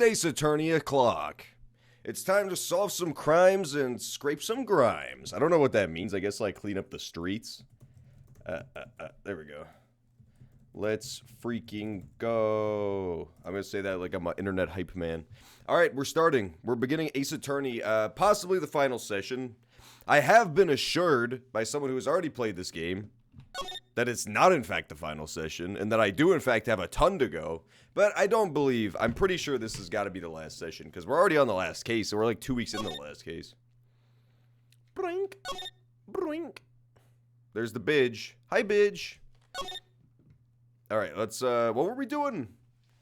Ace Attorney o'clock. It's time to solve some crimes and scrape some grimes. I don't know what that means. I guess like clean up the streets. There we go. Let's freaking go. I'm going to say that like I'm an internet hype man. All right, we're starting. We're beginning Ace Attorney, possibly the final session. I have been assured by someone who has already played this game that it's not in fact the final session, and that I do in fact have a ton to go, but I don't believe, I'm pretty sure this has got to be the last session, because we're already on the last case, so we're like 2 weeks into the last case. Brink, brink. There's the Bidge. Hi, Bidge. Alright, let's, what were we doing?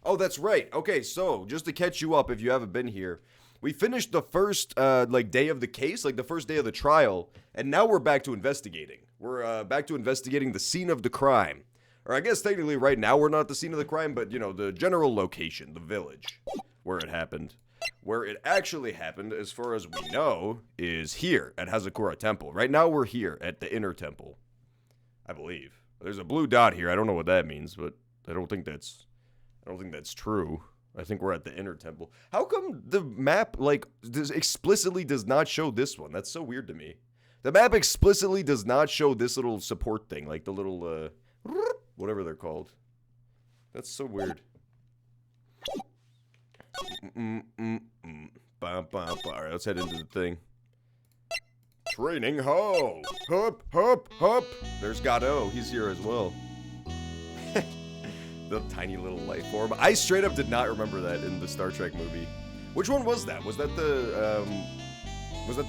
Oh, that's right. Okay, so, just to catch you up if you haven't been here, we finished the first, day of the case, like the first day of the trial, and now we're back to investigating. We're, back to investigating the scene of the crime. Or I guess technically right now we're not the scene of the crime, but, you know, the general location, the village, where it happened. Where it actually happened, as far as we know, is here, at Hazakura Temple. Right now we're here, at the Inner Temple. I believe. There's a blue dot here, I don't know what that means, but I don't think that's true. I think we're at the Inner Temple. How come the map, explicitly does not show this one? That's so weird to me. The map explicitly does not show this little support thing, like the little, whatever they're called. That's so weird. Alright, let's head into the thing. Training ho! Hup, hup, hup! There's Godot, he's here as well. The tiny little life form. I straight up did not remember that in the Star Trek movie. Which one was that? Was that the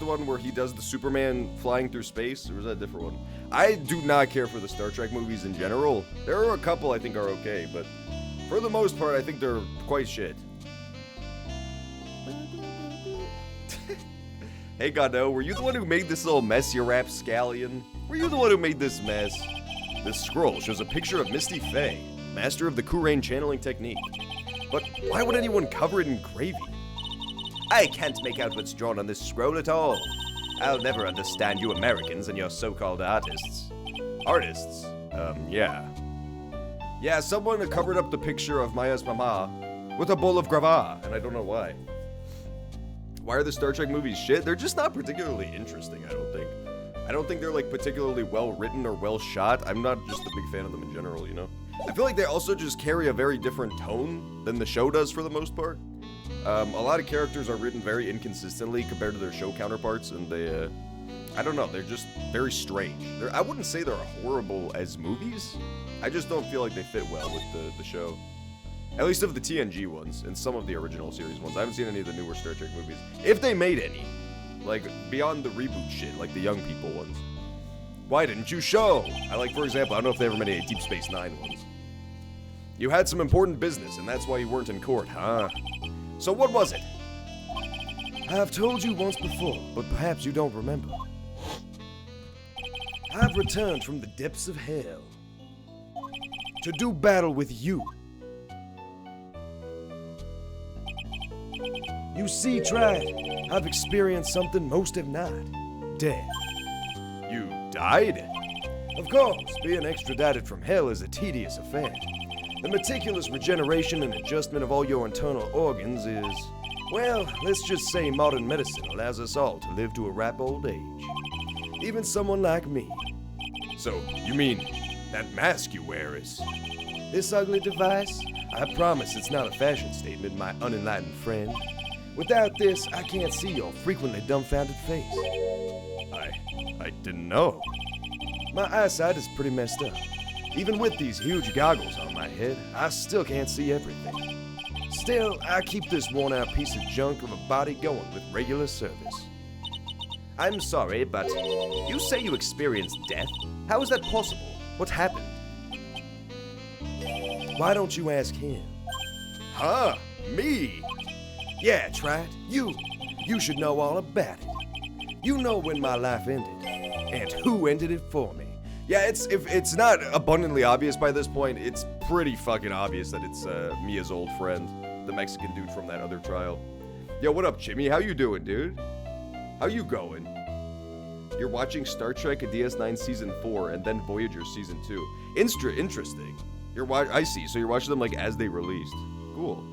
one where he does the Superman flying through space? Or was that a different one? I do not care for the Star Trek movies in general. There are a couple I think are okay, but for the most part, I think they're quite shit. Hey Godot, were you the one who made this little mess, you rapscallion? Were you the one who made this mess? This scroll shows a picture of Misty Faye, master of the Kurain channeling technique. But why would anyone cover it in gravy? I can't make out what's drawn on this scroll at all. I'll never understand you Americans and your so-called artists. Artists? Yeah. Yeah, someone covered up the picture of Maya's mama with a bowl of grava, and I don't know why. Why are the Star Trek movies shit? They're just not particularly interesting, I don't think. I don't think they're, like, particularly well-written or well-shot. I'm not just a big fan of them in general, you know? I feel like they also just carry a very different tone than the show does for the most part. A lot of characters are written very inconsistently compared to their show counterparts, and they, I don't know, they're just very strange. I wouldn't say they're horrible as movies. I just don't feel like they fit well with the show. At least of the TNG ones, and some of the original series ones. I haven't seen any of the newer Star Trek movies. If they made any. Like, beyond the reboot shit, like the young people ones. Why didn't you show? For example, I don't know if they ever made any Deep Space Nine ones. You had some important business, and that's why you weren't in court, huh? So what was it? I've told you once before, but perhaps you don't remember. I've returned from the depths of hell to do battle with you. You see, Triad, I've experienced something most have not. Death. You died? Of course, being extradited from hell is a tedious affair. The meticulous regeneration and adjustment of all your internal organs is, well, let's just say modern medicine allows us all to live to a ripe old age. Even someone like me. So, you mean that mask you wear is... This ugly device? I promise it's not a fashion statement, my unenlightened friend. Without this, I can't see your frequently dumbfounded face. I didn't know. My eyesight is pretty messed up. Even with these huge goggles on my head, I still can't see everything. Still, I keep this worn-out piece of junk of a body going with regular service. I'm sorry, but you say you experienced death? How is that possible? What happened? Why don't you ask him? Huh? Me? Yeah, try it. You should know all about it. You know when my life ended, and who ended it for me. Yeah, if it's not abundantly obvious by this point, it's pretty fucking obvious that it's Mia's old friend, the Mexican dude from that other trial. Yo, what up, Jimmy? How you doing, dude? How you going? You're watching Star Trek DS9 Season 4 and then Voyager Season 2. Interesting. I see. So you're watching them like as they released. Cool.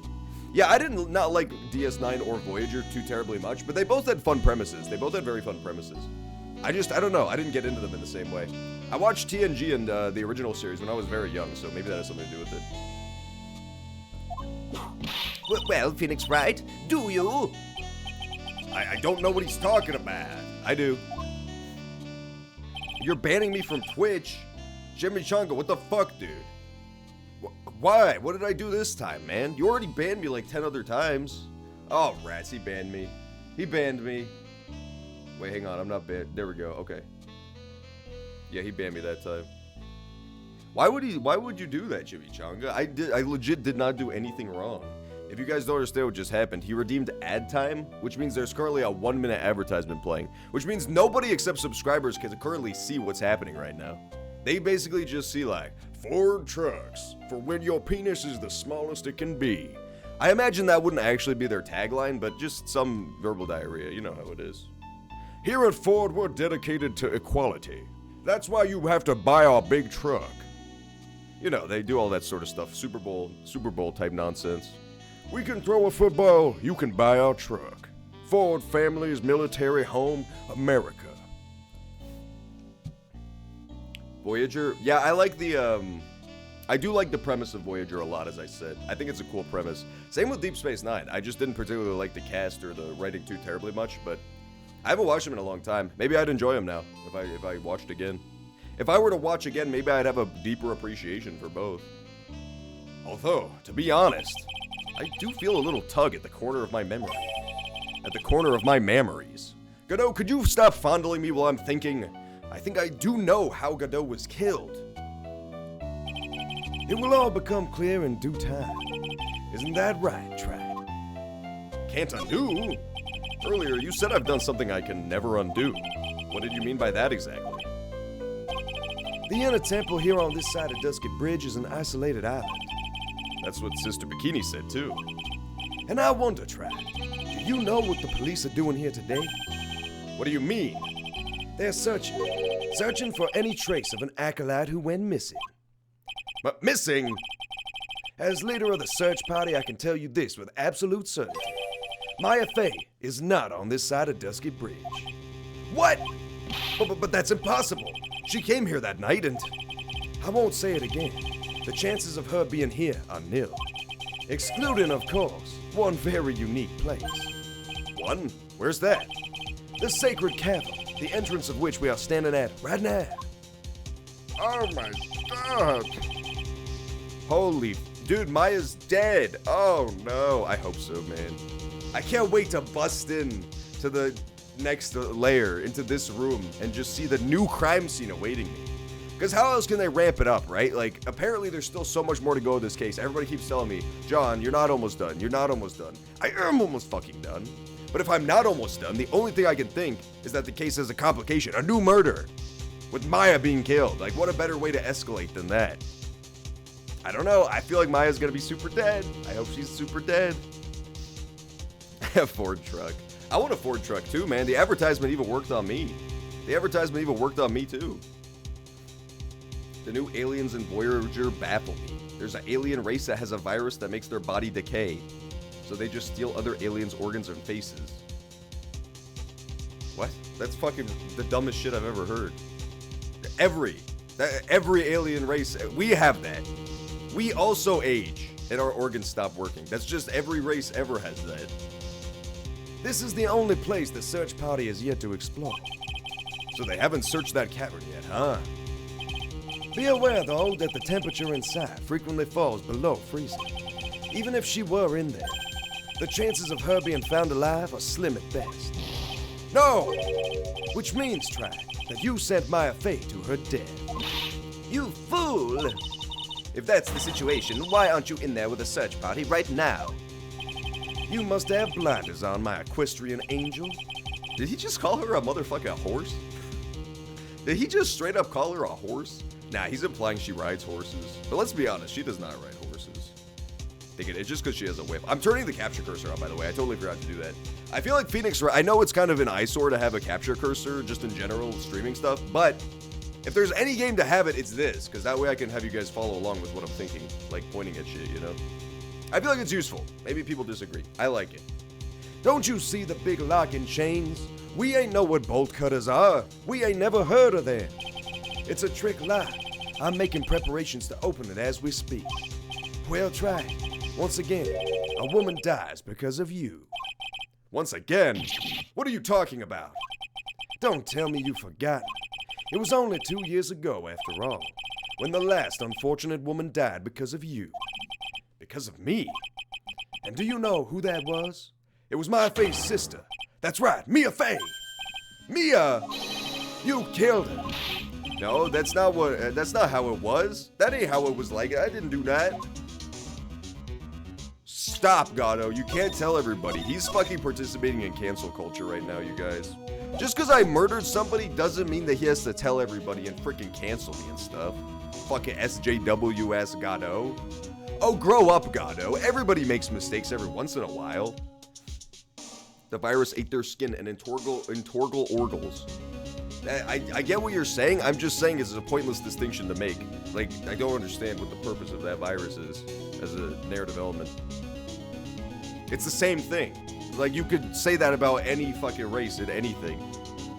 Yeah, I didn't not like DS9 or Voyager too terribly much, but they both had fun premises. They both had very fun premises. I don't know. I didn't get into them in the same way. I watched TNG and the original series when I was very young, so maybe that has something to do with it. Well, Phoenix Wright, do you? I don't know what he's talking about. I do. You're banning me from Twitch? Jimmy Chunga, what the fuck, dude? Why? What did I do this time, man? You already banned me like 10 other times. Oh, rats, he banned me. He banned me. Wait, hang on, I'm not banned. There we go, okay. Yeah, he banned me that time. Why would you do that, Jimmy Chunga? I legit did not do anything wrong. If you guys don't understand what just happened, he redeemed ad time, which means there's currently a 1-minute advertisement playing, which means nobody except subscribers can currently see what's happening right now. They basically just see like, Ford trucks, for when your penis is the smallest it can be. I imagine that wouldn't actually be their tagline, but just some verbal diarrhea, you know how it is. Here at Ford, we're dedicated to equality. That's why you have to buy our big truck. You know, they do all that sort of stuff, Super Bowl type nonsense. We can throw a football, you can buy our truck. Ford Family's Military Home, America. Voyager, yeah, I like the, I do like the premise of Voyager a lot, as I said. I think it's a cool premise. Same with Deep Space Nine. I just didn't particularly like the cast or the writing too terribly much, but I haven't watched them in a long time. Maybe I'd enjoy them now if I watched again. If I were to watch again, maybe I'd have a deeper appreciation for both. Although, to be honest, I do feel a little tug at the corner of my memory. At the corner of my memories. Godot, could you stop fondling me while I'm thinking? I think I do know how Godot was killed. It will all become clear in due time. Isn't that right, Trad? Can't undo? Earlier, you said I've done something I can never undo. What did you mean by that exactly? The inner temple here on this side of Dusky Bridge is an isolated island. That's what Sister Bikini said, too. And I wonder, Trad, do you know what the police are doing here today? What do you mean? They're searching for any trace of an acolyte who went missing. But missing? As leader of the search party, I can tell you this with absolute certainty. Maya Fey is not on this side of Dusky Bridge. What? But that's impossible. She came here that night and... I won't say it again. The chances of her being here are nil. Excluding, of course, one very unique place. One? Where's that? The Sacred Cavern, the entrance of which we are standing at right now. Oh my god! Holy... Dude, Maya's dead! Oh no, I hope so, man. I can't wait to bust in to the next layer, into this room, and just see the new crime scene awaiting me. Because how else can they ramp it up, right? Like, apparently there's still so much more to go in this case. Everybody keeps telling me, John, you're not almost done. You're not almost done. I am almost fucking done. But if I'm not almost done, the only thing I can think is that the case has a complication, a new murder, with Maya being killed. Like, what a better way to escalate than that? I don't know. I feel like Maya's gonna be super dead. I hope she's super dead. A Ford truck. I want a Ford truck too, man. The advertisement even worked on me. The advertisement even worked on me too. The new aliens in Voyager baffle me. There's an alien race that has a virus that makes their body decay. So they just steal other aliens' organs and faces. What? That's fucking the dumbest shit I've ever heard. Every alien race, we have that. We also age and our organs stop working. That's just every race ever has that. This is the only place the search party has yet to explore. So they haven't searched that cavern yet, huh? Be aware, though, that the temperature inside frequently falls below freezing. Even if she were in there, the chances of her being found alive are slim at best. No! Which means, Track, that you sent Maya Fey to her death. You fool! If that's the situation, why aren't you in there with a search party right now? You must have blinders on, my equestrian angel. Did he just call her a motherfucking horse? Did he just straight up call her a horse? Nah, he's implying she rides horses. But let's be honest, she does not ride horses. It's just because she has a whip. I'm turning the capture cursor on, by the way. I totally forgot to do that. I feel like Phoenix... I know it's kind of an eyesore to have a capture cursor, just in general, streaming stuff, but if there's any game to have it, it's this, because that way I can have you guys follow along with what I'm thinking, like pointing at shit, you know? I feel like it's useful. Maybe people disagree. I like it. Don't you see the big lock and chains? We ain't know what bolt cutters are. We ain't never heard of them. It's a trick lock. I'm making preparations to open it as we speak. Well, try it. Once again, a woman dies because of you. Once again? What are you talking about? Don't tell me you've forgotten. It was only 2 years ago, after all, when the last unfortunate woman died because of you. Because of me? And do you know who that was? It was Mia Faye's sister. That's right, Mia Faye. Mia, you killed her. No, that's not how it was. That ain't how it was like. I didn't do that. Stop, Gatto. You can't tell everybody. He's fucking participating in cancel culture right now, you guys. Just because I murdered somebody doesn't mean that he has to tell everybody and freaking cancel me and stuff. Fucking SJW-ass Gatto. Oh, grow up, Gatto. Everybody makes mistakes every once in a while. The virus ate their skin and intorgal organs. I get what you're saying. I'm just saying it's a pointless distinction to make. Like, I don't understand what the purpose of that virus is as a narrative element. It's the same thing. Like, you could say that about any fucking race in anything.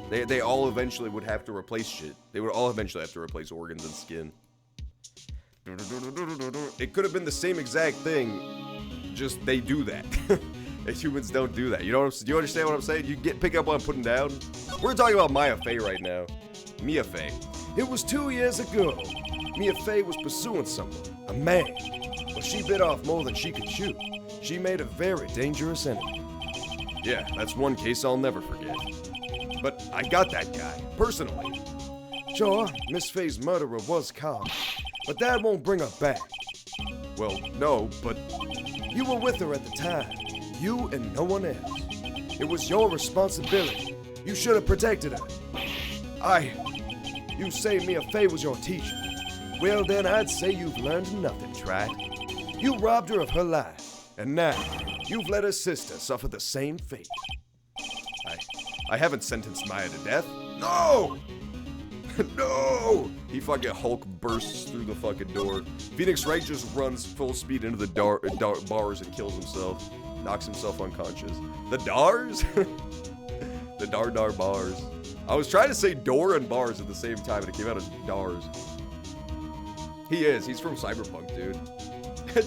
They all eventually would have to replace shit. They would all eventually have to replace organs and skin. It could have been the same exact thing, just they do that. And humans don't do that. Do you understand what I'm saying? You pick up what I'm putting down? We're talking about Mia Faye right now. Mia Faye. It was 2 years ago. Mia Faye was pursuing someone, a man. But she bit off more than she could chew. She made a very dangerous enemy. Yeah, that's one case I'll never forget. But I got that guy, personally. Sure, Miss Faye's murderer was caught, but that won't bring her back. Well, no, but you were with her at the time. You and no one else. It was your responsibility. You should have protected her. You say Mia Faye was your teacher. Well, then I'd say you've learned nothing, Tried. You robbed her of her life, and now you've let her sister suffer the same fate. I haven't sentenced Maya to death. No! No! He fucking Hulk bursts through the fucking door. Phoenix Wright just runs full speed into the bars and kills himself. Knocks himself unconscious. The Dars? The Dar bars. I was trying to say door and bars at the same time and it came out as Dars. He's from Cyberpunk, dude.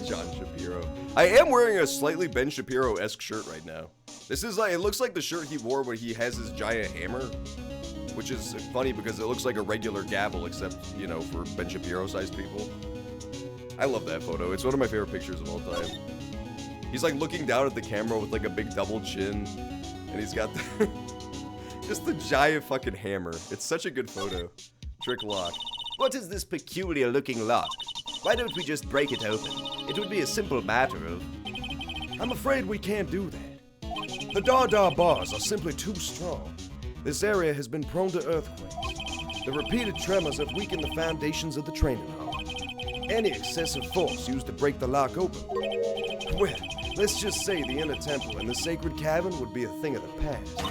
John Shapiro. I am wearing a slightly Ben Shapiro-esque shirt right now. This is like, it looks like the shirt he wore when he has his giant hammer. Which is funny because it looks like a regular gavel except, you know, for Ben Shapiro-sized people. I love that photo. It's one of my favorite pictures of all time. He's like looking down at the camera with like a big double chin. And he's got the just the giant fucking hammer. It's such a good photo. Trick lock. What is this peculiar looking lock? Why don't we just break it open? It would be a simple matter of... I'm afraid we can't do that. The Dar bars are simply too strong. This area has been prone to earthquakes. The repeated tremors have weakened the foundations of the training hall. Any excessive force used to break the lock open, well, let's just say the inner temple and the sacred cavern would be a thing of the past.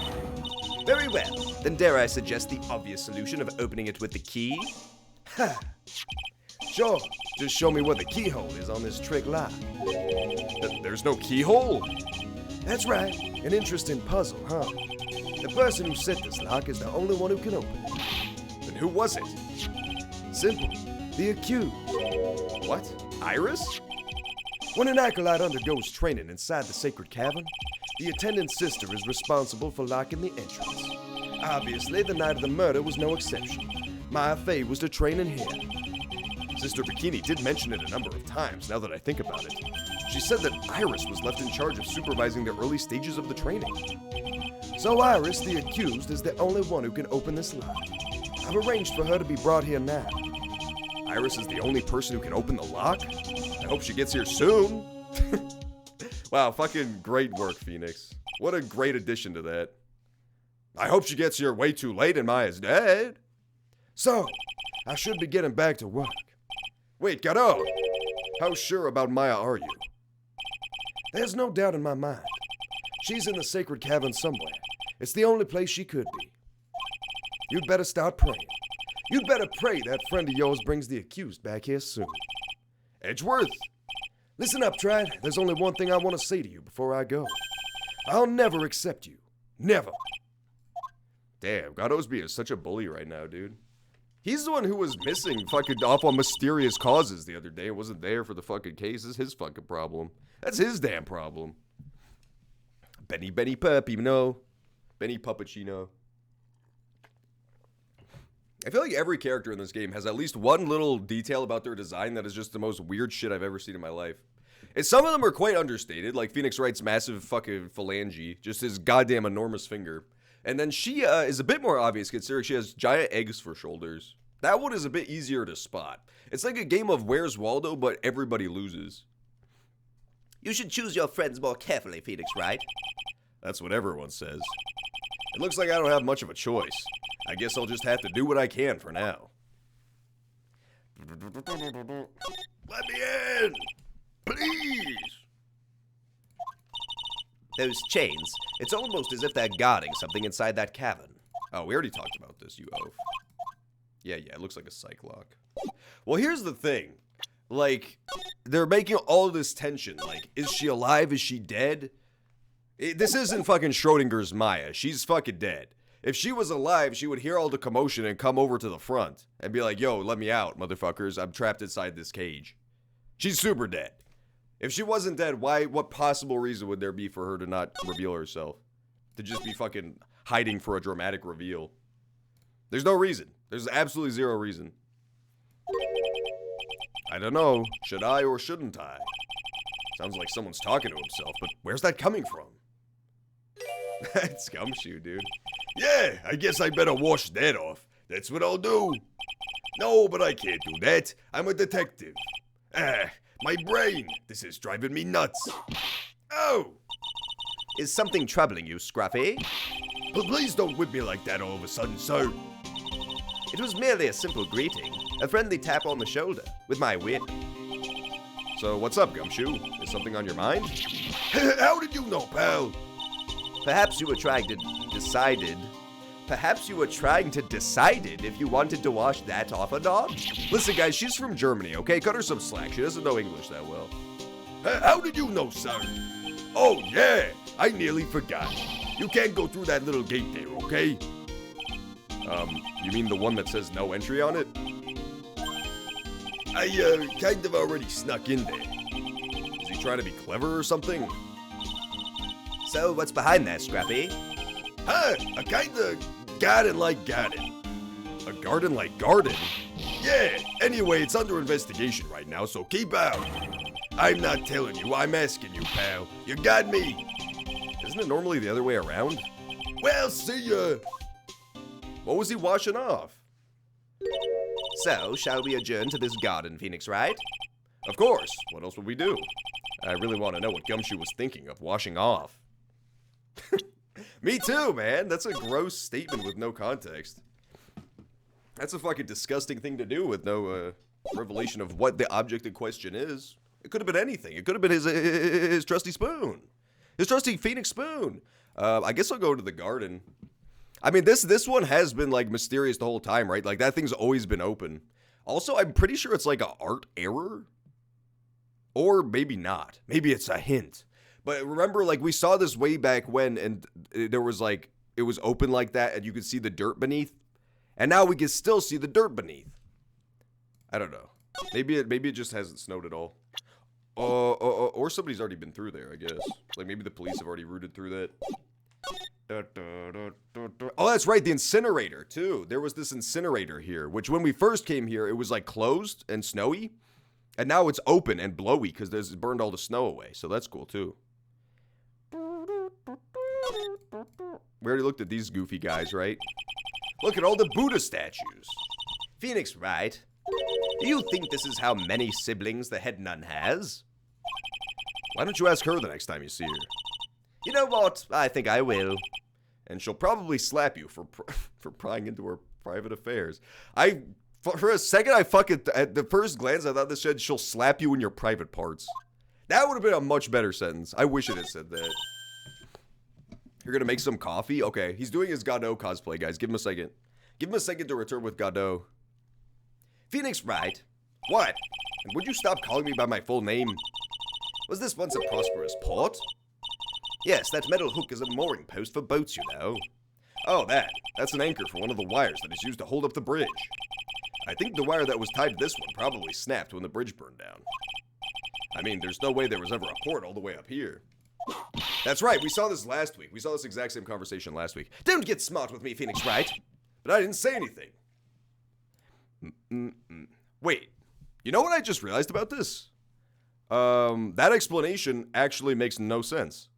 Very well. Then dare I suggest the obvious solution of opening it with the key? Ha! Sure, just show me where the keyhole is on this trick lock. There's no keyhole? That's right, an interesting puzzle, huh? The person who set this lock is the only one who can open it. Then who was it? Simple, the accused. What? Iris? When an acolyte undergoes training inside the sacred cavern, the attendant sister is responsible for locking the entrance. Obviously, the night of the murder was no exception. Mia Faye was to train in here. Sister Bikini did mention it a number of times, now that I think about it. She said that Iris was left in charge of supervising the early stages of the training. So Iris, the accused, is the only one who can open this lock. I've arranged for her to be brought here now. Iris is the only person who can open the lock? I hope she gets here soon. Wow, fucking great work, Phoenix. What a great addition to that. I hope she gets here way too late and Maya's dead. So, I should be getting back to work. Wait, Gatto! How sure about Maya are you? There's no doubt in my mind. She's in the sacred cavern somewhere. It's the only place she could be. You'd better start praying. You'd better pray that friend of yours brings the accused back here soon. Edgeworth! Listen up, Trad. There's only one thing I want to say to you before I go. I'll never accept you. Never. Damn, Gado's being such a bully right now, dude. He's the one who was missing fucking off on mysterious causes the other day. It wasn't there for the fucking case. It's his fucking problem. That's his damn problem. Benny Puppino. Benny Puppuccino. I feel like every character in this game has at least one little detail about their design that is just the most weird shit I've ever seen in my life. And some of them are quite understated, like Phoenix Wright's massive fucking phalange, just his goddamn enormous finger. And then she is a bit more obvious considering she has giant eggs for shoulders. That one is a bit easier to spot. It's like a game of Where's Waldo, but everybody loses. You should choose your friends more carefully, Phoenix Wright. That's what everyone says. It looks like I don't have much of a choice. I guess I'll just have to do what I can for now. Let me in! Please! Those chains, it's almost as if they're guarding something inside that cavern. Oh, we already talked about this, you oaf. Yeah, it looks like a psych lock. Well, here's the thing. Like, they're making all this tension. Like, is she alive? Is she dead? This isn't fucking Schrodinger's Maya. She's fucking dead. If she was alive, she would hear all the commotion and come over to the front and be like, yo, let me out, motherfuckers. I'm trapped inside this cage. She's super dead. If she wasn't dead, what possible reason would there be for her to not reveal herself? To just be fucking hiding for a dramatic reveal. There's no reason. There's absolutely zero reason. I don't know. Should I or shouldn't I? Sounds like someone's talking to himself, but where's that coming from? It's Gumshoe, dude. Yeah, I guess I better wash that off. That's what I'll do. No, but I can't do that. I'm a detective. My brain. This is driving me nuts. Oh! Is something troubling you, Scruffy? But please don't whip me like that all of a sudden, sir. It was merely a simple greeting, a friendly tap on the shoulder, with my whip. So what's up, Gumshoe? Is something on your mind? How did you know, pal? Perhaps you were trying to decide if you wanted to wash that off a dog? Listen, guys, she's from Germany, okay? Cut her some slack. She doesn't know English that well. How did you know, sir? Oh, yeah. I nearly forgot. You can't go through that little gate there, okay? You mean the one that says no entry on it? I, kind of already snuck in there. Is he trying to be clever or something? So, what's behind that, Scrappy? A kinda garden-like garden. A garden-like garden? Yeah, anyway, it's under investigation right now, so keep out. I'm not telling you, I'm asking you, pal. You got me? Isn't it normally the other way around? Well, see ya. What was he washing off? So, shall we adjourn to this garden, Phoenix Wright? Of course. What else would we do? I really want to know what Gumshoe was thinking of washing off. Me too, man. That's a gross statement with no context. That's a fucking disgusting thing to do with no revelation of what the object in question is. It could have been anything. It could have been his trusty spoon. His trusty Phoenix spoon. I guess I'll go to the garden. I mean, this one has been, like, mysterious the whole time, right? Like, that thing's always been open. Also, I'm pretty sure it's, like, an art error. Or maybe not. Maybe it's a hint. But remember, like, we saw this way back when, and there was, like, it was open like that, and you could see the dirt beneath. And now we can still see the dirt beneath. I don't know. Maybe it just hasn't snowed at all. Or somebody's already been through there, I guess. Like, maybe the police have already rooted through that. Oh, that's right, the incinerator, too. There was this incinerator here, which when we first came here, it was, like, closed and snowy. And now it's open and blowy because it's burned all the snow away. So that's cool, too. We already looked at these goofy guys, right? Look at all the Buddha statues. Phoenix Wright, do you think this is how many siblings the head nun has? Why don't you ask her the next time you see her? You know what? I think I will. And she'll probably slap you for prying into her private affairs. For a second, at the first glance, I thought this said she'll slap you in your private parts. That would have been a much better sentence. I wish it had said that. You're gonna make some coffee? Okay, he's doing his Godot cosplay, guys. Give him a second. Give him a second to return with Godot. Phoenix Wright. What? And would you stop calling me by my full name? Was this once a prosperous port? Yes, that metal hook is a mooring post for boats, you know. Oh, that's an anchor for one of the wires that is used to hold up the bridge. I think the wire that was tied to this one probably snapped when the bridge burned down. I mean, there's no way there was ever a port all the way up here. That's right, we saw this last week. We saw this exact same conversation last week. Don't get smart with me, Phoenix Wright. But I didn't say anything. Wait, you know what I just realized about this? That explanation actually makes no sense.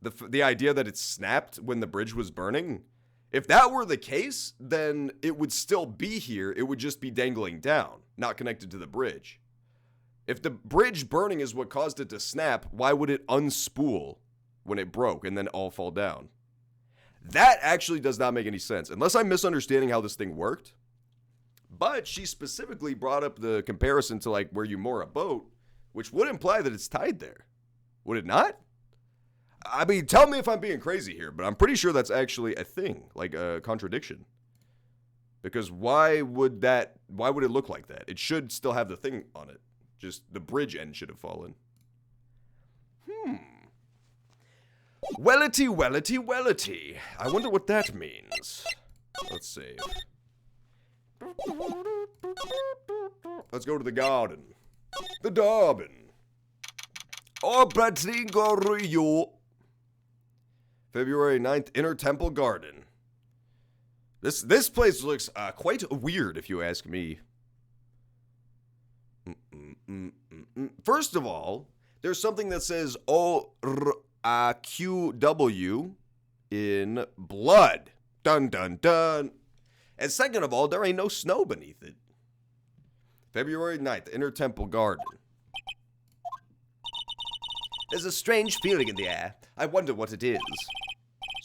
The idea that it snapped when the bridge was burning, if that were the case, then it would still be here. It would just be dangling down, not connected to the bridge. If the bridge burning is what caused it to snap, why would it unspool when it broke and then all fall down? That actually does not make any sense, unless I'm misunderstanding how this thing worked. But she specifically brought up the comparison to like where you moor a boat, which would imply that it's tied there. Would it not? I mean, tell me if I'm being crazy here, but I'm pretty sure that's actually a thing, like a contradiction. Because why would it look like that? It should still have the thing on it. Just the bridge end should have fallen. Wellity, wellity, wellity. I wonder what that means. Let's see. Let's go to the garden. The Dobbin. Oh, Patrigorio. February 9th, Inner Temple Garden. This place looks quite weird, if you ask me. First of all, there's something that says ORQW in blood. Dun, dun, dun. And second of all, there ain't no snow beneath it. February 9th, Inner Temple Garden. There's a strange feeling in the air. I wonder what it is.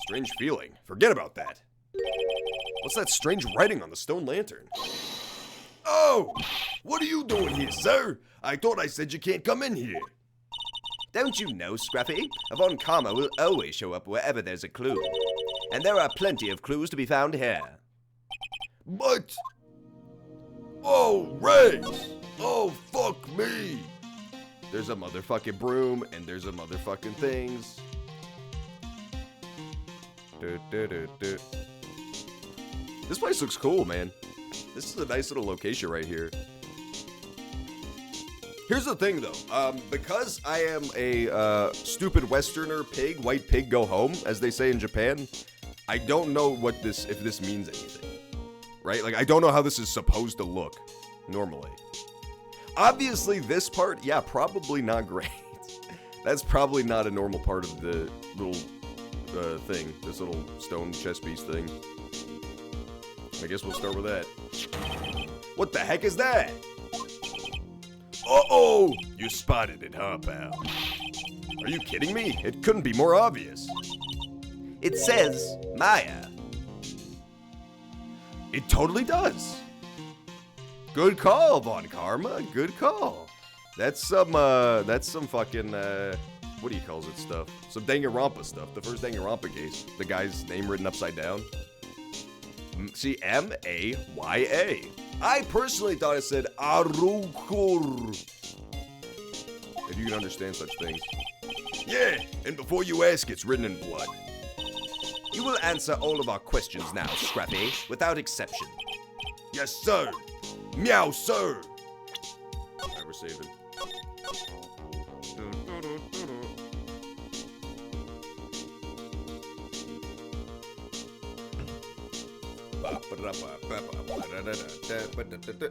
Strange feeling? Forget about that. What's that strange writing on the stone lantern? Oh! What are you doing here, sir? I thought I said you can't come in here. Don't you know, Scruffy? A Von Karma will always show up wherever there's a clue. And there are plenty of clues to be found here. But... Oh, Rex! Oh, fuck me! There's a motherfucking broom, and there's a motherfucking things. This place looks cool, man. This is a nice little location right here. Here's the thing, though. Because I am a stupid Westerner pig, white pig go home, as they say in Japan, I don't know if this means anything. Right? Like, I don't know how this is supposed to look, normally. Obviously, this part, yeah, probably not great. That's probably not a normal part of the little thing. This little stone chess piece thing. I guess we'll start with that. What the heck is that? Uh-oh! You spotted it, huh, pal? Are you kidding me? It couldn't be more obvious. It says Maya. It totally does. Good call, Von Karma. Good call. That's some fucking, what do you call it stuff? Some Danganronpa stuff. The first Danganronpa case. The guy's name written upside down. See, M-A-Y-A. I personally thought it said Arukur. If you can understand such things. Yeah, and before you ask, it's written in blood. You will answer all of our questions now, Scrappy, without exception. Yes, sir. Meow, sir. Alright, we're saving.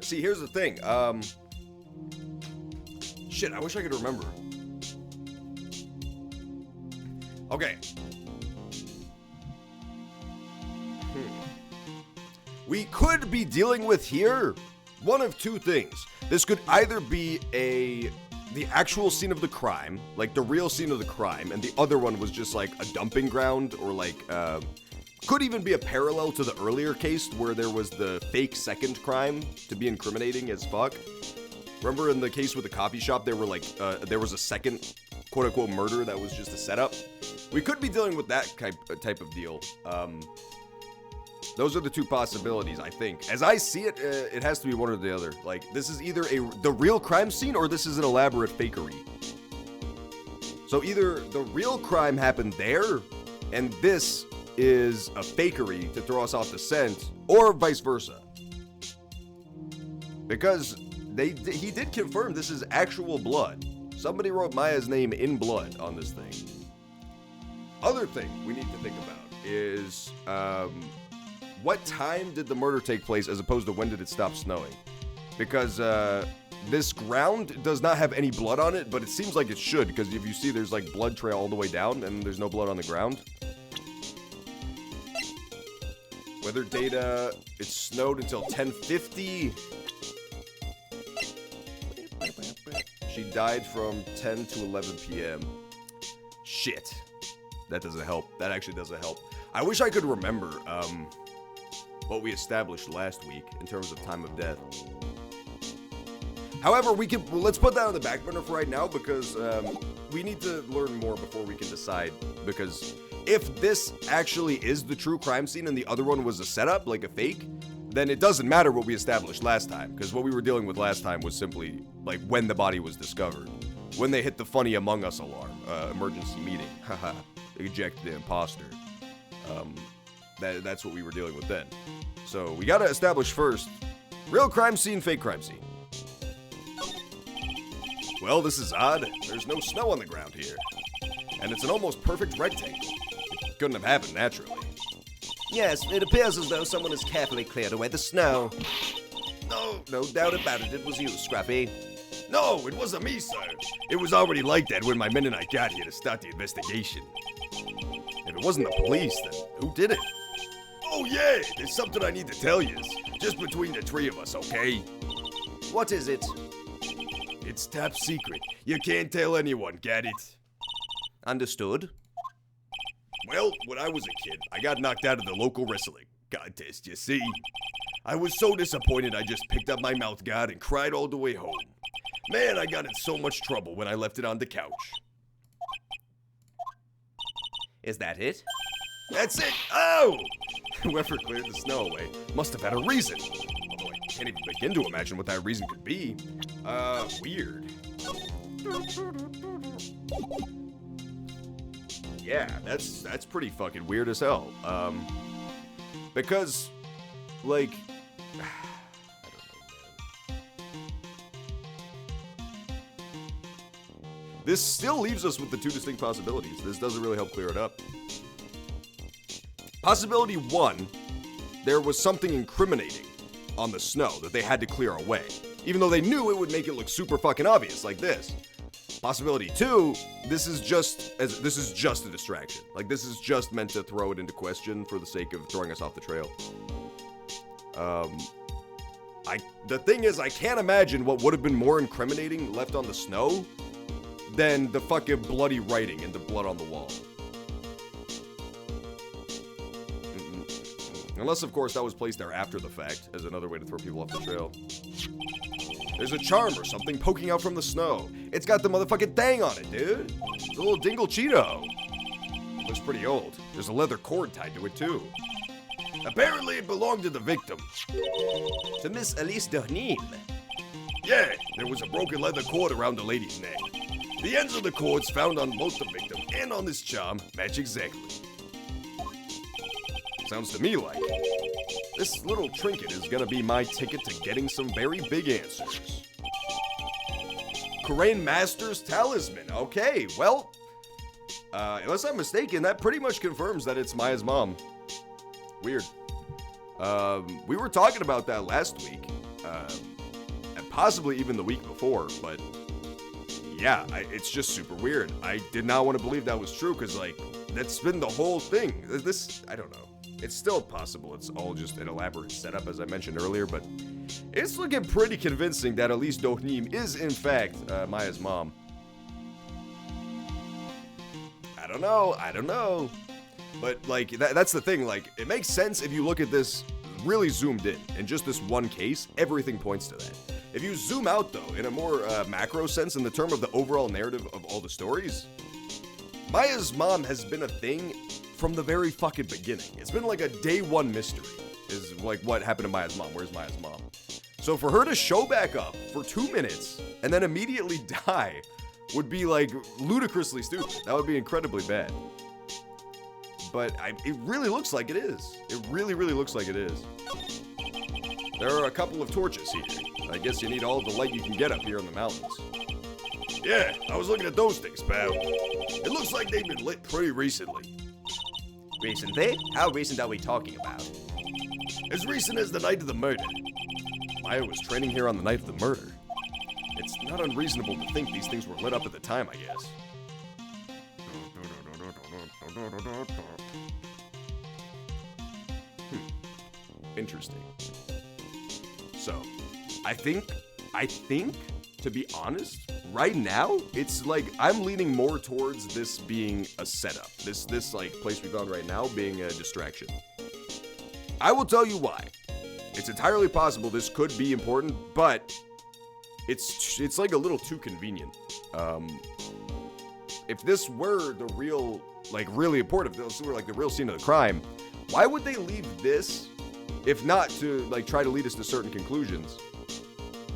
See, here's the thing. Shit, I wish I could remember. Okay. We could be dealing with here one of two things. This could either be the actual scene of the crime, like the real scene of the crime, and the other one was just like a dumping ground, or like could even be a parallel to the earlier case where there was the fake second crime to be incriminating as fuck. Remember in the case with the coffee shop, there were like there was a second quote-unquote murder that was just a setup. We could be dealing with that type of deal. Those are the two possibilities, I think. As I see it, it has to be one or the other. Like, this is either the real crime scene or this is an elaborate fakery. So either the real crime happened there, and this is a fakery to throw us off the scent, or vice versa. Because he did confirm this is actual blood. Somebody wrote Maya's name in blood on this thing. Other thing we need to think about is what time did the murder take place as opposed to when did it stop snowing? Because this ground does not have any blood on it, but it seems like it should, because if you see there's like blood trail all the way down and there's no blood on the ground. Weather data, it snowed until 10:50. She died from 10 to 11 p.m. Shit. That doesn't help. That actually doesn't help. I wish I could remember what we established last week in terms of time of death. However, let's put that on the back burner for right now, because we need to learn more before we can decide. Because if this actually is the true crime scene and the other one was a setup, like a fake, then it doesn't matter what we established last time. Because what we were dealing with last time was simply like when the body was discovered. When they hit the funny Among Us alarm, emergency meeting, haha, eject the imposter. That's what we were dealing with then. So we gotta establish first, real crime scene, fake crime scene. Well, this is odd. There's no snow on the ground here. And it's an almost perfect rectangle. It couldn't have happened naturally. Yes, it appears as though someone has carefully cleared away the snow. No doubt about it, it was you, Scruffy. No, it wasn't me, sir. It was already like that when my men and I got here to start the investigation. If it wasn't the police, then who did it? Oh yeah, there's something I need to tell you. Just between the three of us, okay? What is it? It's top secret. You can't tell anyone, get it? Understood. Well, when I was a kid, I got knocked out of the local wrestling contest, you see? I was so disappointed I just picked up my mouth guard and cried all the way home. Man, I got in so much trouble when I left it on the couch. Is that it? That's it! Oh! Whoever cleared the snow away must have had a reason. Although I can't even begin to imagine what that reason could be. Weird. Yeah, that's pretty fucking weird as hell. Because, like, I don't know, man. This still leaves us with the two distinct possibilities. This doesn't really help clear it up. Possibility one, there was something incriminating on the snow that they had to clear away, even though they knew it would make it look super fucking obvious, like this. Possibility two, this is just a distraction. Like, this is just meant to throw it into question for the sake of throwing us off the trail. The thing is, I can't imagine what would have been more incriminating left on the snow than the fucking bloody writing and the blood on the wall. Unless, of course, that was placed there after the fact, as another way to throw people off the trail. There's a charm or something poking out from the snow. It's got the motherfucking thing on it, dude. The little dingle Cheeto. Looks pretty old. There's a leather cord tied to it, too. Apparently it belonged to the victim. To Miss Elise Dornil. Yeah, there was a broken leather cord around the lady's neck. The ends of the cords found on both the victim and on this charm match exactly. Sounds to me like this little trinket is gonna be my ticket to getting some very big answers. Corain Master's talisman. Okay, well, unless I'm mistaken, that pretty much confirms that it's Maya's mom. Weird. We were talking about that last week, and possibly even the week before, but yeah, it's just super weird. I did not want to believe that was true, because, like, that's been the whole thing. I don't know. It's still possible it's all just an elaborate setup, as I mentioned earlier, but it's looking pretty convincing that Elise Dohnim is, in fact, Maya's mom. I don't know. But, like, that's the thing. Like, it makes sense if you look at this really zoomed in just this one case, everything points to that. If you zoom out, though, in a more macro sense, in the term of the overall narrative of all the stories, Maya's mom has been a thing from the very fucking beginning. It's been like a day one mystery, is like what happened to Maya's mom. Where's Maya's mom? So for her to show back up for 2 minutes and then immediately die would be like ludicrously stupid. That would be incredibly bad. But it really looks like it is. It really, really looks like it is. There are a couple of torches here. I guess you need all the light you can get up here in the mountains. Yeah, I was looking at those things, pal. It looks like they've been lit pretty recently. Recently? How recent are we talking about? As recent as the night of the murder. Maya was training here on the night of the murder. It's not unreasonable to think these things were lit up at the time, I guess. Interesting. So, I think, to be honest, right now, it's like, I'm leaning more towards this being a setup. This like, place we found right now being a distraction. I will tell you why. It's entirely possible this could be important, but it's like a little too convenient. If this were the real, like, really important, if this were like the real scene of the crime, why would they leave this, if not to like try to lead us to certain conclusions?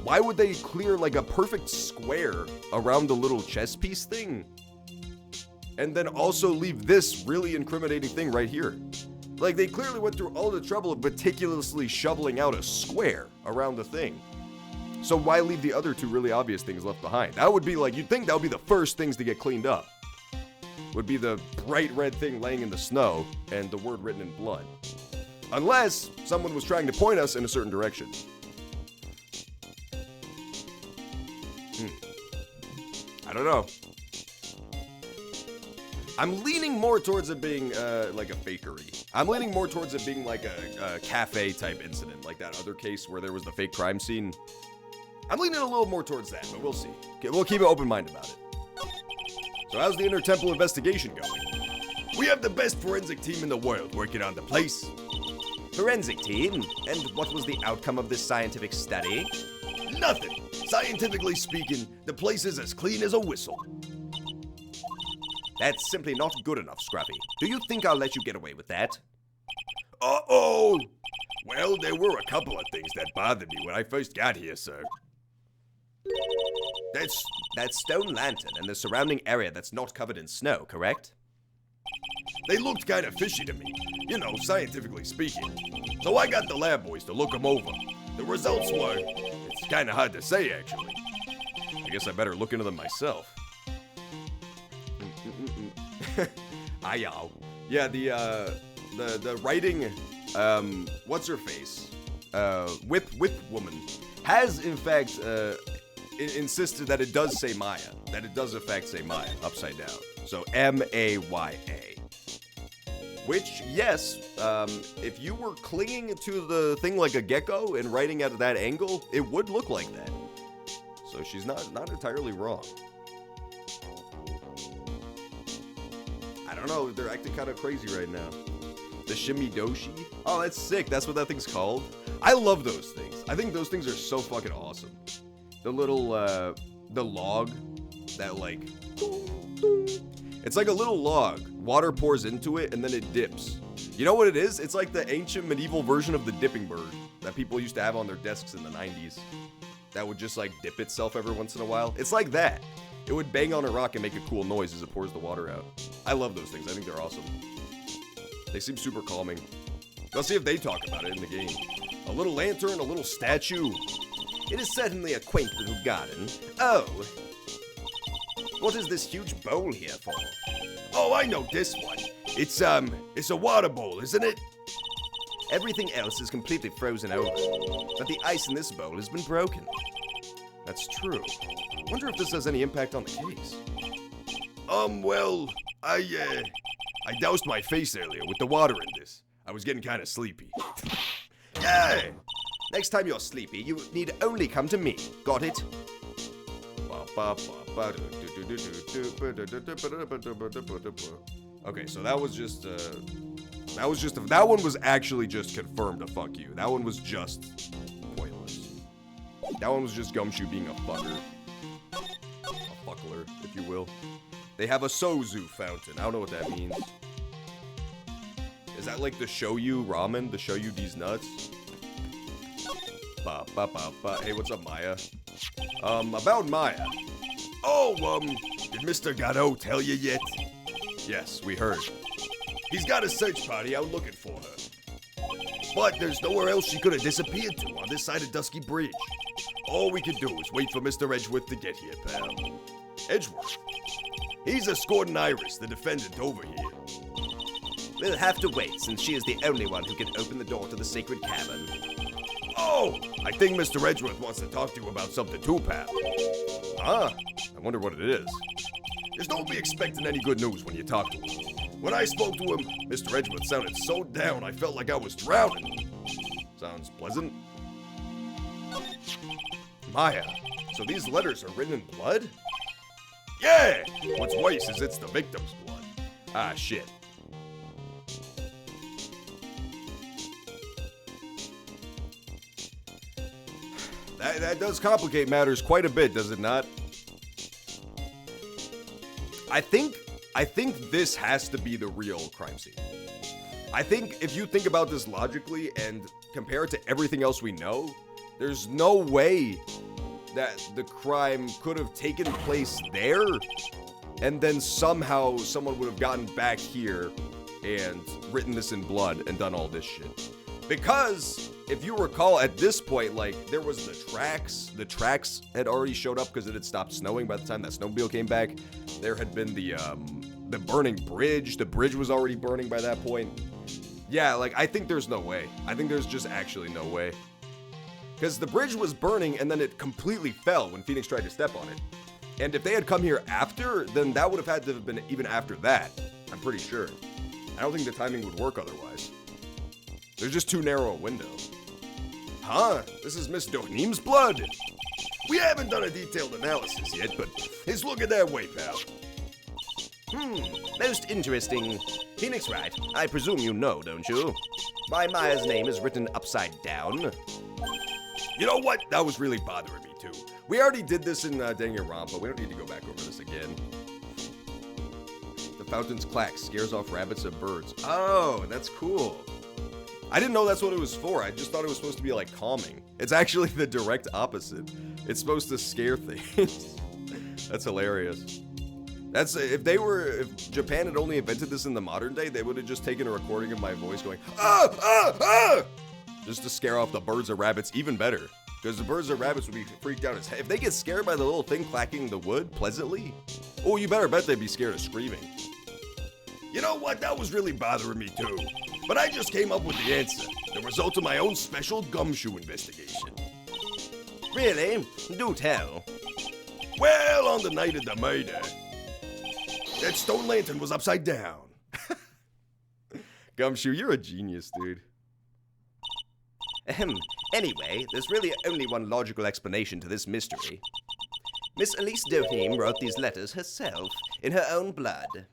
Why would they clear like a perfect square around the little chess piece thing? And then also leave this really incriminating thing right here. Like, they clearly went through all the trouble of meticulously shoveling out a square around the thing. So why leave the other two really obvious things left behind? That would be like, you'd think that would be the first things to get cleaned up. Would be the bright red thing laying in the snow and the word written in blood. Unless someone was trying to point us in a certain direction. I don't know. I'm leaning more towards it being like a fakery. I'm leaning more towards it being like a cafe type incident, like that other case where there was the fake crime scene. I'm leaning a little more towards that, but we'll see. We'll keep an open mind about it. So how's the inter-temple investigation going? We have the best forensic team in the world working on the place. Forensic team? And what was the outcome of this scientific study? Nothing. Scientifically speaking, the place is as clean as a whistle. That's simply not good enough, Scruffy. Do you think I'll let you get away with that? Uh-oh! Well, there were a couple of things that bothered me when I first got here, sir. That's that stone lantern and the surrounding area that's not covered in snow, correct? They looked kind of fishy to me, you know, scientifically speaking. So I got the lab boys to look them over. The results were, it's kind of hard to say, actually. I guess I better look into them myself. Yeah, the writing, what's her face? Whip woman has in fact insisted that it does say Maya, that it does in fact say Maya upside down. So M-A-Y-A. Which, yes, if you were clinging to the thing like a gecko and writing at that angle, it would look like that. So she's not entirely wrong. I don't know, they're acting kind of crazy right now. The shimmy doshi? Oh, that's sick. That's what that thing's called. I love those things. I think those things are so fucking awesome. The little, the log that like, it's like a little log. Water pours into it and then it dips. You know what it is? It's like the ancient medieval version of the dipping bird that people used to have on their desks in the 90s. That would just like dip itself every once in a while. It's like that. It would bang on a rock and make a cool noise as it pours the water out. I love those things. I think they're awesome. They seem super calming. Let's see if they talk about it in the game. A little lantern, a little statue. It is certainly a quaint little garden. Oh. What is this huge bowl here for? Oh, I know this one. It's a water bowl, isn't it? Everything else is completely frozen over, but the ice in this bowl has been broken. That's true. Wonder if this has any impact on the case. Well, I doused my face earlier with the water in this. I was getting kind of sleepy. Yeah! Next time you're sleepy, you need only come to me. Got it? Okay, so that one was actually just confirmed a fuck you. That one was just pointless. That one was just Gumshoe being a fucker. A fuckler, if you will. They have a sozu fountain. I don't know what that means. Is that like the shoyu ramen? The shoyu these nuts? Hey, what's up, Maya? About Maya. Oh, did Mr. Godot tell you yet? Yes, we heard. He's got a search party out looking for her. But there's nowhere else she could have disappeared to on this side of Dusky Bridge. All we can do is wait for Mr. Edgeworth to get here, pal. Edgeworth? He's escorting Iris, the defendant, over here. We'll have to wait, since she is the only one who can open the door to the sacred cavern. Oh, I think Mr. Edgeworth wants to talk to you about something too, pal. Ah, I wonder what it is. Just don't be expecting any good news when you talk to him. When I spoke to him, Mr. Edgeworth sounded so down I felt like I was drowning. Sounds pleasant. Maya, so these letters are written in blood? Yeah! What's worse is it's the victim's blood. Ah, shit. That does complicate matters quite a bit, does it not? I think this has to be the real crime scene. I think if you think about this logically and compare it to everything else we know, there's no way that the crime could have taken place there and then somehow someone would have gotten back here and written this in blood and done all this shit. Because if you recall at this point, like, there was the tracks had already showed up because it had stopped snowing by the time that snowmobile came back. There had been the burning bridge. The bridge was already burning by that point. Yeah, like, I think there's no way. I think there's just actually no way. Because the bridge was burning and then it completely fell when Phoenix tried to step on it. And if they had come here after, then that would have had to have been even after that. I'm pretty sure. I don't think the timing would work otherwise. There's just too narrow a window. Huh? This is Miss Dohneem's blood? We haven't done a detailed analysis yet, but it's looking that way, pal. Most interesting. Phoenix Wright, I presume you know, don't you? Why Maya's name is written upside down. You know what? That was really bothering me, too. We already did this in Danganronpa. We don't need to go back over this again. The fountain's clack scares off rabbits and birds. Oh, that's cool. I didn't know that's what it was for. I just thought it was supposed to be like calming. It's actually the direct opposite. It's supposed to scare things. That's hilarious. That's if Japan had only invented this in the modern day, they would have just taken a recording of my voice going, ah, ah, ah, just to scare off the birds or rabbits even better. Because the birds or rabbits would be freaked out as hell. If they get scared by the little thing clacking the wood pleasantly, oh, you better bet they'd be scared of screaming. You know what? That was really bothering me too. But I just came up with the answer. The result of my own special gumshoe investigation. Really? Do tell. Well, on the night of the murder, that stone lantern was upside down. Gumshoe, you're a genius, dude. Anyway, there's really only one logical explanation to this mystery. Miss Elise Dohneem wrote these letters herself, in her own blood.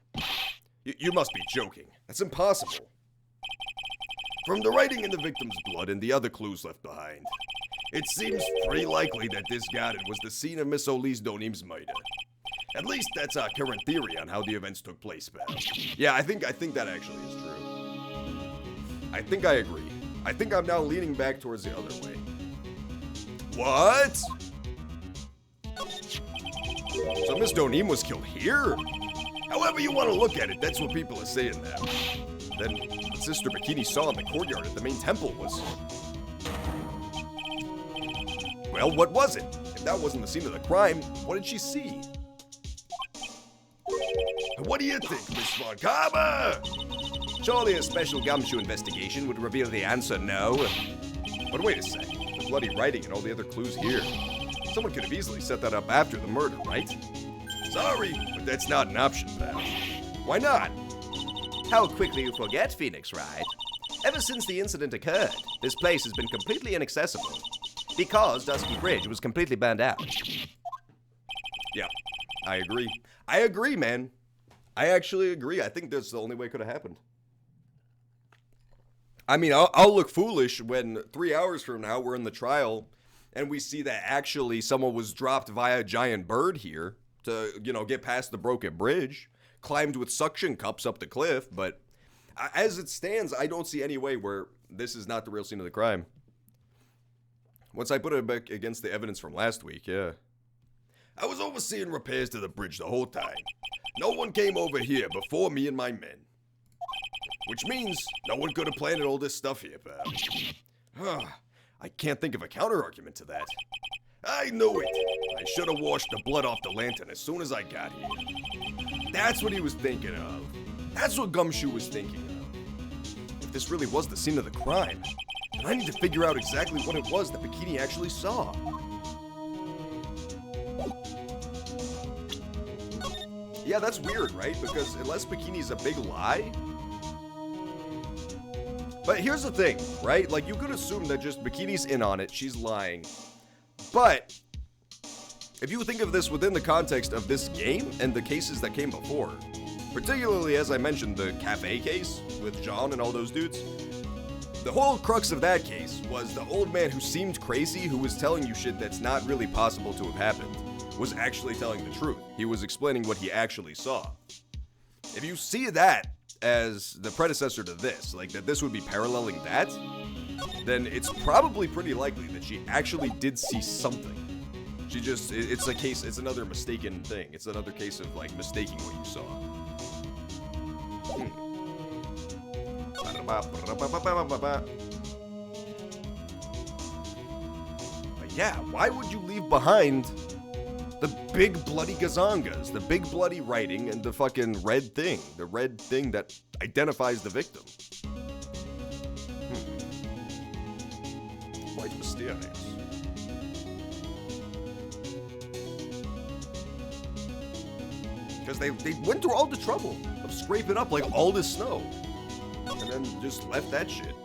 You must be joking. That's impossible. From the writing in the victim's blood and the other clues left behind, it seems pretty likely that this garden was the scene of Miss Elise Dohneem's murder. At least that's our current theory on how the events took place, pal. Yeah, I think that actually is true. I think I agree. I think I'm now leaning back towards the other way. What? So Miss Dohneem was killed here? However you want to look at it, that's what people are saying now. Then what Sister Bikini saw in the courtyard at the main temple was... Well, what was it? If that wasn't the scene of the crime, what did she see? What do you think, Miss Von Karma? Surely a special gumshoe investigation would reveal the answer no. But wait a sec. The bloody writing and all the other clues here. Someone could have easily set that up after the murder, right? Sorry, but that's not an option, pal. Why not? How quickly you forget, Phoenix Wright. Ever since the incident occurred, this place has been completely inaccessible. Because Dusky Bridge was completely burned out. Yeah, I agree. I agree, man. I actually agree. I think that's the only way it could have happened. I mean, I'll look foolish when 3 hours from now we're in the trial and we see that actually someone was dropped via a giant bird here to, get past the broken bridge, climbed with suction cups up the cliff, but as it stands, I don't see any way where this is not the real scene of the crime. Once I put it back against the evidence from last week, yeah. I was overseeing repairs to the bridge the whole time. No one came over here before me and my men. Which means no one could have planted all this stuff here, pal. I can't think of a counter-argument to that. I knew it. I should have washed the blood off the lantern as soon as I got here. That's what he was thinking of. That's what Gumshoe was thinking of. If this really was the scene of the crime, then I need to figure out exactly what it was that Bikini actually saw. Yeah, that's weird, right? Because unless Bikini's a big lie. But here's the thing, right? Like, you could assume that just Bikini's in on it, she's lying. But if you think of this within the context of this game and the cases that came before, particularly as I mentioned the cafe case with John and all those dudes, the whole crux of that case was the old man who seemed crazy, who was telling you shit that's not really possible to have happened, was actually telling the truth. He was explaining what he actually saw. If you see that as the predecessor to this, like that this would be paralleling that, then it's probably pretty likely that she actually did see something. She just, it's a case, it's another mistaken thing. It's another case of like mistaking what you saw. But yeah, why would you leave behind the big bloody gazongas, the big bloody writing, and the fucking red thing, the red thing that identifies the victim? Quite mysterious. Because they went through all the trouble of scraping up like all this snow, and then just left that shit.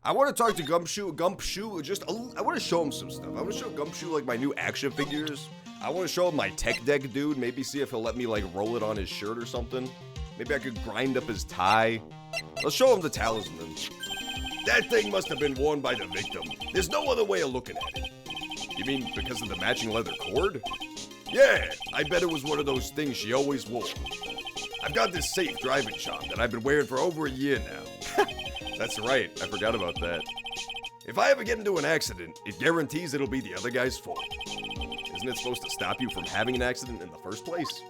I want to talk to Gumshoe, I want to show him some stuff. I want to show Gumshoe, like, my new action figures. I want to show him my tech deck dude, maybe see if he'll let me, like, roll it on his shirt or something. Maybe I could grind up his tie. Let's show him the talisman. That thing must have been worn by the victim. There's no other way of looking at it. You mean because of the matching leather cord? Yeah, I bet it was one of those things she always wore. I've got this safe driving shop that I've been wearing for over a year now. That's right, I forgot about that. If I ever get into an accident, it guarantees it'll be the other guy's fault. Isn't it supposed to stop you from having an accident in the first place?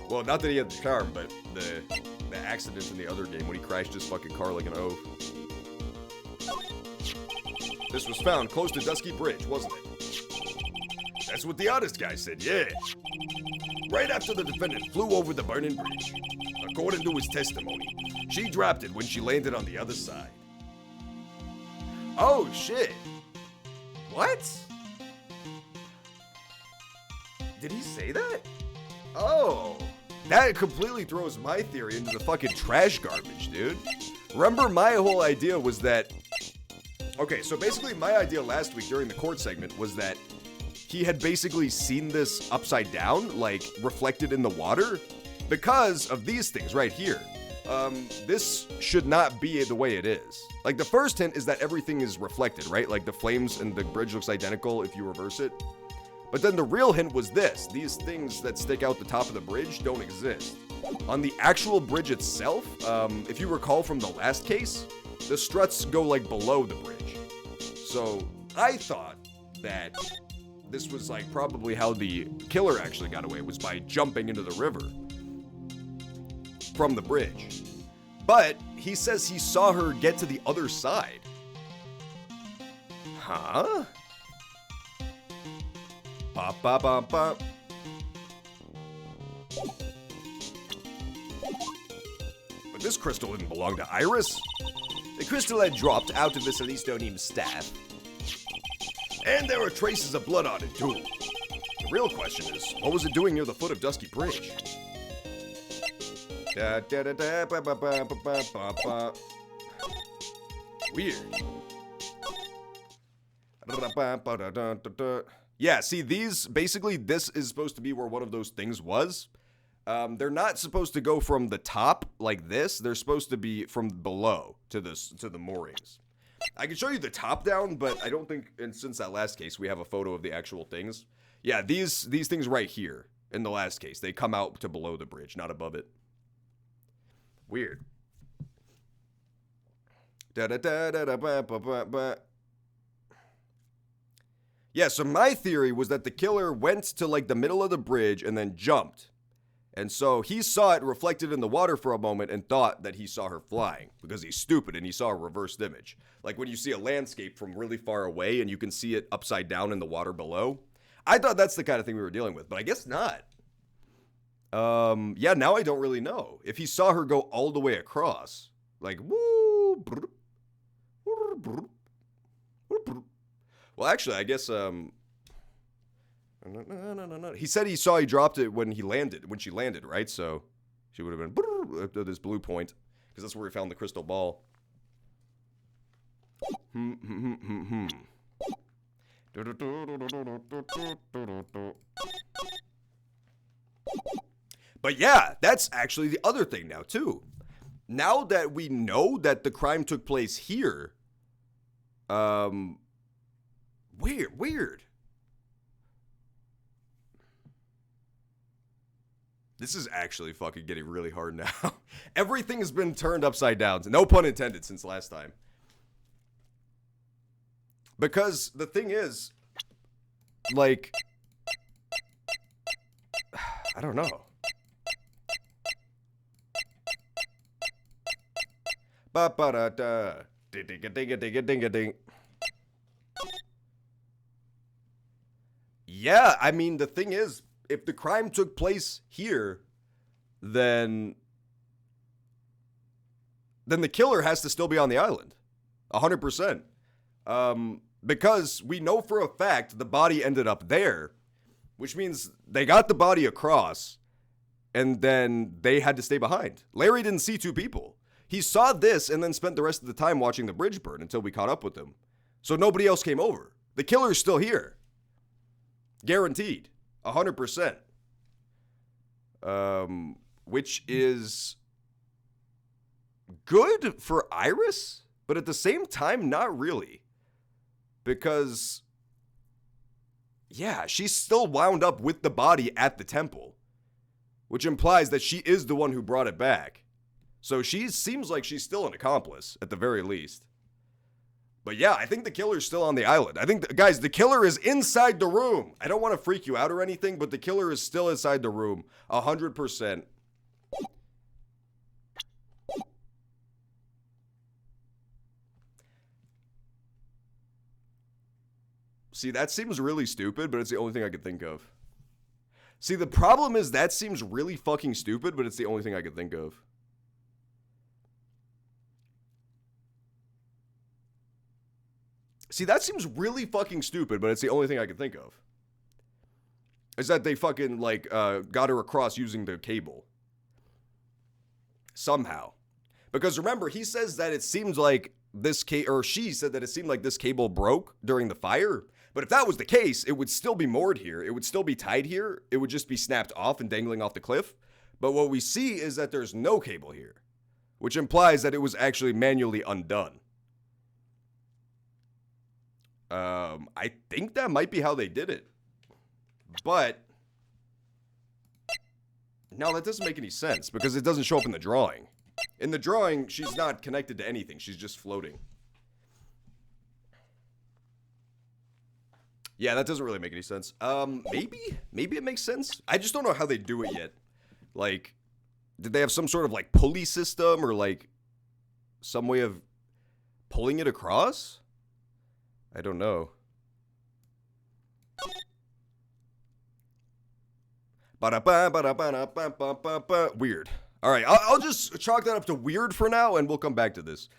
Well, not that he had the car, but The accident in the other game when he crashed his fucking car like an oaf. This was found close to Dusky Bridge, wasn't it? that's what the honest guy said, yeah. Right after the defendant flew over the burning bridge. According to his testimony, she dropped it when she landed on the other side. Oh, shit. What? Did he say that? Oh. That completely throws my theory into the fucking trash garbage, dude. Remember, my whole idea was that... Okay, so basically my idea last week during the court segment was that he had basically seen this upside down, like, reflected in the water, because of these things right here. This should not be the way it is. Like, the first hint is that everything is reflected, right? Like, the flames and the bridge looks identical if you reverse it. But then the real hint was this. These things that stick out the top of the bridge don't exist. On the actual bridge itself, if you recall from the last case, the struts go, like, below the bridge. So, I thought that this was, like, probably how the killer actually got away, was by jumping into the river from the bridge. But he says he saw her get to the other side. Huh? Ba ba ba ba. But this crystal didn't belong to Iris. The crystal had dropped out of the Celestonium staff. And there are traces of blood on it, too. The real question is, what was it doing near the foot of Dusky Bridge? Da, da, da, da, ba, ba, ba, ba, ba, ba, ba. Weird. Yeah, see, these, basically, this is supposed to be where one of those things was. They're not supposed to go from the top like this. They're supposed to be from below to the moorings. I can show you the top down, but I don't think, and since that last case, we have a photo of the actual things. Yeah, these things right here in the last case, they come out to below the bridge, not above it. Weird. Yeah, so my theory was that the killer went to like the middle of the bridge and then jumped. And so he saw it reflected in the water for a moment and thought that he saw her flying because he's stupid and he saw a reversed image. Like when you see a landscape from really far away and you can see it upside down in the water below. I thought that's the kind of thing we were dealing with, but I guess not. Yeah, now I don't really know. If he saw her go all the way across, like, woo, brr, brr, brr, brr. Well, actually, I guess, no. He said he saw he dropped it when she landed, right? So she would have been at this blue point, because that's where we found the crystal ball. But yeah, that's actually the other thing now, too. Now that we know that the crime took place here, weird. This is actually fucking getting really hard now. Everything has been turned upside down. No pun intended since last time. Because the thing is, like, I don't know. Ba-ba-da-da. Ding-a-ding-a-ding-a-ding-a-ding. Yeah, I mean, the thing is, if the crime took place here, then the killer has to still be on the island. 100%. Because we know for a fact the body ended up there, which means they got the body across, and then they had to stay behind. Larry didn't see two people. He saw this and then spent the rest of the time watching the bridge burn until we caught up with him. So nobody else came over. The killer's still here. Guaranteed. 100%. Which is good for Iris, but at the same time, not really. Because, yeah, she's still wound up with the body at the temple, which implies that she is the one who brought it back. So she seems like she's still an accomplice, at the very least. But yeah, I think the killer's still on the island. I think, guys, the killer is inside the room. I don't want to freak you out or anything, but the killer is still inside the room. 100%. See, that seems really stupid, but it's the only thing I could think of. See, the problem is that seems really fucking stupid, but it's the only thing I could think of. See, that seems really fucking stupid, but it's the only thing I could think of. Is that they fucking, like, got her across using the cable. Somehow. Because remember, he says that it seems like this or she said that it seemed like this cable broke during the fire. But if that was the case, it would still be moored here. It would still be tied here. It would just be snapped off and dangling off the cliff. But what we see is that there's no cable here, which implies that it was actually manually undone. I think that might be how they did it. But no, that doesn't make any sense because it doesn't show up in the drawing. In the drawing, she's not connected to anything. She's just floating. Yeah, that doesn't really make any sense. Maybe it makes sense. I just don't know how they do it yet. Like, did they have some sort of like pulley system or like some way of pulling it across? I don't know. Weird. All right, I'll just chalk that up to weird for now, and we'll come back to this.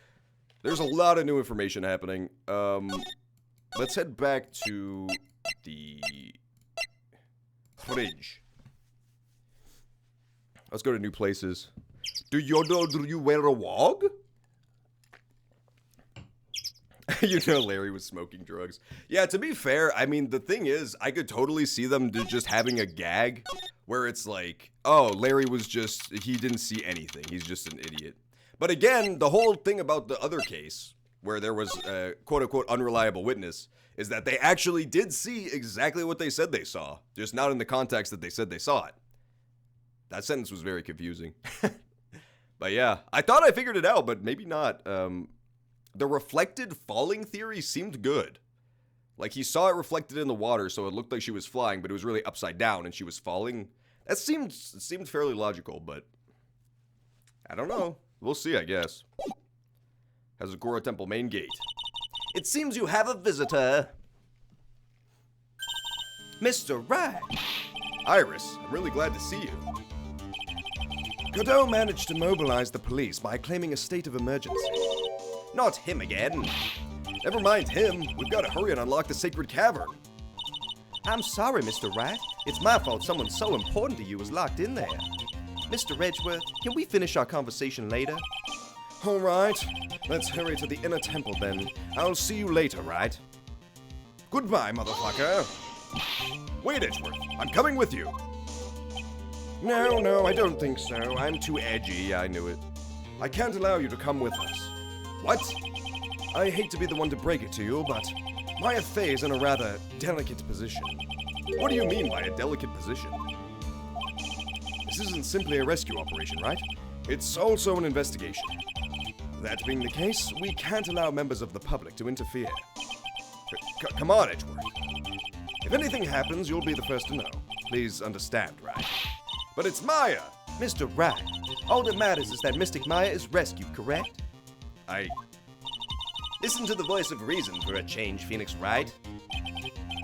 There's a lot of new information happening. Let's head back to the fridge. Let's go to new places. Do you wear a wog? You know Larry was smoking drugs. Yeah, to be fair, I mean, the thing is, I could totally see them just having a gag where it's like, oh, Larry he didn't see anything. He's just an idiot. But again, the whole thing about the other case, where there was a quote-unquote unreliable witness, is that they actually did see exactly what they said they saw, just not in the context that they said they saw it. That sentence was very confusing. But yeah, I thought I figured it out, but maybe not. The reflected falling theory seemed good. Like, he saw it reflected in the water, so it looked like she was flying, but it was really upside down and she was falling. That seemed fairly logical, but I don't know. We'll see, I guess. Hazakura Temple main gate. It seems you have a visitor. Mr. Wright. Iris, I'm really glad to see you. Godot managed to mobilize the police by claiming a state of emergency. Not him again. Never mind him. We've got to hurry and unlock the sacred cavern. I'm sorry, Mr. Wright. It's my fault someone so important to you was locked in there. Mr. Edgeworth, can we finish our conversation later? All right, let's hurry to the inner temple then. I'll see you later, right? Goodbye, motherfucker. Wait, Edgeworth. I'm coming with you. No, I don't think so. I'm too edgy. I knew it. I can't allow you to come with us. What? I hate to be the one to break it to you, but Maya Fey is in a rather delicate position. What do you mean by a delicate position? This isn't simply a rescue operation, right? It's also an investigation. That being the case, we can't allow members of the public to interfere. Come on, Edgeworth. If anything happens, you'll be the first to know. Please understand, right? But it's Maya! Mr. Wright, all that matters is that Mystic Maya is rescued, correct? Listen to the voice of reason for a change, Phoenix Wright.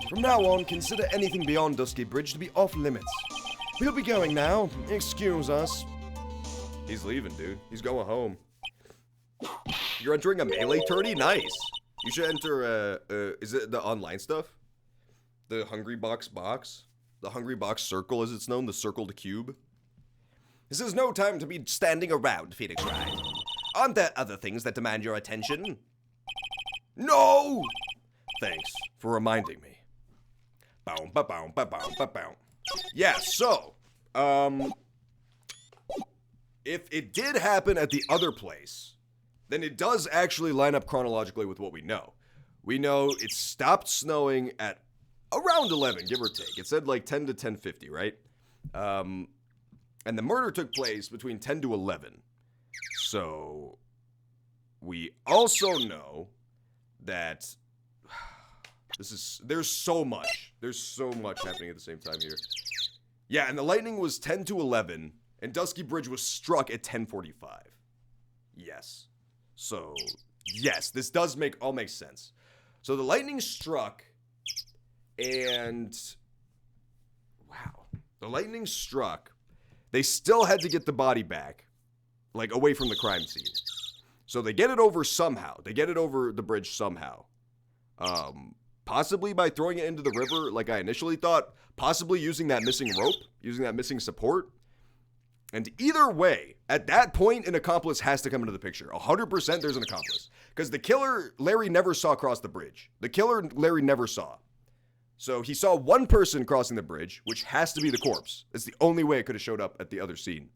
From now on, consider anything beyond Dusky Bridge to be off limits. We'll be going now. Excuse us. He's leaving, dude. He's going home. You're entering a melee tourney? Nice. You should enter, is it the online stuff? The Hungry Box box? The Hungry Box circle, as it's known, the circled cube? This is no time to be standing around, Phoenix Wright. Aren't there other things that demand your attention? No! Thanks for reminding me. Bow, ba, bow, ba, bow, ba, bow. Yeah, so, if it did happen at the other place, then it does actually line up chronologically with what we know. We know it stopped snowing at around 11, give or take. It said like 10 to 10:50, right? And the murder took place between 10 to 11. So, we also know that there's so much happening at the same time here. Yeah, and the lightning was 10 to 11, and Dusky Bridge was struck at 10:45. Yes. So, yes, this does all make sense. So the lightning struck, and wow, the lightning struck. They still had to get the body back, like away from the crime scene. So they get it over somehow. They get it over the bridge somehow. Possibly by throwing it into the river like I initially thought. Possibly using that missing rope, using that missing support. And either way, at that point, an accomplice has to come into the picture. 100% there's an accomplice. Because the killer, Larry never saw cross the bridge. The killer, Larry never saw. So he saw one person crossing the bridge, which has to be the corpse. It's the only way it could have showed up at the other scene.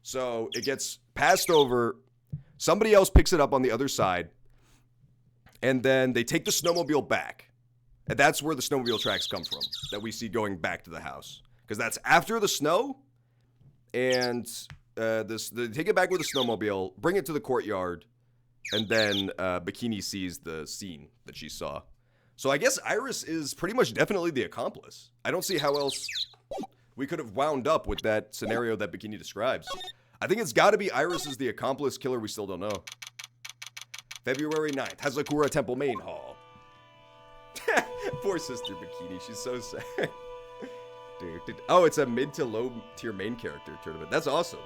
So it gets passed over. Somebody else picks it up on the other side. And then they take the snowmobile back. And that's where the snowmobile tracks come from, that we see going back to the house. Because that's after the snow. And they take it back with the snowmobile, bring it to the courtyard, and then Bikini sees the scene that she saw. So I guess Iris is pretty much definitely the accomplice. I don't see how else we could have wound up with that scenario that Bikini describes. I think it's got to be Iris is the accomplice. Killer, we still don't know. February 9th, Hazakura Temple Main Hall. Poor Sister Bikini, she's so sad. Dude. Oh, it's a mid to low tier main character tournament. That's awesome.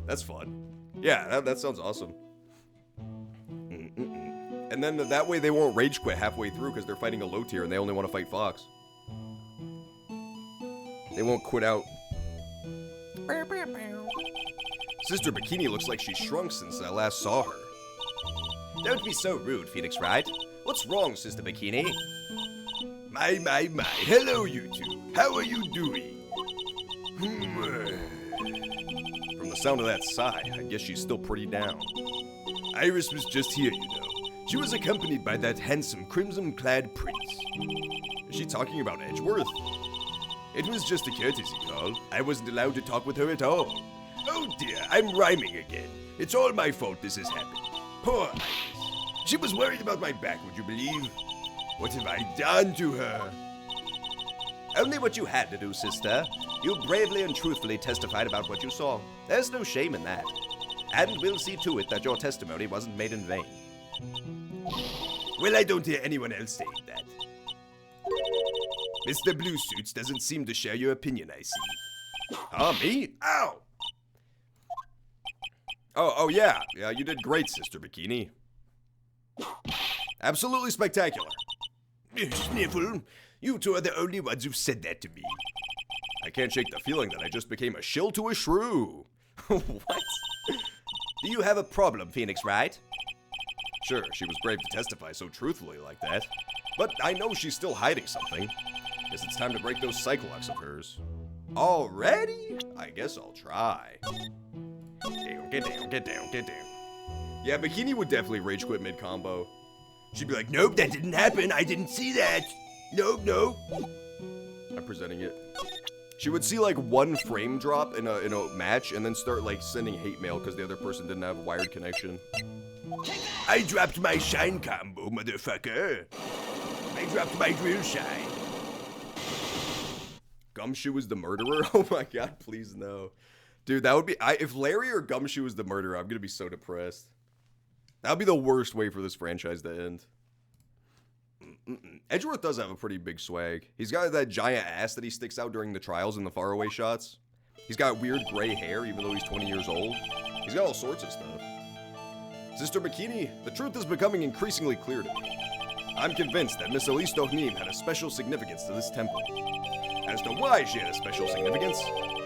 That's fun. Yeah, that sounds awesome. And then that way they won't rage quit halfway through because they're fighting a low tier and they only want to fight Fox. They won't quit out. Sister Bikini looks like she's shrunk since I last saw her. Don't be so rude, Phoenix Wright. What's wrong, Sister Bikini? My. Hello, you two. How are you doing? From the sound of that sigh, I guess she's still pretty down. Iris was just here, you know. She was accompanied by that handsome crimson-clad prince. Is she talking about Edgeworth? It was just a courtesy call. I wasn't allowed to talk with her at all. Oh dear, I'm rhyming again. It's all my fault this has happened. Poor Iris. She was worried about my back, would you believe? What have I done to her? Only what you had to do, sister. You bravely and truthfully testified about what you saw. There's no shame in that. And we'll see to it that your testimony wasn't made in vain. Well, I don't hear anyone else saying that. Mr. Blue Suits doesn't seem to share your opinion, I see. Me? Ow! Oh, yeah. Yeah, you did great, Sister Bikini. Absolutely spectacular. Sniffle, you two are the only ones who've said that to me. I can't shake the feeling that I just became a shill to a shrew. What? Do you have a problem, Phoenix Wright? Sure, she was brave to testify so truthfully like that. But I know she's still hiding something. Guess it's time to break those cyclocks of hers. Already? I guess I'll try. Get down. Yeah, Bikini would definitely rage quit mid-combo. She'd be like, nope, that didn't happen. I didn't see that. Nope. I'm presenting it. She would see like one frame drop in a match and then start like sending hate mail because the other person didn't have a wired connection. I dropped my shine combo, motherfucker. I dropped my drill shine. Gumshoe was the murderer? Oh my god, please no. Dude, that would be... if Larry or Gumshoe was the murderer, I'm gonna be so depressed. That would be the worst way for this franchise to end. Edgeworth does have a pretty big swag. He's got that giant ass that he sticks out during the trials and the faraway shots. He's got weird gray hair, even though he's 20 years old. He's got all sorts of stuff. Sister Bikini, the truth is becoming increasingly clear to me. I'm convinced that Miss Elise Dohnim had a special significance to this temple. As to why she had a special significance,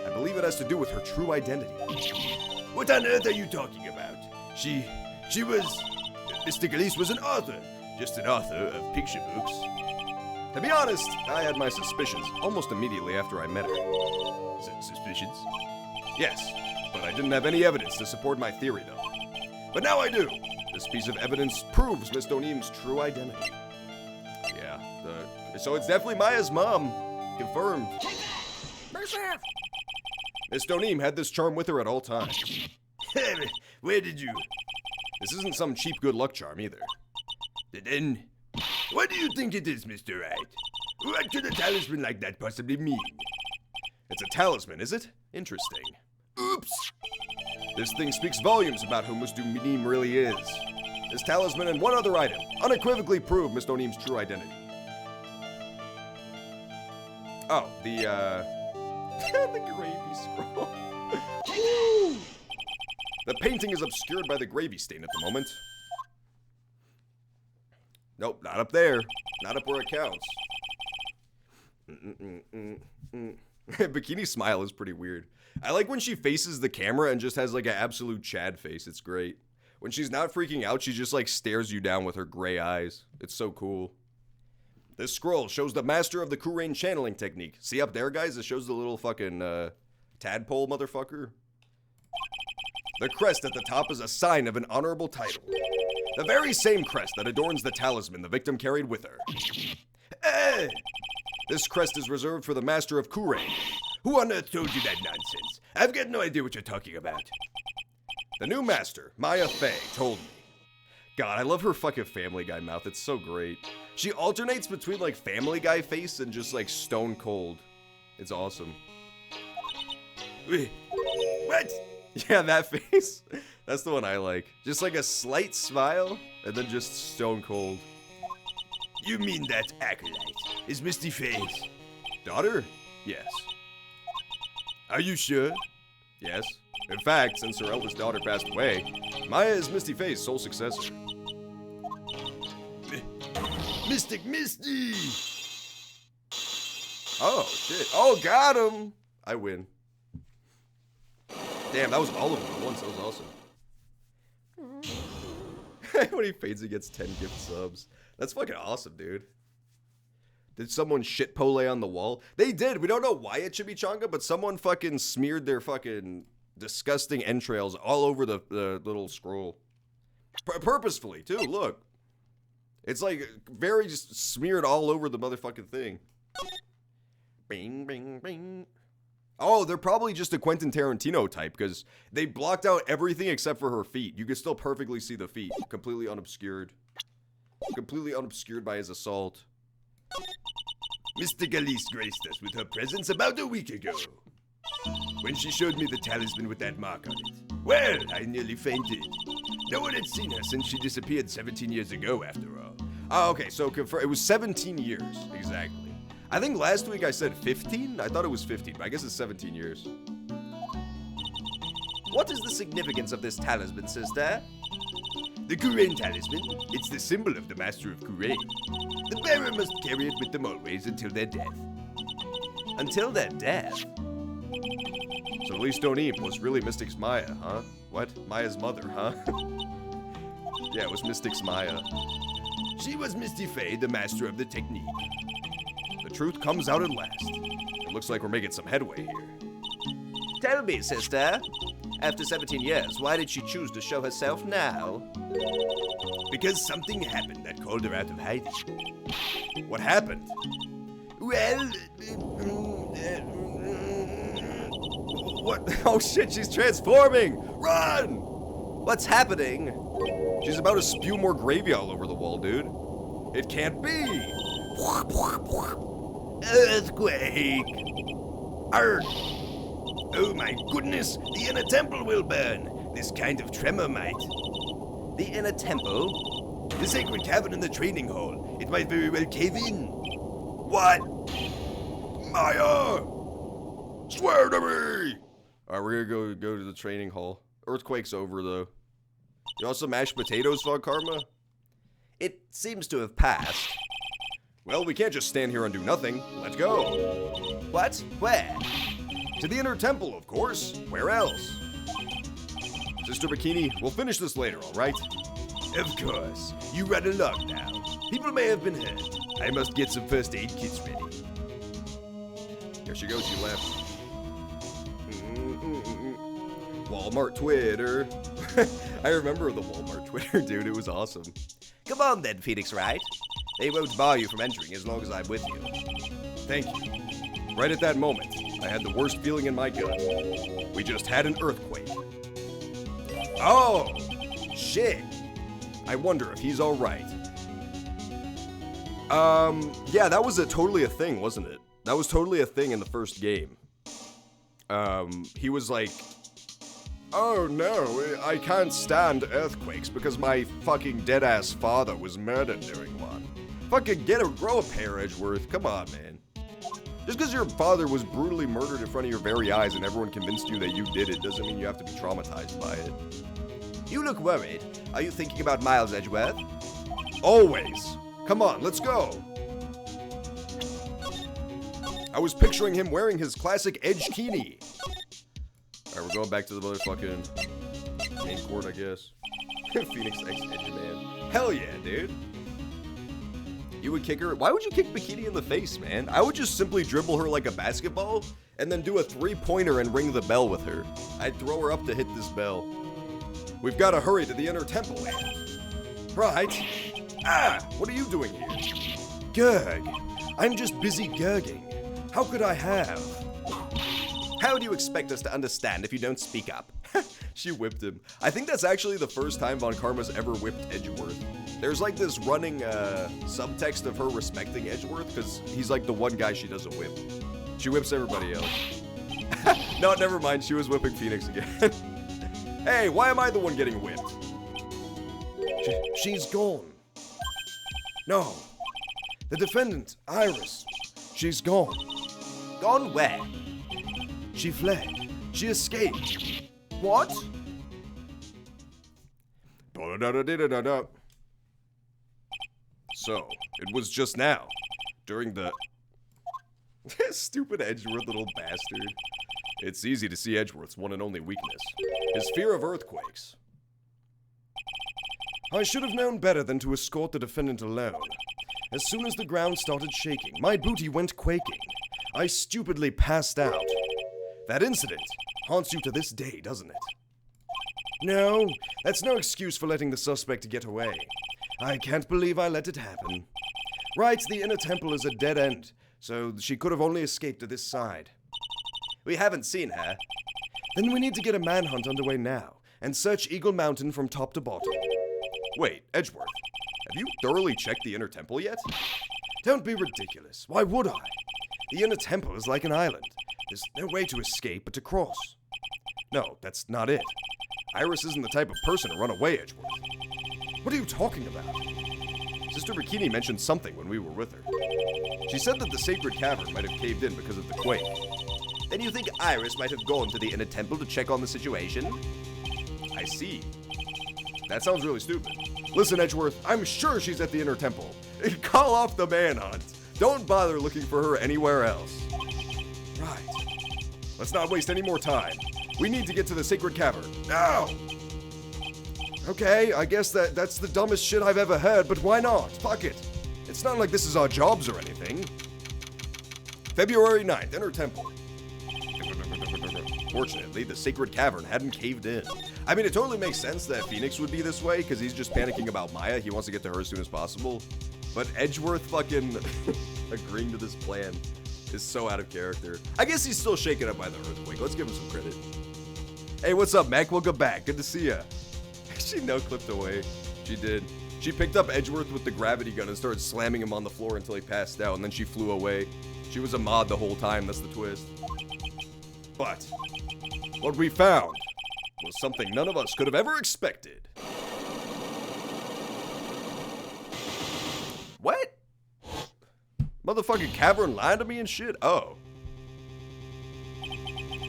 I believe it has to do with her true identity. What on earth are you talking about? She was... Mr. Elise was an author. Just an author of picture books. To be honest, I had my suspicions almost immediately after I met her. Suspicions? Yes, but I didn't have any evidence to support my theory, though. But now I do. This piece of evidence proves Miss Dohnim's true identity. Yeah, so it's definitely Maya's mom. Confirmed. Miss Dohnim had this charm with her at all times. Where did you... This isn't some cheap good luck charm either. Then, what do you think it is, Mr. Wright? What could a talisman like that possibly mean? It's a talisman, is it? Interesting. Oops! This thing speaks volumes about who Miss Dohnim really is. This talisman and one other item unequivocally prove Miss Dohnim's true identity. Oh, the gravy scroll. Woo! The painting is obscured by the gravy stain at the moment. Nope, not up there. Not up where it counts. Bikini smile is pretty weird. I like when she faces the camera and just has like an absolute Chad face. It's great. When she's not freaking out, she just like stares you down with her gray eyes. It's so cool. This scroll shows the master of the Kurain channeling technique. See up there, guys? It shows the little fucking tadpole motherfucker. The crest at the top is a sign of an honorable title. The very same crest that adorns the talisman the victim carried with her. This crest is reserved for the master of Kurain. Who on earth told you that nonsense? I've got no idea what you're talking about. The new master, Maya Fey, told me. God, I love her fucking Family Guy mouth. It's so great. She alternates between like Family Guy face and just like stone cold. It's awesome. Wait, what? Yeah, that face. That's the one I like. Just like a slight smile and then just stone cold. You mean that acolyte is Misty Fey's daughter? Yes. Are you sure? Yes. In fact, since her eldest daughter passed away, Maya is Misty Fey's sole successor. Mystic Misty! Oh, shit. Oh, got him! I win. Damn, that was all of them at once. That was awesome. When he fades, he gets 10 gift subs. That's fucking awesome, dude. Did someone shit Pole on the wall? They did. We don't know why at Chimichanga, but someone fucking smeared their fucking disgusting entrails all over the little scroll. Purposefully, too. Look. It's like very just smeared all over the motherfucking thing. Bing, bing, bing. Oh, they're probably just a Quentin Tarantino type because they blocked out everything except for her feet. You can still perfectly see the feet. Completely unobscured. Completely unobscured by his assault. Mr. Galice graced us with her presence about a week ago. When she showed me the talisman with that mark on it, well, I nearly fainted. No one had seen her since she disappeared 17 years ago, after all. Oh, okay, so it was 17 years, exactly. I think last week I said 15? I thought it was 15, but I guess it's 17 years. What is the significance of this talisman, sister? The Kurain talisman. It's the symbol of the Master of Kurain. The bearer must carry it with them always until their death. Until their death? So at least Donim was really Mystic's Maya, huh? What? Maya's mother, huh? Yeah, it was Mystic's Maya. She was Misty Faye, the master of the technique. The truth comes out at last. It looks like we're making some headway here. Tell me, sister. After 17 years, why did she choose to show herself now? Because something happened that called her out of hiding. What happened? Well, what? Oh shit, she's transforming! Run! What's happening? She's about to spew more gravy all over the wall, dude. It can't be! Earthquake! Earth! Oh my goodness, the inner temple will burn. This kind of tremor might. The inner temple? The sacred cavern in the training hall. It might very well cave in. What? Maya! Swear to me! Alright, we're gonna go to the training hall. Earthquake's over, though. You also mashed potatoes, Von Karma? It seems to have passed. Well, we can't just stand here and do nothing. Let's go. What? Where? To the inner temple, of course. Where else? Sister Bikini, we'll finish this later, alright? Of course. You run along now. People may have been hurt. I must get some first aid kits ready. Here she goes, she left. Walmart Twitter. I remember the Walmart Twitter, dude. It was awesome. Come on then, Phoenix Wright. They won't bar you from entering as long as I'm with you. Thank you. Right at that moment, I had the worst feeling in my gut. We just had an earthquake. Oh, shit. I wonder if he's alright. Yeah, that was totally a thing, wasn't it? That was totally a thing in the first game. He was like, oh no, I can't stand earthquakes because my fucking dead-ass father was murdered during one. Fucking grow a pair, Edgeworth. Come on, man. Just because your father was brutally murdered in front of your very eyes and everyone convinced you that you did it doesn't mean you have to be traumatized by it. You look worried. Are you thinking about Miles Edgeworth? Always. Come on, let's go. I was picturing him wearing his classic Edge-kini. Alright, we're going back to the motherfucking main court, I guess. Phoenix X Edge Man. Hell yeah, dude. You would kick her? Why would you kick Bikini in the face, man? I would just simply dribble her like a basketball and then do a three-pointer and ring the bell with her. I'd throw her up to hit this bell. We've got to hurry to the inner temple, man. Right. Ah, what are you doing here? Gurg. I'm just busy gurging. How could I have? How do you expect us to understand if you don't speak up? She whipped him. I think that's actually the first time Von Karma's ever whipped Edgeworth. There's like this running subtext of her respecting Edgeworth because he's like the one guy she doesn't whip. She whips everybody else. No, never mind. She was whipping Phoenix again. Hey, why am I the one getting whipped? She's gone. No. The defendant, Iris. She's gone. Gone where? She fled. She escaped. What? So, it was just now, during the... Stupid Edgeworth, little bastard. It's easy to see Edgeworth's one and only weakness. His fear of earthquakes. I should have known better than to escort the defendant alone. As soon as the ground started shaking, my booty went quaking. I stupidly passed out. That incident haunts you to this day, doesn't it? No, that's no excuse for letting the suspect get away. I can't believe I let it happen. Right, the inner temple is a dead end, so she could have only escaped to this side. We haven't seen her. Then we need to get a manhunt underway now, and search Eagle Mountain from top to bottom. Wait, Edgeworth, have you thoroughly checked the inner temple yet? Don't be ridiculous. Why would I? The inner temple is like an island. There's no way to escape but to cross. No, that's not it. Iris isn't the type of person to run away, Edgeworth. What are you talking about? Sister Bikini mentioned something when we were with her. She said that the sacred cavern might have caved in because of the quake. Then you think Iris might have gone to the inner temple to check on the situation? I see. That sounds really stupid. Listen, Edgeworth, I'm sure she's at the inner temple. Call off the manhunt. Don't bother looking for her anywhere else. Right. Let's not waste any more time. We need to get to the sacred cavern. Now! Okay, I guess that's the dumbest shit I've ever heard, but why not? Fuck it. It's not like this is our jobs or anything. February 9th, inner temple. Fortunately, the sacred cavern hadn't caved in. I mean, it totally makes sense that Phoenix would be this way, because he's just panicking about Maya. He wants to get to her as soon as possible. But Edgeworth fucking agreeing to this plan is so out of character. I guess he's still shaken up by the earthquake. Let's give him some credit. Hey, what's up, Mac? Welcome back. Good to see ya. She no-clipped away. She did. She picked up Edgeworth with the gravity gun and started slamming him on the floor until he passed out, and then she flew away. She was a mod the whole time. That's the twist. But what we found was something none of us could have ever expected. What? Motherfucking cavern lied to me and shit? Oh.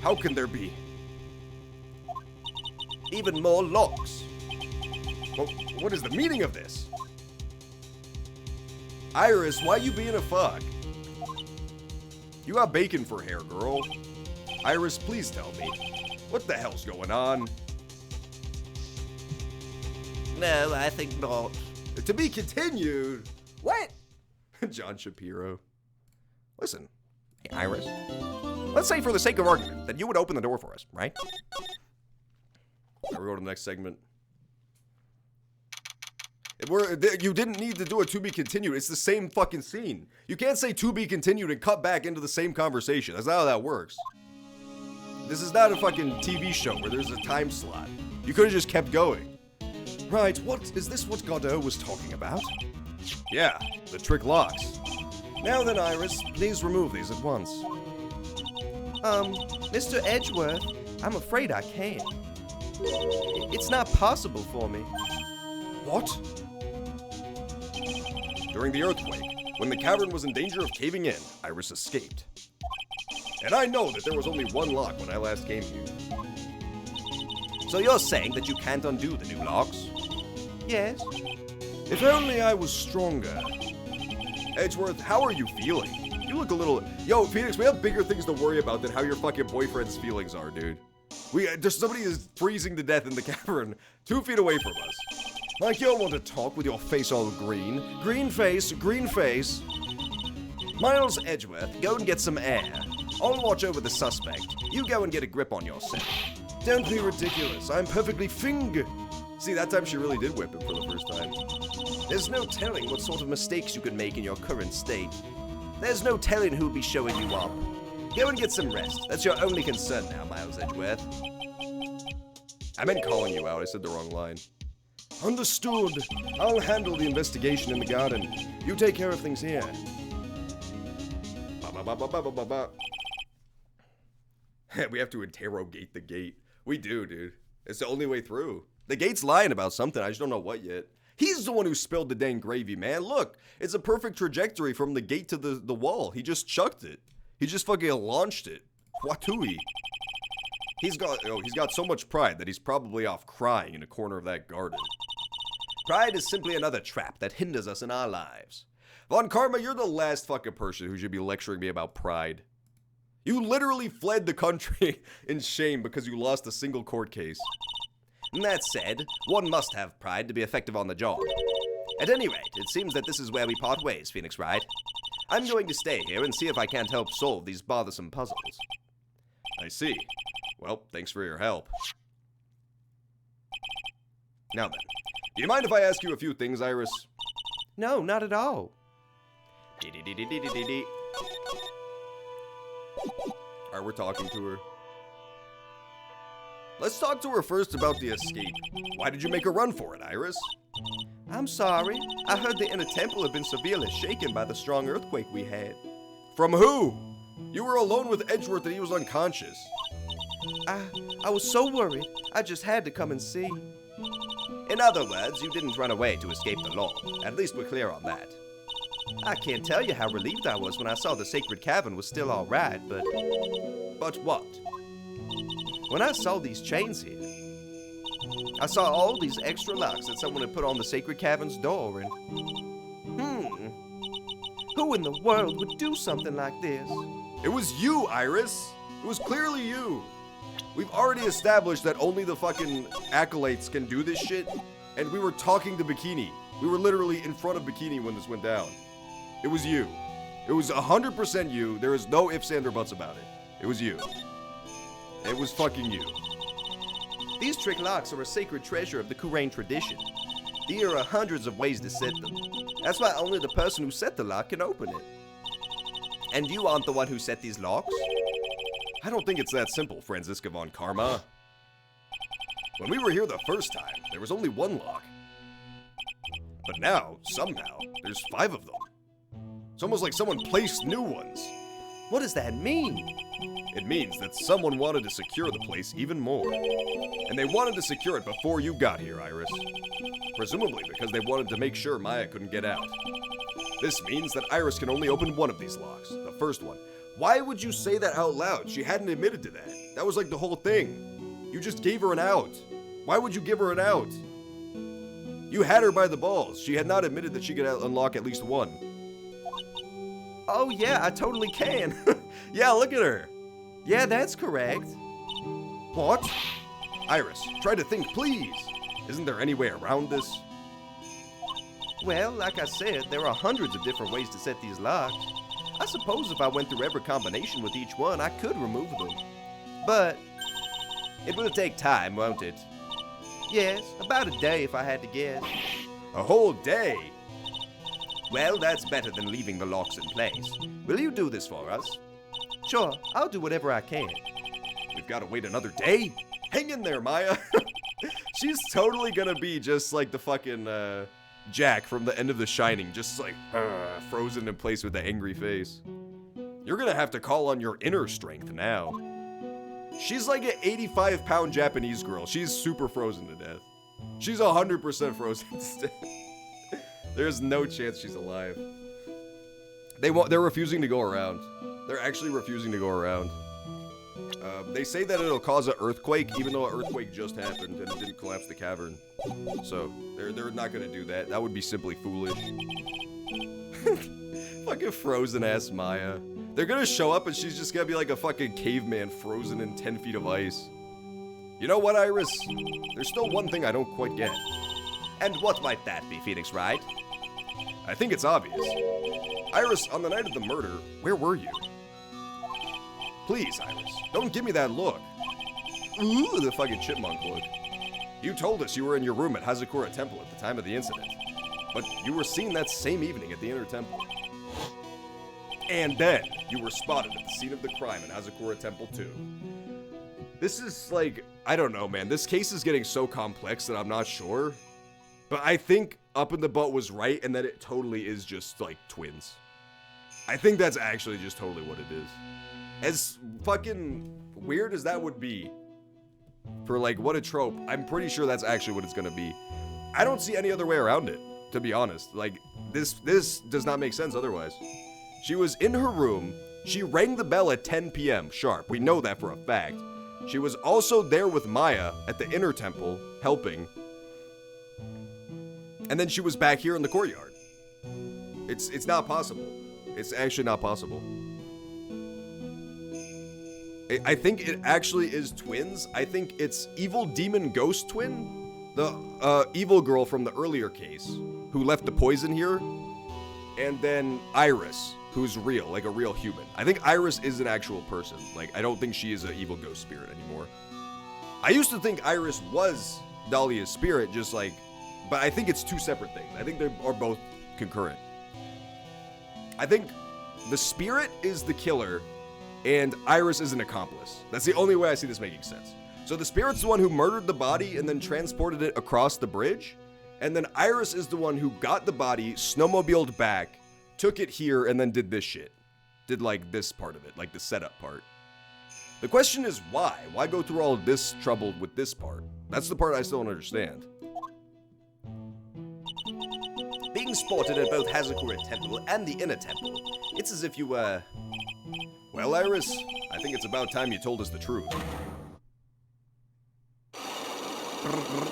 How can there be even more locks? Well, what is the meaning of this? Iris, why you being a fuck? You got bacon for hair, girl. Iris, please tell me. What the hell's going on? No, I think not. To be continued. What? John Shapiro. Listen, hey, Iris. Let's say for the sake of argument that you would open the door for us, right? Now we go to the next segment. You didn't need to do a to be continued. It's the same fucking scene. You can't say to be continued and cut back into the same conversation. That's not how that works. This is not a fucking TV show where there's a time slot. You could have just kept going. Right, is this what Godot was talking about? Yeah, the trick locks. Now then, Iris, please remove these at once. Mr. Edgeworth, I'm afraid I can't. It's not possible for me. What? During the earthquake, when the cavern was in danger of caving in, Iris escaped. And I know that there was only one lock when I last came here. So you're saying that you can't undo the new locks? Yes. If only I was stronger. Edgeworth, how are you feeling? You look a little... Yo, Phoenix, we have bigger things to worry about than how your fucking boyfriend's feelings are, dude. There's somebody is freezing to death in the cavern 2 feet away from us. Like you'll want to talk with your face all green. Green face, green face. Miles Edgeworth, go and get some air. I'll watch over the suspect. You go and get a grip on yourself. Don't be ridiculous. I'm perfectly See, that time she really did whip him for the first time. There's no telling what sort of mistakes you could make in your current state. There's no telling who'll be showing you up. Go and get some rest. That's your only concern now, Miles Edgeworth. I meant calling you out. I said the wrong line. Understood. I'll handle the investigation in the garden. You take care of things here. We have to interrogate the gate. We do, dude. It's the only way through. The gate's lying about something. I just don't know what yet. He's the one who spilled the dang gravy, man. Look, it's a perfect trajectory from the gate to the wall. He just chucked it. He just fucking launched it. Watui. He's got so much pride that he's probably off crying in a corner of that garden. Pride is simply another trap that hinders us in our lives. Von Karma, you're the last fucking person who should be lecturing me about pride. You literally fled the country in shame because you lost a single court case. That said, one must have pride to be effective on the job. At any rate, it seems that this is where we part ways, Phoenix Wright. I'm going to stay here and see if I can't help solve these bothersome puzzles. I see. Well, thanks for your help. Now then, do you mind if I ask you a few things, Iris? No, not at all. Dee-dee-dee-dee-dee-dee-dee. Alright, we're talking to her. Let's talk to her first about the escape. Why did you make a run for it, Iris? I'm sorry. I heard the inner temple had been severely shaken by the strong earthquake we had. From who? You were alone with Edgeworth and he was unconscious. I was so worried. I just had to come and see. In other words, you didn't run away to escape the law. At least we're clear on that. I can't tell you how relieved I was when I saw the sacred cavern was still all right, but... But what? When I saw these chains here, I saw all these extra locks that someone had put on the sacred cavern's door, and... Who in the world would do something like this? It was you, Iris! It was clearly you! We've already established that only the fucking acolytes can do this shit, and we were talking to Bikini. We were literally in front of Bikini when this went down. It was you. It was 100% you. There is no ifs, ands, or buts about it. It was you. It was fucking you. These trick locks are a sacred treasure of the Kurain tradition. There are hundreds of ways to set them. That's why only the person who set the lock can open it. And you aren't the one who set these locks? I don't think it's that simple, Franziska von Karma. When we were here the first time, there was only one lock. But now, somehow, there's 5 of them. It's almost like someone placed new ones. What does that mean? It means that someone wanted to secure the place even more. And they wanted to secure it before you got here, Iris. Presumably because they wanted to make sure Maya couldn't get out. This means that Iris can only open one of these locks, the first one. Why would you say that out loud? She hadn't admitted to that. That was like the whole thing. You just gave her an out. Why would you give her an out? You had her by the balls. She had not admitted that she could unlock at least one. Oh yeah, I totally can. Yeah, look at her. Yeah, that's correct. What? Iris, try to think, please. Isn't there any way around this? Well, like I said, there are hundreds of different ways to set these locks. I suppose if I went through every combination with each one, I could remove them. But it will take time, won't it? Yes, about a day if I had to guess. A whole day? Well, that's better than leaving the locks in place. Will you do this for us? Sure, I'll do whatever I can. We've got to wait another day? Hang in there, Maya. She's totally gonna be just like the fucking Jack from the end of The Shining, just like frozen in place with the angry face. You're gonna have to call on your inner strength now. She's like an 85-pound Japanese girl. She's super frozen to death. She's 100% frozen to death. There's no chance she's alive. They're refusing to go around. They're actually refusing to go around. They say that it'll cause an earthquake, even though an earthquake just happened and it didn't collapse the cavern. So, they're not gonna do that. That would be simply foolish. Fucking frozen-ass Maya. They're gonna show up and she's just gonna be like a fucking caveman frozen in 10 feet of ice. You know what, Iris? There's still one thing I don't quite get. And what might that be, Phoenix Wright? I think it's obvious. Iris, on the night of the murder, where were you? Please, Iris, don't give me that look. Ooh, the fucking chipmunk look. You told us you were in your room at Hazakura Temple at the time of the incident. But you were seen that same evening at the Inner Temple. And then, you were spotted at the scene of the crime in Hazakura Temple too. This is like, I don't know, man. This case is getting so complex that I'm not sure. But I think Up in the Butt was right, and that it totally is just, like, twins. I think that's actually just totally what it is. As fucking weird as that would be, for, like, what a trope, I'm pretty sure that's actually what it's gonna be. I don't see any other way around it, to be honest. Like, this does not make sense otherwise. She was in her room, she rang the bell at 10 p.m. sharp. We know that for a fact. She was also there with Maya at the Inner Temple, helping. And then she was back here in the courtyard. It's not possible. It's actually not possible. I think it actually is twins. I think it's evil demon ghost twin, the evil girl from the earlier case who left the poison here, and then Iris, who's real, like a real human. I think Iris is an actual person. Like, I don't think she is an evil ghost spirit anymore. I used to think Iris was Dahlia's spirit, just like, but I think it's two separate things. I think they are both concurrent. I think the spirit is the killer, and Iris is an accomplice. That's the only way I see this making sense. So the spirit's the one who murdered the body and then transported it across the bridge, and then Iris is the one who got the body, snowmobiled back, took it here, and then did this shit. Did like this part of it, like the setup part. The question is why? Why go through all of this trouble with this part? That's the part I still don't understand. Being spotted at both Hazakura Temple and the Inner Temple, it's as if you were... Well, Iris, I think it's about time you told us the truth.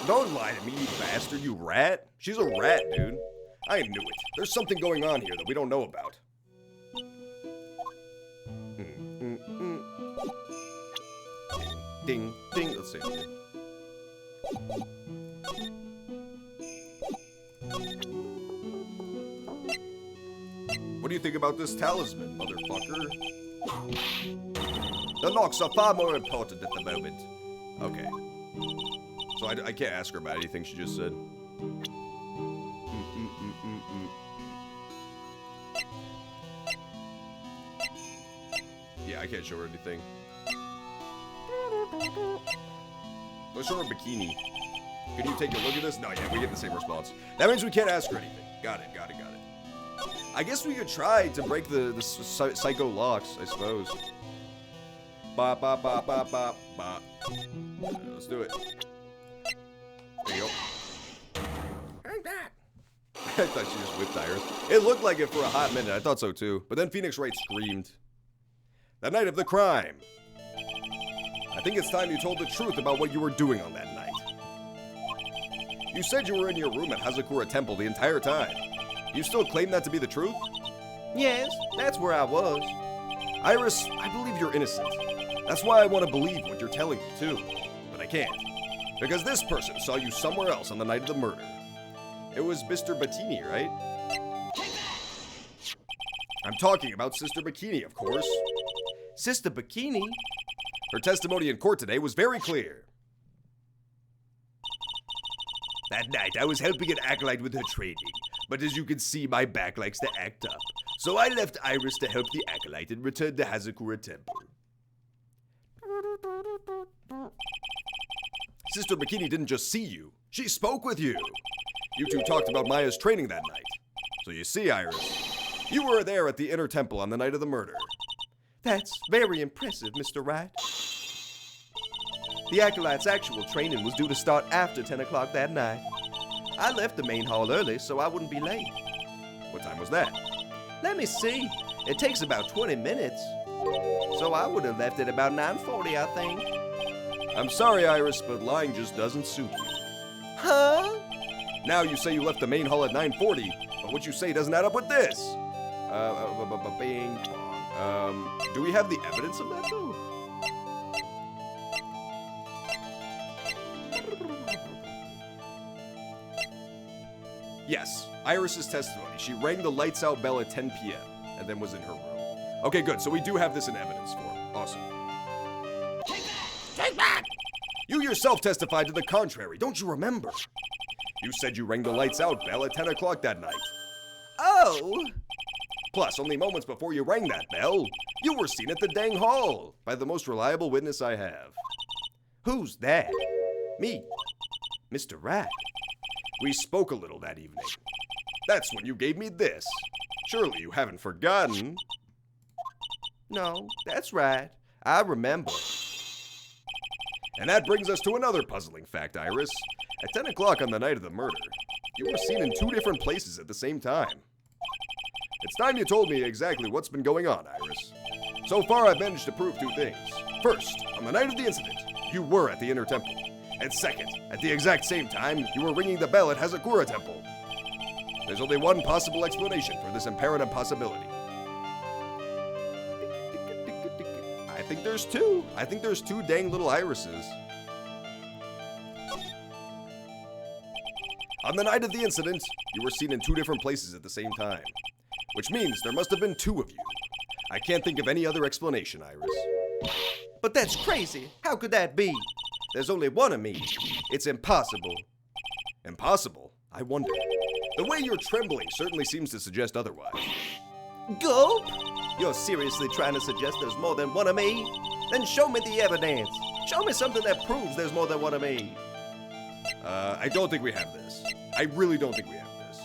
Don't lie to me, you bastard, you rat. She's a rat, dude. I knew it. There's something going on here that we don't know about. Ding, ding. Let's see. What do you think about this talisman, motherfucker? The knocks are far more important at the moment. Okay. So I can't ask her about anything she just said. Yeah, I can't show her anything. Let's show her a bikini. Can you take a look at this? No, yeah, we get the same response. That means we can't ask her anything. Got it. I guess we could try to break the psycho locks, I suppose. Ba ba ba ba ba ba. Let's do it. There you go. Like that. I thought she just whipped Iris. It looked like it for a hot minute. I thought so too. But then Phoenix Wright screamed. The night of the crime. I think it's time you told the truth about what you were doing on that night. You said you were in your room at Hazakura Temple the entire time. You still claim that to be the truth? Yes, that's where I was. Iris, I believe you're innocent. That's why I want to believe what you're telling me, too. But I can't. Because this person saw you somewhere else on the night of the murder. It was Mr. Bettini, right? I'm talking about Sister Bikini, of course. Sister Bikini? Her testimony in court today was very clear. That night, I was helping an acolyte with her training, but as you can see, my back likes to act up. So I left Iris to help the acolyte and returned to Hazakura Temple. Sister Bikini didn't just see you, she spoke with you. You two talked about Maya's training that night. So you see, Iris, you were there at the Inner Temple on the night of the murder. That's very impressive, Mr. Wright. The acolyte's actual training was due to start after 10 o'clock that night. I left the main hall early so I wouldn't be late. What time was that? Let me see. It takes about 20 minutes. So I would have left at about 9:40, I think. I'm sorry, Iris, but lying just doesn't suit you. Huh? Now you say you left the main hall at 9:40, but what you say doesn't add up with this. Bing bong. Do we have the evidence of that, though? Yes, Iris's testimony. She rang the lights out bell at 10 p.m. and then was in her room. Okay, good. So we do have this in evidence for. Awesome. Take that! You yourself testified to the contrary. Don't you remember? You said you rang the lights out bell at 10 o'clock that night. Oh! Plus, only moments before you rang that bell, you were seen at the dang hall by the most reliable witness I have. Who's that? Me. Mr. Rat. We spoke a little that evening. That's when you gave me this. Surely you haven't forgotten. No, that's right. I remember. And that brings us to another puzzling fact, Iris. At 10 o'clock on the night of the murder, you were seen in 2 different places at the same time. It's time you told me exactly what's been going on, Iris. So far, I've managed to prove 2 things. First, on the night of the incident, you were at the Inner Temple. And second, at the exact same time, you were ringing the bell at Hazakura Temple. There's only one possible explanation for this apparent impossibility. think there's two. I think there's two dang little irises. On the night of the incident, you were seen in two different places at the same time, which means there must have been two of you. I can't think of any other explanation, Iris. But that's crazy. How could that be? There's only one of me. It's impossible. Impossible? I wonder. The way you're trembling certainly seems to suggest otherwise. Gulp? You're seriously trying to suggest there's more than one of me? Then show me the evidence. Show me something that proves there's more than one of me. I don't think we have this. I really don't think we have this.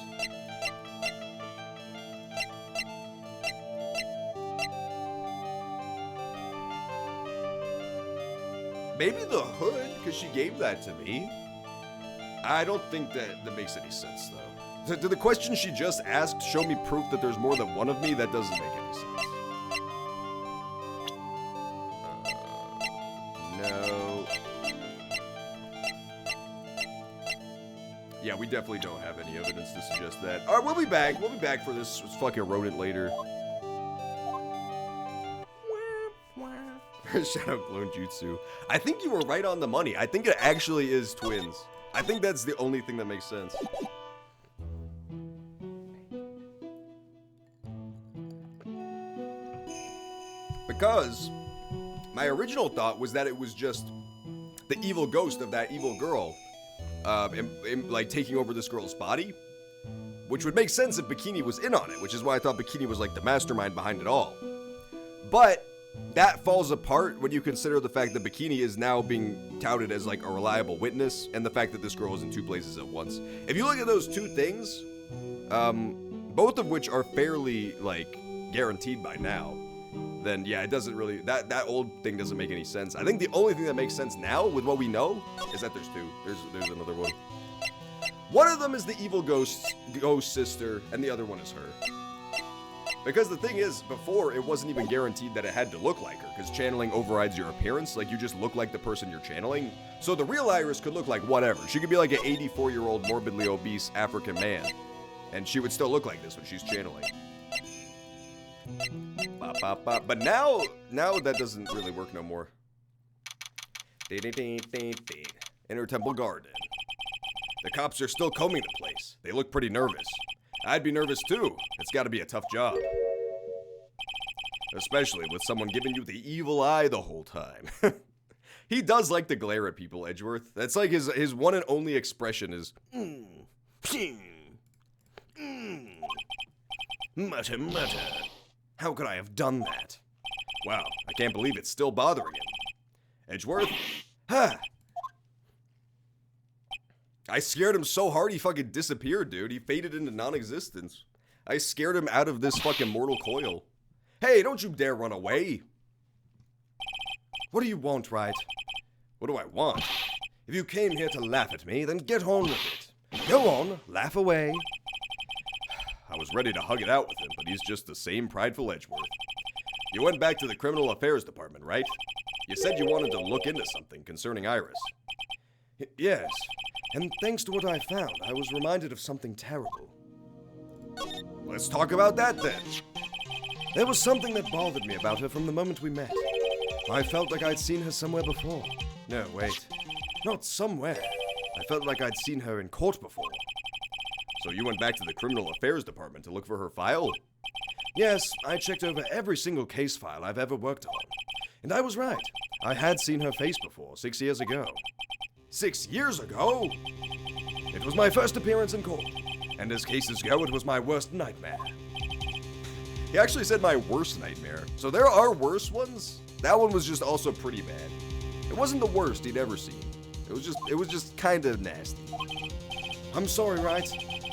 Maybe the hood, because she gave that to me. I don't think that makes any sense, though. To the question she just asked, show me proof that there's more than one of me, that doesn't make any sense. No. Yeah, we definitely don't have any evidence to suggest that. Alright, we'll be back. We'll be back for this fucking rodent later. Shadow Clone Jutsu. I think you were right on the money. I think it actually is twins. I think that's the only thing that makes sense. Because my original thought was that it was just the evil ghost of that evil girl, like taking over this girl's body, which would make sense if Bikini was in on it, which is why I thought Bikini was like the mastermind behind it all. But that falls apart when you consider the fact that Bikini is now being touted as like a reliable witness, and the fact that this girl is in two places at once. If you look at those two things, both of which are fairly like guaranteed by now, then yeah, it doesn't really, that old thing doesn't make any sense. I think the only thing that makes sense now with what we know is that there's two. There's another one. One of them is the evil ghost sister, and the other one is her. Because the thing is, before, it wasn't even guaranteed that it had to look like her, because channeling overrides your appearance. Like, you just look like the person you're channeling. So the real Iris could look like whatever. She could be like an 84-year-old morbidly obese African man, and she would still look like this when she's channeling. But now that doesn't really work no more. Inner Temple Garden. The cops are still combing the place. They look pretty nervous. I'd be nervous too. It's gotta be a tough job. Especially with someone giving you the evil eye the whole time. He does like to glare at people, Edgeworth. That's like his one and only expression is Mutter, mutter. How could I have done that? Wow, I can't believe it's still bothering him. Edgeworth? Ha! I scared him so hard he fucking disappeared, dude. He faded into non-existence. I scared him out of this fucking mortal coil. Hey, don't you dare run away. What do you want, right? What do I want? If you came here to laugh at me, then get on with it. Go on, laugh away. I was ready to hug it out with him, but he's just the same prideful Edgeworth. You went back to the Criminal Affairs Department, right? You said you wanted to look into something concerning Iris. Yes, and thanks to what I found, I was reminded of something terrible. Let's talk about that then. There was something that bothered me about her from the moment we met. I felt like I'd seen her somewhere before. No, wait. Not somewhere. I felt like I'd seen her in court before. So you went back to the Criminal Affairs Department to look for her file? Yes, I checked over every single case file I've ever worked on. And I was right. I had seen her face before, 6 years ago. 6 years ago? It was my first appearance in court. And as cases go, it was my worst nightmare. He actually said my worst nightmare. So there are worse ones? That one was just also pretty bad. It wasn't the worst he'd ever seen. It was just kind of nasty. I'm sorry, right?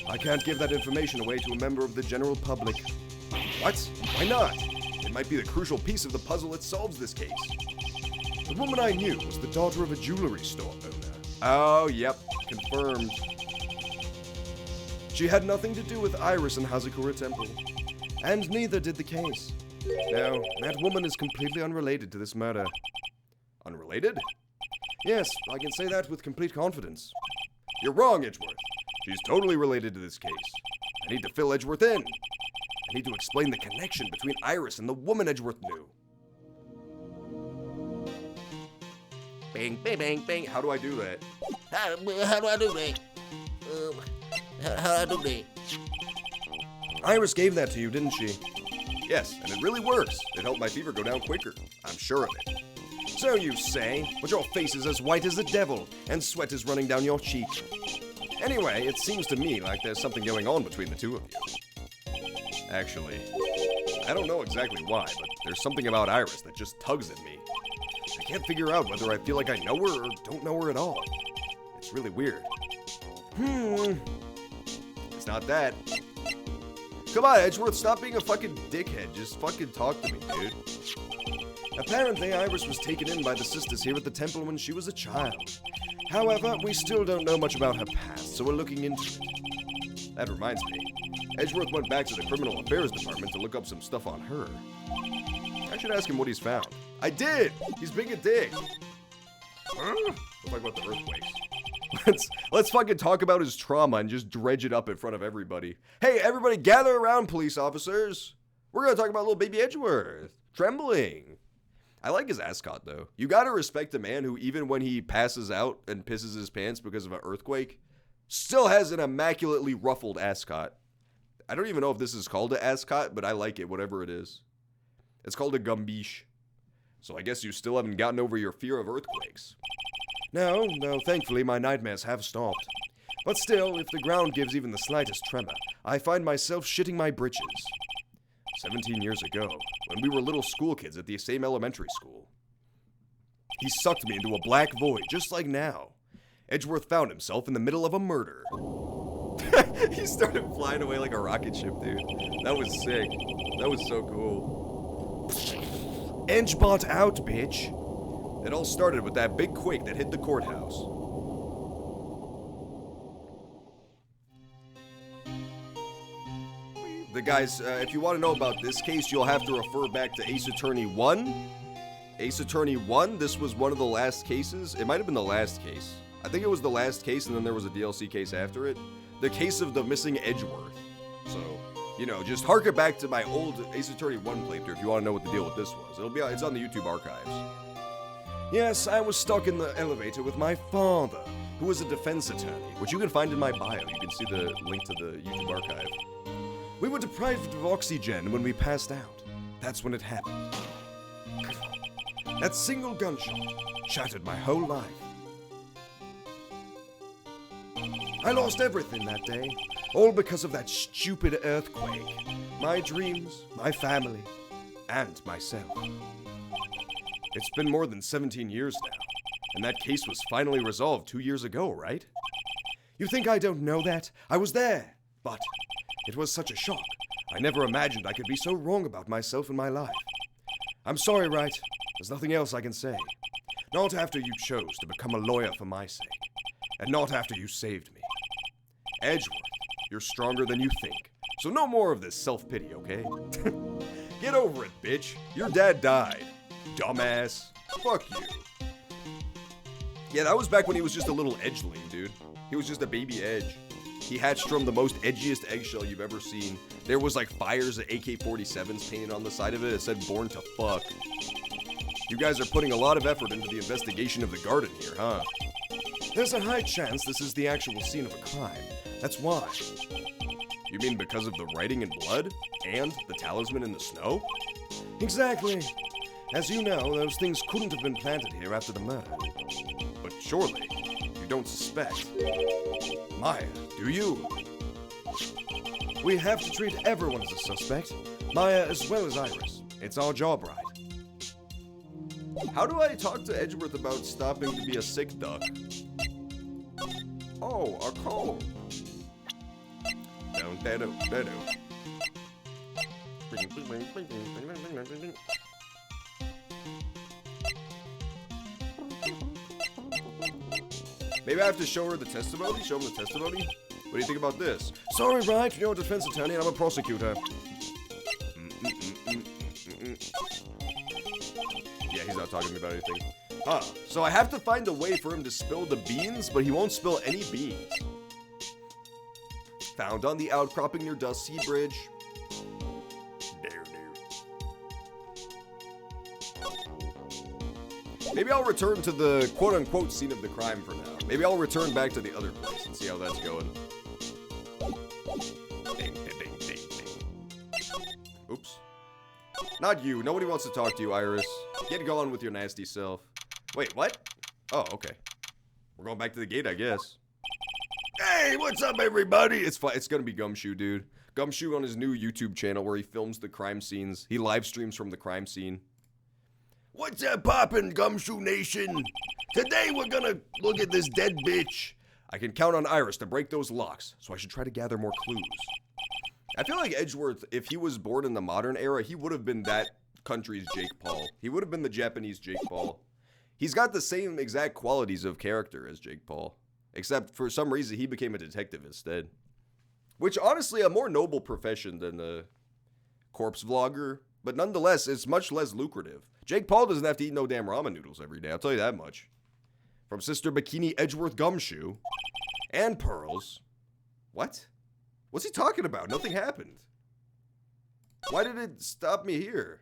I can't give that information away to a member of the general public. What? Why not? It might be the crucial piece of the puzzle that solves this case. The woman I knew was the daughter of a jewelry store owner. Oh, yep. Confirmed. She had nothing to do with Iris and Hazakura Temple. And neither did the case. No, that woman is completely unrelated to this murder. Unrelated? Yes, I can say that with complete confidence. You're wrong, Edgeworth. She's totally related to this case. I need to fill Edgeworth in. I need to explain the connection between Iris and the woman Edgeworth knew. Bang, bang, bang, bang. How do I do that? How do I do that? How do I do that? Iris gave that to you, didn't she? Yes, and it really works. It helped my fever go down quicker. I'm sure of it. So you say, but your face is as white as the devil, and sweat is running down your cheek. Anyway, it seems to me like there's something going on between the two of you. Actually, I don't know exactly why, but there's something about Iris that just tugs at me. I can't figure out whether I feel like I know her or don't know her at all. It's really weird. It's not that. Come on, Edgeworth, stop being a fucking dickhead. Just fucking talk to me, dude. Apparently, Iris was taken in by the sisters here at the temple when she was a child. However, we still don't know much about her past, so we're looking into it. That reminds me. Edgeworth went back to the Criminal Affairs Department to look up some stuff on her. I should ask him what he's found. I did! He's being a dick. We'll talk about the earthquakes. Let's fucking talk about his trauma and just dredge it up in front of everybody. Hey, everybody gather around, police officers. We're gonna talk about little baby Edgeworth. Trembling. I like his ascot, though. You gotta respect a man who, even when he passes out and pisses his pants because of an earthquake, still has an immaculately ruffled ascot. I don't even know if this is called an ascot, but I like it, whatever it is. It's called a gumbiche. So I guess you still haven't gotten over your fear of earthquakes. No, though thankfully my nightmares have stopped. But still, if the ground gives even the slightest tremor, I find myself shitting my britches. 17 years ago, when we were little school kids at the same elementary school. He sucked me into a black void, just like now. Edgeworth found himself in the middle of a murder. He started flying away like a rocket ship, dude. That was sick. That was so cool. Edgebot out, bitch. It all started with that big quake that hit the courthouse. The guys, if you want to know about this case, you'll have to refer back to Ace Attorney 1. Ace Attorney 1, this was one of the last cases. It might have been the last case. I think it was the last case, and then there was a DLC case after it. The case of the missing Edgeworth. So, you know, just harken back to my old Ace Attorney 1 playthrough if you want to know what the deal with this was. It's on the YouTube archives. Yes, I was stuck in the elevator with my father, who was a defense attorney, Which you can find in my bio. You can see the link to the YouTube archive. We were deprived of oxygen when we passed out. That's when it happened. That single gunshot shattered my whole life. I lost everything that day, all because of that stupid earthquake. My dreams, my family, and myself. It's been more than 17 years now, and that case was finally resolved 2 years ago, right? You think I don't know that? I was there, but it was such a shock. I never imagined I could be so wrong about myself and my life. I'm sorry, Wright. There's nothing else I can say. Not after you chose to become a lawyer for my sake, and not after you saved me. Edgeworth, you're stronger than you think, so no more of this self-pity, okay? Get over it, bitch. Your dad died. Dumbass. Fuck you. Yeah, that was back when he was just a little edgeling, dude. He was just a baby Edge. He hatched from the most edgiest eggshell you've ever seen. There was like fires of AK-47s painted on the side of it. It said "Born to Fuck." You guys are putting a lot of effort into the investigation of the garden here, huh? There's a high chance this is the actual scene of a crime. That's why. You mean because of the writing in blood? And the talisman in the snow? Exactly. As you know, those things couldn't have been planted here after the murder. But surely, you don't suspect. Maya, Do you? we have to treat everyone as a suspect. Maya as well as Iris. It's our job, right? How do I talk to Edgeworth about stopping to be a sick duck? Oh, a comb. Don't that Maybe I have to show her the testimony? Show him the testimony? What do you think about this? Sorry, Wright, you're a defense attorney and I'm a prosecutor. Yeah, he's not talking to me about anything. Huh. So I have to find a way for him to spill the beans, but he won't spill any beans. Found on the outcropping near Dusty Bridge. Maybe I'll return to the quote-unquote scene of the crime for now. Maybe I'll return back to the other place and see how that's going. Ding, ding, ding, ding, ding. Oops. Not you. Nobody wants to talk to you, Iris. Get going with your nasty self. Wait, what? Oh, okay. We're going back to the gate, I guess. Hey, what's up, everybody? It's fine. It's gonna be Gumshoe, dude. Gumshoe on his new YouTube channel where he films the crime scenes. He live streams from the crime scene. What's that poppin', Gumshoe Nation? Today we're gonna look at this dead bitch. I can count on Iris to break those locks, so I should try to gather more clues. I feel like Edgeworth, if he was born in the modern era, he would have been that country's Jake Paul. He would have been the Japanese Jake Paul. He's got the same exact qualities of character as Jake Paul, except for some reason he became a detective instead. Which, honestly, a more noble profession than a corpse vlogger, but nonetheless, it's much less lucrative. Jake Paul doesn't have to eat no damn ramen noodles every day, I'll tell you that much. From Sister Bikini Edgeworth Gumshoe and Pearls. What? What's he talking about? Nothing happened. Why did it stop me here?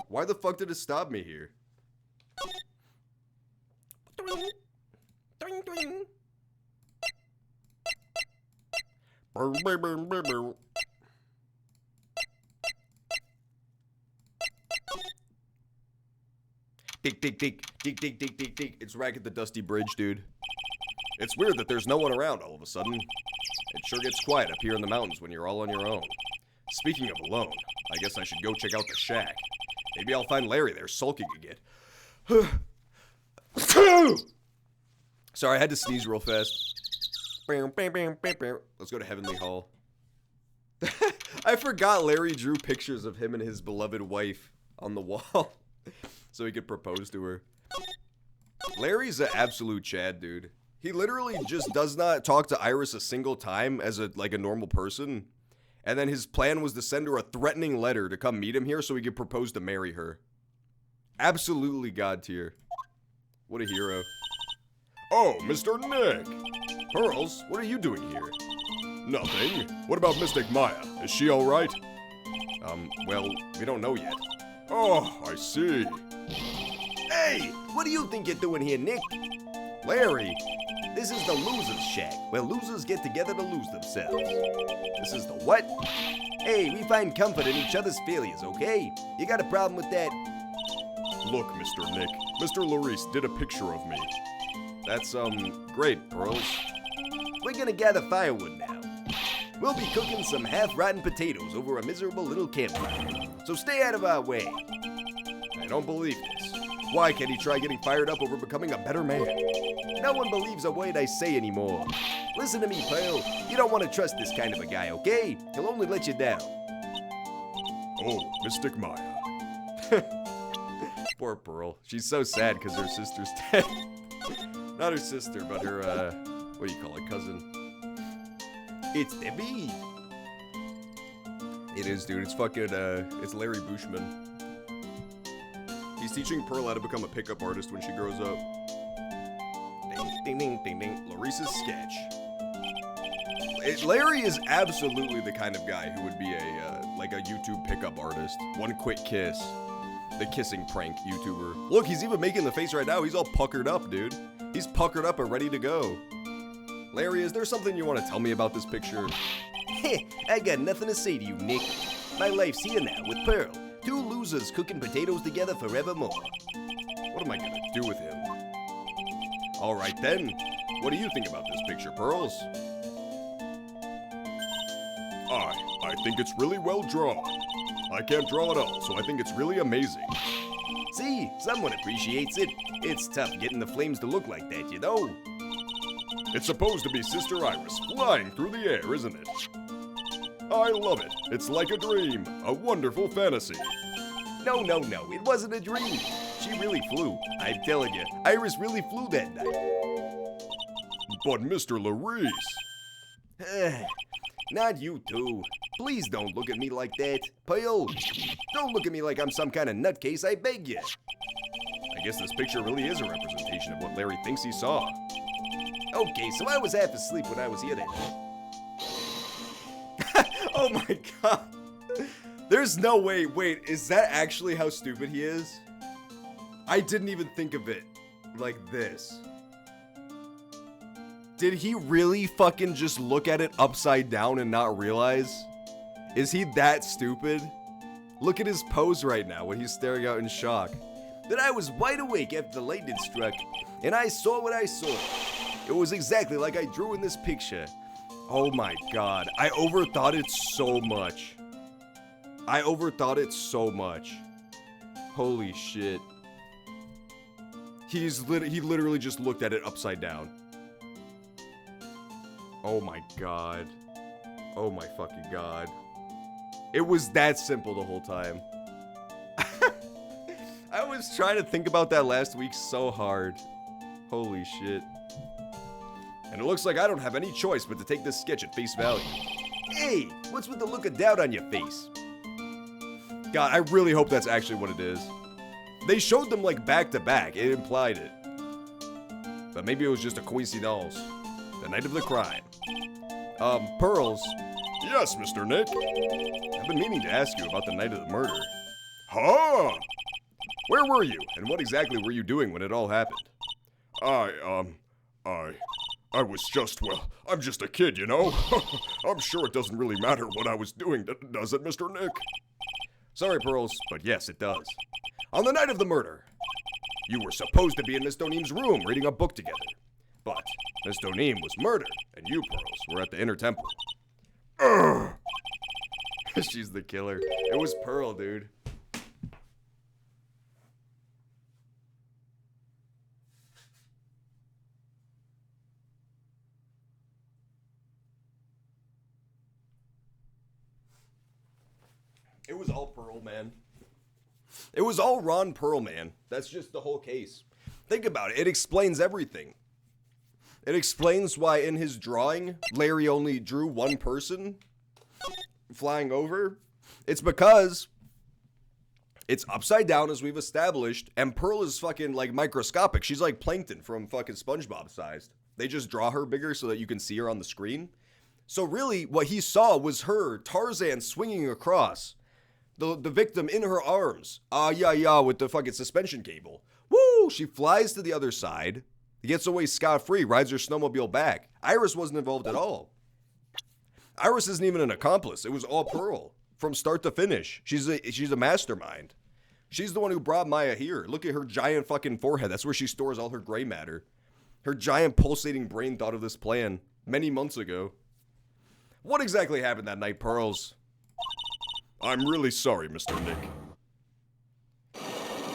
Why the fuck did it stop me here? Tick, tick, tick, tick, tick, tick, tick, tick. It's right at the Dusty Bridge, dude. It's weird that there's no one around all of a sudden. It sure gets quiet up here in the mountains when you're all on your own. Speaking of alone, I guess I should go check out the shack. Maybe I'll find Larry there sulking again. Sorry, I had to sneeze real fast. Let's go to Heavenly Hall. I forgot Larry drew pictures of him and his beloved wife on the wall so he could propose to her. Larry's an absolute Chad, dude. He literally just does not talk to Iris a single time as a normal person. And then his plan was to send her a threatening letter to come meet him here so he could propose to marry her. Absolutely god tier. What a hero. Oh, Mr. Nick. Pearls, what are you doing here? Nothing. What about Mystic Maya? Is she alright? Well, we don't know yet. Oh, I see. Hey, what do you think you're doing here, Nick? Larry, This is the Losers Shack, where losers get together to lose themselves. this is the what? Hey, we find comfort in each other's failures, okay? You got a problem with that? Look, Mr. Nick. Mr. Larice did a picture of me. That's, great, Pearls. We're gonna gather firewood now. We'll be cooking some half-rotten potatoes over a miserable little campfire. So stay out of our way. I don't believe this. Why can't he try getting fired up over becoming a better man? No one believes a word I say anymore. Listen to me, Pearl. You don't want to trust this kind of a guy, okay? He'll only let you down. Oh, Mystic Maya. Poor Pearl. She's so sad because her sister's dead. Not her sister, but her, what do you call it, cousin? It's the bee. It is, dude. It's fucking, it's Larry Bushman. He's teaching Pearl how to become a pickup artist when she grows up. Ding, ding, ding, ding, ding. Larissa's sketch. Larry is absolutely the kind of guy who would be like a YouTube pickup artist. One quick kiss. The kissing prank YouTuber. Look, he's even making the face right now. He's all puckered up, dude. He's puckered up and ready to go. Larry, is there something you want to tell me about this picture? I got nothing to say to you, Nick. My life's here now with Pearl. Two losers cooking potatoes together forevermore. What am I gonna do with him? Alright then. What do you think about this picture, Pearls? I think it's really well drawn. I can't draw at all, so I think it's really amazing. See, someone appreciates it. It's tough getting the flames to look like that, you know? It's supposed to be Sister Iris flying through the air, isn't it? I love it. It's like a dream, a wonderful fantasy. No, it wasn't a dream. She really flew. I'm telling you, Iris really flew that night. But Mr. Larice, Not you two. Please don't look at me like that. Pearl, don't look at me like I'm some kind of nutcase, I beg you. I guess this picture really is a representation of what Larry thinks he saw. Okay, so I was half asleep when I was here then. Oh my god. There's no way. Wait, is that actually how stupid he is? I didn't even think of it like this. Did he really fucking just look at it upside down and not realize? Is he that stupid? Look at his pose right now when he's staring out in shock. Then I was wide awake after the lightning struck, and I saw what I saw. It was exactly like I drew in this picture. Oh my god, I overthought it so much. I overthought it so much. Holy shit. He literally just looked at it upside down. Oh my god. Oh my fucking god. It was that simple the whole time. I was trying to think about that last week so hard. Holy shit. And it looks like I don't have any choice but to take this sketch at face value. Hey, what's with the look of doubt on your face? God, I really hope that's actually what it is. They showed them like back to back. It implied it. But maybe it was just a coincidence. The night of the crime. Pearls. Yes, Mr. Nick. I've been meaning to ask you about the night of the murder. Huh? Where were you, and what exactly were you doing when it all happened? I was just, well, I'm just a kid, you know? I'm sure it doesn't really matter what I was doing, does it, Mr. Nick? Sorry, Pearls, but yes, it does. On the night of the murder, you were supposed to be in Miss Doneem's room reading a book together. But Miss Doneem was murdered, and you, Pearls, were at the inner temple. She's the killer. It was Pearl, dude. It was all Pearl, man. It was all Ron Perlman. That's just the whole case. Think about it. It explains everything. It explains why in his drawing, Larry only drew one person flying over. It's because it's upside down, as we've established, and Pearl is fucking, like, microscopic. She's like Plankton from fucking SpongeBob sized. They just draw her bigger so that you can see her on the screen. So really, what he saw was her, Tarzan, swinging across. The victim in her arms. With the fucking suspension cable. Woo! She flies to the other side. Gets away scot-free, rides her snowmobile back. Iris wasn't involved at all. Iris isn't even an accomplice. It was all Pearl. From start to finish. She's a mastermind. She's the one who brought Maya here. Look at her giant fucking forehead. That's where she stores all her gray matter. Her giant pulsating brain thought of this plan many months ago. What exactly happened that night, Pearls? I'm really sorry, Mr. Nick.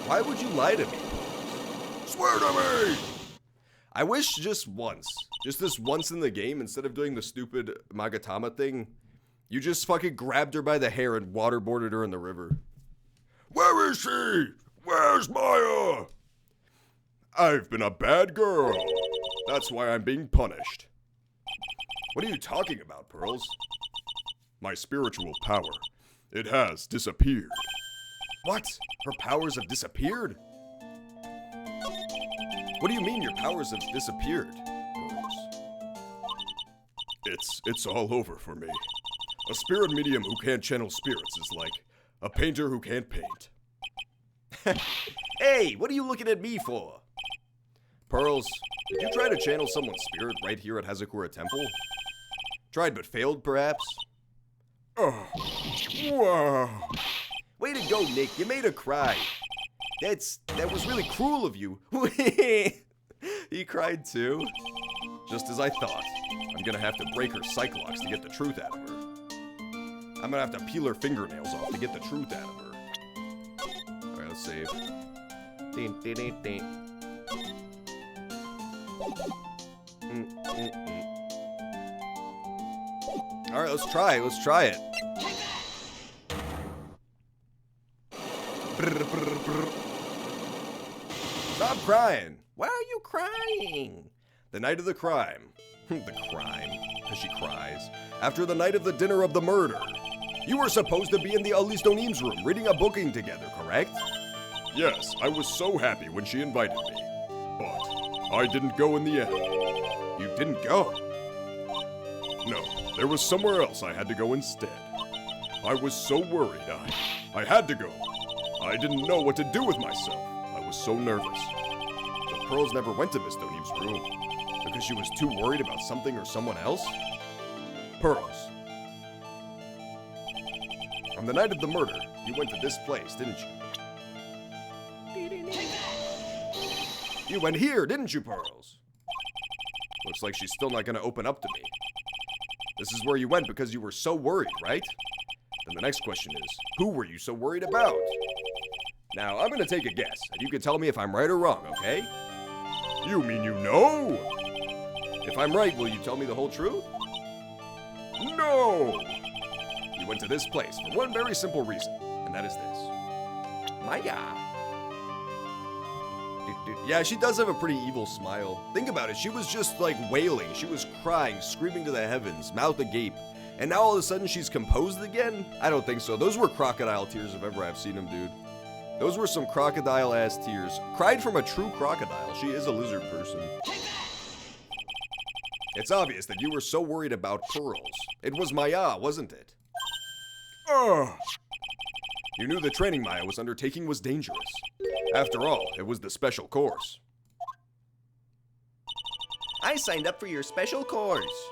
Why would you lie to me? Swear to me! I wish just this once in the game, instead of doing the stupid Magatama thing, you just fucking grabbed her by the hair and waterboarded her in the river. Where is she? Where's Maya? I've been a bad girl. That's why I'm being punished. What are you talking about, Pearls? My spiritual power. It has disappeared. What? Her powers have disappeared? What do you mean your powers have disappeared, Pearls? It's all over for me. A spirit medium who can't channel spirits is like a painter who can't paint. Hey, what are you looking at me for? Pearls, did you try to channel someone's spirit right here at Hazakura Temple? Tried but failed, perhaps? Oh, wow. Way to go, Nick. You made her cry. That was really cruel of you. He cried too? Just as I thought. I'm gonna have to break her cyclox to get the truth out of her. I'm gonna have to peel her fingernails off to get the truth out of her. Alright, let's save. Alright, let's try it. Stop crying. Why are you crying? The night of the crime. The crime, because she cries. After the night of the dinner of the murder. You were supposed to be in the Alice Doneem's room reading a booking together, correct? Yes, I was so happy when she invited me. But I didn't go in the end. You didn't go? No, there was somewhere else I had to go instead. I was so worried. I had to go. I didn't know what to do with myself. I was so nervous. So Pearls never went to Miss Doneve's room because she was too worried about something or someone else? Pearls. On the night of the murder, you went to this place, didn't you? You went here, didn't you, Pearls? Looks like she's still not gonna open up to me. This is where you went because you were so worried, right? Then the next question is, who were you so worried about? Now, I'm gonna take a guess, and you can tell me if I'm right or wrong, okay? You mean you know? If I'm right, will you tell me the whole truth? No! You went to this place for one very simple reason, and that is this. Maya. Yeah, she does have a pretty evil smile. Think about it, she was just like wailing, she was crying, screaming to the heavens, mouth agape. And now all of a sudden she's composed again? I don't think so. Those were crocodile tears if ever I've seen them, dude. Those were some crocodile-ass tears. Cried from a true crocodile. She is a lizard person. It's obvious that you were so worried about Pearls. It was Maya, wasn't it? Ugh. You knew the training Maya was undertaking was dangerous. After all, it was the special course. I signed up for your special course.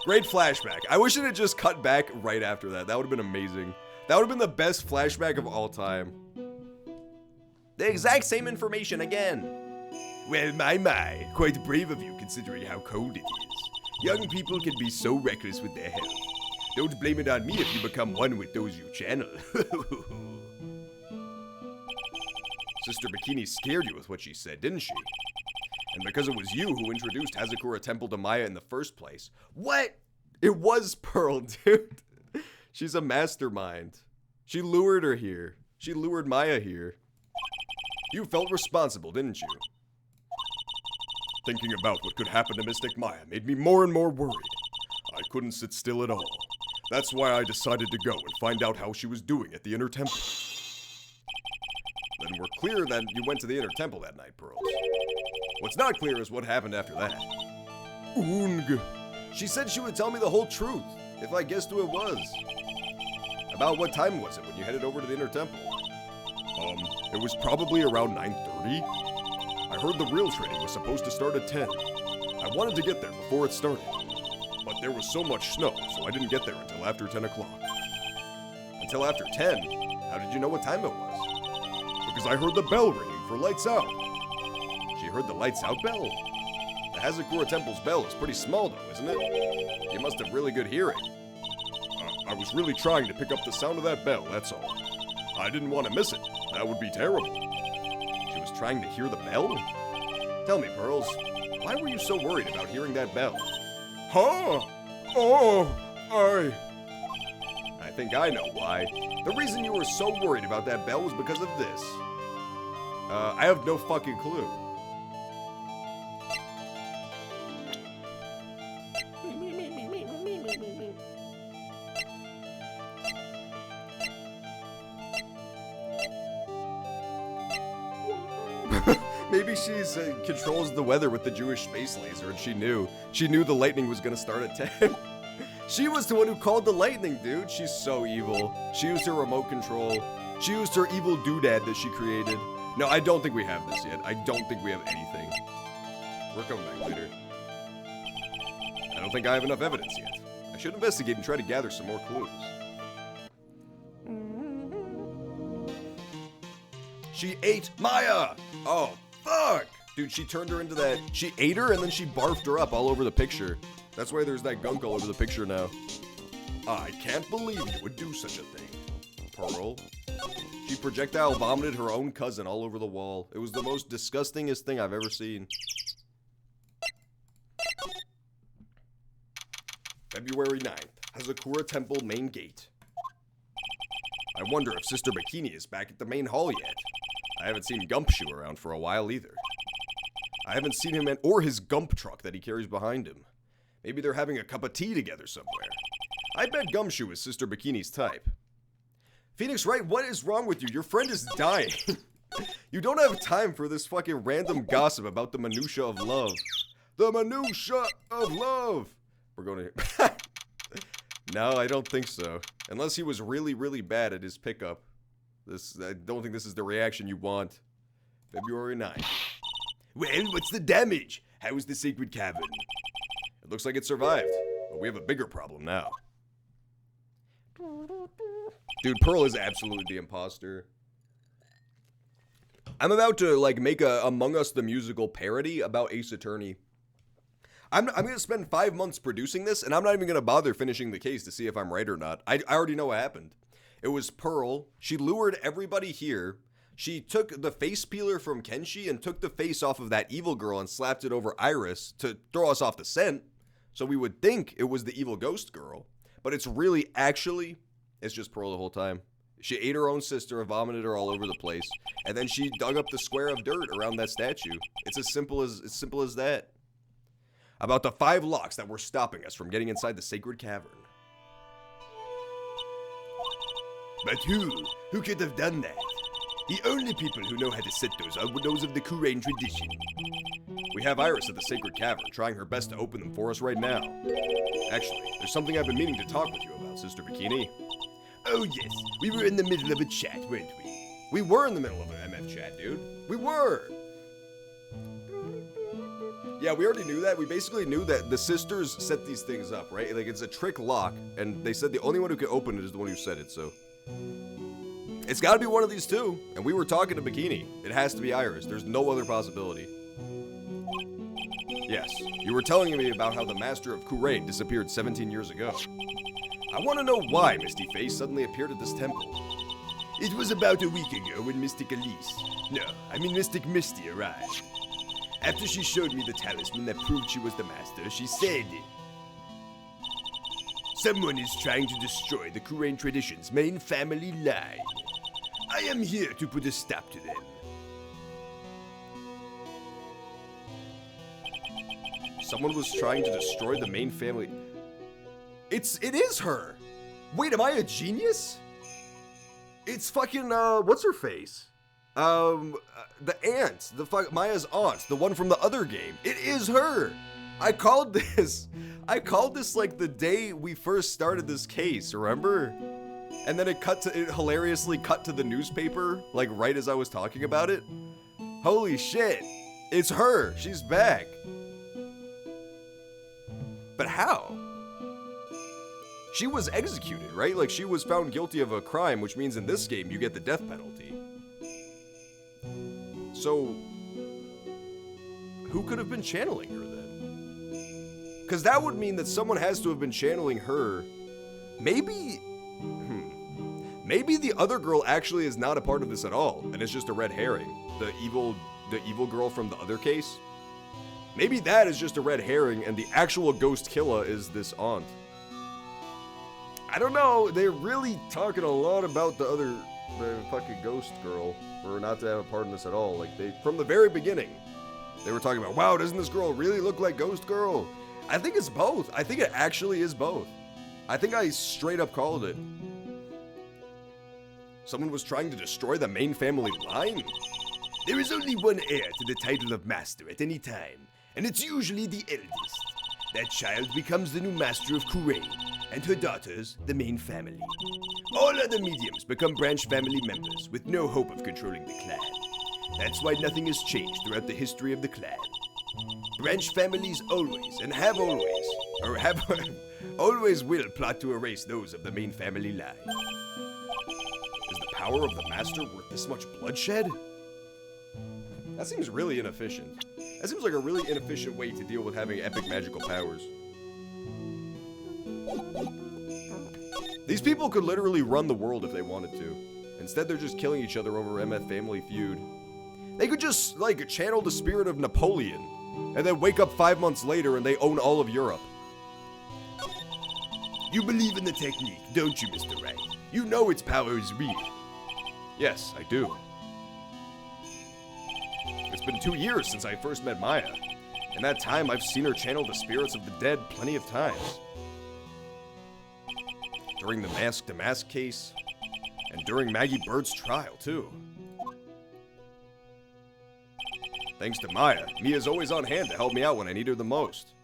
Great flashback. I wish it had just cut back right after that. That would have been amazing. That would have been the best flashback of all time. The exact same information again. Well, my, quite brave of you considering how cold it is. Young people can be so reckless with their health. Don't blame it on me if you become one with those you channel. Sister Bikini scared you with what she said, didn't she? And because it was you who introduced Hazakura Temple to Maya in the first place. What? It was Pearl, dude. She's a mastermind. She lured her here. She lured Maya here. You felt responsible, didn't you? Thinking about what could happen to Mystic Maya made me more and more worried. I couldn't sit still at all. That's why I decided to go and find out how she was doing at the Inner Temple. Then we're clear that you went to the Inner Temple that night, Pearls. What's not clear is what happened after that. Oong. She said she would tell me the whole truth, if I guessed who it was. About what time was it when you headed over to the Inner Temple? It was probably around 9:30. I heard the real training was supposed to start at 10. I wanted to get there before it started, but there was so much snow, so I didn't get there until after 10 o'clock. Until after 10? How did you know what time it was? Because I heard the bell ringing for lights out. She heard the lights out bell? The Hazakura Temple's bell is pretty small though, isn't it? You must have really good hearing. I was really trying to pick up the sound of that bell, that's all. I didn't want to miss it. That would be terrible. She was trying to hear the bell? Tell me, Pearls, why were you so worried about hearing that bell? Huh? Oh, I think I know why. The reason you were so worried about that bell was because of this. I have no fucking clue. Maybe she's controls the weather with the Jewish space laser, and she knew. She knew the lightning was gonna start at 10. She was the one who called the lightning, dude. She's so evil. She used her remote control. She used her evil doodad that she created. No, I don't think we have this yet. I don't think we have anything. We're coming back later. I don't think I have enough evidence yet. I should investigate and try to gather some more clues. She ate Maya! Oh, fuck! Dude, she turned her into that. She ate her and then she barfed her up all over the picture. That's why there's that gunk all over the picture now. I can't believe you would do such a thing. Pearl. She projectile vomited her own cousin all over the wall. It was the most disgustingest thing I've ever seen. February 9th, Hazakura Temple main gate. I wonder if Sister Bikini is back at the main hall yet. I haven't seen Gumpshoe around for a while either. I haven't seen him or his Gump truck that he carries behind him. Maybe they're having a cup of tea together somewhere. I bet Gumshoe is Sister Bikini's type. Phoenix Wright, what is wrong with you? Your friend is dying. You don't have time for this fucking random gossip about the minutia of love. The minutia of love. We're going to... No, I don't think so. Unless he was really, really bad at his pickup. I don't think this is the reaction you want. February 9th. Well, what's the damage? How is the sacred cavern? It looks like it survived, but we have a bigger problem now. Dude, Pearl is absolutely the imposter. I'm about to, like, make a Among Us the Musical parody about Ace Attorney. I'm going to spend 5 months producing this, and I'm not even going to bother finishing the case to see if I'm right or not. I already know what happened. It was Pearl. She lured everybody here. She took the face peeler from Kenshi and took the face off of that evil girl and slapped it over Iris to throw us off the scent. So we would think it was the evil ghost girl. But it's really, actually, it's just Pearl the whole time. She ate her own sister and vomited her all over the place. And then she dug up the square of dirt around that statue. It's as simple as that. About the 5 locks that were stopping us from getting inside the sacred cavern. But who could have done that? The only people who know how to set those are those of the Kurain tradition. We have Iris at the sacred cavern, trying her best to open them for us right now. Actually, there's something I've been meaning to talk with you about, Sister Bikini. Oh yes, we were in the middle of a chat, weren't we? We were in the middle of an MF chat, dude. We were! Yeah, we already knew that. We basically knew that the sisters set these things up, right? Like, it's a trick lock, and they said the only one who could open it is the one who said it, so... It's gotta be one of these two, and we were talking to Bikini. It has to be Iris. There's no other possibility. Yes, you were telling me about how the Master of Kurain disappeared 17 years ago. I want to know why Misty Face suddenly appeared at this temple. It was about a week ago when Mystic Elise, no, I mean Mystic Misty arrived. After she showed me the talisman that proved she was the master, she said, "Someone is trying to destroy the Kurain tradition's main family line. I am here to put a stop to them." Someone was trying to destroy the main family. It is her. Wait, am I a genius? It's fucking what's her face? The aunt, Maya's aunt, the one from the other game. It is her. I called this like the day we first started this case, remember? And then it hilariously cut to the newspaper, like right as I was talking about it. Holy shit. It's her. She's back. But how? She was executed, right? Like, she was found guilty of a crime, which means in this game you get the death penalty. So, who could have been channeling her then? Because that would mean that someone has to have been channeling her. Maybe the other girl actually is not a part of this at all, and it's just a red herring. The evil girl from the other case. Maybe that is just a red herring, and the actual ghost killer is this aunt. I don't know. They're really talking a lot about the fucking ghost girl, for not to have a part in this at all. Like, from the very beginning, they were talking about, wow, doesn't this girl really look like Ghost Girl? I think it's both. I think it actually is both. I think I straight up called it. Someone was trying to destroy the main family line? There is only one heir to the title of master at any time, and it's usually the eldest. That child becomes the new master of Kurain, and her daughters, the main family. All other mediums become branch family members with no hope of controlling the clan. That's why nothing has changed throughout the history of the clan. Branch families always, and have always, or have always will plot to erase those of the main family line. Is the power of the master worth this much bloodshed? That seems really inefficient. That seems like a really inefficient way to deal with having epic magical powers. These people could literally run the world if they wanted to. Instead, they're just killing each other over MF Family Feud. They could just, like, channel the spirit of Napoleon, and then wake up 5 months later and they own all of Europe. You believe in the technique, don't you, Mr. Wright? You know its power is real. Yes, I do. It's been 2 years since I first met Maya. In that time, I've seen her channel the spirits of the dead plenty of times. During the Mask to Mask case, and during Maggie Bird's trial, too. Thanks to Maya, Mia's always on hand to help me out when I need her the most.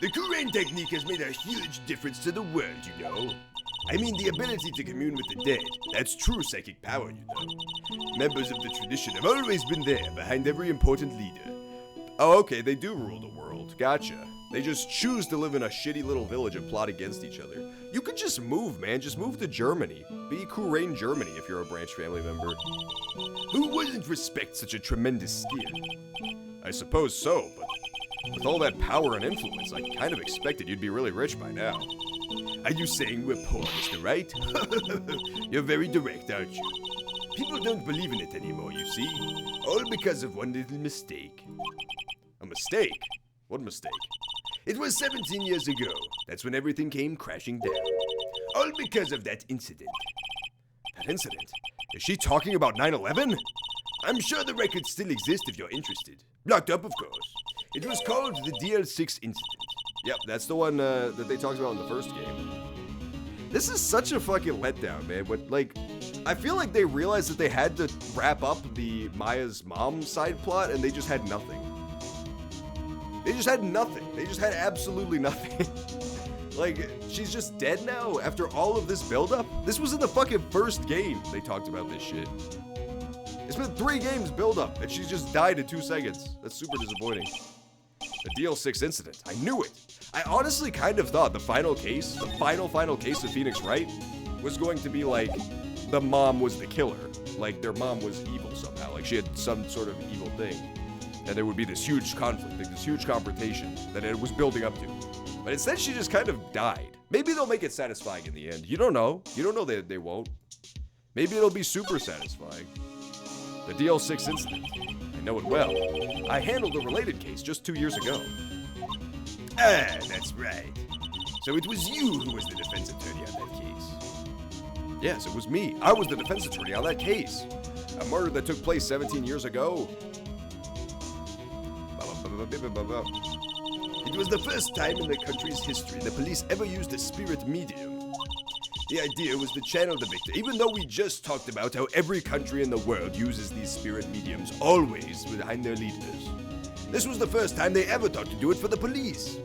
The Kurain technique has made a huge difference to the world, you know. I mean, the ability to commune with the dead. That's true psychic power, you know. Members of the tradition have always been there, behind every important leader. Oh, okay, they do rule the world. Gotcha. They just choose to live in a shitty little village and plot against each other. You could just move, man. Just move to Germany. Be Kurain Germany if you're a branch family member. Who wouldn't respect such a tremendous skill? I suppose so, but with all that power and influence, I kind of expected you'd be really rich by now. Are you saying we're poor, Mr. Wright? You're very direct, aren't you? People don't believe in it anymore, you see. All because of one little mistake. A mistake? What mistake? It was 17 years ago. That's when everything came crashing down. All because of that incident. That incident? Is she talking about 9/11? I'm sure the records still exist if you're interested. Locked up, of course. It was called the DL6 incident. Yep, that's the one that they talked about in the first game. This is such a fucking letdown, man. But, like, I feel like they realized that they had to wrap up the Maya's mom side plot, and they just had nothing. They just had nothing. They just had absolutely nothing. Like, she's just dead now after all of this buildup? This was in the fucking first game they talked about this shit. It's been 3 games buildup, and she's just died in 2 seconds. That's super disappointing. The DL6 incident. I knew it. I honestly kind of thought the final case, the final case of Phoenix Wright, was going to be like, the mom was the killer. Like, their mom was evil somehow. Like, she had some sort of evil thing. And there would be this huge conflict, like this huge confrontation that it was building up to. But instead, she just kind of died. Maybe they'll make it satisfying in the end. You don't know. You don't know they won't. Maybe it'll be super satisfying. The DL6 incident. I know it well. I handled a related case just 2 years ago. Ah, that's right. So it was you who was the defense attorney on that case. Yes, it was me. I was the defense attorney on that case. A murder that took place 17 years ago. It was the first time in the country's history the police ever used a spirit medium. The idea was to channel the victim, even though we just talked about how every country in the world uses these spirit mediums always behind their leaders. This was the first time they ever thought to do it for the police.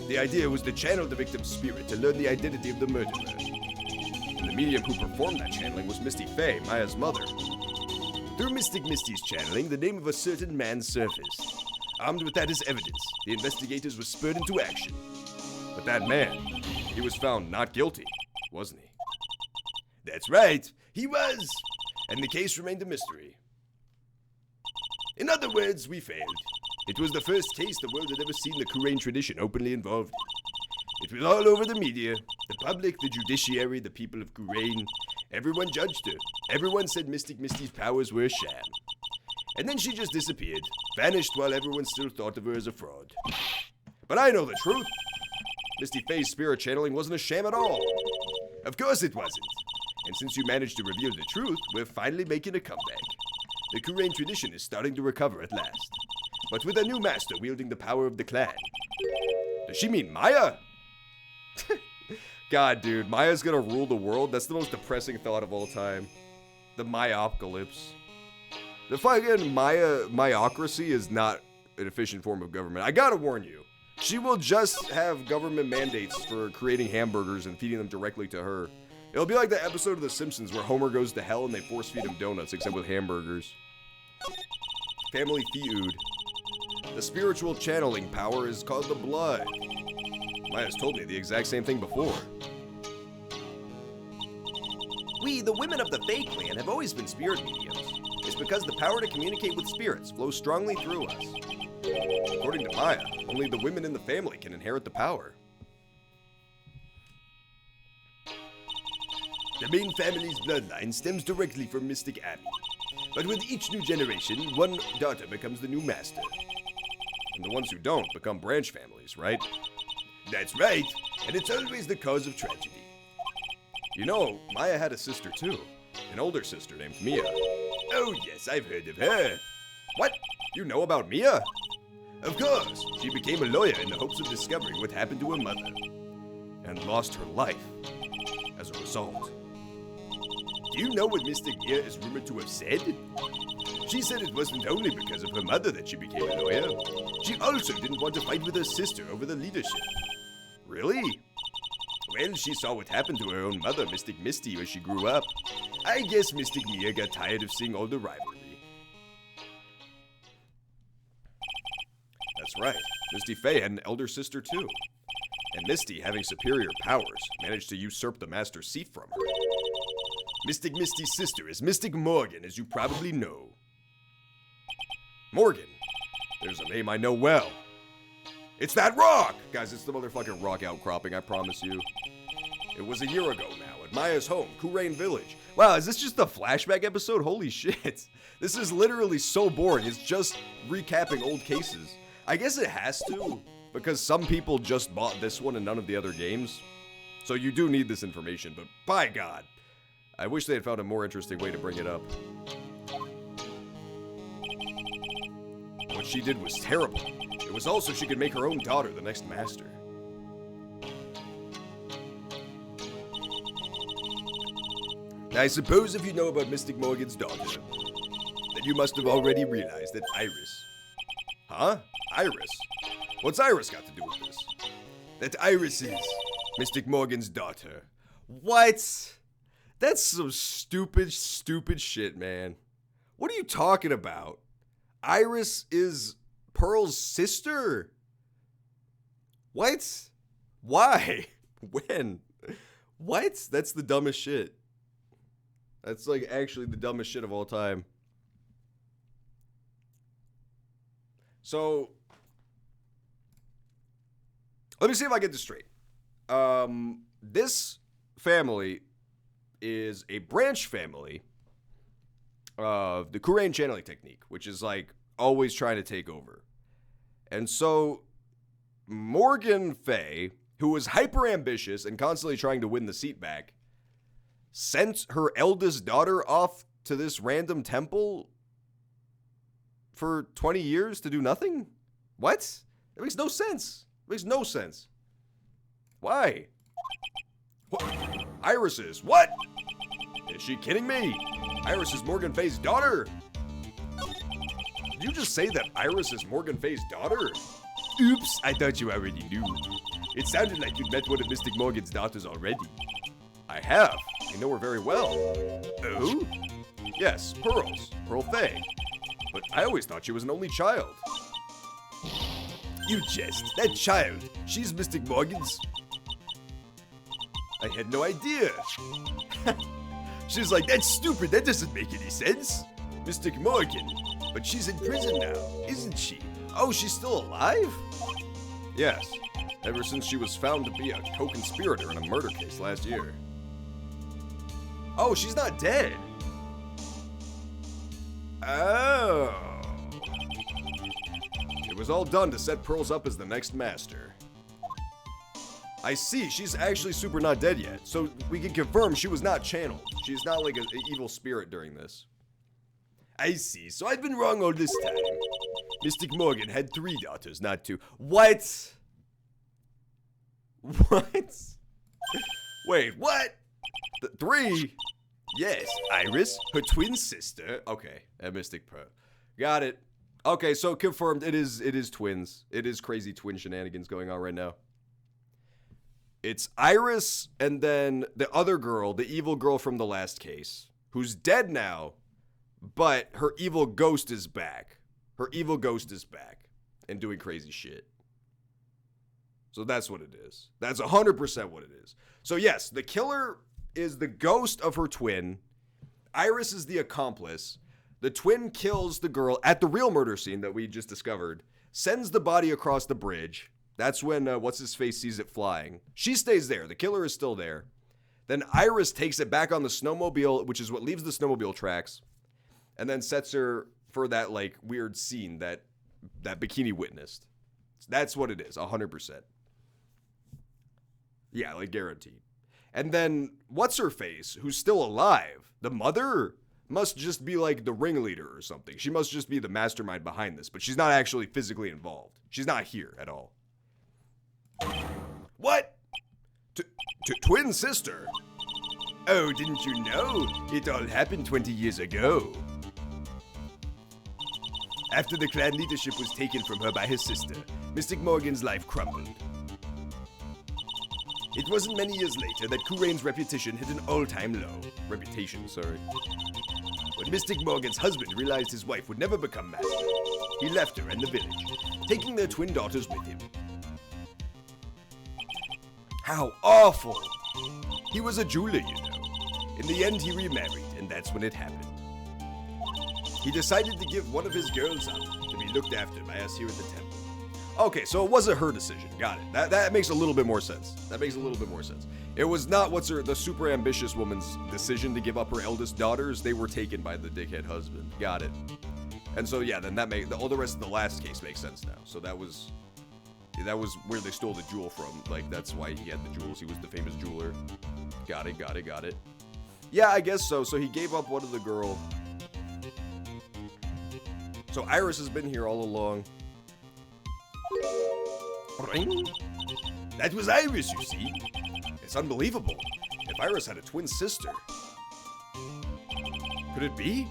The idea was to channel the victim's spirit to learn the identity of the murderer. And the medium who performed that channeling was Misty Faye, Maya's mother. Through Mystic Misty's channeling, the name of a certain man surfaced. Armed with that as evidence, the investigators were spurred into action. But that man, he was found not guilty, wasn't he? That's right, he was! And the case remained a mystery. In other words, we failed. It was the first case the world had ever seen the Kurain tradition openly involved in. It was all over the media, the public, the judiciary, the people of Kurain. Everyone judged her. Everyone said Mystic Misty's powers were a sham. And then she just disappeared, vanished while everyone still thought of her as a fraud. But I know the truth. Misty Faye's spirit channeling wasn't a sham at all. Of course it wasn't. And since you managed to reveal the truth, we're finally making a comeback. The Kurain tradition is starting to recover at last. But with a new master wielding the power of the clan. Does she mean Maya? God, dude, Maya's gonna rule the world? That's the most depressing thought of all time. The Myopocalypse. The fucking Myocracy is not an efficient form of government. I gotta warn you. She will just have government mandates for creating hamburgers and feeding them directly to her. It'll be like the episode of The Simpsons where Homer goes to hell and they force feed him donuts, except with hamburgers. Family Feud. The spiritual channeling power is called the blood. Maya's told me the exact same thing before. We, the women of the Fae clan, have always been spirit mediums. It's because the power to communicate with spirits flows strongly through us. According to Maya, only the women in the family can inherit the power. The main family's bloodline stems directly from Mystic Abby. But with each new generation, one daughter becomes the new master. And the ones who don't become branch families, right? That's right, and it's always the cause of tragedy. You know, Maya had a sister too. An older sister named Mia. Oh yes, I've heard of her. What? You know about Mia? Of course, she became a lawyer in the hopes of discovering what happened to her mother. And lost her life as a result. Do you know what Mystic Mia is rumored to have said? She said it wasn't only because of her mother that she became a lawyer. She also didn't want to fight with her sister over the leadership. Really? Well, she saw what happened to her own mother, Mystic Misty, as she grew up. I guess Mystic Mia got tired of seeing all the rivalry. That's right. Misty Faye had an elder sister too. And Misty, having superior powers, managed to usurp the master seat from her. Mystic Misty's sister is Mystic Morgan, as you probably know. Morgan. There's a name I know well. It's that rock! Guys, it's the motherfucking rock outcropping, I promise you. It was a year ago now, at Maya's home, Kurain Village. Wow, is this just a flashback episode? Holy shit. This is literally so boring. It's just recapping old cases. I guess it has to, because some people just bought this one and none of the other games. So you do need this information, but by God, I wish they had found a more interesting way to bring it up. What she did was terrible. It was also she could make her own daughter the next master. I suppose if you know about Mystic Morgan's daughter, then you must have already realized that Iris... Huh? Iris? What's Iris got to do with this? That Iris is Mystic Morgan's daughter. What? That's some stupid shit, man. What are you talking about? Iris is Pearl's sister? What? Why? When? What? That's the dumbest shit. That's like actually the dumbest shit of all time. So, let me see if I get this straight. This family is a branch family of the Kurain channeling technique, which is like always trying to take over. And so, Morgan Faye, who was hyper ambitious and constantly trying to win the seat back, sent her eldest daughter off to this random temple for 20 years to do nothing? What? That makes no sense. It makes no sense. Why? What? Iris is. What? Is she kidding me? Iris is Morgan Faye's daughter. Did you just say that Iris is Morgan Faye's daughter? Oops, I thought you already knew. It sounded like you'd met one of Mystic Morgan's daughters already. I have. I know her very well. Oh? Yes, Pearl Faye. But I always thought she was an only child. You jest. That child. She's Mystic Morgan's. I had no idea. She's like, that's stupid. That doesn't make any sense. Mystic Morgan. But she's in prison now, isn't she? Oh, she's still alive? Yes. Ever since she was found to be a co-conspirator in a murder case last year. Oh, she's not dead. Oh. It was all done to set Pearls up as the next master. I see, she's actually super not dead yet, so we can confirm she was not channeled. She's not like an evil spirit during this. I see, so I've been wrong all this time. Mystic Morgan had 3 daughters, not 2. What? What? Wait, what? 3? Yes, Iris, her twin sister. Okay, and Mystic Pearl. Got it. Okay, so confirmed, it is twins. It is crazy twin shenanigans going on right now. It's Iris and then the other girl, the evil girl from the last case, who's dead now, but her evil ghost is back. Her evil ghost is back and doing crazy shit. So that's what it is. That's 100% what it is. So yes, the killer is the ghost of her twin. Iris is the accomplice. The twin kills the girl at the real murder scene that we just discovered, sends the body across the bridge. That's when What's-His-Face sees it flying. She stays there. The killer is still there. Then Iris takes it back on the snowmobile, which is what leaves the snowmobile tracks, and then sets her for that like weird scene that Bikini witnessed. That's what it is, 100%. Yeah, like guaranteed. And then What's-Her-Face, who's still alive, the mother, must just be like the ringleader or something. She must just be the mastermind behind this, but she's not actually physically involved. She's not here at all. What? Twin sister? Oh, didn't you know? It all happened 20 years ago. After the clan leadership was taken from her by his sister, Mystic Morgan's life crumbled. It wasn't many years later that Kurain's reputation hit an all-time low. Reputation, sorry. When Mystic Morgan's husband realized his wife would never become master, he left her and the village, taking their twin daughters with him. How awful! He was a jeweler, you know. In the end, he remarried, and that's when it happened. He decided to give one of his girls up to be looked after by us here at the temple. Okay, so it wasn't her decision. Got it. That makes a little bit more sense. It was not the super ambitious woman's decision to give up her eldest daughters. They were taken by the dickhead husband. Got it. And so yeah, then all the rest of the last case makes sense now. So that was where they stole the jewel from. Like, that's why he had the jewels. He was the famous jeweler. Got it. Yeah, I guess so. So he gave up one of the girl. So Iris has been here all along. Ring? That was Iris, you see. It's unbelievable. If Iris had a twin sister. Could it be?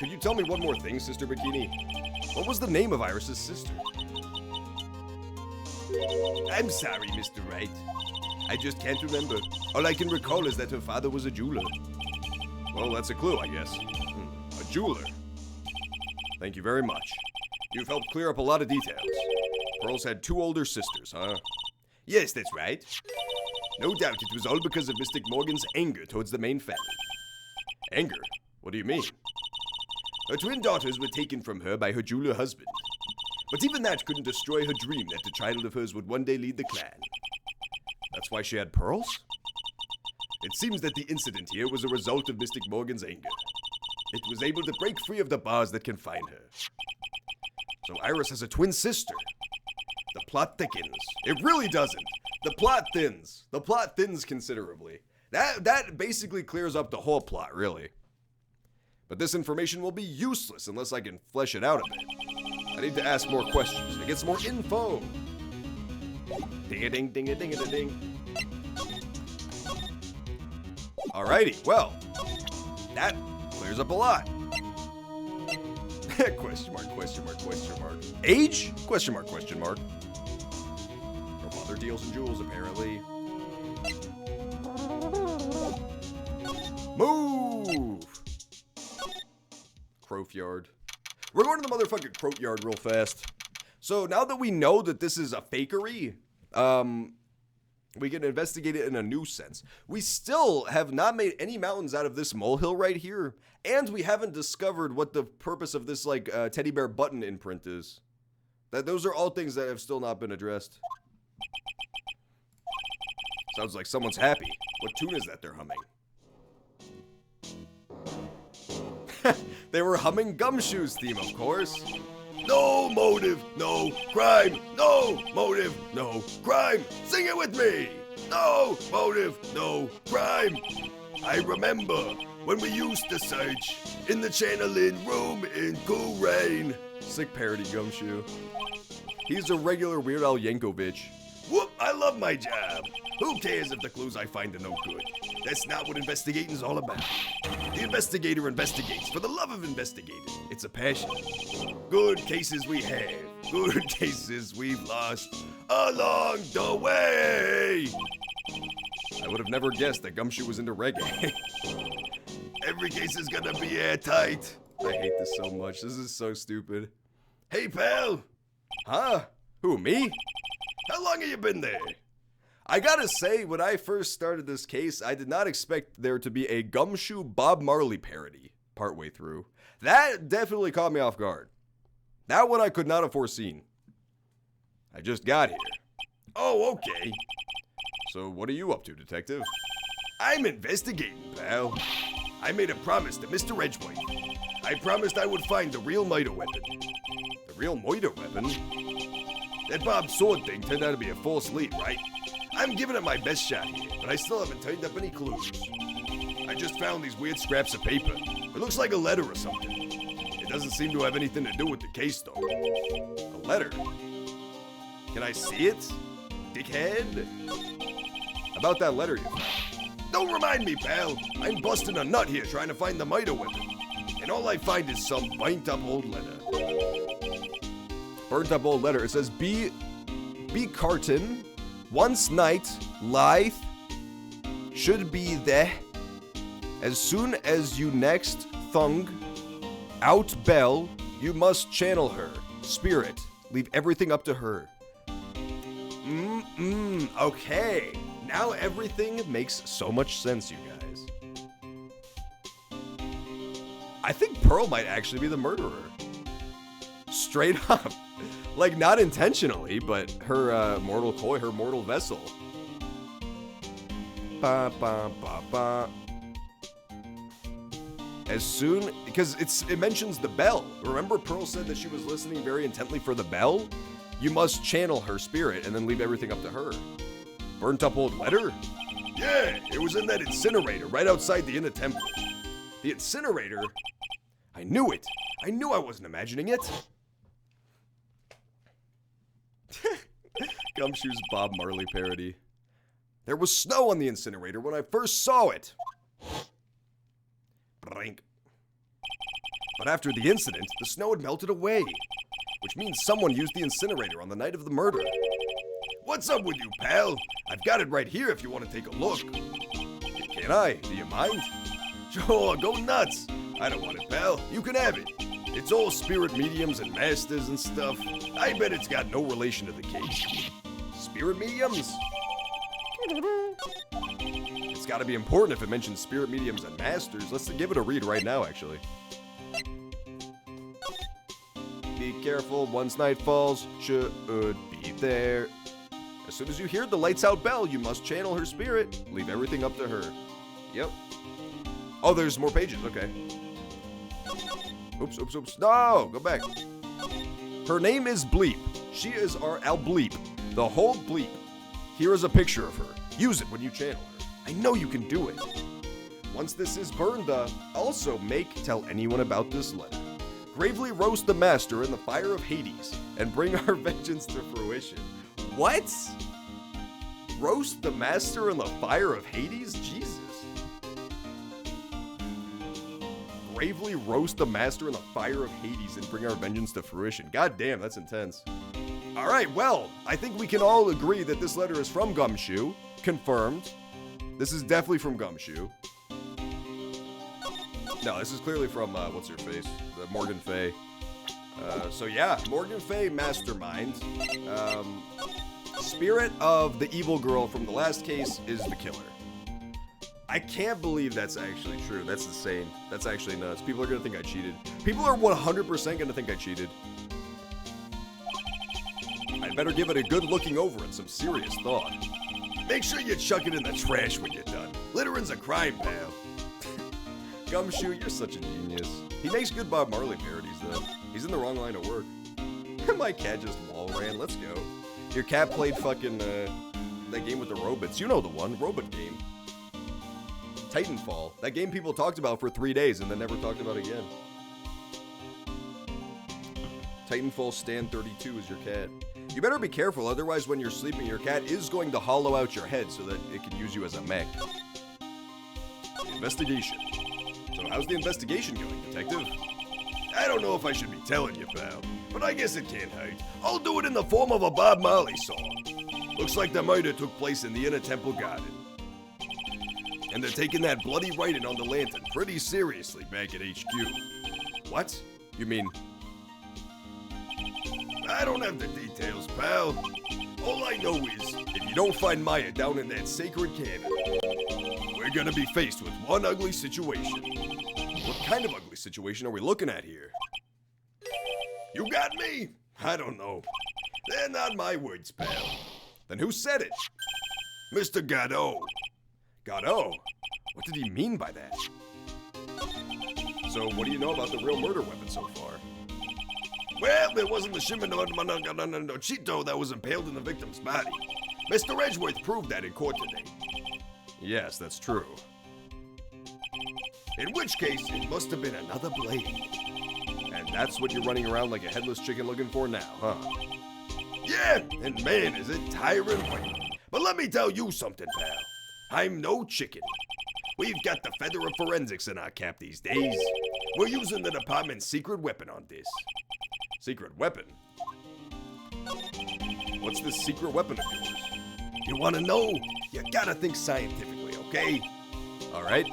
Could you tell me one more thing, Sister Bikini? What was the name of Iris's sister? I'm sorry, Mr. Wright. I just can't remember. All I can recall is that her father was a jeweler. Well, that's a clue, I guess. A jeweler. Thank you very much. You've helped clear up a lot of details. Pearl's had 2 older sisters, huh? Yes, that's right. No doubt it was all because of Mystic Morgan's anger towards the main family. Anger? What do you mean? Her twin daughters were taken from her by her jeweler husband. But even that couldn't destroy her dream that the child of hers would one day lead the clan. That's why she had pearls? It seems that the incident here was a result of Mystic Morgan's anger. It was able to break free of the bars that confine her. So Iris has a twin sister. The plot thickens. It really doesn't. The plot thins. The plot thins considerably. That basically clears up the whole plot, really. But this information will be useless unless I can flesh it out a bit. I need to ask more questions to get some more info. Ding-a-ding, ding-a-ding-a-ding. Alrighty, well, that clears up a lot. Question mark. Age? Question mark. Her father deals in jewels, apparently. Move! Croft Yard. We're going to the motherfucking Croat Yard real fast. So now that we know that this is a fakery, we can investigate it in a new sense. We still have not made any mountains out of this molehill right here, and we haven't discovered what the purpose of this, like, teddy bear button imprint is. Those are all things that have still not been addressed. Sounds like someone's happy. What tune is that they're humming? They were humming Gumshoe's theme, of course. No motive, no crime. No motive, no crime. Sing it with me. No motive, no crime. I remember when we used to search in the channeling room in Kurain. Sick parody, Gumshoe. He's a regular Weird Al Yankovic. Whoop, I love my job. Who cares if the clues I find are no good? That's not what investigating's all about. The investigator investigates for the love of investigating. It's a passion. Good cases we have. Good cases we've lost along the way. I would have never guessed that Gumshoe was into reggae. Every case is gonna be airtight. I hate this so much. This is so stupid. Hey, pal. Huh? Who, me? How long have you been there? I gotta say, when I first started this case, I did not expect there to be a Gumshoe Bob Marley parody partway through. That definitely caught me off guard. That one I could not have foreseen. I just got here. Oh, okay. So what are you up to, detective? I'm investigating, pal. I made a promise to Mr. Edgewhite. I promised I would find the real miter weapon. The real miter weapon? That Bob's sword thing turned out to be a false lead, right? I'm giving it my best shot here, but I still haven't turned up any clues. I just found these weird scraps of paper. It looks like a letter or something. It doesn't seem to have anything to do with the case, though. A letter? Can I see it, dickhead? About that letter you found. Don't remind me, pal. I'm busting a nut here trying to find the miter weapon. and all I find is some burnt up old letter. Burnt up old letter. It says, be carton, once night, lithe, should be there. As soon as you next thung out bell, you must channel her. Spirit, leave everything up to her. Okay. Now everything makes so much sense, you guys. I think Pearl might actually be the murderer. Straight up. Like, not intentionally, but her mortal coil, her mortal vessel. Ba ba ba ba. As soon, because it mentions the bell. Remember Pearl said that she was listening very intently for the bell? You must channel her spirit and then leave everything up to her. Burnt up old letter? Yeah, it was in that incinerator right outside the inner temple. The incinerator? I knew it. I knew I wasn't imagining it. Gumshoe's Bob Marley parody. There was snow on the incinerator when I first saw it. Brink. But after the incident, the snow had melted away, which means someone used the incinerator on the night of the murder. What's up with you, pal? I've got it right here if you want to take a look. Can I? Do you mind? Sure, go nuts. I don't want it, pal. You can have it. It's all spirit mediums and masters and stuff. I bet it's got no relation to the case. Spirit mediums? It's gotta be important if it mentions spirit mediums and masters. Let's give it a read right now, actually. Be careful, once night falls, should be there. As soon as you hear the lights out bell, you must channel her spirit. Leave everything up to her. Yep. Oh, there's more pages, okay. Oops. No, go back. Her name is Bleep. She is our Bleep. The whole Bleep. Here is a picture of her. Use it when you channel her. I know you can do it. Once this is burned, also tell anyone about this letter. Gravely roast the master in the fire of Hades and bring our vengeance to fruition. What? Roast the master in the fire of Hades? Jesus. Gravely roast the master in the fire of Hades and bring our vengeance to fruition. God damn, that's intense. All right, well, I think we can all agree that this letter is from Gumshoe. Confirmed. This is definitely from Gumshoe. No, this is clearly from, what's her face? The Morgan Fay. So yeah, Morgan Fay Mastermind. Spirit of the evil girl from the last case is the killer. I can't believe that's actually true. That's insane. That's actually nuts. People are gonna think I cheated. People are 100% gonna think I cheated. I'd better give it a good looking over and some serious thought. Make sure you chuck it in the trash when you're done. Littering's a crime, pal. Gumshoe, you're such a genius. He makes good Bob Marley parodies, though. He's in the wrong line of work. My cat just wall ran. Let's go. Your cat played fucking, that game with the robots. You know the one. Robot game. Titanfall. That game people talked about for 3 days and then never talked about again. Titanfall Stand 32 is your cat. You better be careful, otherwise when you're sleeping, your cat is going to hollow out your head so that it can use you as a mech. Investigation. So how's the investigation going, detective? I don't know if I should be telling you, pal, but I guess it can't hurt. I'll do it in the form of a Bob Marley song. Looks like the murder took place in the inner temple garden. And they're taking that bloody writing on the lantern pretty seriously back at HQ. What? You mean... I don't have the details, pal. All I know is, if you don't find Maya down in that sacred cannon, we're gonna be faced with one ugly situation. What kind of ugly situation are we looking at here? You got me? I don't know. They're not my words, pal. Then who said it? Mr. Godot. Godot? What did he mean by that? So what do you know about the real murder weapon so far? Well, it wasn't the Shimano Cheeto that was impaled in the victim's body. Mr. Edgeworth proved that in court today. Yes, that's true. In which case, it must have been another blade. And that's what you're running around like a headless chicken looking for now, huh? Yeah, and man, is it tiring waiting. But let me tell you something, pal. I'm no chicken. We've got the feather of forensics in our cap these days. We're using the department's secret weapon on this. Secret weapon? What's this secret weapon of yours? You wanna know? You gotta think scientifically, okay? Alright.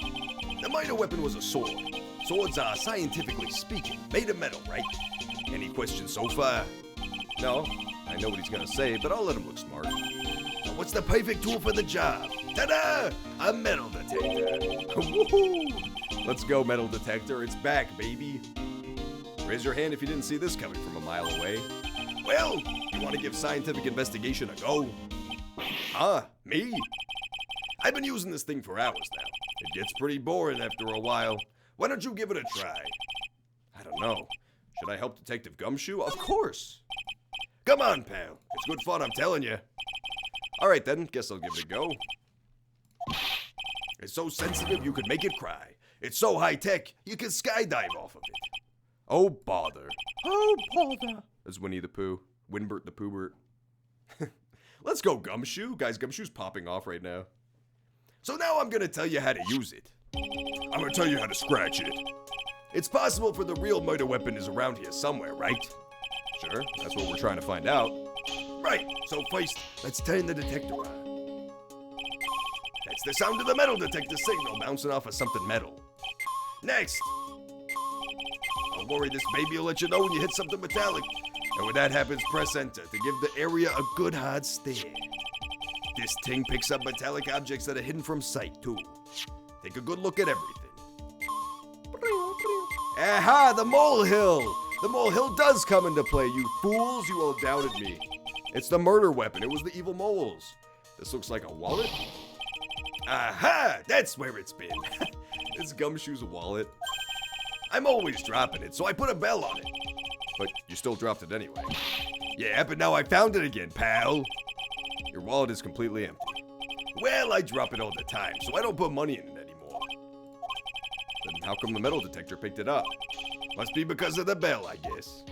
The miter weapon was a sword. Swords are, scientifically speaking, made of metal, right? Any questions so far? No, I know what he's gonna say, but I'll let him look smart. Now what's the perfect tool for the job? Ta-da! A metal detector. Woohoo! Let's go, metal detector. It's back, baby. Raise your hand if you didn't see this coming from a mile away. Well, you wanna give scientific investigation a go? Huh? Me? I've been using this thing for hours now. It gets pretty boring after a while. Why don't you give it a try? I don't know. Should I help Detective Gumshoe? Of course. Come on, pal. It's good fun, I'm telling you. Alright then, guess I'll give it a go. It's so sensitive you could make it cry. It's so high-tech, you could skydive off of it. Oh, bother. Oh, bother. That's Winnie the Pooh. Winbert the Poobert. Let's go, Gumshoe. Guys, Gumshoe's popping off right now. So now I'm gonna tell you how to use it. I'm gonna tell you how to scratch it. It's possible for the real murder weapon is around here somewhere, right? Sure, that's what we're trying to find out. Right, so first, let's turn the detector on. That's the sound of the metal detector signal bouncing off of something metal. Next! Don't worry, this baby will let you know when you hit something metallic. And when that happens, press enter to give the area a good hard stare. This thing picks up metallic objects that are hidden from sight, too. Take a good look at everything. Aha, the molehill! The molehill does come into play, you fools! You all doubted me. It's the murder weapon. It was the evil moles. This looks like a wallet. Aha! That's where it's been. It's Gumshoe's wallet. I'm always dropping it, so I put a bell on it. But you still dropped it anyway. Yeah, but now I found it again, pal. Your wallet is completely empty. Well, I drop it all the time, so I don't put money in it anymore. Then how come the metal detector picked it up? Must be because of the bell, I guess.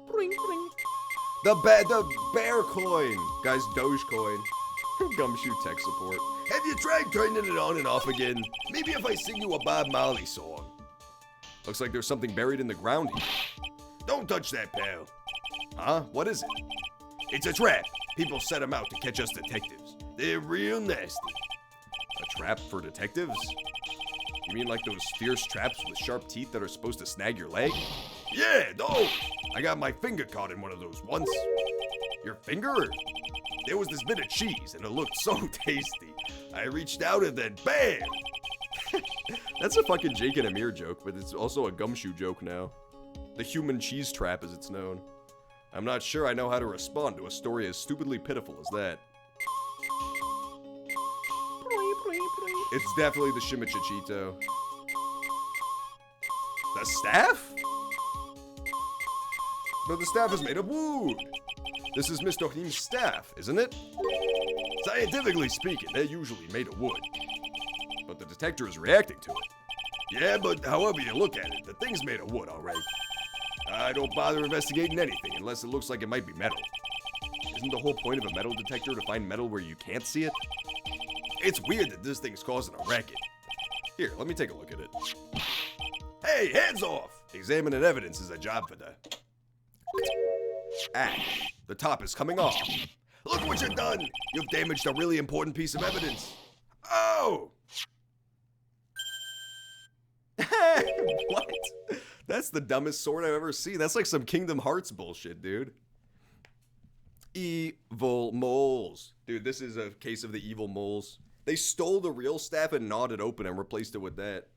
Bring, bring. The bear coin! Guys, Dogecoin. Gumshoe tech support. Have you tried turning it on and off again? Maybe if I sing you a Bob Marley song. Looks like there's something buried in the ground here. Don't touch that, pal. Huh? What is it? It's a trap. People set them out to catch us detectives. They're real nasty. A trap for detectives? You mean like those fierce traps with sharp teeth that are supposed to snag your leg? Yeah, those. I got my finger caught in one of those once. Your finger? There was this bit of cheese and it looked so tasty. I reached out and then bam! That's a fucking Jake and Amir joke, but it's also a Gumshoe joke now. The human cheese trap as it's known. I'm not sure I know how to respond to a story as stupidly pitiful as that. It's definitely the Shimichichito. The staff? But the staff is made of wood. This is Mr. Him's staff, isn't it? Scientifically speaking, they're usually made of wood. But the detector is reacting to it. Yeah, but however you look at it, the thing's made of wood, alright. I don't bother investigating anything unless it looks like it might be metal. Isn't the whole point of a metal detector to find metal where you can't see it? It's weird that this thing's causing a racket. Here, let me take a look at it. Hey, hands off! Examining evidence is a job for the... The top is coming off. Look what you've done! You've damaged a really important piece of evidence. Oh! What? That's the dumbest sword I've ever seen. That's like some Kingdom Hearts bullshit, dude. Evil moles. Dude, this is a case of the evil moles. They stole the real staff and gnawed it open and replaced it with that.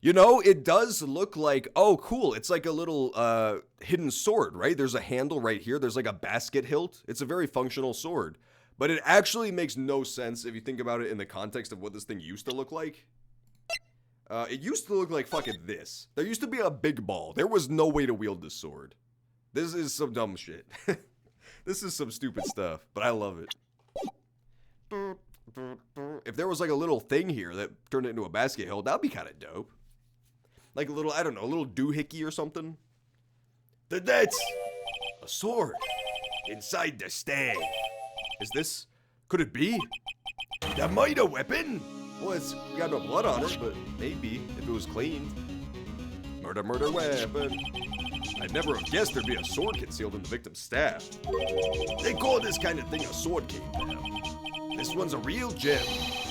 You know, it does look like, oh, cool. It's like a little hidden sword, right? There's a handle right here. There's like a basket hilt. It's a very functional sword. But it actually makes no sense if you think about it in the context of what this thing used to look like. It used to look like fucking this. There used to be a big ball. There was no way to wield this sword. This is some dumb shit. This is some stupid stuff, but I love it. If there was like a little thing here that turned it into a basket hilt, that'd be kind of dope. Like a little, I don't know, a little doohickey or something. That's a sword inside the staff. Is this, could it be? The miter weapon? Well, it's got no blood on it, but maybe if it was cleaned. Murder, murder, weapon. I'd never have guessed there'd be a sword concealed in the victim's staff. They call this kind of thing a sword cane, pal. This one's a real gem.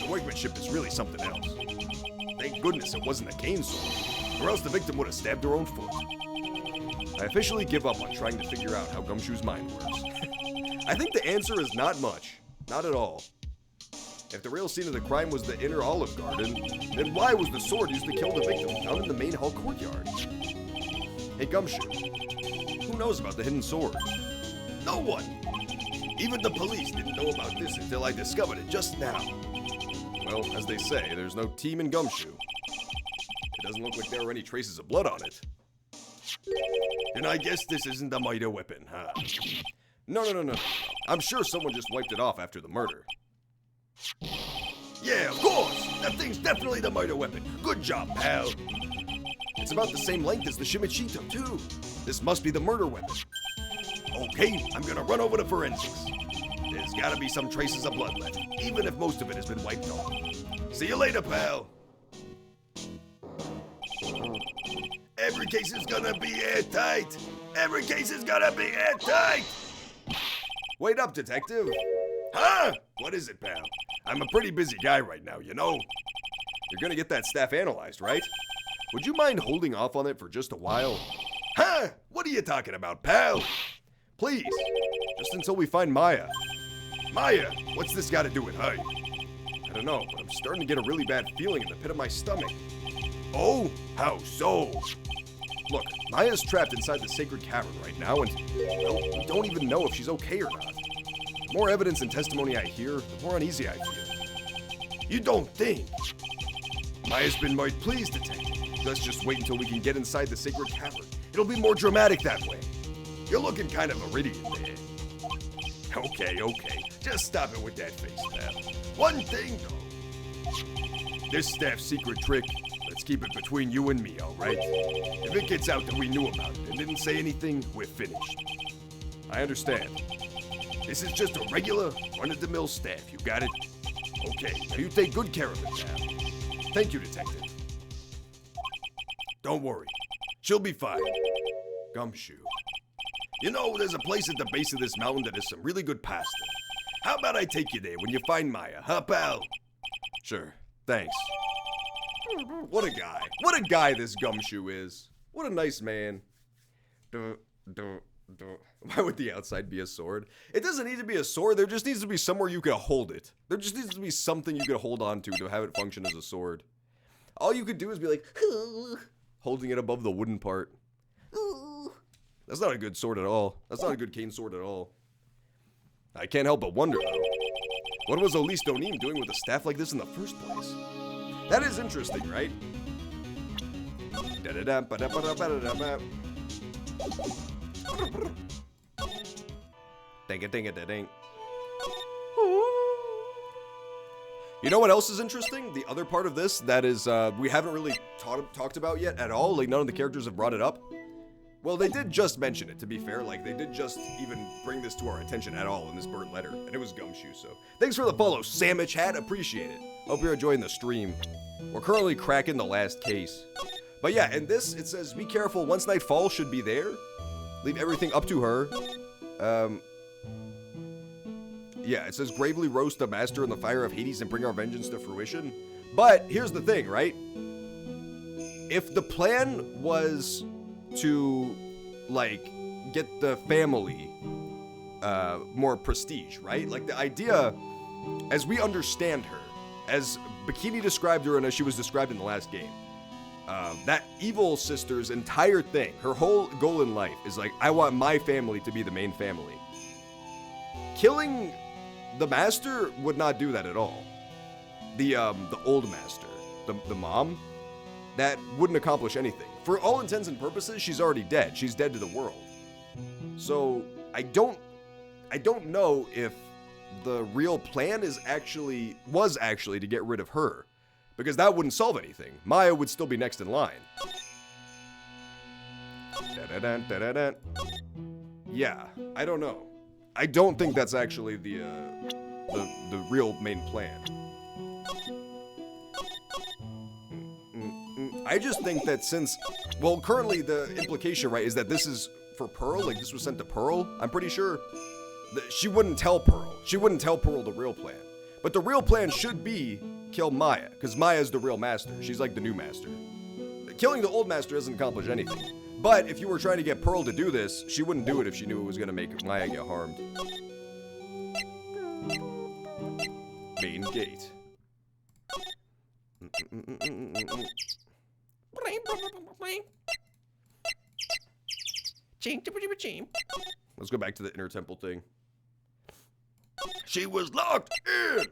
The workmanship is really something else. Thank goodness it wasn't a cane sword, or else the victim would have stabbed her own foot. I officially give up on trying to figure out how Gumshoe's mind works. I think the answer is not much. Not at all. If the real scene of the crime was the inner Olive Garden, then why was the sword used to kill the victim down in the main hall courtyard? Hey Gumshoe, who knows about the hidden sword? No one. Even the police didn't know about this until I discovered it just now. Well, as they say, there's no team in Gumshoe. It doesn't look like there are any traces of blood on it. Then I guess this isn't the murder weapon, huh? No. I'm sure someone just wiped it off after the murder. Yeah, of course! That thing's definitely the murder weapon. Good job, pal. It's about the same length as the Shimichito, too. This must be the murder weapon. Okay, I'm gonna run over to forensics. There's gotta be some traces of blood left, even if most of it has been wiped off. See you later, pal. Every case is gonna be airtight. Every case is gonna be airtight. Wait up, detective. Huh? What is it, pal? I'm a pretty busy guy right now, you know? You're gonna get that staff analyzed, right? Would you mind holding off on it for just a while? Huh? What are you talking about, pal? Please, just until we find Maya. Maya, what's this got to do with her? I don't know, but I'm starting to get a really bad feeling in the pit of my stomach. Oh, how so? Look, Maya's trapped inside the sacred cavern right now, and, well, we don't even know if she's okay or not. The more evidence and testimony I hear, the more uneasy I feel. You don't think? Maya's been right pleased, detective. Let's just wait until we can get inside the sacred cavern. It'll be more dramatic that way. You're looking kind of iridium there. Okay. Just stop it with that face, pal. One thing, though. This staff's secret trick, let's keep it between you and me, all right? If it gets out that we knew about it and didn't say anything, we're finished. I understand. This is just a regular, run-of-the-mill staff, you got it? Okay, now you take good care of it, pal. Thank you, detective. Don't worry. She'll be fine. Gumshoe. You know, there's a place at the base of this mountain that has some really good pasta. How about I take you there when you find Maya, huh, pal? Sure, thanks. What a guy. What a guy this Gumshoe is. What a nice man. Why would the outside be a sword? It doesn't need to be a sword. There just needs to be somewhere you can hold it. There just needs to be something you can hold on to have it function as a sword. All you could do is be like, holding it above the wooden part. That's not a good sword at all. That's not a good cane sword at all. I can't help but wonder, though. What was Elise Donim doing with a staff like this in the first place? That is interesting, right? Ding-a-ding-a-ding. You know what else is interesting? The other part of this that is we haven't really talked about yet at all. Like, none of the characters have brought it up. Well, they did just mention it, to be fair. Like, they did just even bring this to our attention at all in this burnt letter. And it was Gumshoe, so. Thanks for the follow, Sandwich Hat. Appreciate it. Hope you're enjoying the stream. We're currently cracking the last case. But yeah, in this, it says, be careful, once night falls should be there. Leave everything up to her. Yeah, it says, gravely roast the master in the fire of Hades and bring our vengeance to fruition. But here's the thing, right? If the plan was to, like, get the family more prestige, right? Like, the idea, as we understand her, as Bikini described her and as she was described in the last game, that evil sister's entire thing, her whole goal in life is like, I want my family to be the main family. Killing the master would not do that at all. The old master, the mom, that wouldn't accomplish anything. For all intents and purposes, she's already dead. She's dead to the world. So I don't know if the real plan was actually to get rid of her, because that wouldn't solve anything. Maya would still be next in line. Yeah, I don't know. I don't think that's actually the real main plan. I just think that since, well, currently the implication, right, is that this is for Pearl, like this was sent to Pearl. I'm pretty sure that she wouldn't tell Pearl. She wouldn't tell Pearl the real plan. But the real plan should be kill Maya, because Maya's the real master. She's like the new master. Killing the old master doesn't accomplish anything. But if you were trying to get Pearl to do this, she wouldn't do it if she knew it was going to make Maya get harmed. Main gate. Let's go back to the inner temple thing. She was locked in.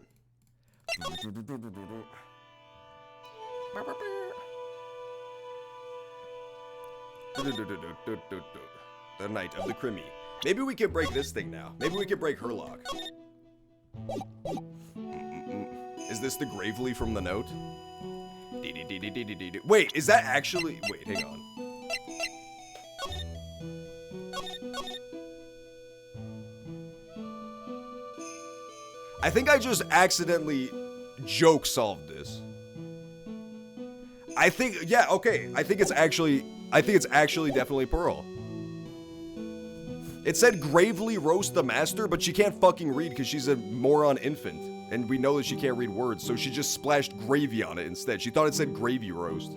The Knight of the Crimmy. Maybe we can break this thing now. Maybe we can break her lock. Is this the Gravely from the note? Wait, is that actually... Wait, hang on. I think I just accidentally joke solved this. I think, yeah, okay. I think it's actually definitely Pearl. It said gravely roast the master, but she can't fucking read because she's a moron infant. And we know that she can't read words, so she just splashed gravy on it instead. She thought it said gravy roast.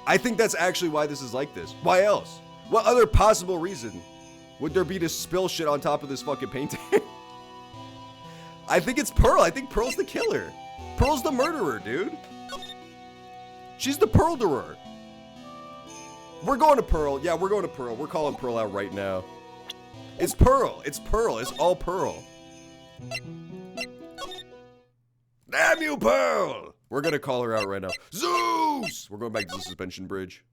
I think that's actually why this is like this. Why else? What other possible reason would there be to spill shit on top of this fucking painting? I think it's Pearl. I think Pearl's the killer. Pearl's the murderer, dude. She's the Pearlderer. We're going to Pearl. Yeah, we're going to Pearl. We're calling Pearl out right now. It's Pearl. It's Pearl. It's all Pearl. Damn you, Pearl! We're going to call her out right now. Zeus! We're going back to the suspension bridge.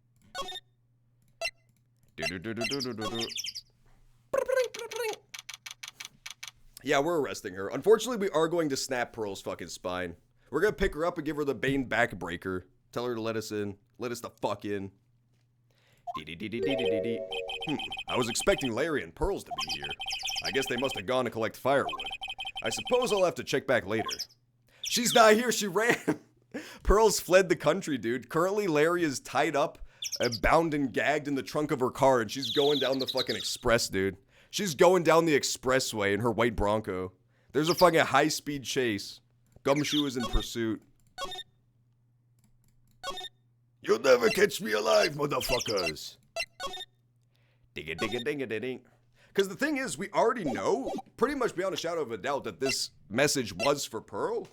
Yeah, we're arresting her. Unfortunately, we are going to snap Pearl's fucking spine. We're going to pick her up and give her the Bane backbreaker. Tell her to let us in. Let us the fuck in. I was expecting Larry and Pearls to be here. I guess they must have gone to collect firewood. I suppose I'll have to check back later. She's not here. She ran. Pearls fled the country, dude. Currently, Larry is tied up, bound and gagged in the trunk of her car, and she's going down the fucking express, dude. She's going down the expressway in her white Bronco. There's a fucking high-speed chase. Gumshoe is in pursuit. You'll never catch me alive, motherfuckers. Ding-a-ding-a-ding-a-ding. Because the thing is, we already know, pretty much beyond a shadow of a doubt, that this message was for Pearl.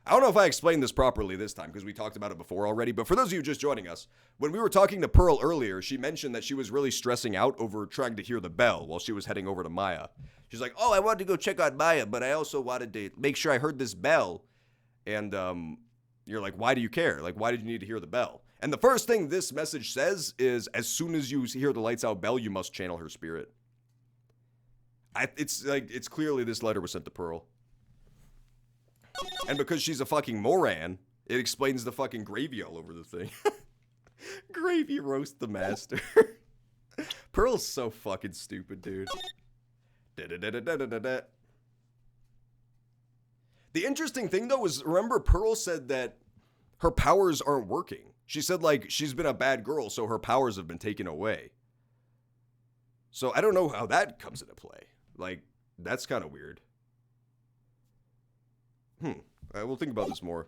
I don't know if I explained this properly this time, because we talked about it before already, but for those of you just joining us, when we were talking to Pearl earlier, she mentioned that she was really stressing out over trying to hear the bell while she was heading over to Maya. She's like, oh, I wanted to go check on Maya, but I also wanted to make sure I heard this bell. And you're like, why do you care? Like, why did you need to hear the bell? And the first thing this message says is, as soon as you hear the lights out bell, you must channel her spirit. It's clearly this letter was sent to Pearl. And because she's a fucking moron, it explains the fucking gravy all over the thing. Gravy roast the master. Pearl's so fucking stupid, dude. The interesting thing, though, is, remember, Pearl said that her powers aren't working. She said, like, she's been a bad girl, so her powers have been taken away. So I don't know how that comes into play. Like, that's kind of weird. We'll think about this more.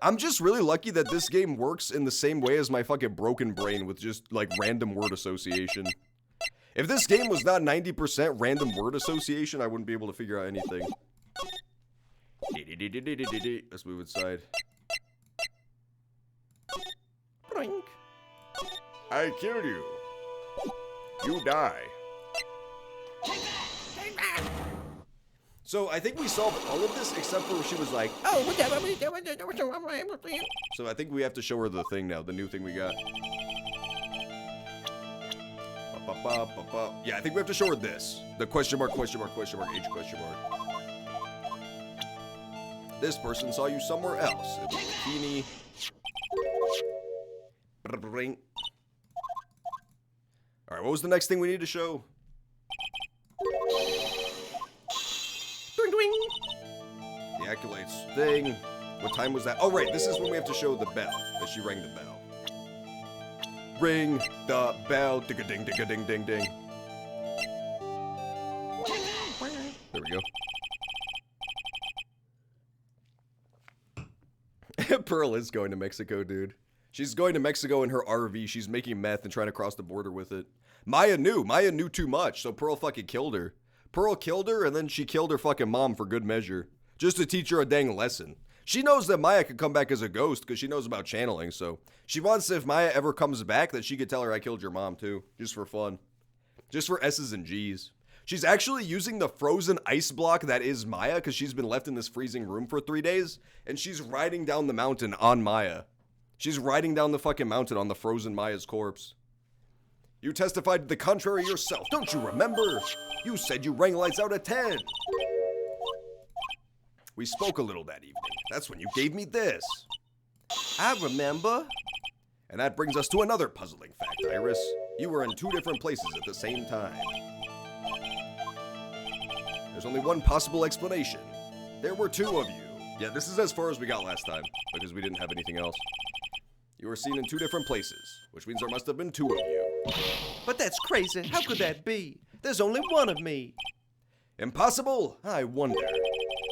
I'm just really lucky that this game works in the same way as my fucking broken brain with just, like, random word association. If this game was not 90% random word association, I wouldn't be able to figure out anything. Let's move inside. Boink. I killed you. You die. So I think we solved all of this except for she was like, oh, so I think we have to show her the thing now, the new thing we got. Yeah, I think we have to show her this. The question mark, H question mark. This person saw you somewhere else. It was a bikini. Alright, Alright, what was the next thing we need to show? Doing, doing. The accolades thing. What time was that? Oh, right, this is when we have to show the bell. That she rang the bell. Ring the bell. Ding-a-ding, ding-a-ding, ding, ding. There we go. Pearl is going to Mexico, dude. She's going to Mexico in her RV. She's making meth and trying to cross the border with it. Maya knew too much, so Pearl fucking killed her. Pearl killed her, and then she killed her fucking mom for good measure. Just to teach her a dang lesson. She knows that Maya could come back as a ghost because she knows about channeling, so she wants, if Maya ever comes back, that she could tell her I killed your mom too. Just for fun. Just for S's and G's. She's actually using the frozen ice block that is Maya because she's been left in this freezing room for 3 days, and she's riding down the mountain on Maya. She's riding down the fucking mountain on the frozen Maya's corpse. You testified to the contrary yourself, don't you remember? You said you rang lights out at 10. We spoke a little that evening. That's when you gave me this. I remember. And that brings us to another puzzling fact, Iris. You were in 2 different places at the same time. There's only one possible explanation. There were 2 of you. Yeah, this is as far as we got last time, because we didn't have anything else. You were seen in 2 different places, which means there must have been 2 of you. But that's crazy. How could that be? There's only one of me. Impossible? I wonder.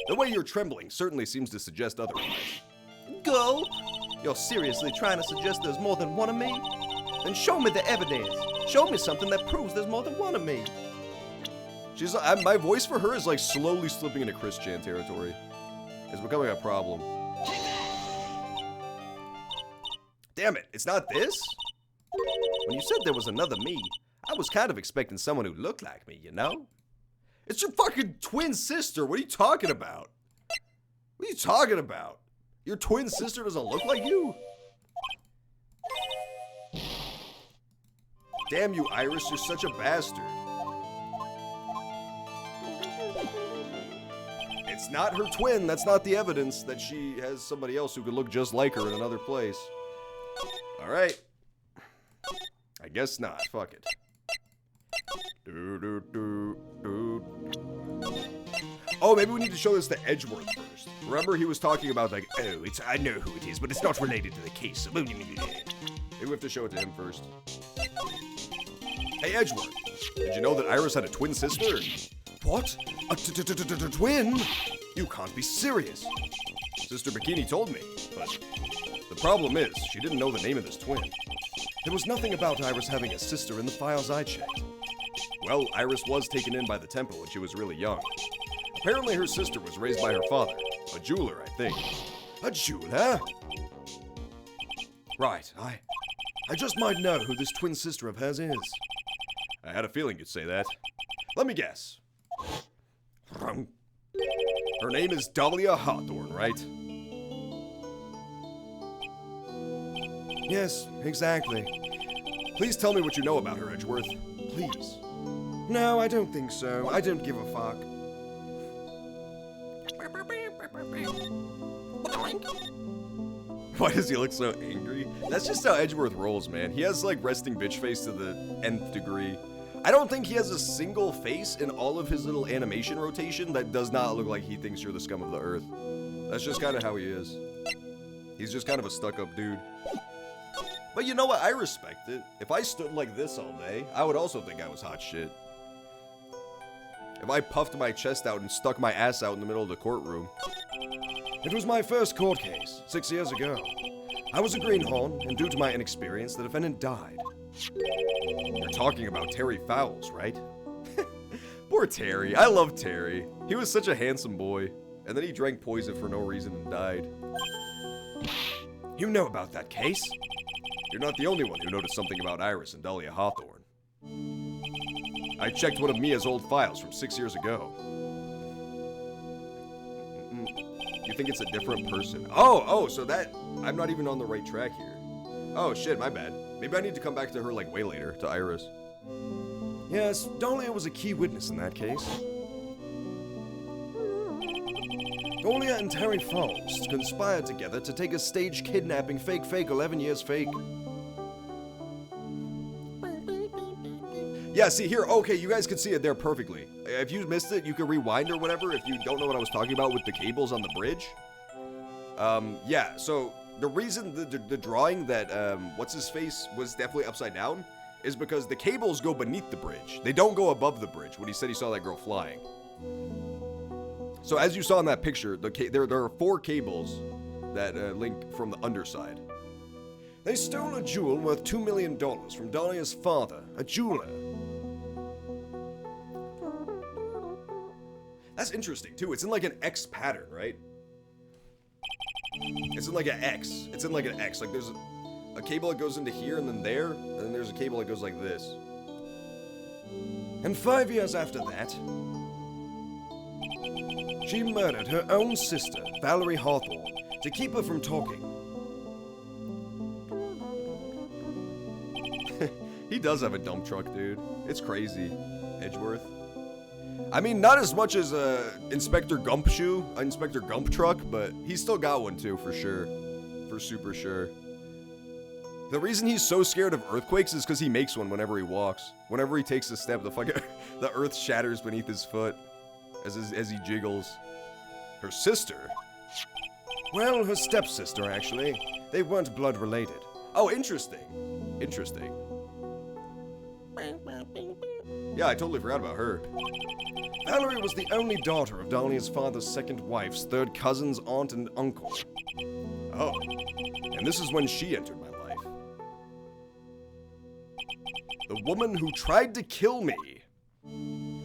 The way you're trembling certainly seems to suggest otherwise. Go? You're seriously trying to suggest there's more than one of me? Then show me the evidence. Show me something that proves there's more than one of me. She's my voice for her is like slowly slipping into Chris Chan territory. It's becoming a problem. Damn it, it's not this? When you said there was another me, I was kind of expecting someone who looked like me, you know? It's your fucking twin sister. What are you talking about? What are you talking about? Your twin sister doesn't look like you? Damn you, Iris, you're such a bastard. It's not her twin. That's not the evidence that she has somebody else who could look just like her in another place. All right. I guess not. Fuck it. Oh, maybe we need to show this to Edgeworth first. Remember, he was talking about like, oh, I know who it is, but it's not related to the case. Maybe we have to show it to him first. Hey, Edgeworth, did you know that Iris had a twin sister? What? A twin? You can't be serious. Sister Bikini told me, but the problem is, she didn't know the name of this twin. There was nothing about Iris having a sister in the files I checked. Well, Iris was taken in by the temple when she was really young. Apparently her sister was raised by her father, a jeweler, I think. A jeweler? Right, I just might know who this twin sister of hers is. I had a feeling you'd say that. Let me guess. Her name is Dahlia Hawthorne, right? Yes, exactly. Please tell me what you know about her, Edgeworth. Please. No, I don't think so. I don't give a fuck. Why does he look so angry? That's just how Edgeworth rolls, man. He has like resting bitch face to the nth degree. I don't think he has a single face in all of his little animation rotation that does not look like he thinks you're the scum of the earth. That's just kind of how he is. He's just kind of a stuck-up dude. But you know what? I respect it. If I stood like this all day, I would also think I was hot shit. If I puffed my chest out and stuck my ass out in the middle of the courtroom. It was my first court case, 6 years ago. I was a greenhorn, and due to my inexperience, the defendant died. You're talking about Terry Fowles, right? Poor Terry. I love Terry. He was such a handsome boy. And then he drank poison for no reason and died. You know about that case? You're not the only one who noticed something about Iris and Dahlia Hawthorne. I checked one of Mia's old files from 6 years ago. You think it's a different person? Oh, so that... I'm not even on the right track here. Oh, shit, my bad. Maybe I need to come back to her, like, way later, to Iris. Yes, Dahlia was a key witness in that case. Dahlia and Terry Fowles conspired together to take a staged kidnapping fake 11 years fake. Yeah, see here, okay, you guys can see it there perfectly. If you missed it, you can rewind or whatever if you don't know what I was talking about with the cables on the bridge. Yeah, so the reason the drawing that, what's-his-face was definitely upside down is because the cables go beneath the bridge. They don't go above the bridge when he said he saw that girl flying. So as you saw in that picture, there are 4 cables that link from the underside. They stole a jewel worth $2 million from Dahlia's father, a jeweler. That's interesting, too. It's in like an X pattern, right? It's in like an X. It's in like an X. Like there's a cable that goes into here and then there, and then there's a cable that goes like this. And 5 years after that, she murdered her own sister, Valerie Hawthorne, to keep her from talking. He does have a dump truck, dude. It's crazy. Edgeworth. I mean, not as much as Inspector Inspector Gump truck, but he's still got one too, for sure. For super sure. The reason he's so scared of earthquakes is because he makes one whenever he walks. Whenever he takes a step, the earth shatters beneath his foot as he jiggles. Her sister? Well, her stepsister, actually. They weren't blood related. Oh, interesting. Interesting. Yeah, I totally forgot about her. Valerie was the only daughter of Dahlia's father's second wife's third cousins, aunt, and uncle. Oh, and this is when she entered my life. The woman who tried to kill me.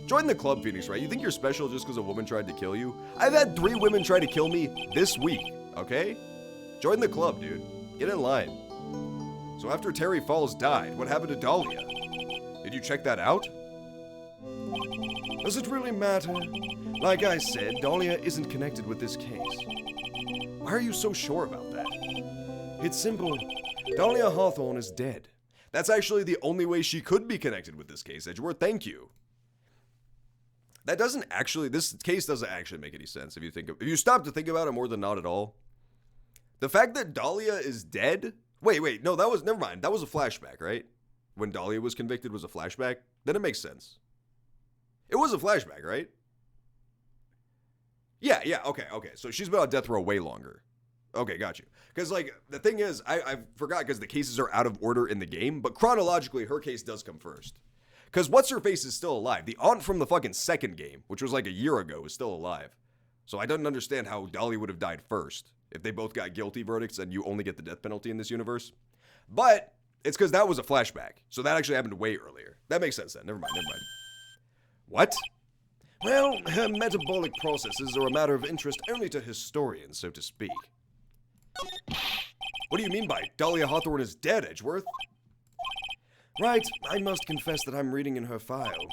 Join the club, Phoenix, right? You think you're special just because a woman tried to kill you? I've had 3 women try to kill me this week, okay? Join the club, dude. Get in line. So after Terry Falls died, what happened to Dahlia? Did you check that out? Does it really matter? Like I said, Dahlia isn't connected with this case. Why are you so sure about that? It's simple. Dahlia Hawthorne is dead. That's actually the only way she could be connected with this case, Edgeworth. Thank you. This case doesn't actually make any sense if you stop to think about it more than not at all. The fact that Dahlia is dead? Wait, no, never mind. That was a flashback, right? When Dahlia was convicted was a flashback? Then it makes sense. It was a flashback, right? Yeah, okay. So she's been on death row way longer. Okay, got you. Because, like, the thing is, I forgot because the cases are out of order in the game, but chronologically, her case does come first. Because What's-Her-Face is still alive. The aunt from the fucking second game, which was like a year ago, is still alive. So I don't understand how Dahlia would have died first if they both got guilty verdicts and you only get the death penalty in this universe. But it's because that was a flashback. So that actually happened way earlier. That makes sense then. Never mind. What? Well, her metabolic processes are a matter of interest only to historians, so to speak. What do you mean by Dahlia Hawthorne is dead, Edgeworth? Right, I must confess that I'm reading in her file.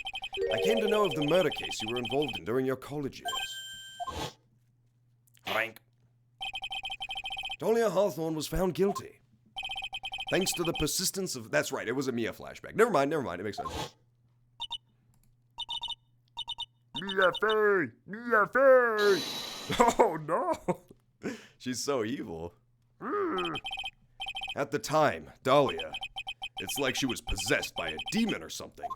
I came to know of the murder case you were involved in during your college years. Frank. Dahlia Hawthorne was found guilty. Thanks to the persistence of... That's right, it was a Mia flashback. Never mind, it makes sense. Mia Fey! Oh no! She's so evil. At the time, Dahlia, it's like she was possessed by a demon or something.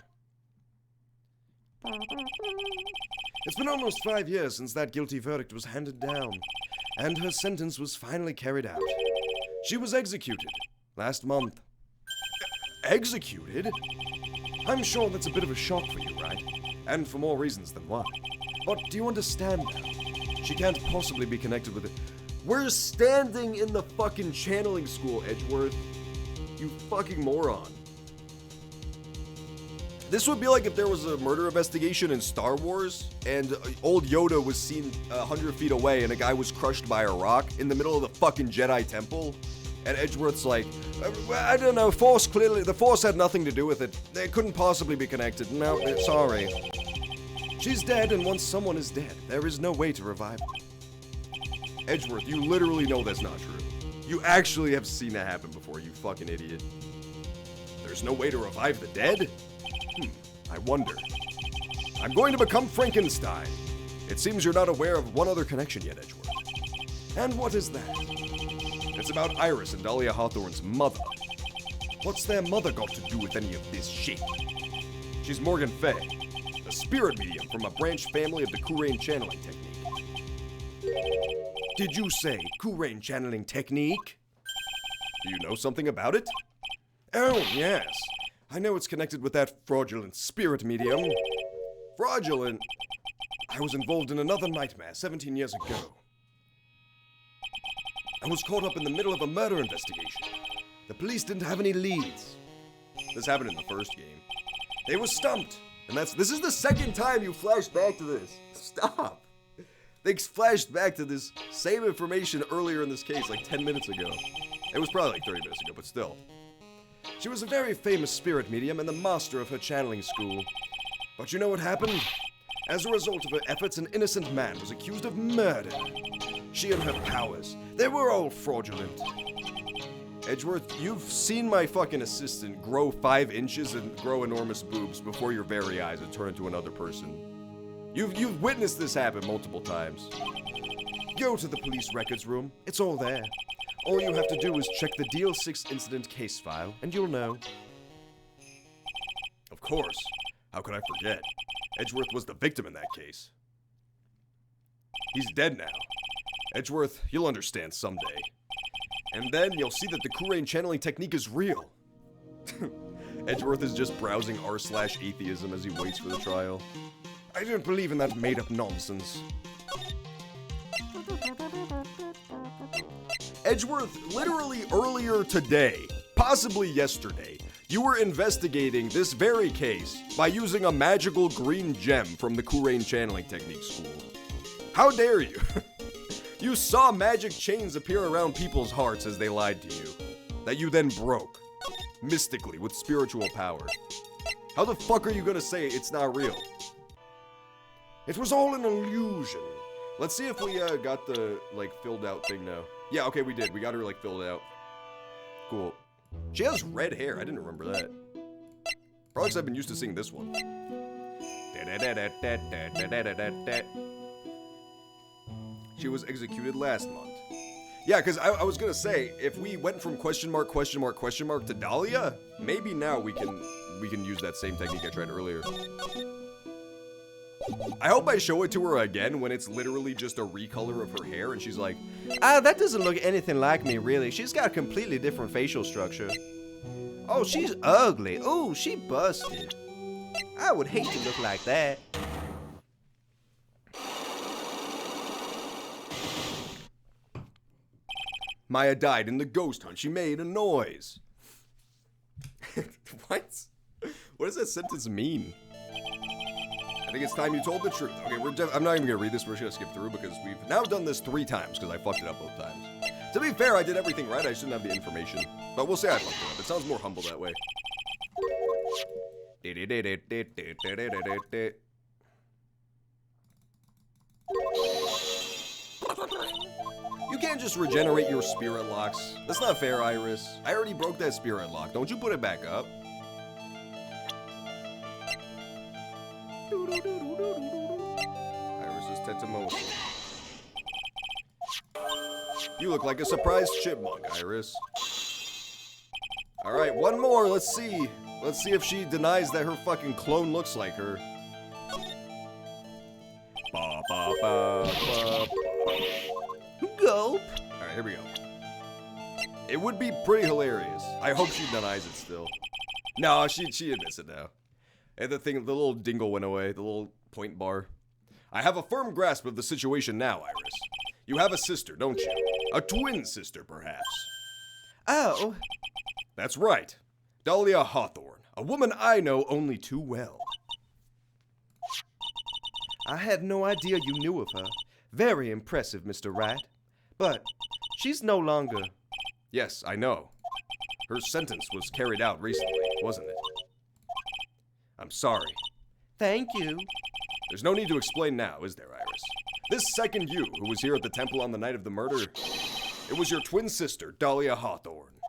It's been almost 5 years since that guilty verdict was handed down, and her sentence was finally carried out. She was executed last month. Executed? I'm sure that's a bit of a shock for you, right? And for more reasons than one. But do you understand now? She can't possibly be connected with it. We're standing in the fucking channeling school, Edgeworth. You fucking moron. This would be like if there was a murder investigation in Star Wars and old Yoda was seen 100 feet away and a guy was crushed by a rock in the middle of the fucking Jedi temple. And Edgeworth's like, I don't know, the Force had nothing to do with it. They couldn't possibly be connected. No, sorry. She's dead, and once someone is dead, there is no way to revive her. Edgeworth, you literally know that's not true. You actually have seen that happen before, you fucking idiot. There's no way to revive the dead? I wonder. I'm going to become Frankenstein. It seems you're not aware of one other connection yet, Edgeworth. And what is that? It's about Iris and Dahlia Hawthorne's mother. What's their mother got to do with any of this shit? She's Morgan Fay, a spirit medium from a branch family of the Kurain channeling technique. Did you say Kurain channeling technique? Do you know something about it? Oh, yes. I know it's connected with that fraudulent spirit medium. Fraudulent? I was involved in another nightmare 17 years ago. I was caught up in the middle of a murder investigation. The police didn't have any leads. This happened in the first game. They were stumped. And this is the second time you flashed back to this. Stop. They flashed back to this same information earlier in this case, like 10 minutes ago. It was probably like 30 minutes ago, but still. She was a very famous spirit medium and the master of her channeling school. But you know what happened? As a result of her efforts, an innocent man was accused of murder. She and her powers, they were all fraudulent. Edgeworth, you've seen my fucking assistant grow 5 inches and grow enormous boobs before your very eyes and turn into another person. You've witnessed this happen multiple times. Go to the police records room. It's all there. All you have to do is check the Deal 6 incident case file, and you'll know. Of course. How could I forget? Edgeworth was the victim in that case. He's dead now. Edgeworth, you'll understand someday. And then you'll see that the Kurain channeling technique is real. Edgeworth is just browsing r/atheism as he waits for the trial. I don't believe in that made-up nonsense. Edgeworth, literally earlier today, possibly yesterday, you were investigating this very case by using a magical green gem from the Kurain channeling technique school. How dare you? You saw magic chains appear around people's hearts as they lied to you, that you then broke, mystically, with spiritual power. How the fuck are you gonna say it's not real? It was all an illusion. Let's see if we got the, filled out thing now. Yeah, okay, we did. We got her, filled out. Cool. She has red hair. I didn't remember that. Probably because I've been used to seeing this one. She was executed last month. Yeah, because I was gonna say, if we went from question mark to Dahlia, maybe now we can use that same technique I tried earlier. I hope I show it to her again when it's literally just a recolor of her hair and she's like, that doesn't look anything like me, really. She's got a completely different facial structure. Oh, she's ugly. Ooh, she busted. I would hate to look like that. Maya died in the ghost hunt. She made a noise. What? What does that sentence mean? I think it's time you told the truth. Okay, I'm not even gonna read this. We're just gonna skip through because we've now done this 3 times because I fucked it up both times. To be fair, I did everything right. I just didn't have the information. But we'll say I fucked it up. It sounds more humble that way. You can't just regenerate your spirit locks. That's not fair, Iris. I already broke that spirit lock. Don't you put it back up. Iris is Tetamos. You look like a surprised chipmunk, Iris. Alright, one more. Let's see. Let's see if she denies that her fucking clone looks like her. Ba, ba, ba, ba. Gulp. Alright, here we go. It would be pretty hilarious. I hope she denies it still. No, she admits it now. And the little dingle went away, the little point bar. I have a firm grasp of the situation now, Iris. You have a sister, don't you? A twin sister, perhaps. Oh. That's right. Dahlia Hawthorne, a woman I know only too well. I had no idea you knew of her. Very impressive, Mr. Wright. But she's no longer... Yes, I know. Her sentence was carried out recently, wasn't it? I'm sorry. Thank you. There's no need to explain now, is there, Iris? This second you, who was here at the temple on the night of the murder, it was your twin sister, Dahlia Hawthorne.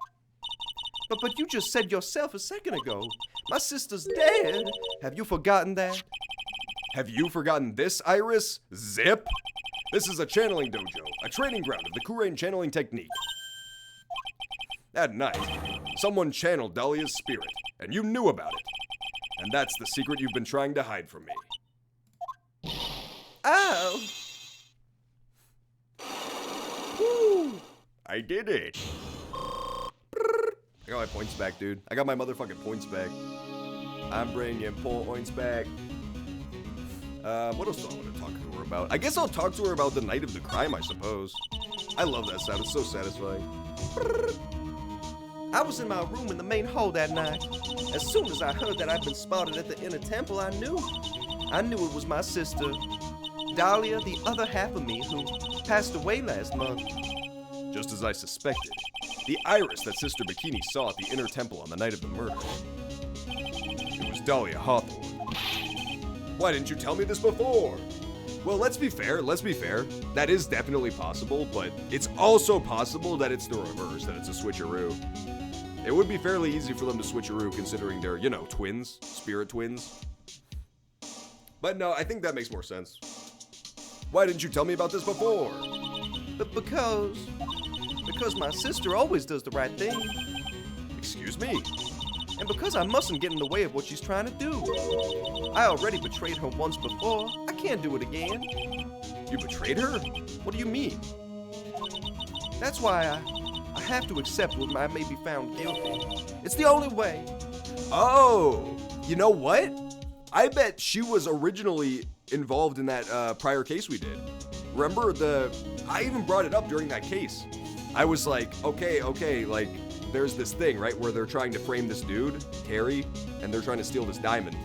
But you just said yourself a second ago. My sister's dead. Have you forgotten that? Have you forgotten this, Iris? Zip! This is a channeling dojo, a training ground of the Kurain channeling technique. At night, someone channeled Dahlia's spirit, and you knew about it. And that's the secret you've been trying to hide from me. Oh! Woo! I did it. I got my points back, dude. I got my motherfucking points back. I'm bringing points back. What else do I want to talk to her about? I guess I'll talk to her about the night of the crime, I suppose. I love that sound. It's so satisfying. I was in my room in the main hall that night. As soon as I heard that I'd been spotted at the inner temple, I knew. I knew it was my sister, Dahlia, the other half of me, who passed away last month. Just as I suspected. The iris that Sister Bikini saw at the inner temple on the night of the murder. It was Dahlia Hawthorne. Why didn't you tell me this before? Well, let's be fair. That is definitely possible, but it's also possible that it's the reverse, that it's a switcheroo. It would be fairly easy for them to switcheroo considering they're, you know, twins, spirit twins. But no, I think that makes more sense. Why didn't you tell me about this before? But because my sister always does the right thing. Excuse me? And because I mustn't get in the way of what she's trying to do. I already betrayed her once before. I can't do it again. You betrayed her? What do you mean? That's why I have to accept when I may be found guilty. It's the only way. Oh, you know what? I bet she was originally involved in that prior case we did. Remember I even brought it up during that case. I was like, okay, like, there's this thing, right, where they're trying to frame this dude, Terry, and they're trying to steal this diamond.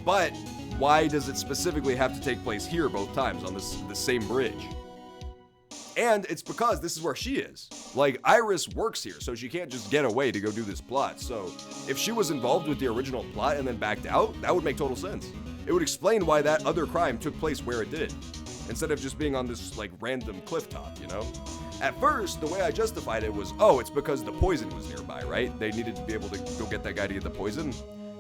But why does it specifically have to take place here both times on the same bridge? And it's because this is where she is. Like, Iris works here, so she can't just get away to go do this plot. So if she was involved with the original plot and then backed out, that would make total sense. It would explain why that other crime took place where it did, instead of just being on this, like, random cliff top, you know? At first, the way I justified it was, oh, it's because the poison was nearby, right? They needed to be able to go get that guy to get the poison.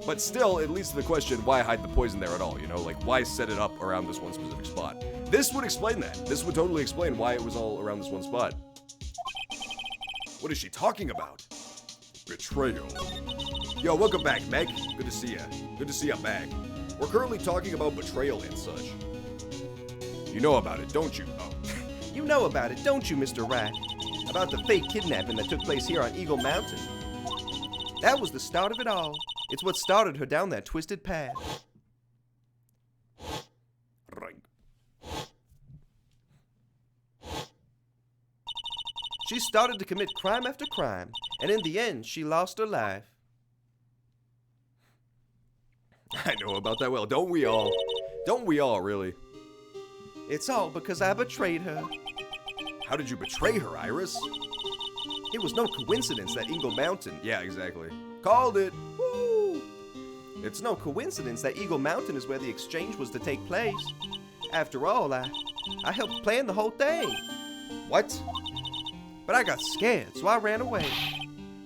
But still, it leads to the question, why hide the poison there at all, you know? Like, why set it up around this one specific spot? This would explain that. This would totally explain why it was all around this one spot. What is she talking about? Betrayal. Yo, welcome back, Meg. Good to see ya. Good to see ya back. We're currently talking about betrayal and such. You know about it, don't you? Oh. You know about it, don't you, Mr. Rat? About the fake kidnapping that took place here on Eagle Mountain. That was the start of it all. It's what started her down that twisted path. Right. She started to commit crime after crime, and in the end, she lost her life. I know about that well. Don't we all? Don't we all, really? It's all because I betrayed her. How did you betray her, Iris? It was no coincidence that Eagle Mountain... Yeah, exactly. Called it. Woo! It's no coincidence that Eagle Mountain is where the exchange was to take place. After all, I helped plan the whole thing. What? But I got scared, so I ran away.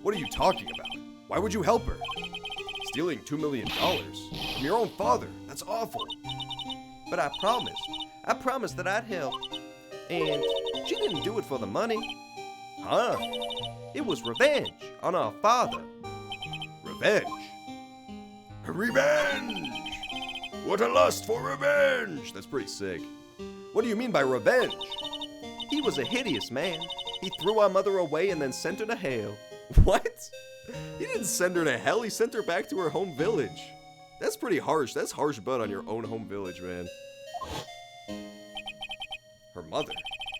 What are you talking about? Why would you help her? Stealing $2 million from your own father. That's awful. But I promised that I'd help. And she didn't do it for the money. Huh? It was revenge on our father. Revenge? Revenge! What a lust for revenge! That's pretty sick. What do you mean by revenge? He was a hideous man. He threw our mother away and then sent her to hell. What? He didn't send her to hell, he sent her back to her home village. That's pretty harsh. That's harsh butt on your own home village, man. Her mother.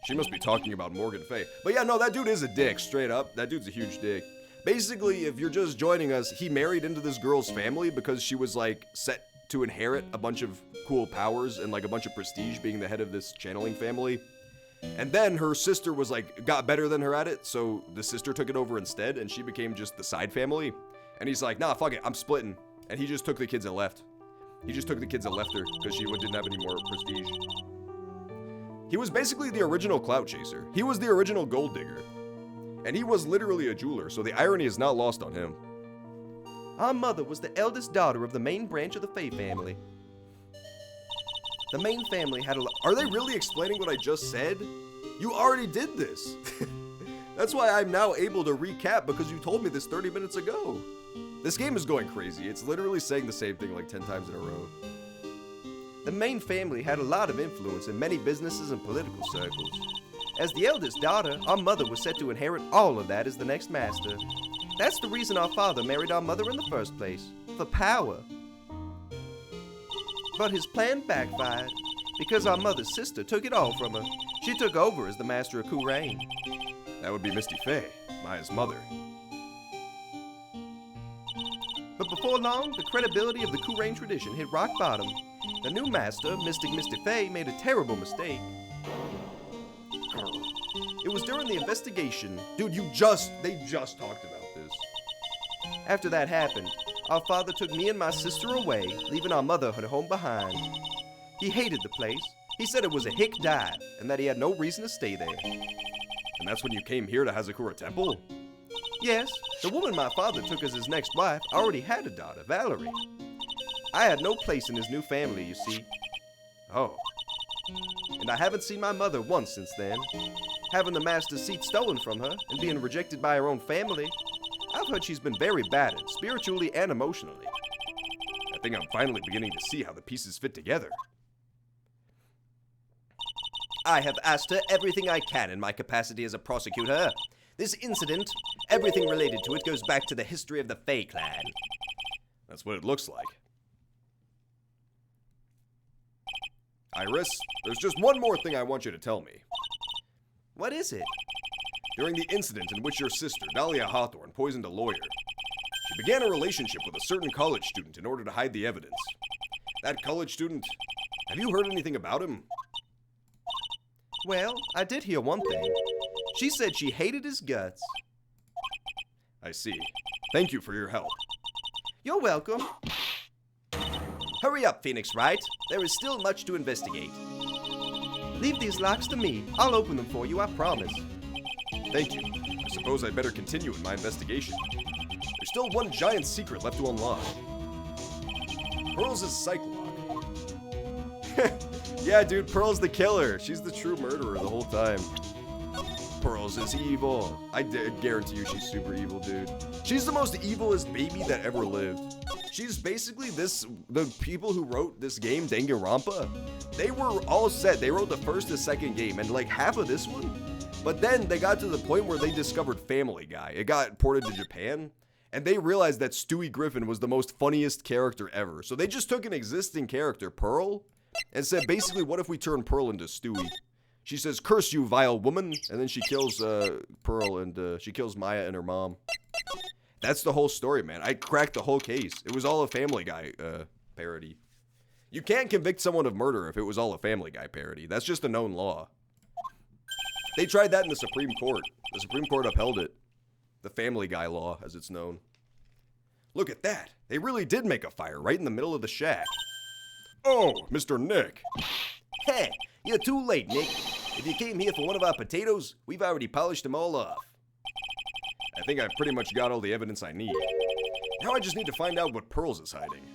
She must be talking about Morgan Fay. But yeah, no, that dude is a dick, straight up. That dude's a huge dick. Basically, if you're just joining us, he married into this girl's family because she was, like, set to inherit a bunch of cool powers and, like, a bunch of prestige being the head of this channeling family. And then her sister was, like, got better than her at it, so the sister took it over instead, and she became just the side family. And he's like, nah, fuck it, I'm splitting. And he just took the kids and left. He just took the kids and left her because she didn't have any more prestige. He was basically the original clout chaser. He was the original gold digger. And he was literally a jeweler, so the irony is not lost on him. Our mother was the eldest daughter of the main branch of the Fay family. The main family had a... Are they really explaining what I just said? You already did this. That's why I'm now able to recap, because you told me this 30 minutes ago. This game is going crazy. It's literally saying the same thing like 10 times in a row. The Main family had a lot of influence in many businesses and political circles. As the eldest daughter, our mother was set to inherit all of that as the next master. That's the reason our father married our mother in the first place, for power. But his plan backfired, because our mother's sister took it all from her. She took over as the master of Kurain. That would be Misty Faye, Maya's mother. But before long, the credibility of the Kurain tradition hit rock bottom. The new master, Mystic Misty Faye, made a terrible mistake. It was during the investigation. Dude, they just talked about this. After that happened, our father took me and my sister away, leaving our mother at home behind. He hated the place. He said it was a hick dive, and that he had no reason to stay there. And that's when you came here to Hazakura Temple? Yes, the woman my father took as his next wife already had a daughter, Valerie. I had no place in his new family, you see. Oh. And I haven't seen my mother once since then. Having the master's seat stolen from her and being rejected by her own family, I've heard she's been very battered, spiritually and emotionally. I think I'm finally beginning to see how the pieces fit together. I have asked her everything I can in my capacity as a prosecutor. This incident, everything related to it, goes back to the history of the Fae clan. That's what it looks like. Iris, there's just one more thing I want you to tell me. What is it? During the incident in which your sister, Dahlia Hawthorne, poisoned a lawyer, she began a relationship with a certain college student in order to hide the evidence. That college student, have you heard anything about him? Well, I did hear one thing. She said she hated his guts. I see. Thank you for your help. You're welcome. Hurry up, Phoenix Wright. There is still much to investigate. Leave these locks to me. I'll open them for you, I promise. Thank you. I suppose I'd better continue in my investigation. There's still one giant secret left to unlock. Pearl's is psych lock. Yeah, dude, Pearl's the killer. She's the true murderer the whole time. Pearl's is evil. I guarantee you she's super evil, dude. She's the most evilest baby that ever lived. She's basically the people who wrote this game, Danganronpa, they were all set. They wrote the first and second game and like half of this one. But then they got to the point where they discovered Family Guy. It got ported to Japan, and they realized that Stewie Griffin was the most funniest character ever. So they just took an existing character, Pearl, and said, basically, what if we turn Pearl into Stewie? She says, "Curse you, vile woman," and then she kills Pearl, and she kills Maya and her mom. That's the whole story, man. I cracked the whole case. It was all a Family Guy parody. You can't convict someone of murder if it was all a Family Guy parody. That's just a known law. They tried that in the Supreme Court. The Supreme Court upheld it. The Family Guy law, as it's known. Look at that. They really did make a fire right in the middle of the shack. Oh, Mr. Nick. Hey, you're too late, Nick. If you came here for one of our potatoes, we've already polished them all off. I think I've pretty much got all the evidence I need. Now I just need to find out what Pearls is hiding.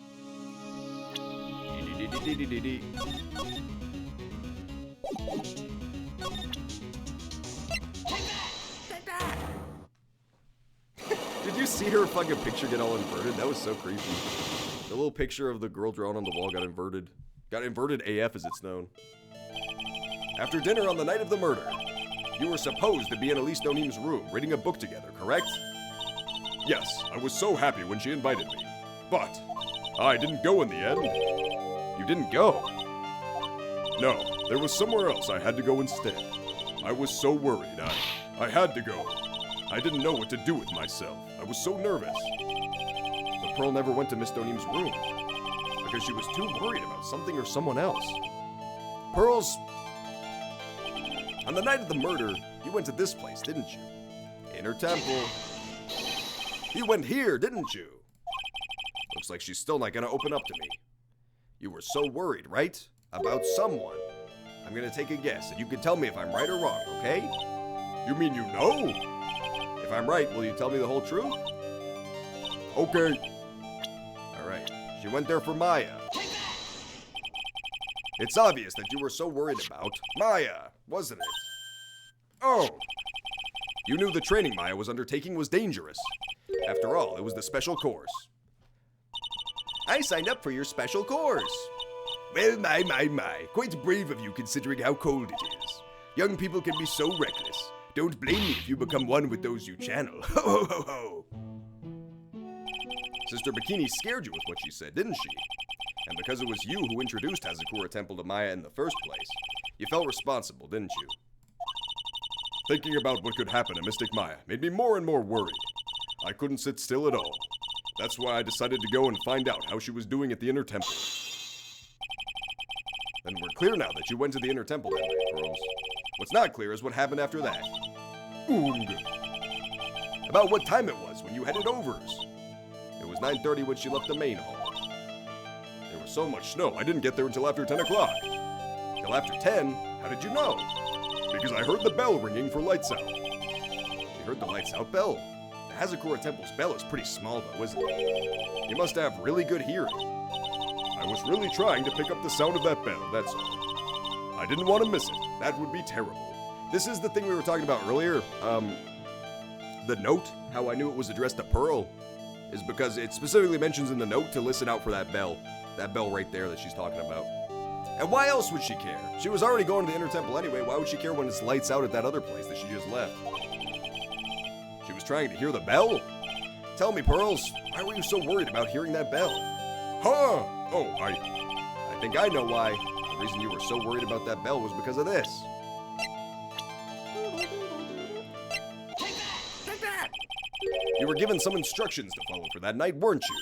Did you see her fucking picture get all inverted? That was so creepy. The little picture of the girl drawn on the wall got inverted. Got inverted AF as it's known. After dinner on the night of the murder, you were supposed to be in Elise Nonim's room reading a book together, correct? Yes, I was so happy when she invited me. But I didn't go in the end. You didn't go? No, there was somewhere else I had to go instead. I was so worried. I had to go. I didn't know what to do with myself. I was so nervous. But Pearl never went to Miss Donim's room because she was too worried about something or someone else. Pearl's... On the night of the murder, you went to this place, didn't you? Inner Temple. You went here, didn't you? Looks like she's still not gonna open up to me. You were so worried, right? About someone. I'm gonna take a guess, and you can tell me if I'm right or wrong, okay? You mean you know? If I'm right, will you tell me the whole truth? Okay. Alright. She went there for Maya. It's obvious that you were so worried about Maya, wasn't it? Oh. You knew the training Maya was undertaking was dangerous. After all, it was the special course. I signed up for your special course. Well, my. Quite brave of you considering how cold it is. Young people can be so reckless. Don't blame me if you become one with those you channel. Ho, ho, ho, ho. Sister Bikini scared you with what she said, didn't she? And because it was you who introduced Hazakura Temple to Maya in the first place, you felt responsible, didn't you? Thinking about what could happen to Mystic Maya made me more and more worried. I couldn't sit still at all. That's why I decided to go and find out how she was doing at the Inner Temple. Then we're clear now that you went to the Inner Temple that night, Pearls. What's not clear is what happened after that. About what time it was when you headed overs. It was 9:30 when she left the main hall. There was so much snow, I didn't get there until after 10 o'clock. Till after 10? How did you know? Because I heard the bell ringing for lights out. You heard the lights out bell? The Hazakura Temple's bell is pretty small though, isn't it? You must have really good hearing. I was really trying to pick up the sound of that bell, that's all. I didn't want to miss it. That would be terrible. This is the thing we were talking about earlier. The note, how I knew it was addressed to Pearl, is because it specifically mentions in the note to listen out for that bell. That bell right there that she's talking about. And why else would she care? She was already going to the Inner Temple anyway. Why would she care when it's lights out at that other place that she just left? She was trying to hear the bell? Tell me, Pearls, why were you so worried about hearing that bell? Huh? Oh, I think I know why. The reason you were so worried about that bell was because of this. Take that! You were given some instructions to follow for that night, weren't you?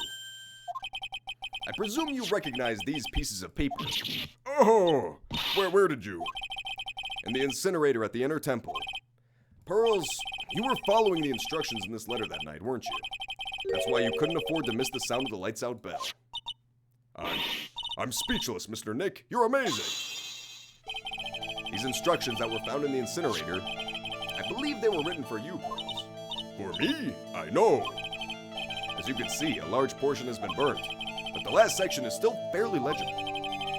I presume you recognize these pieces of paper. Oh, where did you? In the incinerator at the Inner Temple. Pearls, you were following the instructions in this letter that night, weren't you? That's why you couldn't afford to miss the sound of the lights out bell. I'm speechless, Mr. Nick. You're amazing. These instructions that were found in the incinerator, I believe they were written for you, Pearls. For me? I know. As you can see, a large portion has been burnt, but the last section is still fairly legible.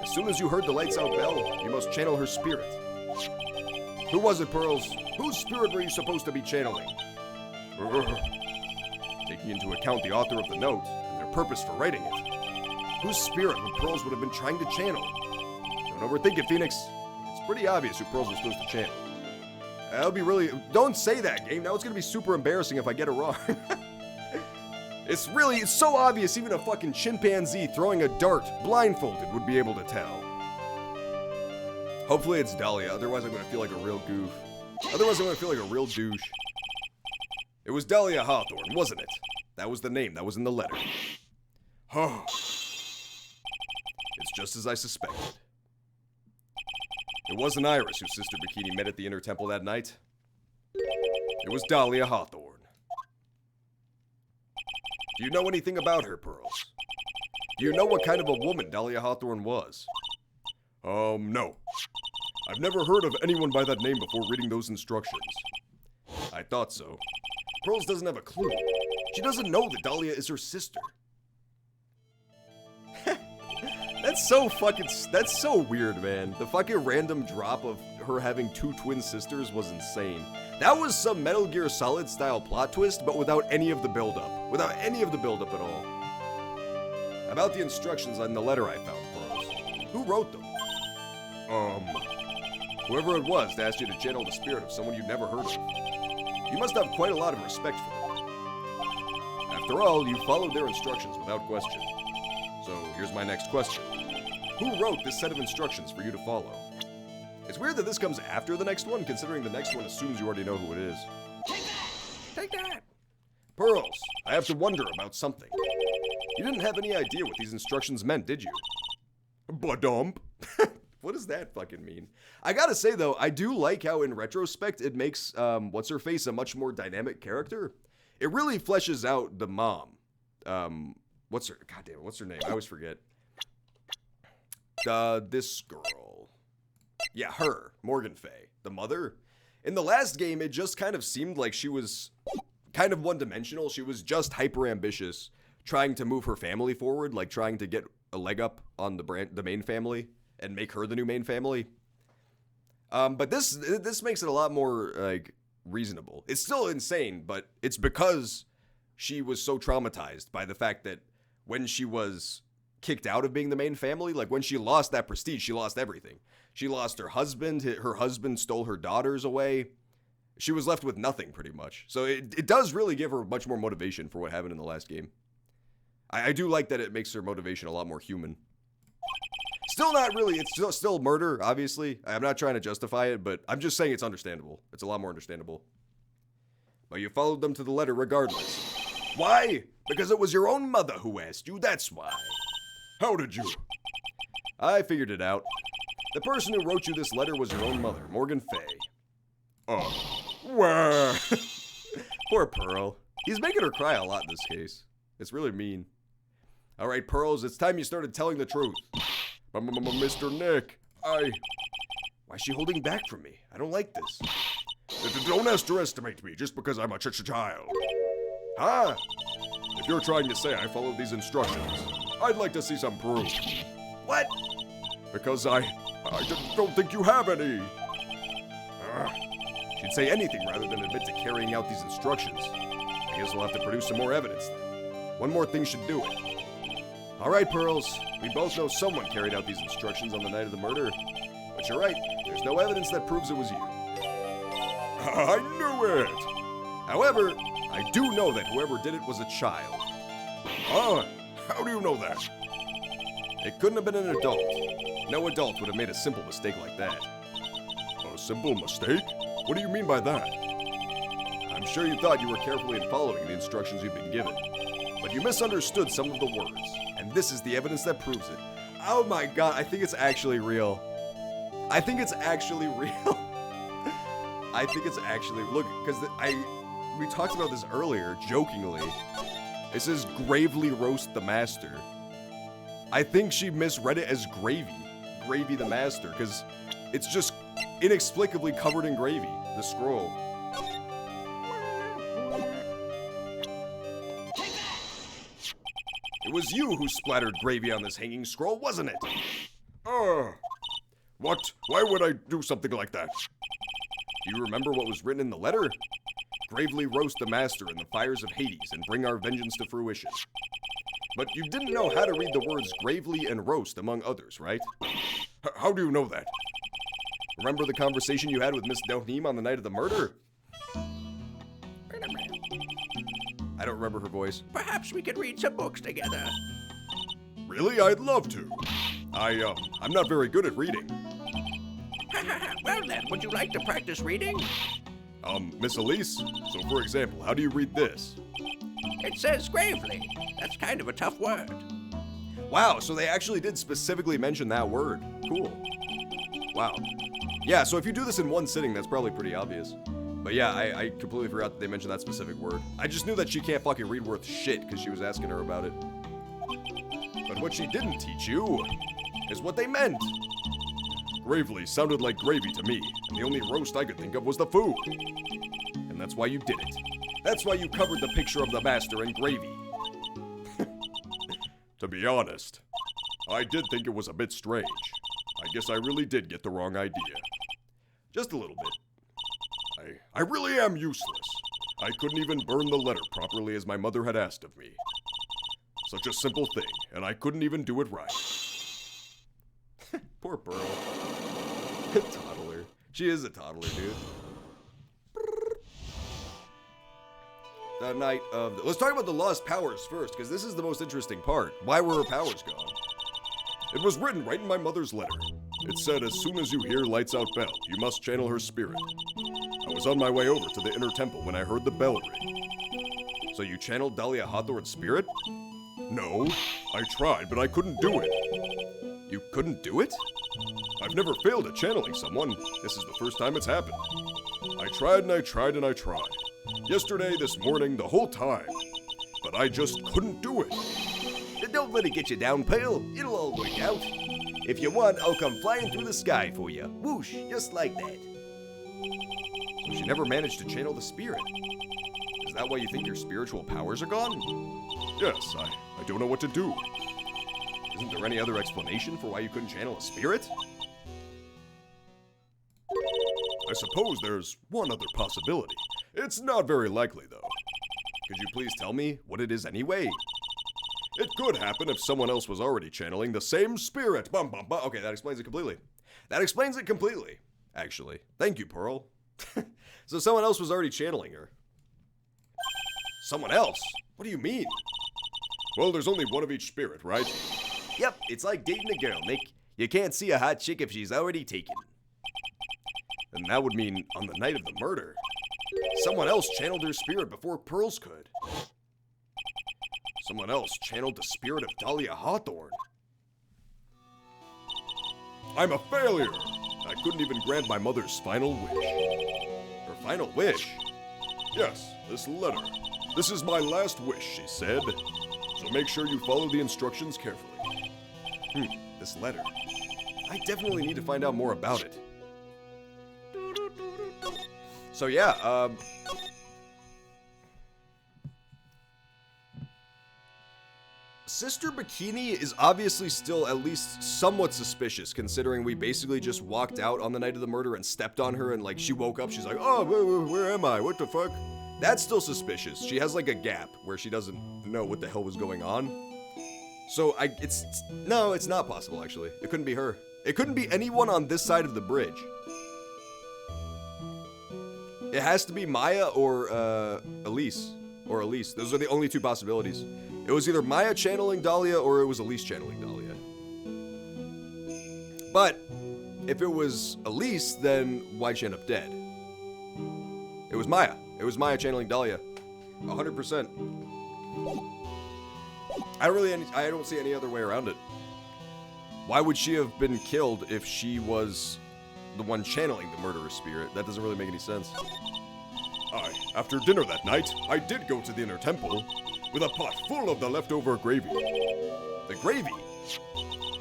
As soon as you heard the lights out bell, you must channel her spirit. Who was it, Pearls? Whose spirit were you supposed to be channeling? Taking into account the author of the note and their purpose for writing it, whose spirit would Pearls would have been trying to channel? Don't overthink it, Phoenix. It's pretty obvious who Pearls was supposed to channel. That'll be really... Don't say that, game. Now it's gonna be super embarrassing if I get it wrong. It's so obvious even a fucking chimpanzee throwing a dart blindfolded would be able to tell. Hopefully it's Dahlia, otherwise I'm gonna feel like a real goof. Otherwise I'm gonna feel like a real douche. It was Dahlia Hawthorne, wasn't it? That was the name that was in the letter. Oh. It's just as I suspected. It wasn't Iris who Sister Bikini met at the Inner Temple that night. It was Dahlia Hawthorne. Do you know anything about her, Pearls? Do you know what kind of a woman Dahlia Hawthorne was? No. I've never heard of anyone by that name before reading those instructions. I thought so. Pearls doesn't have a clue. She doesn't know that Dahlia is her sister. That's so weird, man. The fucking random drop of her having two twin sisters was insane. That was some Metal Gear Solid style plot twist, but without any of the build-up. Without any of the build-up at all. About the instructions on the letter I found, Pearls. Who wrote them? Whoever it was that asked you to channel the spirit of someone you'd never heard of. You must have quite a lot of respect for them. After all, you followed their instructions without question. So, here's my next question. Who wrote this set of instructions for you to follow? It's weird that this comes after the next one, considering the next one assumes you already know who it is. Take that! Pearls, I have to wonder about something. You didn't have any idea what these instructions meant, did you? Badump. What does that fucking mean? I gotta say, though, I do like how, in retrospect, it makes What's-Her-Face a much more dynamic character. It really fleshes out the mom. What's her name? I always forget. This girl. Yeah, her. Morgan Fay. The mother. In the last game, it just kind of seemed like she was kind of one-dimensional. She was just hyper-ambitious, trying to move her family forward, like trying to get a leg up on the main family and make her the new main family. But this makes it a lot more, like, reasonable. It's still insane, but it's because she was so traumatized by the fact that when she was kicked out of being the main family, like when she lost that prestige, she lost everything. She lost her husband stole her daughters away. She was left with nothing pretty much. So it does really give her much more motivation for what happened in the last game. I do like that it makes her motivation a lot more human. Still not really, it's still murder, obviously. I'm not trying to justify it, but I'm just saying it's understandable. It's a lot more understandable. But you followed them to the letter regardless. Why? Because it was your own mother who asked you, that's why. How did you? I figured it out. The person who wrote you this letter was your own mother, Morgan Fay. Oh. Where? Poor Pearl. He's making her cry a lot in this case. It's really mean. All right, Pearls, it's time you started telling the truth. Mr. Nick, Why is she holding back from me? I don't like this. Don't underestimate me just because I'm a child. Huh? If you're trying to say I followed these instructions, I'd like to see some proof. What? Because I don't think you have any. She'd say anything rather than admit to carrying out these instructions. I guess we'll have to produce some more evidence then. One more thing should do it. All right, Pearls. We both know someone carried out these instructions on the night of the murder. But you're right. There's no evidence that proves it was you. I knew it! However, I do know that whoever did it was a child. Huh? How do you know that? It couldn't have been an adult. No adult would have made a simple mistake like that. A simple mistake? What do you mean by that? I'm sure you thought you were carefully following the instructions you've been given. But you misunderstood some of the words. And this is the evidence that proves it. Oh my god, I think it's actually real. I think it's actually real. I think it's actually, look, because we talked about this earlier, jokingly. It says gravely roast the master. I think she misread it as Gravy the master, because it's just inexplicably covered in gravy, the scroll. It was you who splattered gravy on this hanging scroll, wasn't it? What? Why would I do something like that? Do you remember what was written in the letter? Gravely roast the master in the fires of Hades and bring our vengeance to fruition. But you didn't know how to read the words gravely and roast among others, right? How do you know that? Remember the conversation you had with Miss Dohneem on the night of the murder? I don't remember her voice. Perhaps we could read some books together. Really? I'd love to. I'm not very good at reading. Well then, would you like to practice reading? Miss Elise? So for example, how do you read this? It says gravely. That's kind of a tough word. Wow, so they actually did specifically mention that word. Cool. Wow. Yeah, so if you do this in one sitting, that's probably pretty obvious. But yeah, I completely forgot that they mentioned that specific word. I just knew that she can't fucking read worth shit because she was asking her about it. But what she didn't teach you is what they meant. Gravely sounded like gravy to me, and the only roast I could think of was the food. And that's why you did it. That's why you covered the picture of the master in gravy. To be honest, I did think it was a bit strange. I guess I really did get the wrong idea. Just a little bit. I really am useless. I couldn't even burn the letter properly as my mother had asked of me. Such a simple thing, and I couldn't even do it right. Poor Pearl. Toddler. She is a toddler, dude. The night of the... Let's talk about the lost powers first, because this is the most interesting part. Why were her powers gone? It was written right in my mother's letter. It said, as soon as you hear Lights Out Bell, you must channel her spirit. I was on my way over to the inner temple when I heard the bell ring. So you channeled Dahlia Hawthorne's spirit? No, I tried, but I couldn't do it. You couldn't do it? I've never failed at channeling someone. This is the first time it's happened. I tried and I tried and I tried. Yesterday, this morning, the whole time. But I just couldn't do it. Don't let it get you down, pal. It'll all work out. If you want, I'll come flying through the sky for you. Whoosh, just like that. So she never managed to channel the spirit. Is that why you think your spiritual powers are gone? Yes, I don't know what to do. Isn't there any other explanation for why you couldn't channel a spirit? I suppose there's one other possibility. It's not very likely, though. Could you please tell me what it is anyway? It could happen if someone else was already channeling the same spirit. Bum, bum, bum. Okay, that explains it completely. That explains it completely, actually. Thank you, Pearl. So someone else was already channeling her. Someone else? What do you mean? Well, there's only one of each spirit, right? Yep, it's like dating a girl, Nick. You can't see a hot chick if she's already taken. And that would mean on the night of the murder, Someone else channeled her spirit before Pearl's could. someone else channeled the spirit of Dahlia Hawthorne. I'm a failure! I couldn't even grant my mother's final wish. Her final wish? Yes, this letter. This is my last wish, she said. So make sure you follow the instructions carefully. This letter. I definitely need to find out more about it. So yeah, Sister Bikini is obviously still at least somewhat suspicious, considering we basically just walked out on the night of the murder and stepped on her, and like she woke up, she's like, oh, where am I? What the fuck? That's still suspicious. She has like a gap where she doesn't know what the hell was going on. So no, it's not possible actually. It couldn't be her. It couldn't be anyone on this side of the bridge. It has to be Maya or Elise. Or Elise. Those are the only two possibilities. It was either Maya channeling Dahlia or it was Elise channeling Dahlia. But if it was Elise, then why'd she end up dead? It was Maya. It was Maya channeling Dahlia. 100%. I don't see any other way around it. Why would she have been killed if she was the one channeling the murderous spirit? That doesn't really make any sense. After dinner that night, I did go to the inner temple with a pot full of the leftover gravy. The gravy?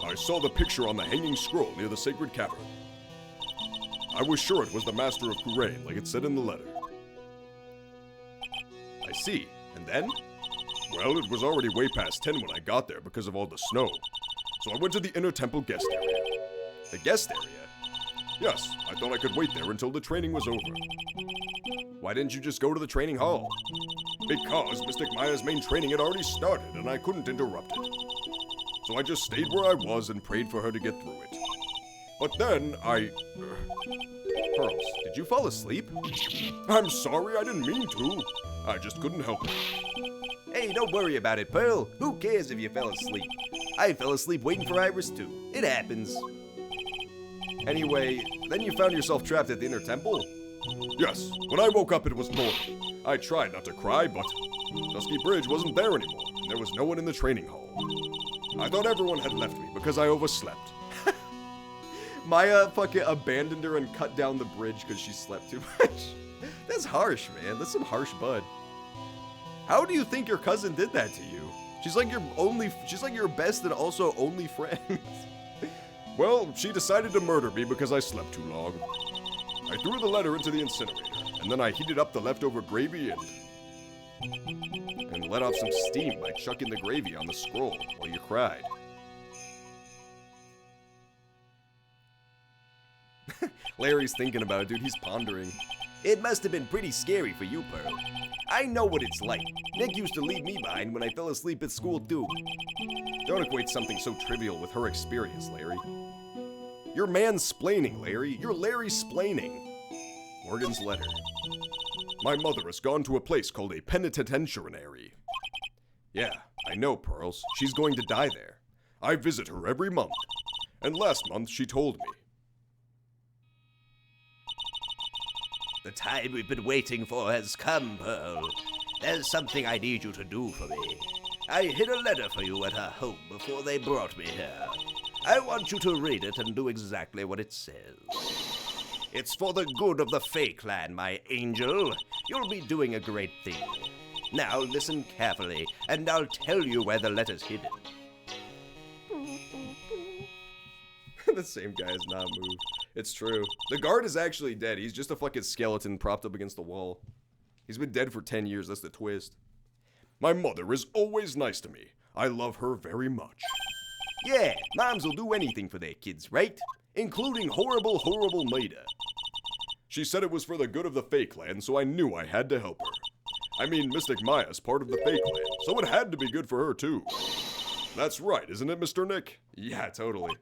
I saw the picture on the hanging scroll near the sacred cavern. I was sure it was the master of Kurain, like it said in the letter. I see. And then? Well, it was already way past 10 when I got there because of all the snow. So I went to the inner temple guest area. The guest area? Yes, I thought I could wait there until the training was over. Why didn't you just go to the training hall? Because Mystic Maya's main training had already started and I couldn't interrupt it. So I just stayed where I was and prayed for her to get through it. But then Pearls, did you fall asleep? I'm sorry, I didn't mean to. I just couldn't help it. Hey, don't worry about it, Pearl. Who cares if you fell asleep? I fell asleep waiting for Iris too. It happens. Anyway, then you found yourself trapped at the inner temple? Yes, when I woke up it was morning. I tried not to cry, but Dusky Bridge wasn't there anymore, and there was no one in the training hall. I thought everyone had left me because I overslept. Maya fucking abandoned her and cut down the bridge because she slept too much. That's harsh, man. That's some harsh bud. How do you think your cousin did that to you? She's like your best and also only friend. Well, she decided to murder me because I slept too long. I threw the letter into the incinerator, and then I heated up the leftover gravy and let off some steam by chucking the gravy on the scroll while you cried. Larry's thinking about it, dude. He's pondering. It must have been pretty scary for you, Pearl. I know what it's like. Nick used to leave me behind when I fell asleep at school, too. Don't equate something so trivial with her experience, Larry. You're mansplaining, Larry. You're Larry-splaining. Morgan's letter. My mother has gone to a place called a penitentiary. Yeah, I know, Pearls. She's going to die there. I visit her every month. And last month she told me. The time we've been waiting for has come, Pearl. There's something I need you to do for me. I hid a letter for you at her home before they brought me here. I want you to read it and do exactly what it says. It's for the good of the Fae clan, my angel. You'll be doing a great thing. Now listen carefully, and I'll tell you where the letter's hidden. The same guy has not moved. It's true. The guard is actually dead. He's just a fucking skeleton propped up against the wall. He's been dead for 10 years. That's the twist. My mother is always nice to me. I love her very much. Yeah, moms will do anything for their kids, right? Including horrible, horrible murder. She said it was for the good of the Fake Land, so I knew I had to help her. I mean, Mystic Maya's part of the Fake Land, so it had to be good for her too. That's right, isn't it, Mr. Nick? Yeah, totally.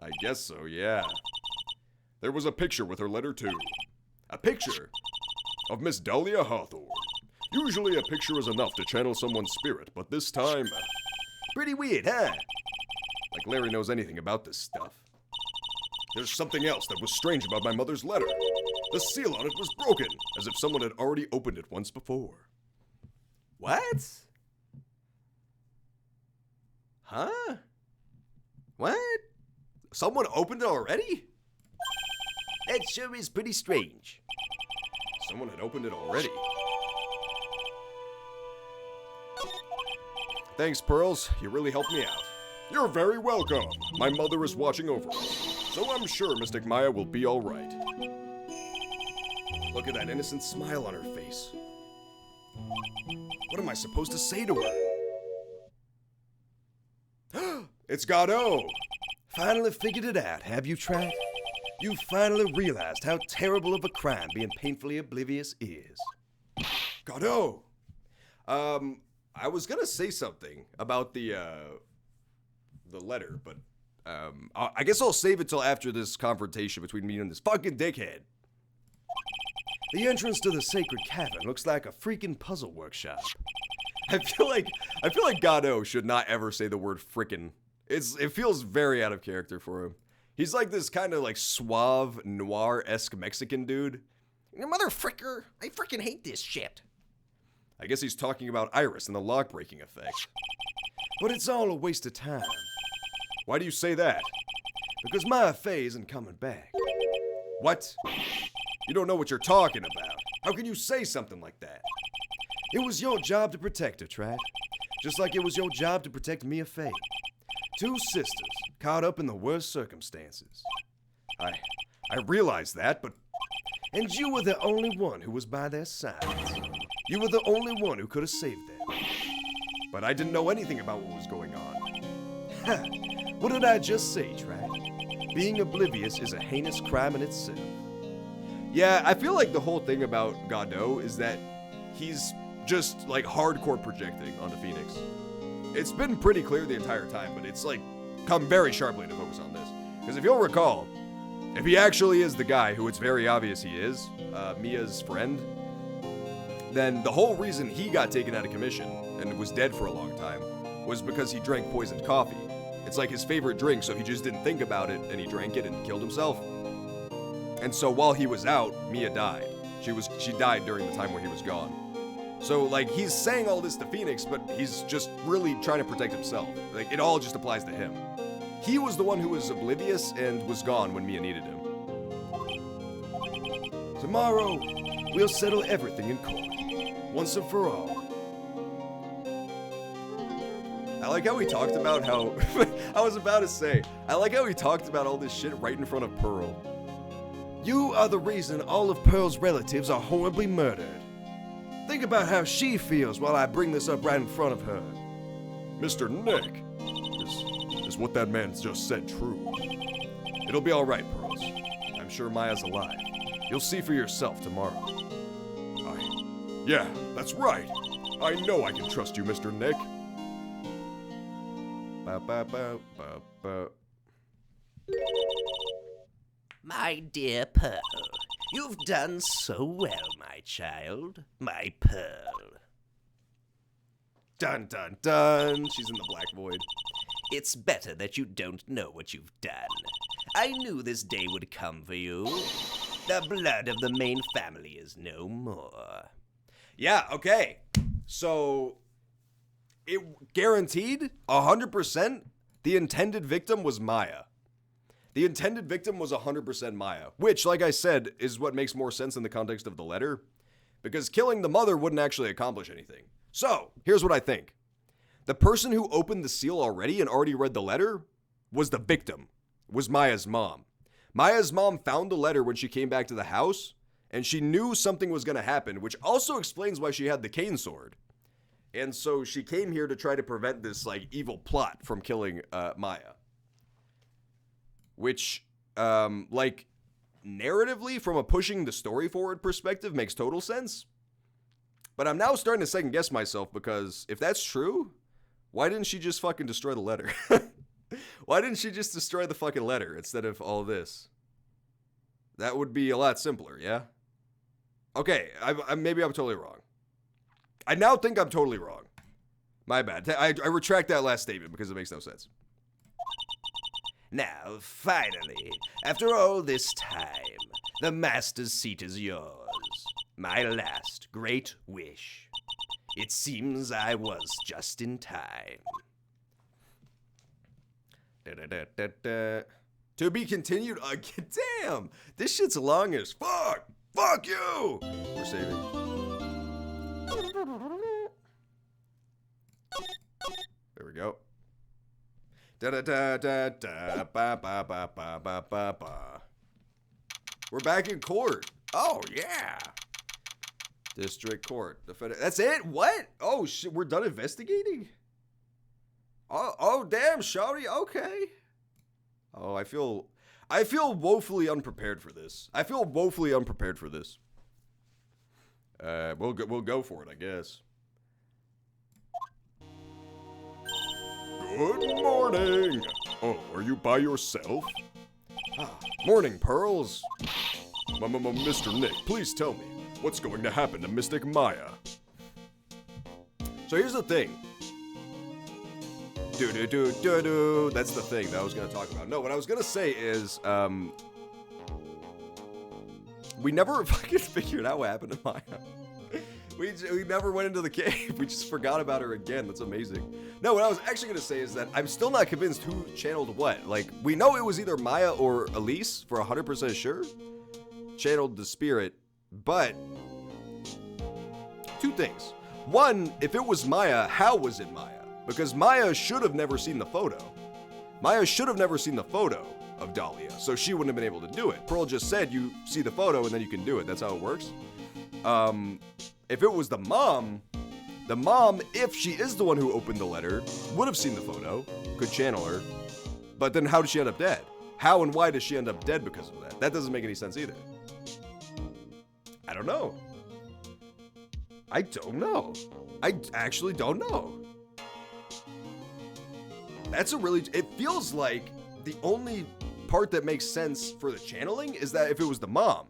I guess so, yeah. There was a picture with her letter too. A picture of Miss Dahlia Hawthorne. Usually a picture is enough to channel someone's spirit, but this time... pretty weird, huh? Like Larry knows anything about this stuff. There's something else that was strange about my mother's letter. The seal on it was broken, as if someone had already opened it once before. What? Huh? What? Someone opened it already? That sure is pretty strange. Someone had opened it already. Thanks, Pearls. You really helped me out. You're very welcome. My mother is watching over us, so I'm sure Mystic Maya will be all right. Look at that innocent smile on her face. What am I supposed to say to her? It's Godot! Finally figured it out, have you, Track? You finally realized how terrible of a crime being painfully oblivious is. Godot! I was gonna say something about the letter, but, I guess I'll save it till after this confrontation between me and this fucking dickhead. The entrance to the sacred cavern looks like a freaking puzzle workshop. I feel like Godot should not ever say the word frickin'. It feels very out of character for him. He's like this kind of like suave, noir-esque Mexican dude. Mother fricker, I freaking hate this shit. I guess he's talking about Iris and the lock-breaking effect. But it's all a waste of time, Why do you say that? because Maya Fey isn't coming back. What? You don't know what you're talking about. How can you say something like that? It was your job to protect her, Track. Just like it was your job to protect Mia Fey. Two sisters caught up in the worst circumstances. I realize that, but And you were the only one who was by their sides. You were the only one who could have saved them. I didn't know anything about what was going on. Ha! What did I just say, Track? Being oblivious is a heinous crime in itself. Yeah, I feel like the whole thing about Godot is that he's just like hardcore projecting onto Phoenix. It's been pretty clear the entire time, but it's like come very sharply to focus on this. Because if you'll recall, if he actually is the guy who it's very obvious he is, Mia's friend, then the whole reason he got taken out of commission and was dead for a long time was because he drank poisoned coffee. It's like his favorite drink, so he just didn't think about it and he drank it and killed himself. And so while he was out, Mia died. She died during the time where he was gone. So like he's saying all this to Phoenix, but he's just really trying to protect himself. Like it all just applies to him. He was the one who was oblivious and was gone when Mia needed him. Tomorrow, we'll settle everything in court. Once and for all. I like how he talked about how I was about to say, I like how he talked about all this shit right in front of Pearl. You are the reason all of Pearl's relatives are horribly murdered. Think about how she feels while I bring this up right in front of her. Mr. Nick, is what that man just said true? It'll be all right, Pearls. I'm sure Maya's alive. You'll see for yourself tomorrow. Yeah, that's right. I know I can trust you, Mr. Nick. Bow, bow, bow, bow, bow. My dear Pearl, you've done so well, my child. My Pearl. Dun, dun, dun. She's in the black void. It's better that you don't know what you've done. I knew this day would come for you. The blood of the main family is no more. Yeah, okay. So, it guaranteed, 100%, the intended victim was Maya. The intended victim was 100% Maya, which, like I said, is what makes more sense in the context of the letter, because killing the mother wouldn't actually accomplish anything. So, here's what I think. The person who opened the seal already and already read the letter was the victim, was Maya's mom. Maya's mom found the letter when she came back to the house, and she knew something was going to happen, which also explains why she had the cane sword. And so she came here to try to prevent this, like, evil plot from killing Maya. Which, like, narratively, from a pushing the story forward perspective, makes total sense. But I'm now starting to second guess myself, because if that's true, why didn't she just fucking destroy the letter? Why didn't she just destroy the fucking letter instead of all this? That would be a lot simpler, yeah? Okay, maybe I'm totally wrong. I now think I'm totally wrong. My bad. I retract that last statement because it makes no sense. Now, finally, after all this time, the master's seat is yours. My last great wish. It seems I was just in time. To be continued. Damn, this shit's long as fuck. Fuck you. We're saving. There we go. Da da da da da ba ba ba ba ba ba ba. We're back in court. Oh yeah. District court. That's it? What? Oh shit, we're done investigating? Oh damn, shawty. Okay. Oh, I feel woefully unprepared for this. We'll go for it, I guess. Good morning. Oh, are you by yourself? Morning, Pearls. Mr. Nick, please tell me, what's going to happen to Mystic Maya? So here's the thing. That's the thing that I was going to talk about. No, what I was going to say is, we never fucking figured out what happened to Maya. We never went into the cave. We just forgot about her again. That's amazing. No, what I was actually going to say is that I'm still not convinced who channeled what. Like, we know it was either Maya or Elise, for 100% sure. Channeled the spirit, but two things. One, if it was Maya, how was it Maya? Because Maya should have never seen the photo. Maya should have never seen the photo of Dahlia, so she wouldn't have been able to do it. Pearl just said you see the photo and then you can do it. That's how it works. If it was the mom, if she is the one who opened the letter, would have seen the photo, could channel her. But then how did she end up dead? How and why does she end up dead because of that? That doesn't make any sense either. I don't know. I actually don't know. It feels like the only part that makes sense for the channeling is that if it was the mom.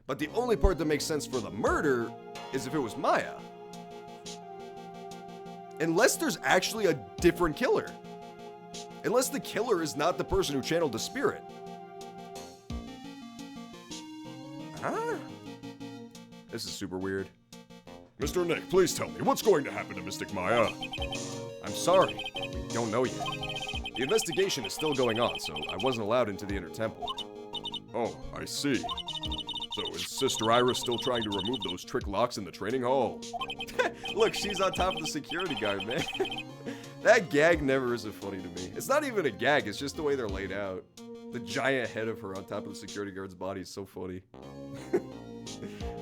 But the only part that makes sense for the murder is if it was Maya. Unless there's actually a different killer. Unless the killer is not the person who channeled the spirit. Huh? This is super weird. Mr. Nick, please tell me, what's going to happen to Mystic Maya? I'm sorry, we don't know yet. The investigation is still going on, so I wasn't allowed into the Inner Temple. Oh, I see. So is Sister Iris still trying to remove those trick locks in the training hall? Look, she's on top of the security guard, man. That gag never is funny to me. It's not even a gag, it's just the way they're laid out. The giant head of her on top of the security guard's body is so funny.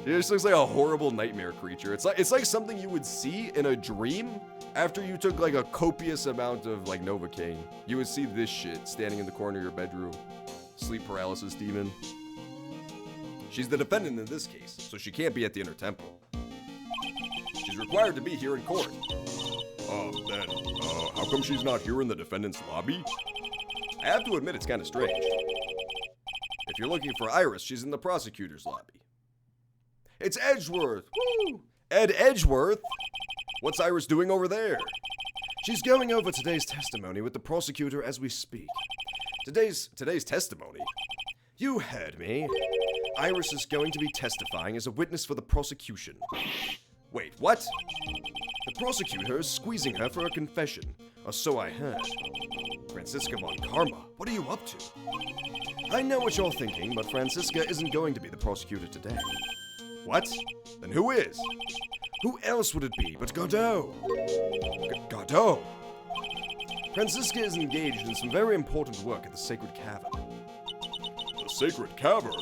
She just looks like a horrible nightmare creature. It's like something you would see in a dream after you took like a copious amount of like Novocaine. You would see this shit standing in the corner of your bedroom. Sleep paralysis demon. She's the defendant in this case, so she can't be at the Inner Temple. She's required to be here in court. How come she's not here in the defendant's lobby? I have to admit it's kind of strange. If you're looking for Iris, she's in the prosecutor's lobby. It's Edgeworth! Woo! Ed Edgeworth? What's Iris doing over there? She's going over today's testimony with the prosecutor as we speak. Today's testimony? You heard me. Iris is going to be testifying as a witness for the prosecution. Wait, what? The prosecutor is squeezing her for a confession, or so I heard. Franziska von Karma, what are you up to? I know what you're thinking, but Franziska isn't going to be the prosecutor today. What? Then who is? Who else would it be but Godot? Godot? Franziska is engaged in some very important work at the Sacred Cavern. The Sacred Cavern?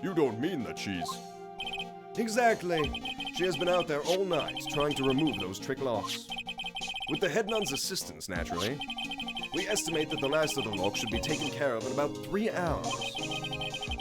You don't mean that she's... Exactly. She has been out there all night trying to remove those trick locks. With the head nun's assistance, naturally. We estimate that the last of the locks should be taken care of in about 3 hours.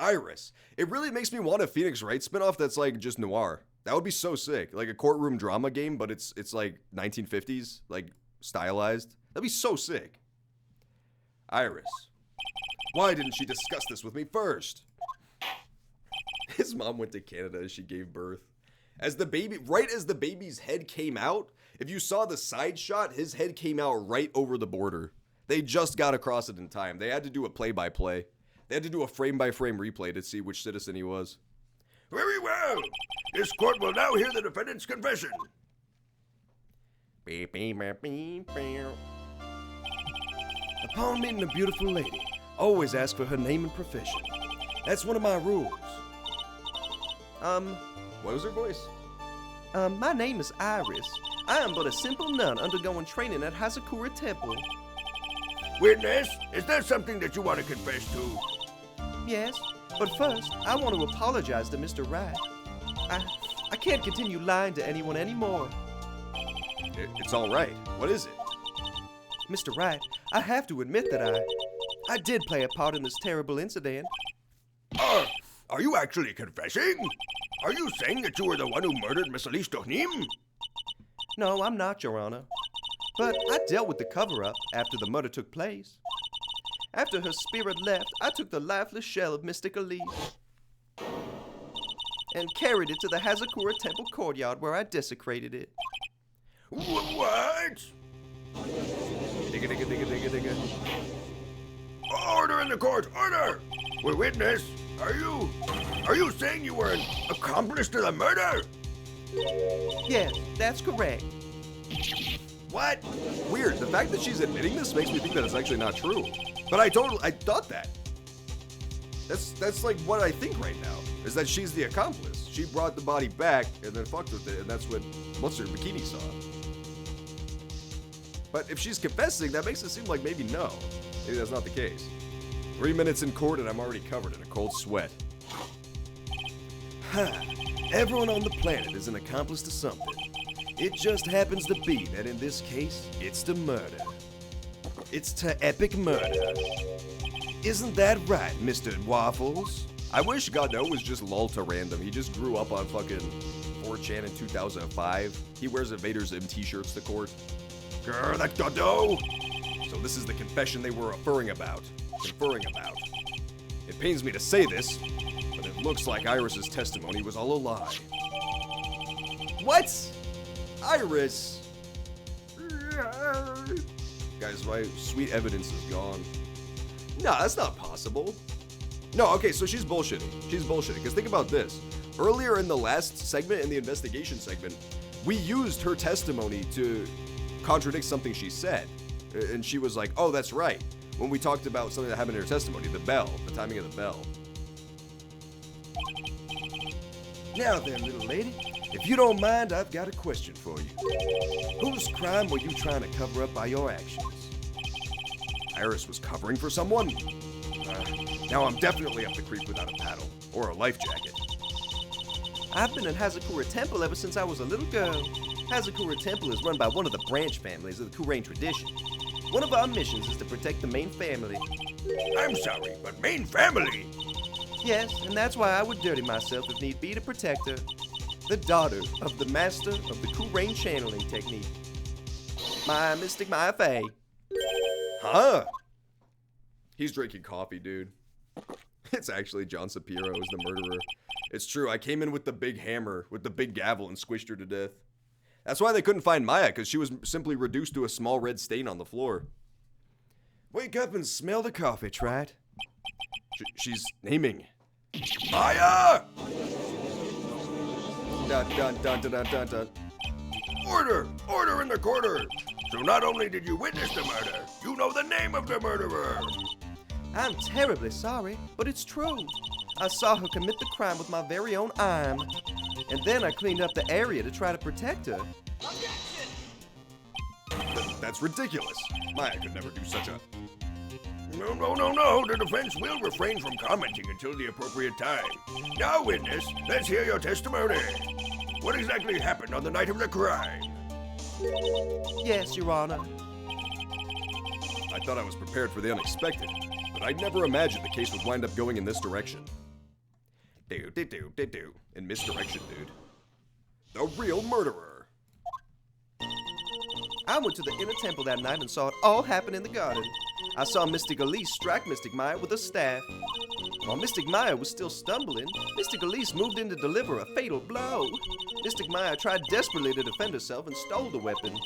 Iris. It really makes me want a Phoenix Wright spinoff that's like just noir. That would be so sick. Like a courtroom drama game, but it's like 1950s, like stylized. That'd be so sick. Iris. Why didn't she discuss this with me first? His mom went to Canada as she gave birth. Right as the baby's head came out, if you saw the side shot, his head came out right over the border. They just got across it in time. They had to do a play-by-play. They had to do a frame-by-frame replay to see which citizen he was. Very well. This court will now hear the defendant's confession. Upon meeting a beautiful lady, always ask for her name and profession. That's one of my rules. What was her voice? My name is Iris. I am but a simple nun undergoing training at Hazakura Temple. Witness, is there something that you want to confess to? Yes, but first, I want to apologize to Mr. Wright. I can't continue lying to anyone anymore. It's all right. What is it? Mr. Wright, I have to admit that I did play a part in this terrible incident. Are you actually confessing? Are you saying that you were the one who murdered Miss Elise Dohnim? No, I'm not, Your Honor. But I dealt with the cover-up after the murder took place. After her spirit left, I took the lifeless shell of Mystic Elise and carried it to the Hazakura Temple courtyard where I desecrated it. What? Digga, digga, digga, digga, digga. Order in the court! Order! Witness, are you saying you were an accomplice to the murder? Yes, that's correct. What? Weird. The fact that she's admitting this makes me think that it's actually not true. But I thought that. That's like what I think right now, is that she's the accomplice. She brought the body back and then fucked with it, and that's what Mustard Bikini saw. But if she's confessing, that makes it seem like maybe no. Maybe that's not the case. 3 minutes in court and I'm already covered in a cold sweat. Everyone on the planet is an accomplice to something. It just happens to be that in this case, it's to murder. It's to epic murder. Isn't that right, Mr. Waffles? I wish Godot was just lol to random. He just grew up on fucking 4chan in 2005. He wears a Vader Zim t-shirts to court. Grr, that Godot! So this is the confession they were conferring about. It pains me to say this, but it looks like Iris's testimony was all a lie. What? Iris? Guys, my sweet evidence is gone. No, that's not possible. No, okay, so she's bullshitting. Because think about this. Earlier in the last segment, in the investigation segment, we used her testimony to contradict something she said. And she was like, oh, that's right. When we talked about something that happened in her testimony, the bell, the timing of the bell. Now then, little lady, if you don't mind, I've got a question for you. Whose crime were you trying to cover up by your actions? Iris was covering for someone? Now I'm definitely up the creek without a paddle or a life jacket. I've been in Hazakura Temple ever since I was a little girl. Hazakura Temple is run by one of the branch families of the Kurain tradition. One of our missions is to protect the main family. I'm sorry, but main family? Yes, and that's why I would dirty myself if need be to protect her. The daughter of the master of the Kurain channeling technique. My Mystic My Fae. Huh? He's drinking coffee, dude. It's actually John Sapiro is the murderer. It's true, I came in with the big hammer, with the big gavel, and squished her to death. That's why they couldn't find Maya, because she was simply reduced to a small red stain on the floor. Wake up and smell the coffee, Trat. She's naming. Maya! Dun dun dun dun dun dun dun. Order! Order in the quarter! So not only did you witness the murder, you know the name of the murderer! I'm terribly sorry, but it's true. I saw her commit the crime with my very own arm. And then I cleaned up the area to try to protect her. That's ridiculous. Maya could never do such a... No. The defense will refrain from commenting until the appropriate time. Now, witness, let's hear your testimony. What exactly happened on the night of the crime? Yes, Your Honor. I thought I was prepared for the unexpected, but I'd never imagined the case would wind up going in this direction. In misdirection, dude. The real murderer. I went to the inner temple that night and saw it all happen in the garden. I saw Mystic Elise strike Mystic Maya with a staff. While Mystic Maya was still stumbling, Mystic Elise moved in to deliver a fatal blow. Mystic Maya tried desperately to defend herself and stole the weapon.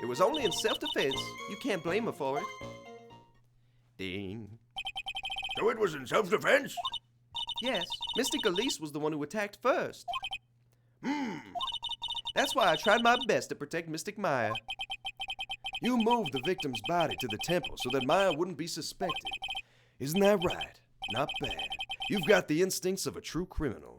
It was only in self-defense. You can't blame her for it. Ding. So it was in self-defense? Yes, Mystic Elise was the one who attacked first. That's why I tried my best to protect Mystic Maya. You moved the victim's body to the temple so that Maya wouldn't be suspected. Isn't that right? Not bad. You've got the instincts of a true criminal.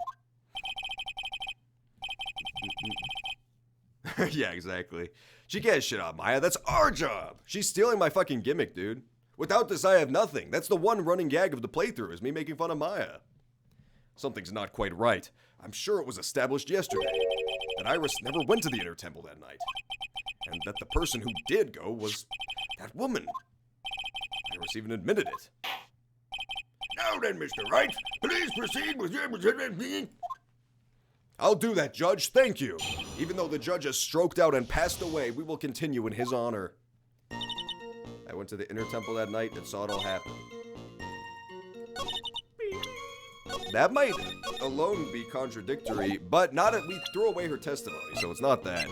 Yeah, exactly. She can't shit on Maya. That's our job. She's stealing my fucking gimmick, dude. Without this, I have nothing. That's the one running gag of the playthrough, is me making fun of Maya. Something's not quite right. I'm sure it was established yesterday that Iris never went to the inner temple that night, and that the person who did go was that woman. Iris even admitted it. Now then, Mr. Wright, please proceed with your... I'll do that, Judge. Thank you. Even though the judge has stroked out and passed away, we will continue in his honor. I went to the inner temple that night and saw it all happen. That might alone be contradictory, but not if we threw away her testimony, so it's not that.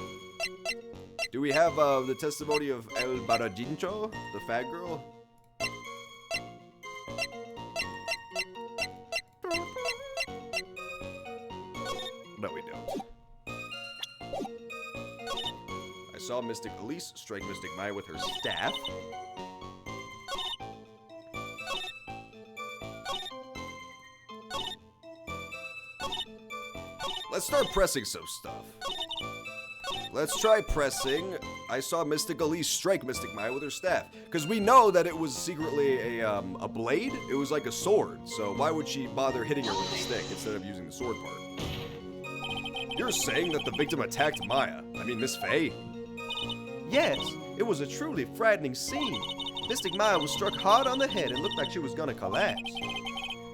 Do we have the testimony of El Barajincho, the fat girl? No, we don't. I saw Mystic Elise strike Mystic Maya with her staff. Let's start pressing some stuff. Let's try pressing. I saw Mystic Elise strike Mystic Maya with her staff. Because we know that it was secretly a blade. It was like a sword. So why would she bother hitting her with the stick instead of using the sword part? You're saying that the victim attacked Maya. I mean, Miss Faye. Yes, it was a truly frightening scene. Mystic Maya was struck hard on the head and looked like she was gonna collapse.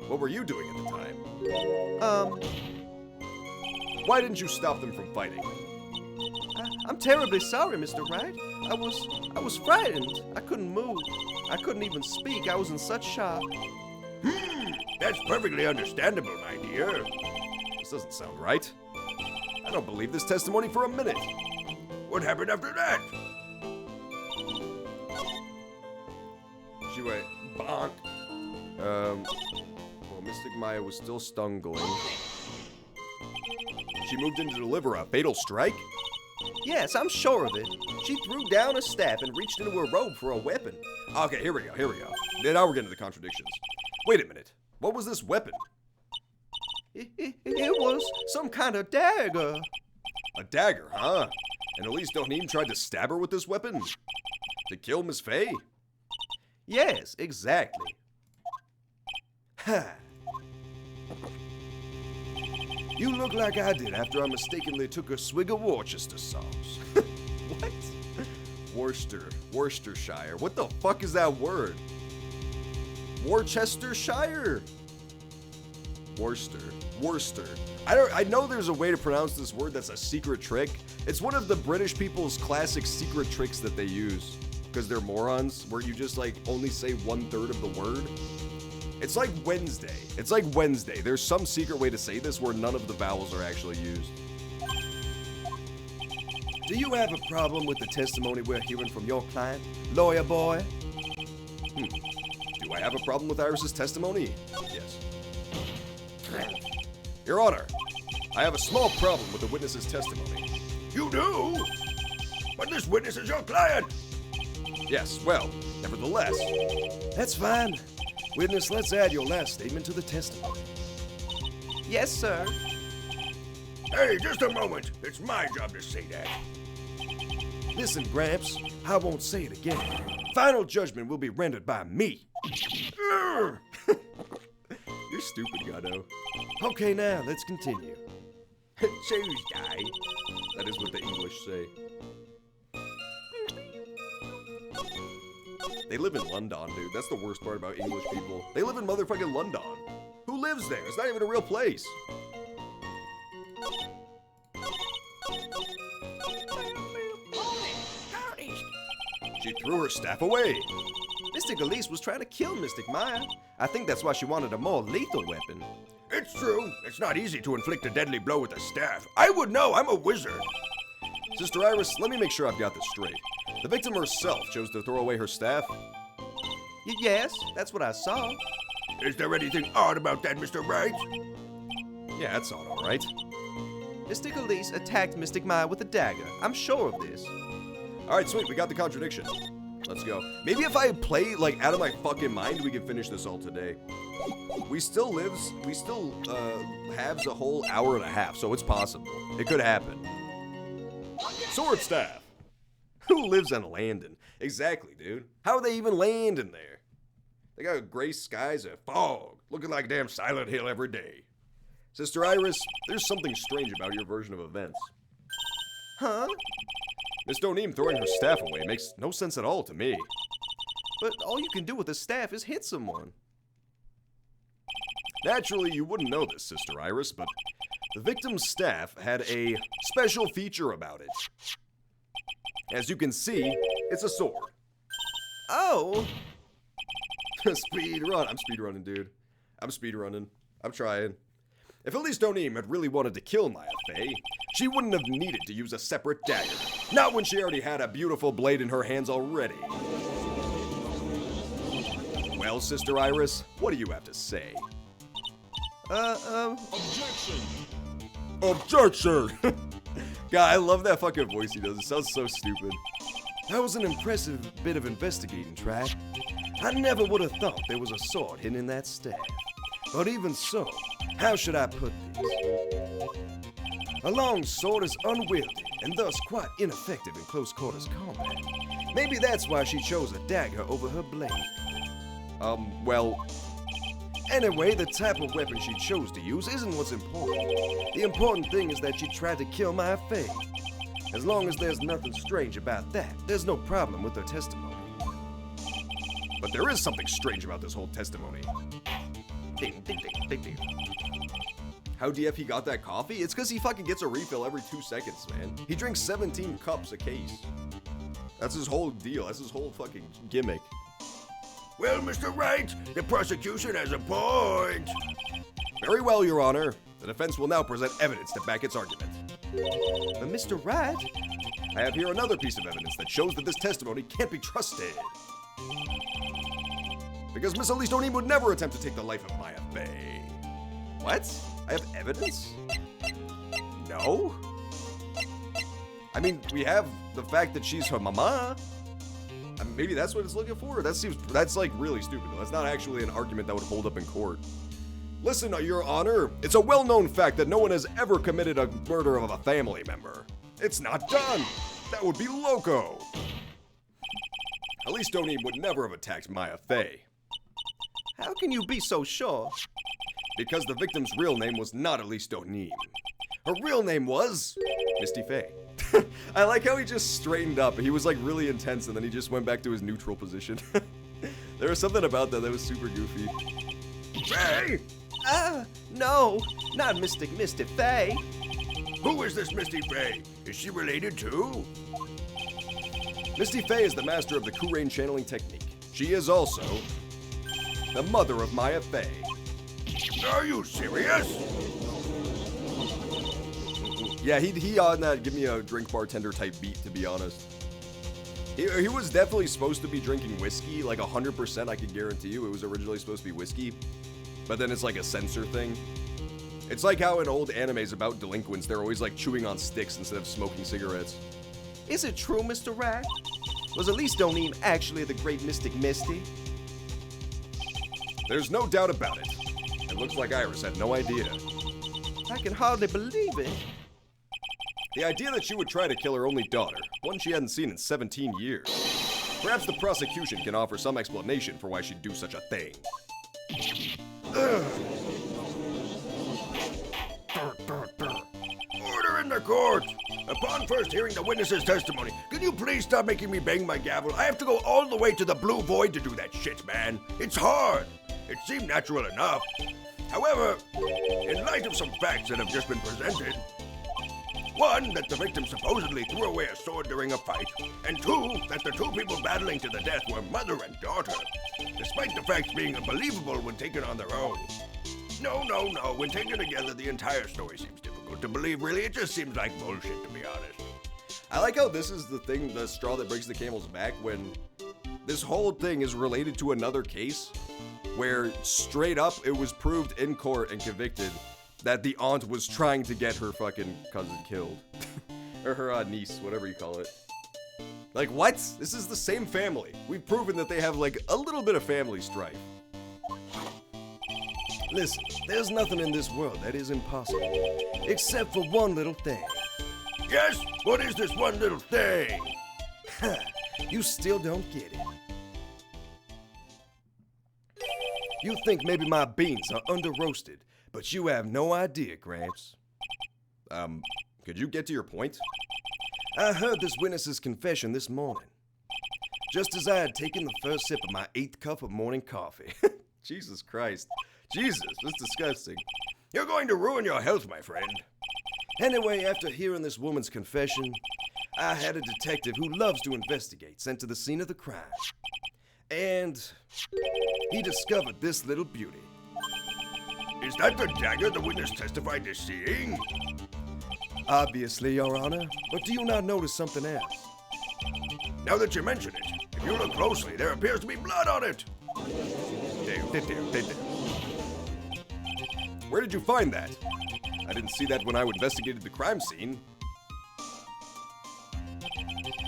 What were you doing at the time? Why didn't you stop them from fighting? I'm terribly sorry, Mr. Wright. I was frightened. I couldn't move. I couldn't even speak. I was in such shock. That's perfectly understandable, my dear. This doesn't sound right. I don't believe this testimony for a minute. What happened after that? She went bonk. Well, Mystic Maya was still stumbling. She moved in to deliver a fatal strike? Yes, I'm sure of it. She threw down a staff and reached into her robe for a weapon. Okay, here we go. Now we're getting to the contradictions. Wait a minute. What was this weapon? It was some kind of dagger. A dagger, huh? And Elise Dohneem tried to stab her with this weapon? To kill Miss Faye? Yes, exactly. Ha! You look like I did after I mistakenly took a swig of Worcester sauce. What? Worcestershire. What the fuck is that word? Worcestershire? Worcester. I know there's a way to pronounce this word that's a secret trick. It's one of the British people's classic secret tricks that they use. Because they're morons, where you just like only say 1/3 of the word. It's like Wednesday. There's some secret way to say this where none of the vowels are actually used. Do you have a problem with the testimony we're hearing from your client, lawyer boy? Do I have a problem with Iris's testimony? Yes. Your Honor, I have a small problem with the witness's testimony. You do? But this witness is your client. Yes, well, nevertheless. That's fine. Witness, let's add your last statement to the testimony. Yes, sir. Hey, just a moment. It's my job to say that. Listen, Gramps, I won't say it again. Final judgment will be rendered by me. You're stupid, Gado. Okay, now, let's continue. Tuesday. That is what the English say. They live in London, dude. That's the worst part about English people. They live in motherfucking London. Who Who lives there? It's not even a real place. She threw her staff away. Mystic Elise was trying to kill Mystic Maya. I think that's why she wanted a more lethal weapon. It's true. It's not easy to inflict a deadly blow with a staff. I would know. I'm a wizard. Sister Iris, let me make sure I've got this straight. The victim herself chose to throw away her staff. Yes, that's what I saw. Is there anything odd about that, Mr. Wright? Yeah, that's all right. Mystic Elise attacked Mystic Maya with a dagger. I'm sure of this. All right, sweet. We got the contradiction. Let's go. Maybe if I play, like, out of my fucking mind, we can finish this all today. We still have a whole hour and a half, so it's possible. It could happen. Sword staff. Who lives on Landon? Exactly, dude. How are they even landing there? They got gray skies and fog, Looking like damn Silent Hill every day. Sister Iris, there's something strange about your version of events. Huh? Miss Donim throwing her staff away makes no sense at all to me. But all you can do with a staff is hit someone. Naturally, you wouldn't know this, Sister Iris, but the victim's staff had a special feature about it. As you can see, it's a sword. Oh! Speed run. I'm speed running, dude. I'm speed running. I'm trying. If Elise Donim had really wanted to kill Maya Fey, she wouldn't have needed to use a separate dagger. Not when she already had a beautiful blade in her hands already. Well, Sister Iris, what do you have to say? Objection! Objection! God, I love that fucking voice he does. It sounds so stupid. That was an impressive bit of investigating, Track. I never would have thought there was a sword hidden in that staff. But even so, how should I put this? A long sword is unwieldy and thus quite ineffective in close quarters combat. Maybe that's why she chose a dagger over her blade. Well, Anyway, the type of weapon she chose to use isn't what's important. The important thing is that she tried to kill Maya Fey. As long as there's nothing strange about that, there's no problem with her testimony. but there is something strange about this whole testimony. Ding, ding, ding, ding, ding. How DF he got that coffee? It's because he fucking gets a refill every 2 seconds, man. He drinks 17 cups a case. That's his whole deal. That's his whole fucking gimmick. Well, Mr. Wright, the prosecution has a point. Very well, Your Honor. The defense will now present evidence to back its argument. But Mr. Wright, I have here another piece of evidence that shows that this testimony can't be trusted. Because Miss Elise Donim would never attempt to take the life of Maya Fey. What? I have evidence? No? I mean, we have the fact that she's her mama. Maybe that's what it's looking for? That's like really stupid though. That's not actually an argument that would hold up in court. Listen, Your Honor, it's a well-known fact that no one has ever committed a murder of a family member. It's not done. That would be loco. Elise Donim would never have attacked Maya Fey. how can you be so sure? Because the victim's real name was not Elise Donim. Her real name was Misty Fey. I like how he just straightened up. He was like really intense and then he just went back to his neutral position. There was something about that was super goofy. Fey? No, not Mystic Misty Fey. Who is this Misty Fey? Is she related to? Misty Fey is the master of the Kurain channeling technique. She is also the mother of Maya Fey. Are you serious? Yeah, he on that give me a drink bartender type beat, to be honest. He was definitely supposed to be drinking whiskey, like 100%, I can guarantee you. It was originally supposed to be whiskey, but then it's like a censor thing. It's like how in old animes about delinquents, they're always like chewing on sticks instead of smoking cigarettes. Is it true, Mr. Wright? Was Elise Donim actually the great Mystic Misty? There's no doubt about it. It looks like Iris had no idea. I can hardly believe it. The idea that she would try to kill her only daughter, one she hadn't seen in 17 years. Perhaps the prosecution can offer some explanation for why she'd do such a thing. Order in the court. Upon first hearing the witness's testimony, can you please stop making me bang my gavel? I have to go all the way to the blue void to do that shit, man. It's hard. It seemed natural enough. However, in light of some facts that have just been presented, one, that the victim supposedly threw away a sword during a fight, and two, that the two people battling to the death were mother and daughter, despite the facts being unbelievable when taken on their own. No, when taken together, the entire story seems difficult to believe, really. It just seems like bullshit, to be honest. I like how this is the thing, the straw that breaks the camel's back, when this whole thing is related to another case where straight up it was proved in court and convicted that the aunt was trying to get her fucking cousin killed. Or her niece, whatever you call it. Like, what? This is the same family. We've proven that they have, like, a little bit of family strife. Listen, there's nothing in this world that is impossible, except for one little thing. Yes? What is this one little thing? Ha! You still don't get it. You think maybe my beans are under-roasted, but you have no idea, Gramps. Could you get to your point? I heard this witness's confession this morning, just as I had taken the first sip of my 8th cup of morning coffee. Jesus Christ. Jesus, that's disgusting. You're going to ruin your health, my friend. Anyway, after hearing this woman's confession, I had a detective who loves to investigate sent to the scene of the crime. And he discovered this little beauty. Is that the dagger the witness testified to seeing? Obviously, Your Honor, but do you not notice something else? Now that you mention it, if you look closely, there appears to be blood on it. Where did you find that? I didn't see that when I investigated the crime scene.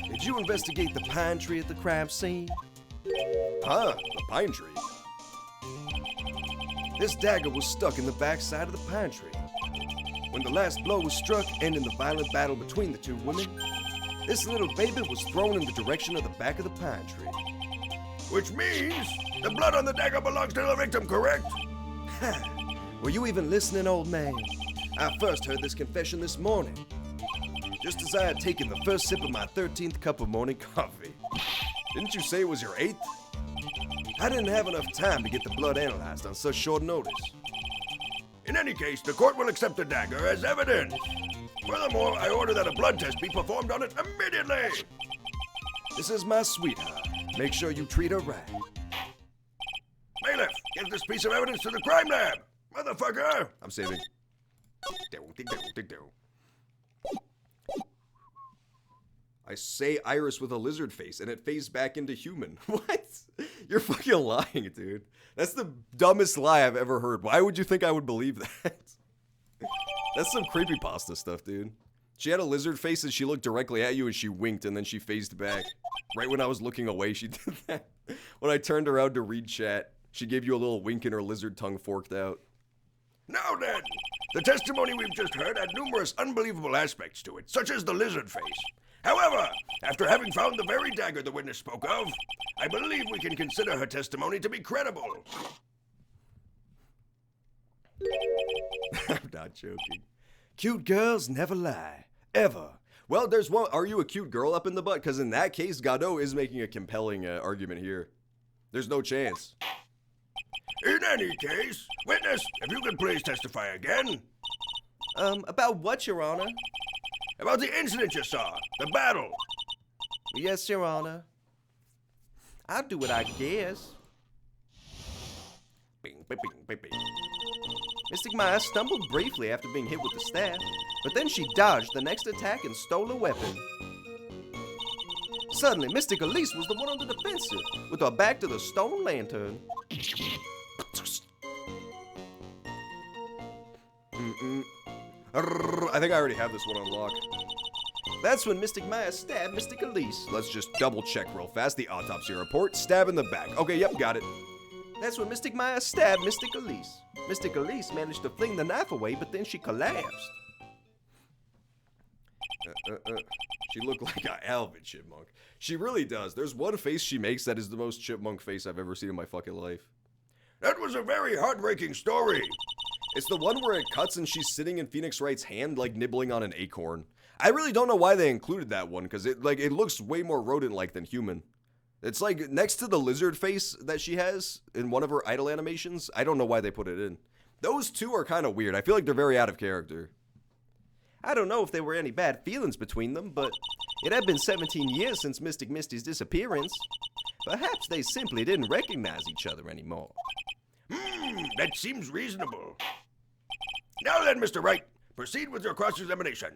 Did you investigate the pine tree at the crime scene? Huh, the pine tree. This dagger was stuck in the backside of the pine tree. When the last blow was struck, ending the violent battle between the two women, this little baby was thrown in the direction of the back of the pine tree. Which means the blood on the dagger belongs to the victim, correct? Ha! Were you even listening, old man? I first heard this confession this morning, just as I had taken the first sip of my 13th cup of morning coffee. Didn't you say it was your 8th? I didn't have enough time to get the blood analyzed on such short notice. In any case, the court will accept the dagger as evidence. Furthermore, I order that a blood test be performed on it immediately. This is my sweetheart. Make sure you treat her right. Bailiff, give this piece of evidence to the crime lab. Motherfucker! I'm saving. I say Iris with a lizard face, and it phased back into human. What? You're fucking lying, dude. That's the dumbest lie I've ever heard. Why would you think I would believe that? That's some creepypasta stuff, dude. She had a lizard face, and she looked directly at you, and she winked, and then she phased back. Right when I was looking away, she did that. When I turned around to read chat, she gave you a little wink, and her lizard tongue forked out. Now then, the testimony we've just heard had numerous unbelievable aspects to it, such as the lizard face. However, after having found the very dagger the witness spoke of, I believe we can consider her testimony to be credible. I'm not joking. Cute girls never lie. Ever. Well, there's one. Are you a cute girl up in the butt? Because in that case, Godot is making a compelling argument here. There's no chance. In any case, witness, if you could please testify again. About what, Your Honor? About the incident you saw, the battle. Yes, Your Honor. I'll do it, I guess. Bing, bing, bing, bing. Mystic Maya stumbled briefly after being hit with the staff, but then she dodged the next attack and stole a weapon. Suddenly, Mystic Elise was the one on the defensive, with her back to the stone lantern. I think I already have this one unlocked. That's when Mystic Maya stabbed Mystic Elise. Let's just double check real fast. The autopsy report. Stab in the back. Okay, yep, got it. That's when Mystic Maya stabbed Mystic Elise. Mystic Elise managed to fling the knife away, but then she collapsed. She looked like an Alvin chipmunk. She really does. There's one face she makes that is the most chipmunk face I've ever seen in my fucking life. That was a very heartbreaking story. It's the one where it cuts and she's sitting in Phoenix Wright's hand, like nibbling on an acorn. I really don't know why they included that one, because it looks way more rodent-like than human. It's like next to the lizard face that she has in one of her idol animations. I don't know why they put it in. Those two are kind of weird. I feel like they're very out of character. I don't know if there were any bad feelings between them, but it had been 17 years since Mystic Misty's disappearance. Perhaps they simply didn't recognize each other anymore. That seems reasonable. Now then, Mr. Wright, proceed with your cross-examination.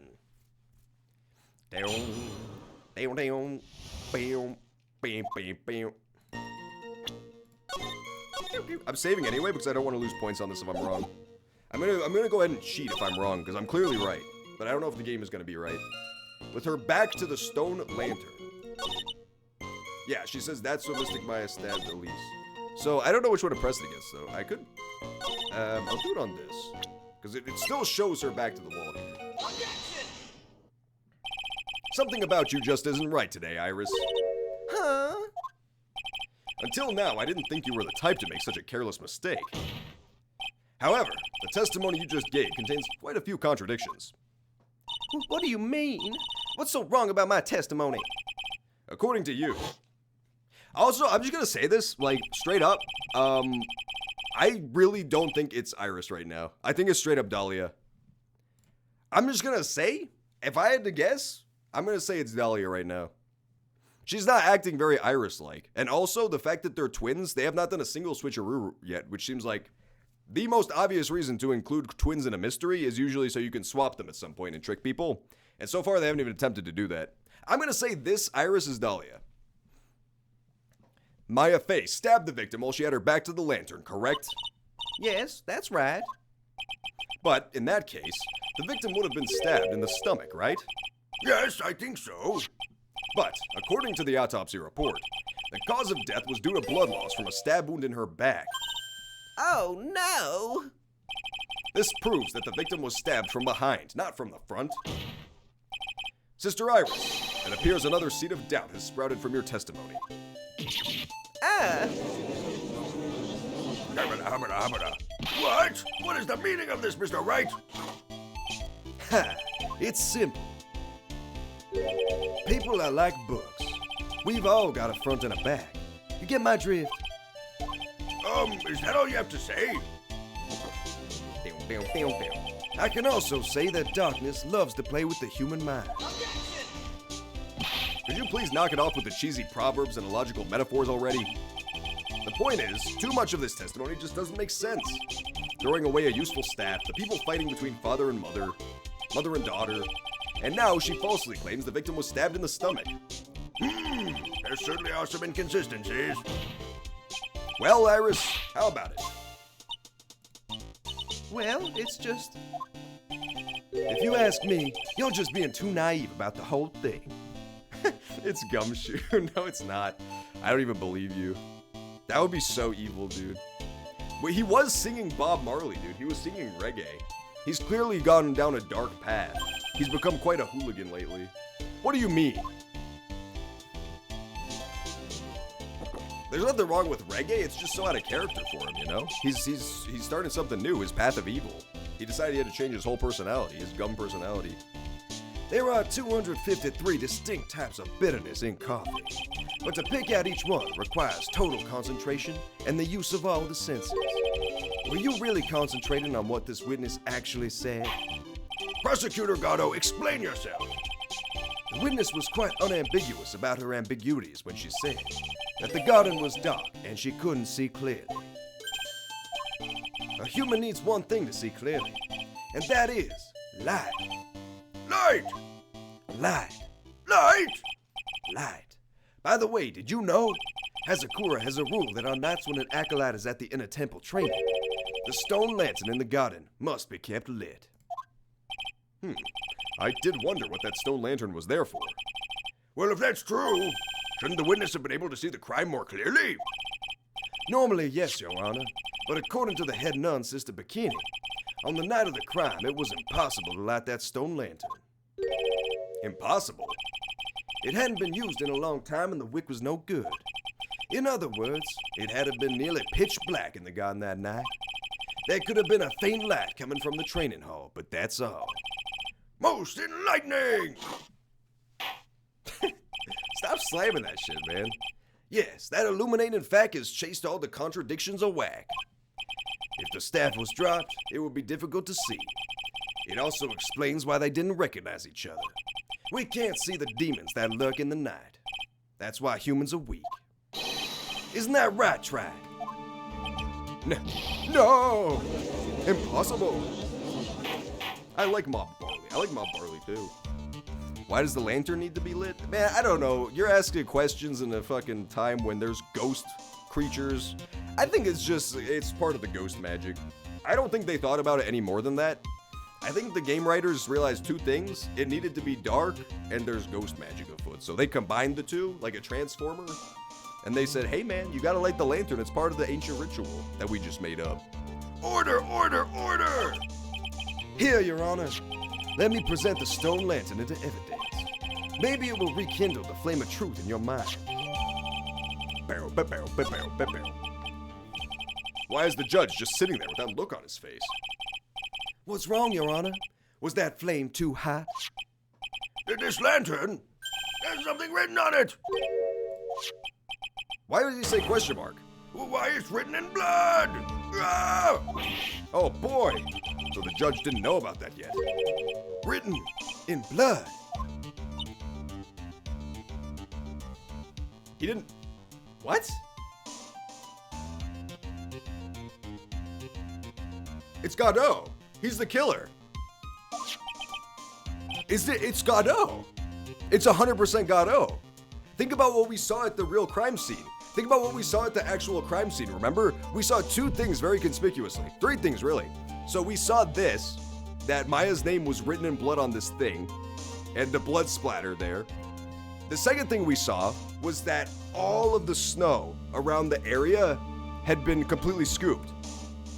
I'm saving anyway because I don't want to lose points on this if I'm wrong. I'm gonna go ahead and cheat if I'm wrong because I'm clearly right, but I don't know if the game is gonna be right. With her back to the stone lantern. Yeah, she says that's what Mystic Maya stabbed Elise. So I don't know which one to press it against though. I could, I'll do it on this because it still shows her back to the wall here. Something about you just isn't right today, Iris. Huh? Until now, I didn't think you were the type to make such a careless mistake. However, the testimony you just gave contains quite a few contradictions. What do you mean? What's so wrong about my testimony? According to you. Also, I'm just gonna say this, like, straight up. I really don't think it's Iris right now. I think it's straight up Dahlia. I'm just gonna say, if I had to guess, I'm gonna say it's Dahlia right now. She's not acting very Iris-like. And also, the fact that they're twins, they have not done a single switcheroo yet, which seems like the most obvious reason to include twins in a mystery is usually so you can swap them at some point and trick people. And so far, they haven't even attempted to do that. I'm gonna say this Iris is Dahlia. Maya Fey stabbed the victim while she had her back to the lantern, correct? Yes, that's right. But, in that case, the victim would have been stabbed in the stomach, right? Yes, I think so. But, according to the autopsy report, the cause of death was due to blood loss from a stab wound in her back. Oh, no! This proves that the victim was stabbed from behind, not from the front. Sister Iris, it appears another seed of doubt has sprouted from your testimony. What? What is the meaning of this, Mr. Wright? Ha! It's simple. People are like books. We've all got a front and a back. You get my drift? Is that all you have to say? I can also say that darkness loves to play with the human mind. Could you please knock it off with the cheesy proverbs and illogical metaphors already? The point is, too much of this testimony just doesn't make sense. Throwing away a useful stat, the people fighting between father and mother, mother and daughter, and now she falsely claims the victim was stabbed in the stomach. There certainly are some inconsistencies. Well, Iris, how about it? Well, it's just... If you ask me, you're just being too naive about the whole thing. It's Gumshoe. No, it's not. I don't even believe you. That would be so evil, dude. Wait, he was singing Bob Marley, dude. He was singing reggae. He's clearly gone down a dark path. He's become quite a hooligan lately. What do you mean? There's nothing wrong with reggae, it's just so out of character for him, you know? He's starting something new, his path of evil. He decided he had to change his whole personality, his gum personality. There are 253 distinct types of bitterness in coffee, but to pick out each one requires total concentration and the use of all the senses. Were you really concentrating on what this witness actually said? Prosecutor Gatto, explain yourself. The witness was quite unambiguous about her ambiguities when she said that the garden was dark and she couldn't see clearly. A human needs one thing to see clearly, and that is light. Light! Light. Light! Light. By the way, did you know? Hazakura has a rule that on nights when an acolyte is at the inner temple training, the stone lantern in the garden must be kept lit. I did wonder what that stone lantern was there for. Well, if that's true, shouldn't the witness have been able to see the crime more clearly? Normally, yes, Your Honor, but according to the head nun, Sister Bikini, on the night of the crime, it was impossible to light that stone lantern. Impossible? It hadn't been used in a long time and the wick was no good. In other words, it had been nearly pitch black in the garden that night. There could have been a faint light coming from the training hall, but that's all. Most enlightening! Stop slamming that shit, man. Yes, that illuminating fact has chased all the contradictions a whack. If the staff was dropped, it would be difficult to see. It also explains why they didn't recognize each other. We can't see the demons that lurk in the night. That's why humans are weak. Isn't that right, Trag? No! Impossible! I like Mob Barley. I like Mob Barley too. Why does the lantern need to be lit? Man, I don't know. You're asking questions in a fucking time when there's ghost creatures. I think it's part of the ghost magic. I don't think they thought about it any more than that. I think the game writers realized two things. It needed to be dark, and there's ghost magic afoot. So they combined the two, like a transformer. And they said, hey man, you gotta light the lantern. It's part of the ancient ritual that we just made up. Order, order, order! Here, Your Honor. Let me present the stone lantern into evidence. Maybe it will rekindle the flame of truth in your mind. Barrel, barrel, barrel, barrel. Why is the judge just sitting there with that look on his face? What's wrong, Your Honor? Was that flame too hot? This lantern, there's something written on it. Why does he say question mark? Why, it's written in blood. Ah! Oh boy! So the judge didn't know about that yet. Written in blood. He didn't... What? It's Godot. He's the killer. It's Godot. It's 100% Godot. Think about what we saw at the real crime scene. Think about what we saw at the actual crime scene, remember? We saw two things very conspicuously. Three things, really. So we saw this, that Maya's name was written in blood on this thing, and the blood splatter there. The second thing we saw was that all of the snow around the area had been completely scooped.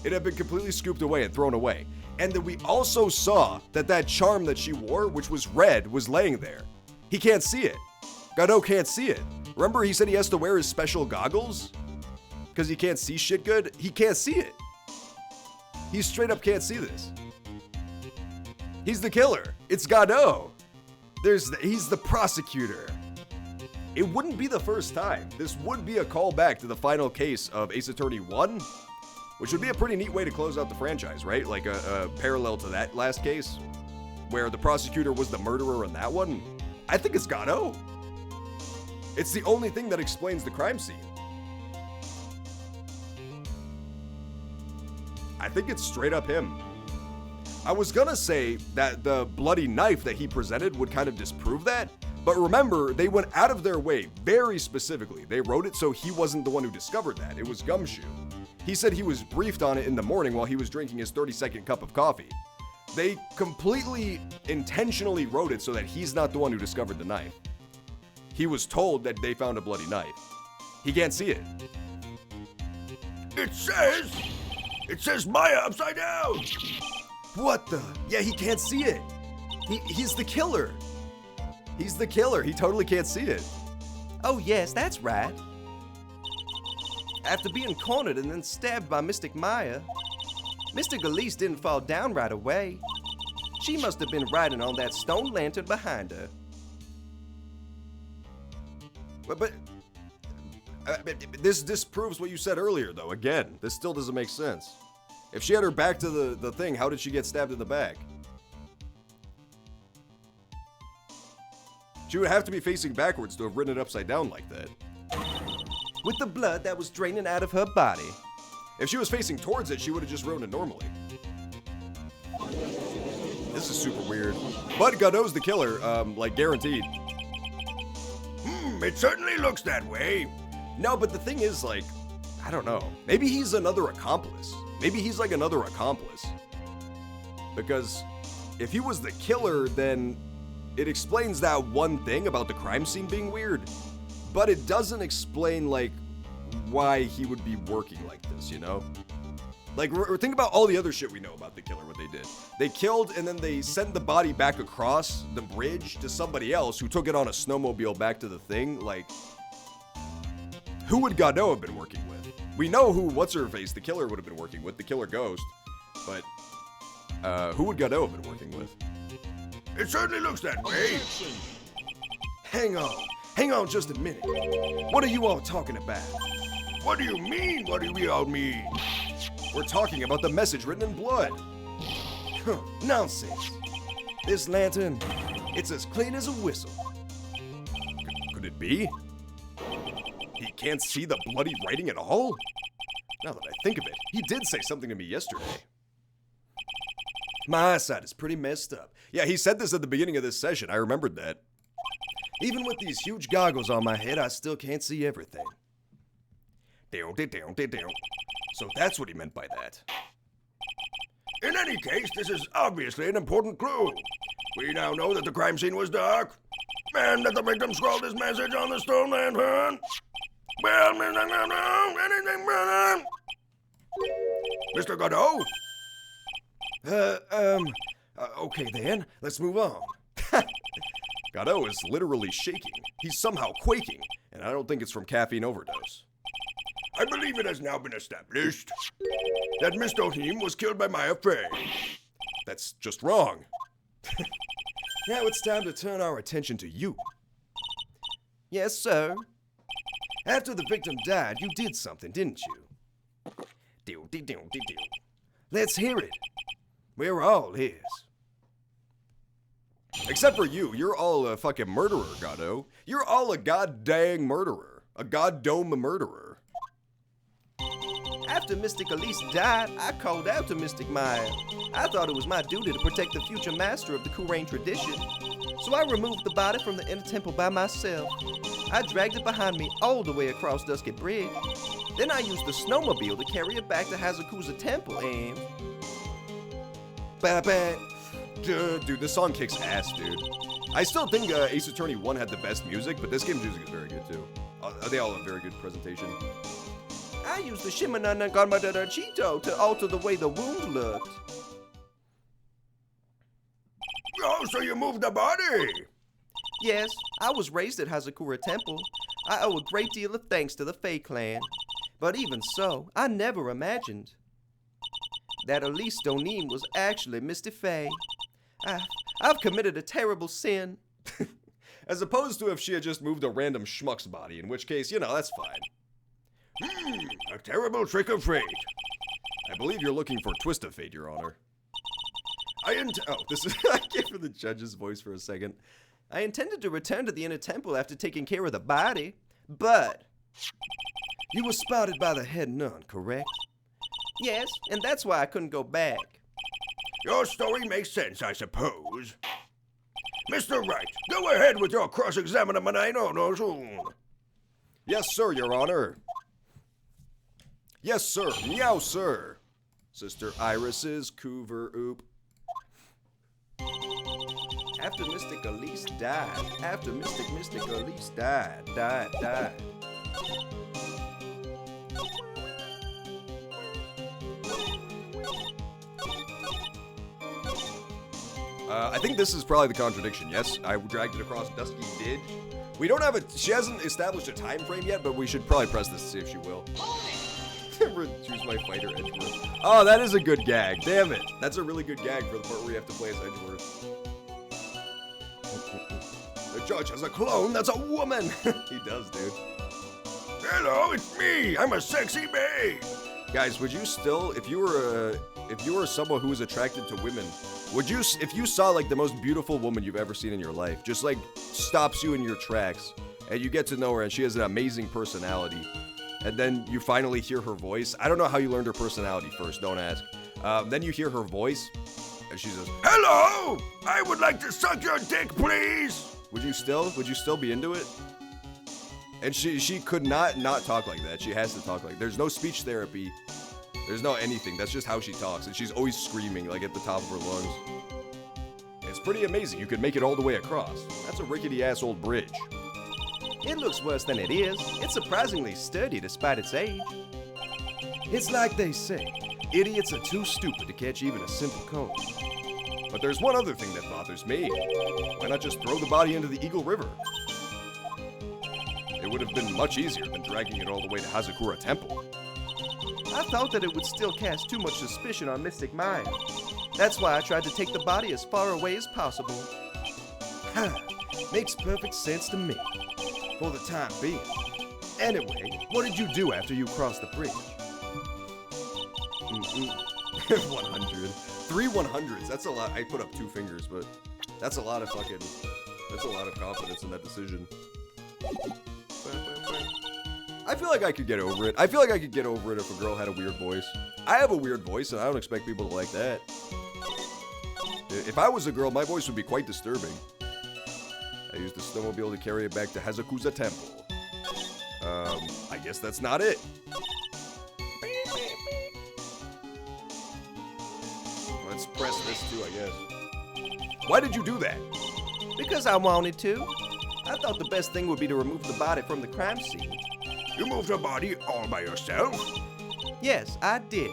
It had been completely scooped away and thrown away. And then we also saw that that charm that she wore, which was red, was laying there. He can't see it. Godot can't see it. Remember he said he has to wear his special goggles? Because he can't see shit good? He can't see it. He straight up can't see this. He's the killer. It's Godot. He's the prosecutor. It wouldn't be the first time. This would be a callback to the final case of Ace Attorney 1, which would be a pretty neat way to close out the franchise, right? Like a parallel to that last case, where the prosecutor was the murderer in that one. I think it's Godot. It's the only thing that explains the crime scene. I think it's straight up him. I was gonna say that the bloody knife that he presented would kind of disprove that, but remember, they went out of their way very specifically. They wrote it so he wasn't the one who discovered that. It was Gumshoe. He said he was briefed on it in the morning while he was drinking his 30-second cup of coffee. They completely intentionally wrote it so that he's not the one who discovered the knife. He was told that they found a bloody knife. He can't see it. It says Maya upside down. What the? Yeah, he can't see it. He's the killer. He's the killer. He totally can't see it. Oh yes, that's right. After being cornered and then stabbed by Mystic Maya, Mystic Elise didn't fall down right away. She must have been riding on that stone lantern behind her. But this disproves what you said earlier, though. Again, this still doesn't make sense. If she had her back to the thing, how did she get stabbed in the back? She would have to be facing backwards to have written it upside down like that. With the blood that was draining out of her body. If she was facing towards it, she would have just written it normally. This is super weird. But Godot's the killer, like guaranteed. It certainly looks that way. No, but the thing is, like, I don't know. Maybe he's another accomplice. Maybe he's like another accomplice. Because if he was the killer, then it explains that one thing about the crime scene being weird. But it doesn't explain, like, why he would be working like this, you know? Like, think about all the other shit we know about the killer, what they did. They killed, and then they sent the body back across the bridge to somebody else who took it on a snowmobile back to the thing. Like, who would Godot have been working with? We know who What's-Her-Face, the killer, would have been working with, the killer ghost. But, who would Godot have been working with? It certainly looks that way. Hang on just a minute. What are you all talking about? What do you mean? What do we all mean? We're talking about the message written in blood. Nonsense. This lantern, it's as clean as a whistle. Could it be? He can't see the bloody writing at all? Now that I think of it, he did say something to me yesterday. My eyesight is pretty messed up. Yeah, he said this at the beginning of this session. I remembered that. Even with these huge goggles on my head, I still can't see everything. So that's what he meant by that. In any case, this is obviously an important clue. We now know that the crime scene was dark, and that the victim scrawled his message on the stone lantern. Well, anything, brother? Mr. Godot? Okay then, let's move on. Godot is literally shaking. He's somehow quaking, and I don't think it's from caffeine overdose. I believe it has now been established that Miss Dohim was killed by Maya Fey. That's just wrong. Now it's time to turn our attention to you. Yes, sir. After the victim died, you did something, didn't you? Let's hear it. We're all ears. Except for you. You're all a fucking murderer, Godot. You're all a goddamn murderer. A goddamn murderer. After Mystic Elise died, I called out to Mystic Maya. I thought it was my duty to protect the future master of the Kurain tradition. So I removed the body from the inner temple by myself. I dragged it behind me all the way across Dusky Bridge. Then I used the snowmobile to carry it back to Hazakusa Temple and... Dude, this song kicks ass, dude. I still think Ace Attorney 1 had the best music, but this game's music is very good too. They all have very good presentation. I used the Shimanana Garmadara Cheeto to alter the way the wound looked. Oh, so you moved the body? Yes, I was raised at Hazakura Temple. I owe a great deal of thanks to the Fae clan. But even so, I never imagined that Elise Donim was actually Misty Fae. I've committed a terrible sin. As opposed to if she had just moved a random schmuck's body, in which case, you know, that's fine. A terrible trick of fate. I believe you're looking for Twist of Fate, Your Honor. This is... I gave her the judge's voice for a second. I intended to return to the inner temple after taking care of the body, but... You were spotted by the head nun, correct? Yes, and that's why I couldn't go back. Your story makes sense, I suppose. Mr. Wright, go ahead with your cross-examination. Yes, sir, Your Honor. Yes, sir. Meow, sir. Sister Iris's Coover Oop. After Mystic Elise died. After Mystic Elise died. I think this is probably the contradiction. Yes, I dragged it across Dusky Didge. We don't have she hasn't established a time frame yet, but we should probably press this to see if she will. Choose my fighter, Edgeworth. Oh, that is a good gag. Damn it. That's a really good gag for the part where you have to play as Edgeworth. The judge has a clone that's a woman. He does, dude. Hello, it's me. I'm a sexy babe. Guys, would you still, if you were someone who was attracted to women, would you, if you saw like the most beautiful woman you've ever seen in your life, just like stops you in your tracks, and you get to know her and she has an amazing personality, and then you finally hear her voice. I don't know how you learned her personality first, don't ask. Then you hear her voice, and she says, "Hello, I would like to suck your dick, please." Would you still be into it? And she could not talk like that. She has to talk like, there's no speech therapy. There's no anything. That's just how she talks. And she's always screaming like at the top of her lungs. It's pretty amazing. You could make it all the way across. That's a rickety ass old bridge. It looks worse than it is. It's surprisingly sturdy despite its age. It's like they say, idiots are too stupid to catch even a simple cold. But there's one other thing that bothers me. Why not just throw the body into the Eagle River? It would have been much easier than dragging it all the way to Hazakura Temple. I thought that it would still cast too much suspicion on Mystic Maya. That's why I tried to take the body as far away as possible. Makes perfect sense to me. For the time being. Anyway, what did you do after you crossed the bridge? 100. 3 100s. That's a lot. I put up 2 fingers, but that's a lot of confidence in that decision. I feel like I could get over it. I feel like I could get over it if a girl had a weird voice. I have a weird voice, and I don't expect people to like that. If I was a girl, my voice would be quite disturbing. I used the snowmobile to carry it back to Hazakuza Temple. I guess that's not it. Let's press this too, I guess. Why did you do that? Because I wanted to. I thought the best thing would be to remove the body from the crime scene. You moved her body all by yourself? Yes, I did.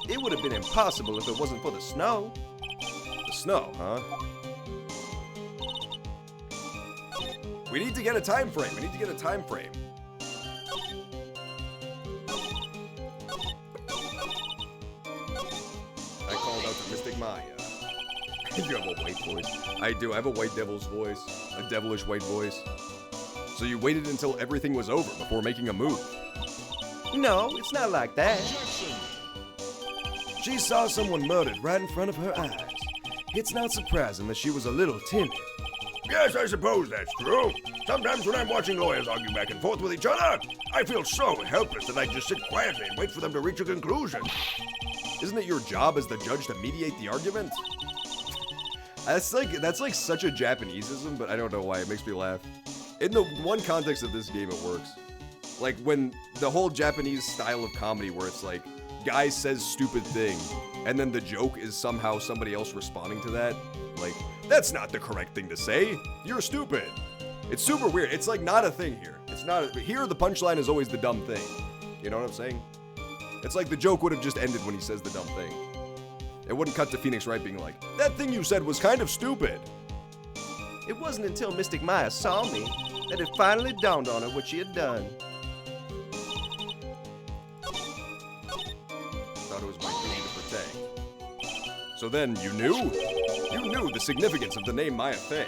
It would have been impossible if it wasn't for the snow. The snow, huh? We need to get a time frame. I called out to Mystic Maya. You have a white voice. I do. I have a white devil's voice. A devilish white voice. So you waited until everything was over before making a move. No, it's not like that. She saw someone murdered right in front of her eyes. It's not surprising that she was a little timid. Yes, I suppose that's true. Sometimes when I'm watching lawyers argue back and forth with each other, I feel so helpless that I just sit quietly and wait for them to reach a conclusion. Isn't it your job as the judge to mediate the argument? That's like such a Japaneseism, but I don't know why. It makes me laugh. In the one context of this game, it works. Like when the whole Japanese style of comedy where it's like, guy says stupid thing, and then the joke is somehow somebody else responding to that. Like, that's not the correct thing to say. You're stupid. It's super weird. It's like not a thing here. It's not here. The punchline is always the dumb thing. You know what I'm saying? It's like the joke would have just ended when he says the dumb thing. It wouldn't cut to Phoenix Wright being like, that thing you said was kind of stupid. It wasn't until Mystic Maya saw me that it finally dawned on her what she had done. Thought it was my duty to protect. So then, you knew? You knew the significance of the name Maya Fey.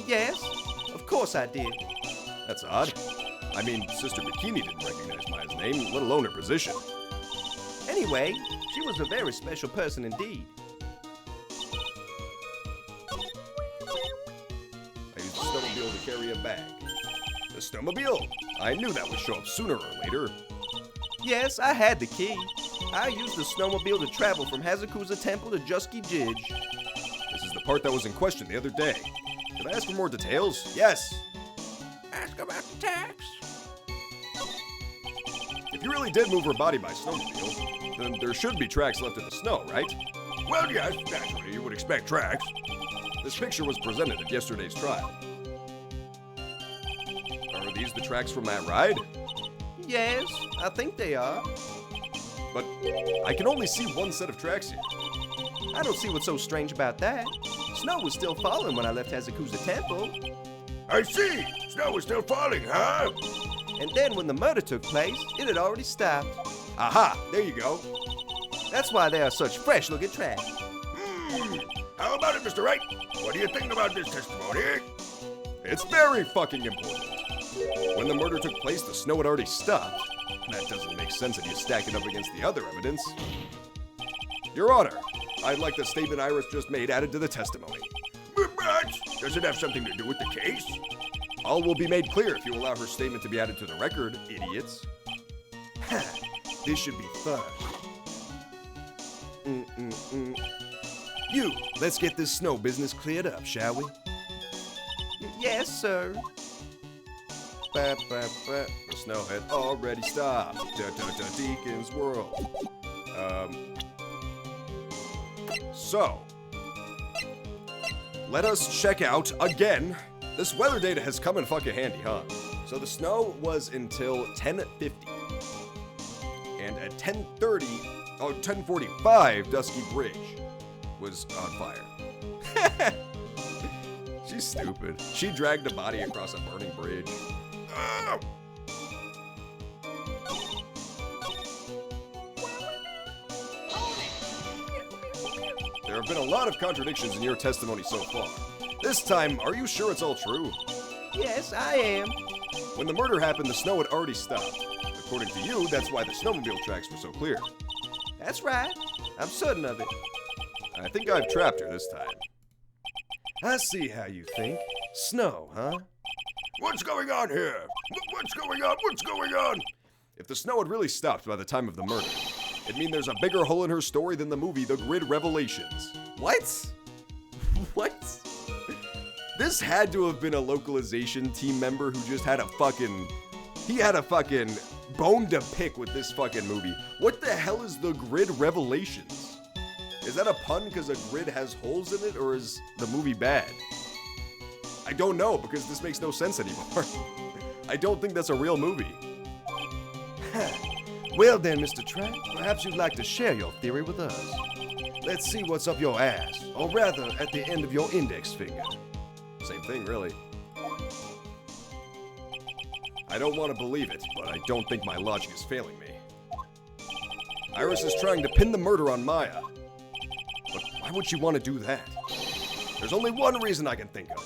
Yes, of course I did. That's odd. I mean, Sister Bikini didn't recognize Maya's name, let alone her position. Anyway, she was a very special person indeed. I used the snowmobile to carry her back. The snowmobile? I knew that would show up sooner or later. Yes, I had the key. I used the snowmobile to travel from Hazakuza Temple to Jusky Jidge. This is the part that was in question the other day. Did I ask for more details? Yes. Ask about the tax. If you really did move her body by snowmobile, then there should be tracks left in the snow, right? Well, yes, naturally, you would expect tracks. This picture was presented at yesterday's trial. Are these the tracks from that ride? Yes, I think they are. But I can only see one set of tracks here. I don't see what's so strange about that. Snow was still falling when I left Hazakuza Temple. I see. Snow was still falling, huh? And then when the murder took place, it had already stopped. Aha! There you go. That's why they are such fresh-looking tracks. How about it, Mr. Wright? What do you think about this testimony? It's very fucking important. When the murder took place, the snow had already stopped. That doesn't make sense if you stack it up against the other evidence. Your Honor, I'd like the statement Iris just made added to the testimony. But does it have something to do with the case? All will be made clear if you allow her statement to be added to the record, idiots. This should be fun. You, let's get this snow business cleared up, shall we? Yes, sir. The snow had already stopped. Deacon's World. So, let us check out again. This weather data has come in fucking handy, huh? So the snow was until 10:50. And at 10:45, Dusky Bridge was on fire. She's stupid. She dragged a body across a burning bridge. Oh. There have been a lot of contradictions in your testimony so far. This time, are you sure it's all true? Yes, I am. When the murder happened, the snow had already stopped. According to you, that's why the snowmobile tracks were so clear. That's right. I'm certain of it. I think I've trapped her this time. I see how you think. Snow, huh? What's going on here? What's going on? What's going on? If the snow had really stopped by the time of the murder, it'd mean there's a bigger hole in her story than the movie The Grid Revelations. What? What? This had to have been a localization team member who just had a fucking bone to pick with this fucking movie. What the hell is The Grid Revelations? Is that a pun because a grid has holes in it, or is the movie bad? I don't know, because this makes no sense anymore. I don't think that's a real movie. Well then, Mr. Track, perhaps you'd like to share your theory with us. Let's see what's up your ass, or rather, at the end of your index finger. Same thing, really. I don't want to believe it, but I don't think my logic is failing me. Iris is trying to pin the murder on Maya. But why would she want to do that? There's only one reason I can think of.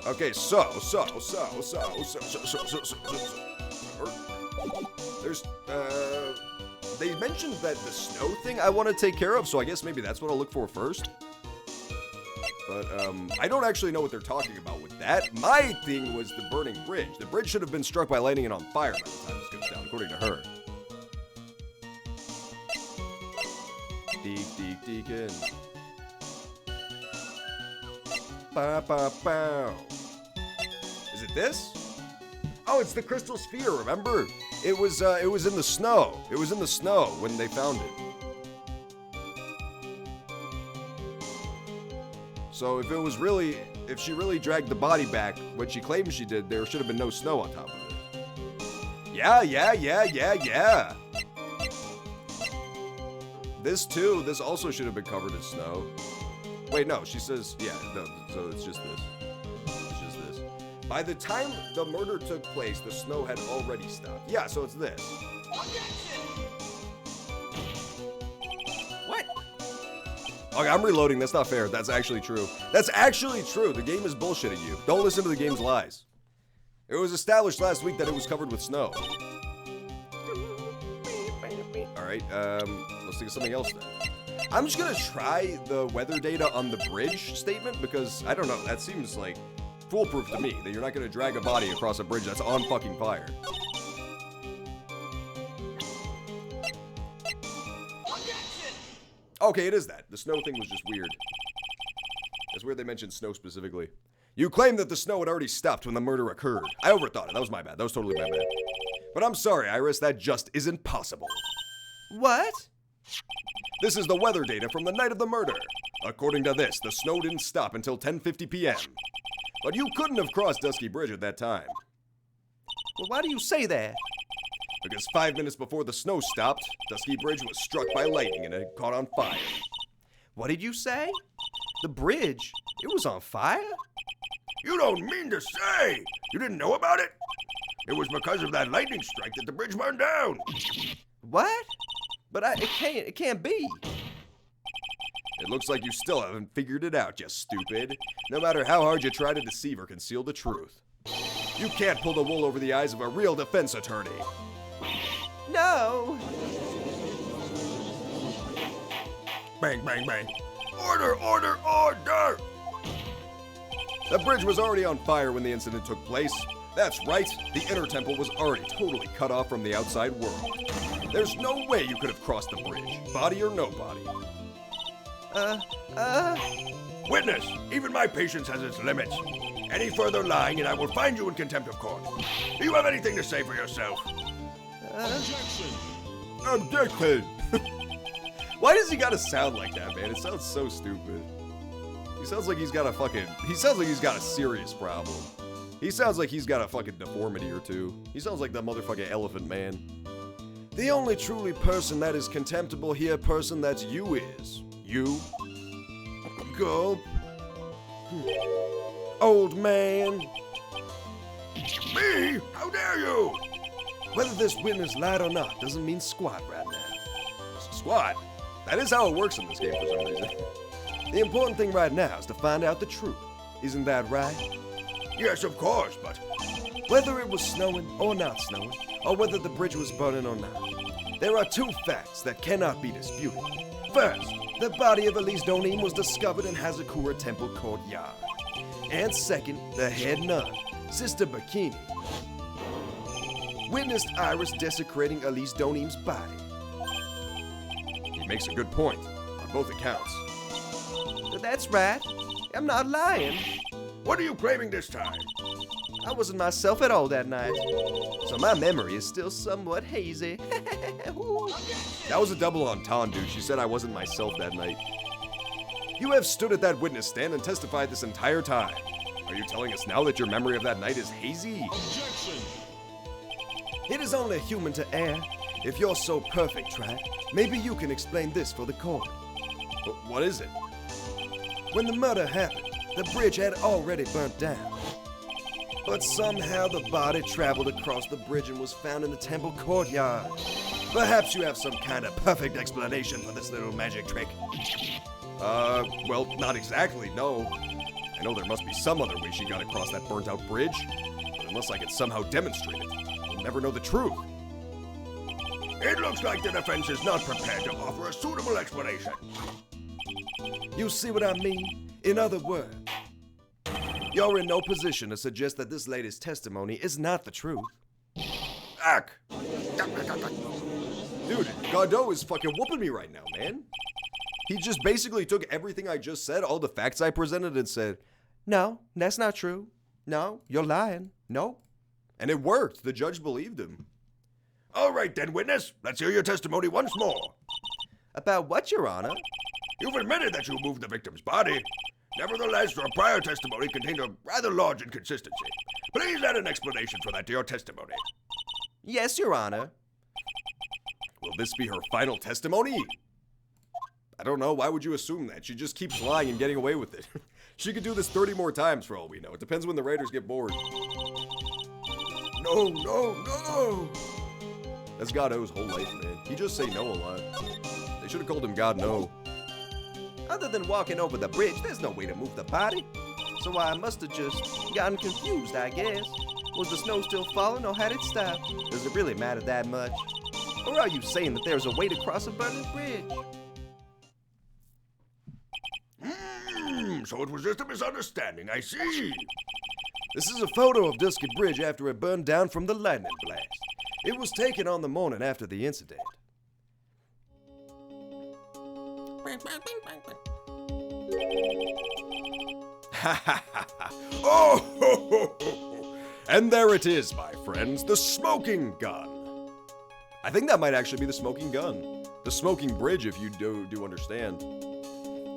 Okay, there's, they mentioned that the snow thing I want to take care of, so I guess maybe that's what I'll look for first. But, I don't actually know what they're talking about with that. My thing was the burning bridge. The bridge should have been struck by lightning and on fire by the time this goes down, according to her. Deacon. Ba ba bow. Is it this? Oh, it's the crystal sphere, remember? It was in the snow. It was in the snow when they found it. So if she really dragged the body back when she claimed she did, there should have been no snow on top of it. Yeah. This also should have been covered in snow. Wait, no, she says, yeah, no, so it's just this. It's just this. By the time the murder took place, the snow had already stopped. Yeah, so it's this. What? Okay, I'm reloading. That's not fair. That's actually true. That's actually true. The game is bullshitting you. Don't listen to the game's lies. It was established last week that it was covered with snow. Alright, let's think of something else then. I'm just gonna try the weather data on the bridge statement because, I don't know, that seems like foolproof to me, that you're not gonna drag a body across a bridge that's on fucking fire. Okay, it is that. The snow thing was just weird. It's weird they mentioned snow specifically. You claimed that the snow had already stopped when the murder occurred. I overthought it. That was my bad. That was totally my bad. But I'm sorry, Iris, that just isn't possible. What? This is the weather data from the night of the murder. According to this, the snow didn't stop until 10:50 p.m. But you couldn't have crossed Dusky Bridge at that time. Well, why do you say that? Because 5 minutes before the snow stopped, Dusky Bridge was struck by lightning and it had caught on fire. What did you say? The bridge? It was on fire? You don't mean to say! You didn't know about it? It was because of that lightning strike that the bridge burned down. What? But it can't be. It looks like you still haven't figured it out, you stupid. No matter how hard you try to deceive or conceal the truth. You can't pull the wool over the eyes of a real defense attorney. No. Bang, bang, bang. Order, order, order! The bridge was already on fire when the incident took place. That's right, the inner temple was already totally cut off from the outside world. There's no way you could have crossed the bridge, body or no body. Witness, even my patience has its limits. Any further lying and I will find you in contempt of court. Do you have anything to say for yourself? Objection! Why does he gotta sound like that, man? It sounds so stupid. He sounds like he's got a serious problem. He sounds like he's got a fucking deformity or two. He sounds like the motherfucking elephant man. The only truly person that is contemptible here, person that's you is. You? Gulp. Old man. Me? How dare you? Whether this witness lied or not doesn't mean squat right now. Squat? That is how it works in this game for some reason. The important thing right now is to find out the truth. Isn't that right? Yes, of course, but whether it was snowing or not snowing, or whether the bridge was burning or not, there are two facts that cannot be disputed. First, the body of Elise Donim was discovered in Hazakura Temple courtyard. And second, the head nun, Sister Bikini, witnessed Iris desecrating Elise Donim's body. He makes a good point, on both accounts. That's right. I'm not lying. What are you claiming this time? I wasn't myself at all that night, so my memory is still somewhat hazy. That was a double entendre, dude. She said I wasn't myself that night. You have stood at that witness stand and testified this entire time. Are you telling us now that your memory of that night is hazy? Objection! It is only human to err. If you're so perfect, Trat, maybe you can explain this for the court. But what is it? When the murder happened, the bridge had already burnt down. But somehow the body traveled across the bridge and was found in the temple courtyard. Perhaps you have some kind of perfect explanation for this little magic trick. Well, not exactly, no. I know there must be some other way she got across that burnt-out bridge, but unless I can somehow demonstrate it, we'll never know the truth. It looks like the defense is not prepared to offer a suitable explanation. You see what I mean? In other words, you're in no position to suggest that this lady's testimony is not the truth. Ack! Dude, Godot is fucking whooping me right now, man. He just basically took everything I just said, all the facts I presented, and said, No, that's not true. No, you're lying. No. and it worked. The judge believed him. All right then, witness. Let's hear your testimony once more. About what, Your Honor? You've admitted that you moved the victim's body. Nevertheless, your prior testimony contained a rather large inconsistency. Please add an explanation for that to your testimony. Yes, Your Honor. Will this be her final testimony? I don't know. Why would you assume that? She just keeps lying and getting away with it. She could do this 30 more times for all we know. It depends when the Raiders get bored. No, no, no! That's Godot's whole life, man. He just say no a lot. They should have called him God No. Other than walking over the bridge, there's no way to move the body. So I must have just gotten confused, I guess. Was the snow still falling or had it stopped? Does it really matter that much? Or are you saying that there's a way to cross a burning bridge? So it was just a misunderstanding, I see. This is a photo of Dusky Bridge after it burned down from the lightning blast. It was taken on the morning after the incident. Oh, ho, ho, ho. And there it is, my friends, the smoking gun. I think that might actually be the smoking gun. The smoking bridge, if you do understand.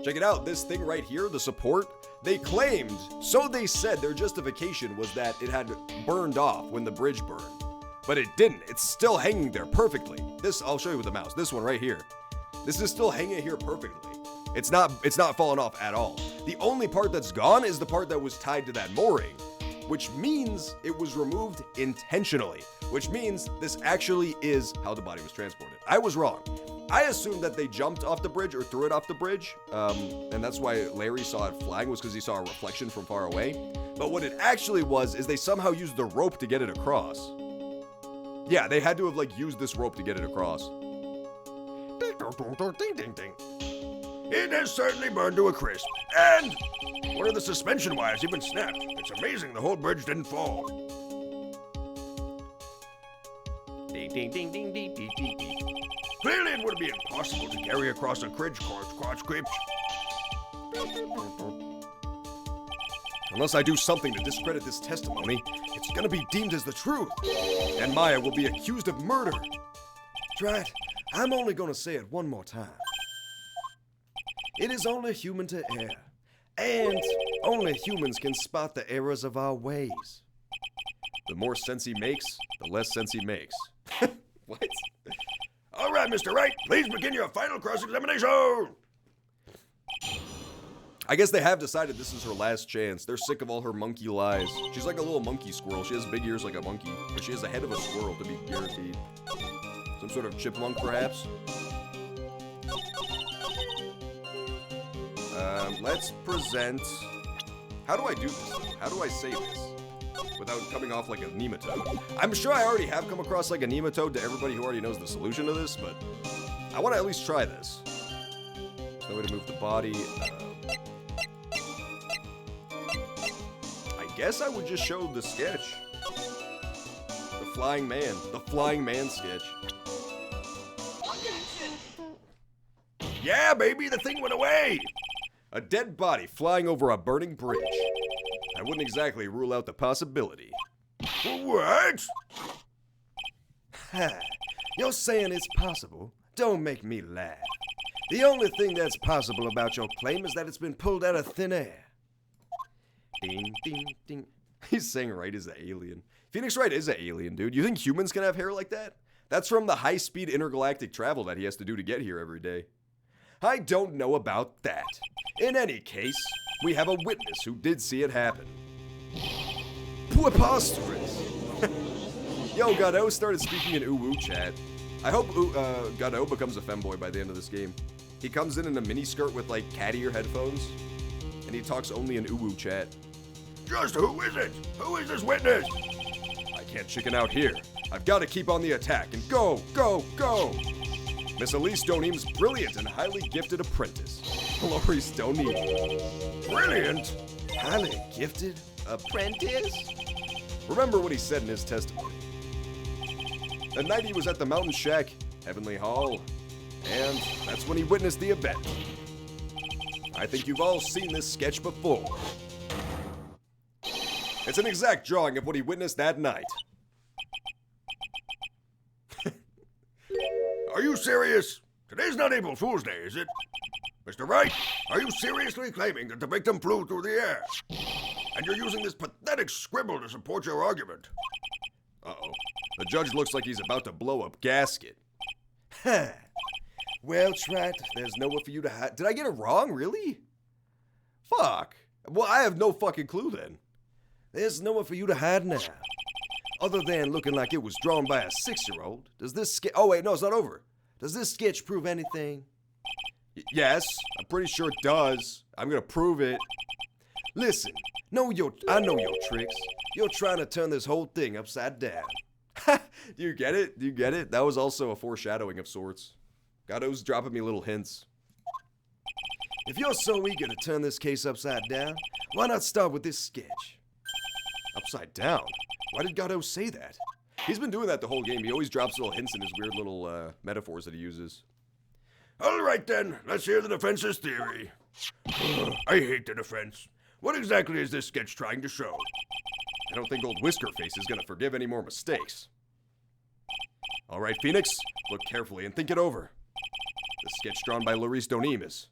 Check it out, this thing right here, the support, they claimed, so they said their justification was that it had burned off when the bridge burned. But it didn't, it's still hanging there perfectly. This, I'll show you with the mouse, this one right here. This is still hanging here perfectly. It's not falling off at all. The only part that's gone is the part that was tied to that mooring, which means it was removed intentionally, which means this actually is how the body was transported. I was wrong. I assumed that they jumped off the bridge or threw it off the bridge, and that's why Larry saw it flying, was because he saw a reflection from far away. But what it actually was is they somehow used the rope to get it across. Yeah, they had to have used this rope to get it across. It has certainly burned to a crisp. And one of the suspension wires even snapped. It's amazing the whole bridge didn't fall. Ding, ding, ding, ding, ding, ding, ding, ding. Clearly it would be impossible to carry across a bridge crotch creep. Unless I do something to discredit this testimony, it's gonna be deemed as the truth. And Maya will be accused of murder. Drat, I'm only gonna say it one more time. It is only human to err. And only humans can spot the errors of our ways. The more sense he makes, the less sense he makes. What? All right, Mr. Wright, please begin your final cross-examination. I guess they have decided this is her last chance. They're sick of all her monkey lies. She's like a little monkey squirrel. She has big ears like a monkey, but she has the head of a squirrel, to be guaranteed. Some sort of chipmunk, perhaps? Let's present How do I do this, though? How do I say this without coming off like a nematode? I'm sure I already have come across like a nematode to everybody who already knows the solution to this, but I want to at least try this. There's no way to move the body. I guess I would just show the sketch. The flying man sketch. Yeah, baby, the thing went away. A dead body flying over a burning bridge. I wouldn't exactly rule out the possibility. What? Ha! You're saying it's possible? Don't make me laugh. The only thing that's possible about your claim is that it's been pulled out of thin air. Ding, ding, ding. He's saying Wright is an alien. Phoenix Wright is an alien, dude. You think humans can have hair like that? That's from the high-speed intergalactic travel that he has to do to get here every day. I don't know about that. In any case, we have a witness who did see it happen. Preposterous! Yo, Godot started speaking in uwu chat. I hope Godot becomes a femboy by the end of this game. He comes in a miniskirt with like cat ear headphones, and he talks only in uwu chat. Just who is it? Who is this witness? I can't chicken out here. I've got to keep on the attack and go, go, go! Miss Elise Doneem's brilliant and highly gifted apprentice, Lori Doneem. Brilliant. Highly gifted apprentice? Remember what he said in his testimony. The night he was at the Mountain Shack, Heavenly Hall, and that's when he witnessed the event. I think you've all seen this sketch before. It's an exact drawing of what he witnessed that night. Are you serious? Today's not April Fool's Day, is it? Mr. Wright, are you seriously claiming that the victim flew through the air? And you're using this pathetic scribble to support your argument? Uh-oh. The judge looks like he's about to blow a gasket. Ha! Well, Trat, there's nowhere for you to hide. Did I get it wrong, really? Fuck. Well, I have no fucking clue then. There's nowhere for you to hide now. Other than looking like it was drawn by a 6-year-old, does this sketch... Oh, wait, no, it's not over. Does this sketch prove anything? Yes, I'm pretty sure it does. I'm gonna prove it. Listen, I know your tricks. You're trying to turn this whole thing upside down. Do you get it? Do you get it? That was also a foreshadowing of sorts. Godot's dropping me little hints. If you're so eager to turn this case upside down, why not start with this sketch? Upside down? Why did Godot say that? He's been doing that the whole game. He always drops little hints in his weird little metaphors that he uses. All right then, let's hear the defense's theory. I hate the defense. What exactly is this sketch trying to show? I don't think old Whiskerface is gonna forgive any more mistakes. All right, Phoenix, look carefully and think it over. The sketch drawn by Lorice Doneem is...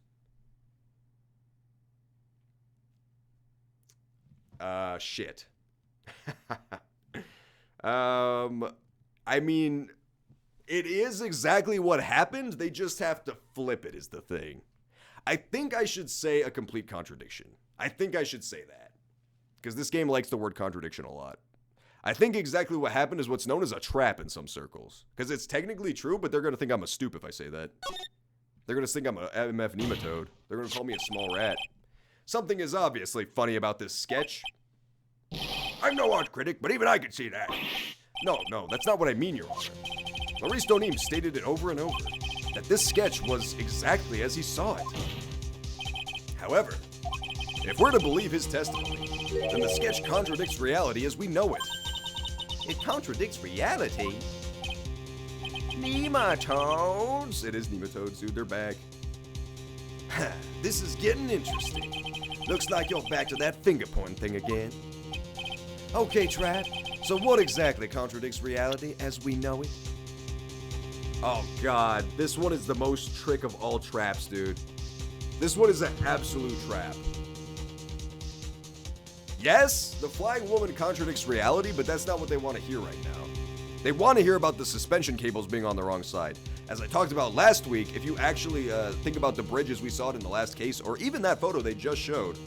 shit. I mean, it is exactly what happened. They just have to flip it is the thing. I think I should say a complete contradiction. I think I should say that. Because this game likes the word contradiction a lot. I think exactly what happened is what's known as a trap in some circles. Because it's technically true, but they're going to think I'm a stoop if I say that. They're going to think I'm a MF nematode. They're going to call me a small rat. Something is obviously funny about this sketch. I'm no art critic, but even I can see that. No, that's not what I mean, Your Honor. Lorice Doneem stated it over and over, that this sketch was exactly as he saw it. However, if we're to believe his testimony, then the sketch contradicts reality as we know it. It contradicts reality? Nematodes? It is nematodes, dude, they're back. This is getting interesting. Looks like you're back to that finger pointing thing again. Okay, Trat, so what exactly contradicts reality as we know it? Oh god, this one is the most trick of all traps, dude. This one is an absolute trap. Yes, the flying woman contradicts reality, but that's not what they want to hear right now. They want to hear about the suspension cables being on the wrong side. As I talked about last week, if you actually think about the bridges we saw it in the last case, or even that photo they just showed,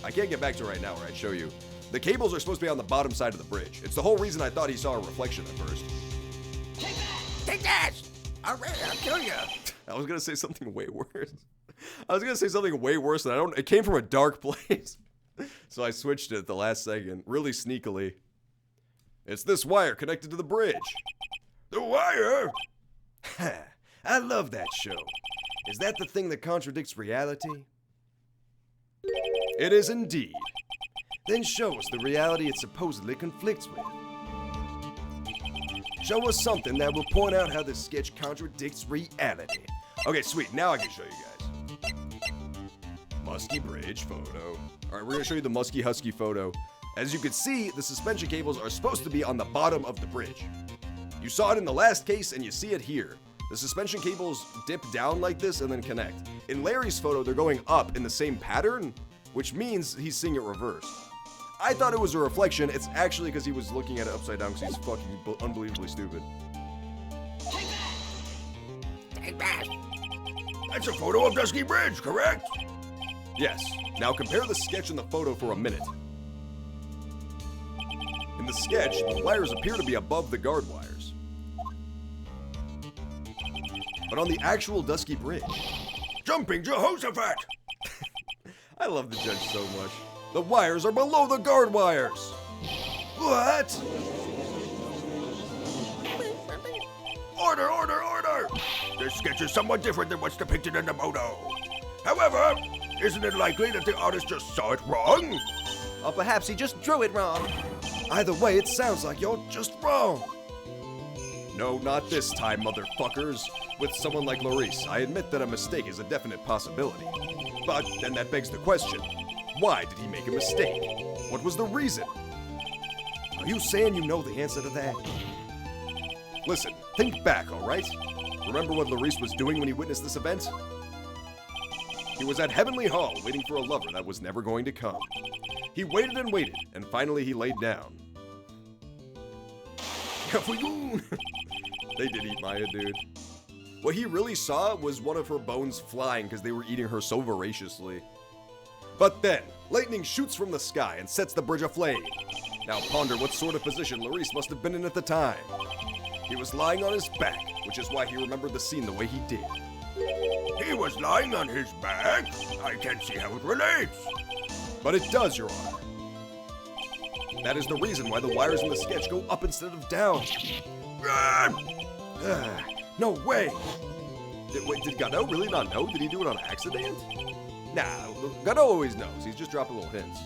I can't get back to it right now where I'd show you. The cables are supposed to be on the bottom side of the bridge. It's the whole reason I thought he saw a reflection at first. Take that! Take that! All right, I'll kill you. I was gonna say something way worse. It came from a dark place. So I switched it at the last second, really sneakily. It's this wire connected to the bridge. The wire? I love that show. Is that the thing that contradicts reality? It is indeed. Then show us the reality it supposedly conflicts with. Show us something that will point out how this sketch contradicts reality. Okay, sweet. Now I can show you guys. Musky Bridge photo. Alright, we're gonna show you the Musky Husky photo. As you can see, the suspension cables are supposed to be on the bottom of the bridge. You saw it in the last case, and you see it here. The suspension cables dip down like this and then connect. In Larry's photo, they're going up in the same pattern, which means he's seeing it reversed. I thought it was a reflection. It's actually because he was looking at it upside down because he's fucking unbelievably stupid. Take that! That's a photo of Dusky Bridge, correct? Yes. Now compare the sketch and the photo for a minute. In the sketch, the wires appear to be above the guard wires. But on the actual Dusky Bridge, Jumping Jehoshaphat! I love the judge so much. The wires are below the guard wires. What? Order, order, order! This sketch is somewhat different than what's depicted in the photo. However, isn't it likely that the artist just saw it wrong? Or perhaps he just drew it wrong. Either way, it sounds like you're just wrong. No, not this time, motherfuckers. With someone like Maurice, I admit that a mistake is a definite possibility. But then that begs the question, why did he make a mistake? What was the reason? Are you saying you know the answer to that? Listen, think back, alright? Remember what Maurice was doing when he witnessed this event? He was at Heavenly Hall waiting for a lover that was never going to come. He waited and waited, and finally he laid down. They did eat Maya, dude. What he really saw was one of her bones flying because they were eating her so voraciously. But then, lightning shoots from the sky and sets the bridge aflame. Now ponder what sort of position Maurice must have been in at the time. He was lying on his back, which is why he remembered the scene the way he did. He was lying on his back? I can't see how it relates. But it does, Your Honor. That is the reason why the wires in the sketch go up instead of down. No way. Did Godot really not know? Did he do it on accident? Nah, Godot always knows. He's just dropping little hints.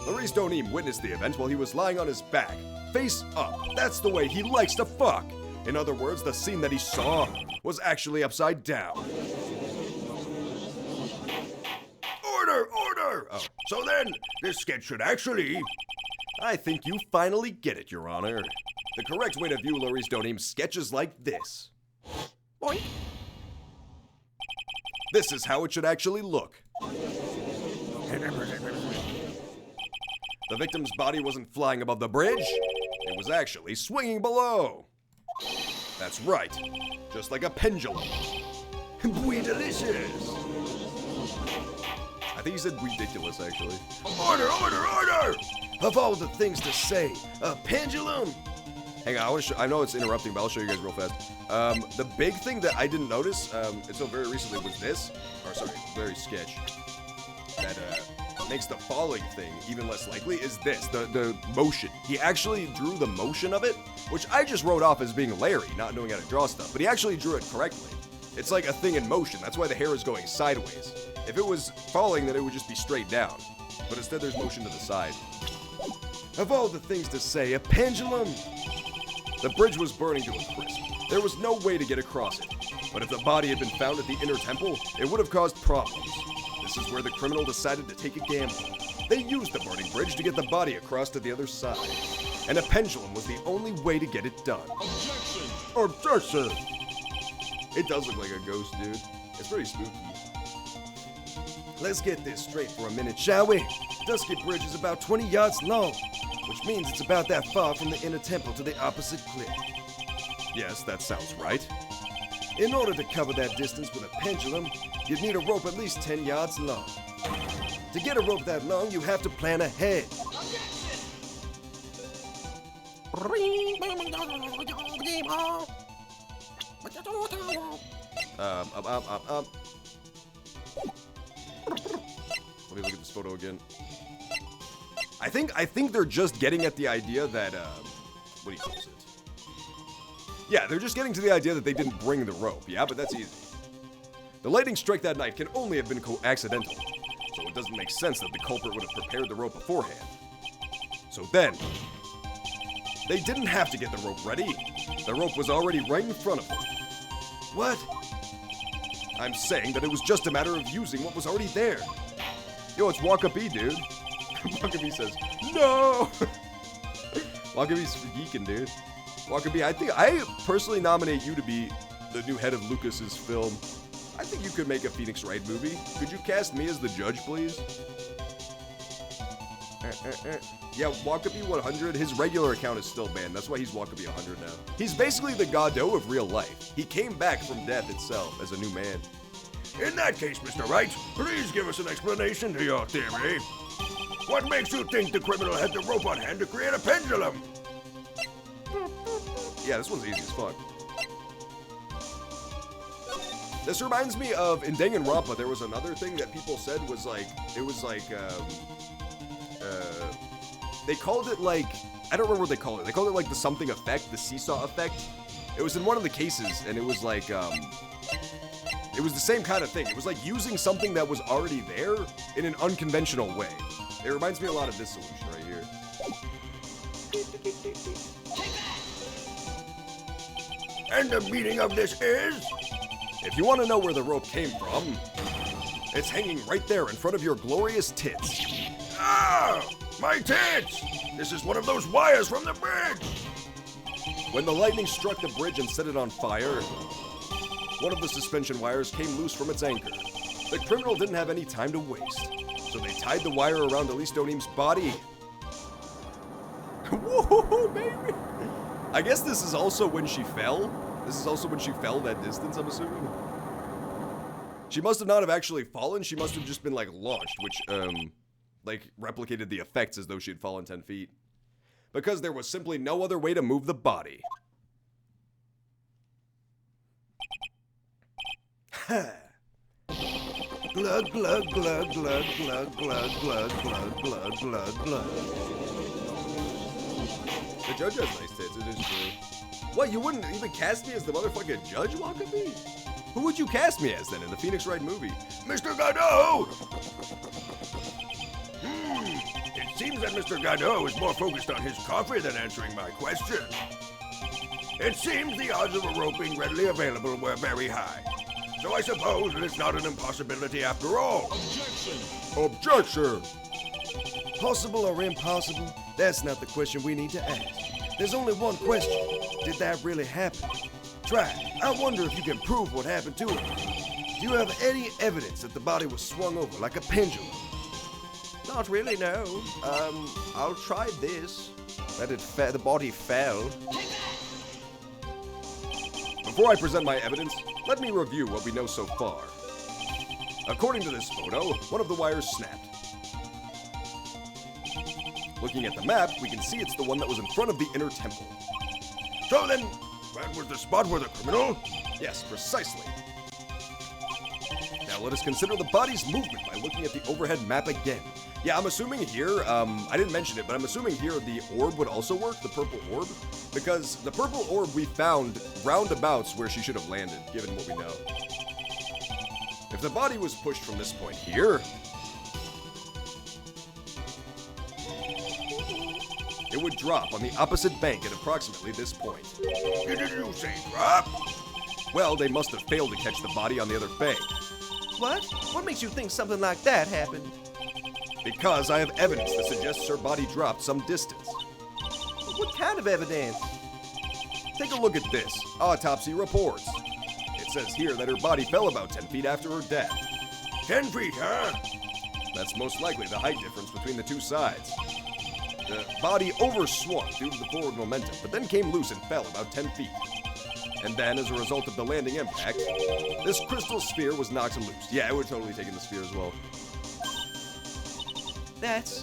Maurice Donim witnessed the event while he was lying on his back, face up. That's the way he likes to fuck. In other words, the scene that he saw was actually upside down. Order, order! Oh. So then, this sketch should actually... I think you finally get it, Your Honor. The correct way to view Maurice Donim's sketch is like this. Boink. This is how it should actually look. The victim's body wasn't flying above the bridge. It was actually swinging below. That's right. Just like a pendulum. Muy delicious! I think he said ridiculous, actually. Order, order, order! Of all the things to say, a pendulum? Hang on, I know it's interrupting, but I'll show you guys real fast. The big thing that I didn't notice until very recently was this. Or sorry, very sketch. That makes the falling thing even less likely is this, the motion. He actually drew the motion of it, which I just wrote off as being Larry, not knowing how to draw stuff, but he actually drew it correctly. It's like a thing in motion, that's why the hair is going sideways. If it was falling, then it would just be straight down. But instead there's motion to the side. Of all the things to say, a pendulum? The bridge was burning to a crisp. There was no way to get across it. But if the body had been found at the inner temple, it would have caused problems. This is where the criminal decided to take a gamble. They used the burning bridge to get the body across to the other side. And a pendulum was the only way to get it done. Objection! Objection! It does look like a ghost, dude. It's pretty spooky. Let's get this straight for a minute, shall we? Dusky Bridge is about 20 yards long, which means it's about that far from the inner temple to the opposite cliff. Yes, that sounds right. In order to cover that distance with a pendulum, you'd need a rope at least 10 yards long. To get a rope that long, you have to plan ahead. Let Let me look at this photo again. I think they're just getting at the idea that, what do you call it? Yeah, they're just getting to the idea that they didn't bring the rope. Yeah, but that's easy. The lightning strike that night can only have been accidental, so it doesn't make sense that the culprit would have prepared the rope beforehand. So then, they didn't have to get the rope ready. The rope was already right in front of them. What? I'm saying that it was just a matter of using what was already there. Yo, it's Waka B, dude. Waka B says, no! Waka B's geeking, dude. Waka B, I personally nominate you to be the new head of Lucas's film. I think you could make a Phoenix Wright movie. Could you cast me as the judge, please? Yeah, Wakabi 100, his regular account is still banned. That's why he's Wakabi 100 now. He's basically the Godot of real life. He came back from death itself as a new man. In that case, Mr. Wright, please give us an explanation to your theory. What makes you think the criminal had the rope on hand to create a pendulum? Yeah, this one's easy as fuck. This reminds me of, in Danganronpa, there was another thing that people said was like, they called it like, I don't remember what they called it. They called it like the something effect, the seesaw effect. It was in one of the cases, and it was like, it was the same kind of thing. It was like using something that was already there in an unconventional way. It reminds me a lot of this solution right here. And the meaning of this is? If you want to know where the rope came from, it's hanging right there in front of your glorious tits. Ah! My tits! This is one of those wires from the bridge! When the lightning struck the bridge and set it on fire, one of the suspension wires came loose from its anchor. The criminal didn't have any time to waste, so they tied the wire around Elise Donim's body. Whoa, baby! I guess this is also when she fell. This is also when she fell that distance, I'm assuming. She must have not have actually fallen. She must have just been, like, launched, which, like, replicated the effects as though she had fallen 10 feet. Because there was simply no other way to move the body. Ha! Glug, glug, glug, glug, glug, glug, glug, glug, glug, glug, glug. The judge has nice tits, it is true. What, you wouldn't even cast me as the motherfucking judge, Wakabi? Who would you cast me as then in the Phoenix Wright movie? Mr. Godot! It seems that Mr. Godot is more focused on his coffee than answering my question. It seems the odds of a rope being readily available were very high. So I suppose it is not an impossibility after all. Objection! Possible or impossible? That's not the question we need to ask. There's only one question. Did that really happen? Try. I wonder if you can prove what happened to her. Do you have any evidence that the body was swung over like a pendulum? Not really, no. I'll try this. That the body fell. Before I present my evidence, let me review what we know so far. According to this photo, one of the wires snapped. Looking at the map, we can see it's the one that was in front of the inner temple. So then, that was the spot where the criminal? Yes, precisely. Now let us consider the body's movement by looking at the overhead map again. Yeah, I'm assuming here, I didn't mention it, but I'm assuming here the orb would also work, the purple orb, because the purple orb we found roundabouts where she should have landed, given what we know. If the body was pushed from this point here, it would drop on the opposite bank at approximately this point. Did you say drop? Well, they must have failed to catch the body on the other bank. What? What makes you think something like that happened? Because I have evidence that suggests her body dropped some distance. What kind of evidence? Take a look at this. Autopsy reports. It says here that her body fell about 10 feet after her death. 10 feet, huh? That's most likely the height difference between the two sides. The body overswung due to the forward momentum, but then came loose and fell about 10 feet. And then, as a result of the landing impact, this crystal sphere was knocked loose. Yeah, I would have totally taken the sphere as well. That's...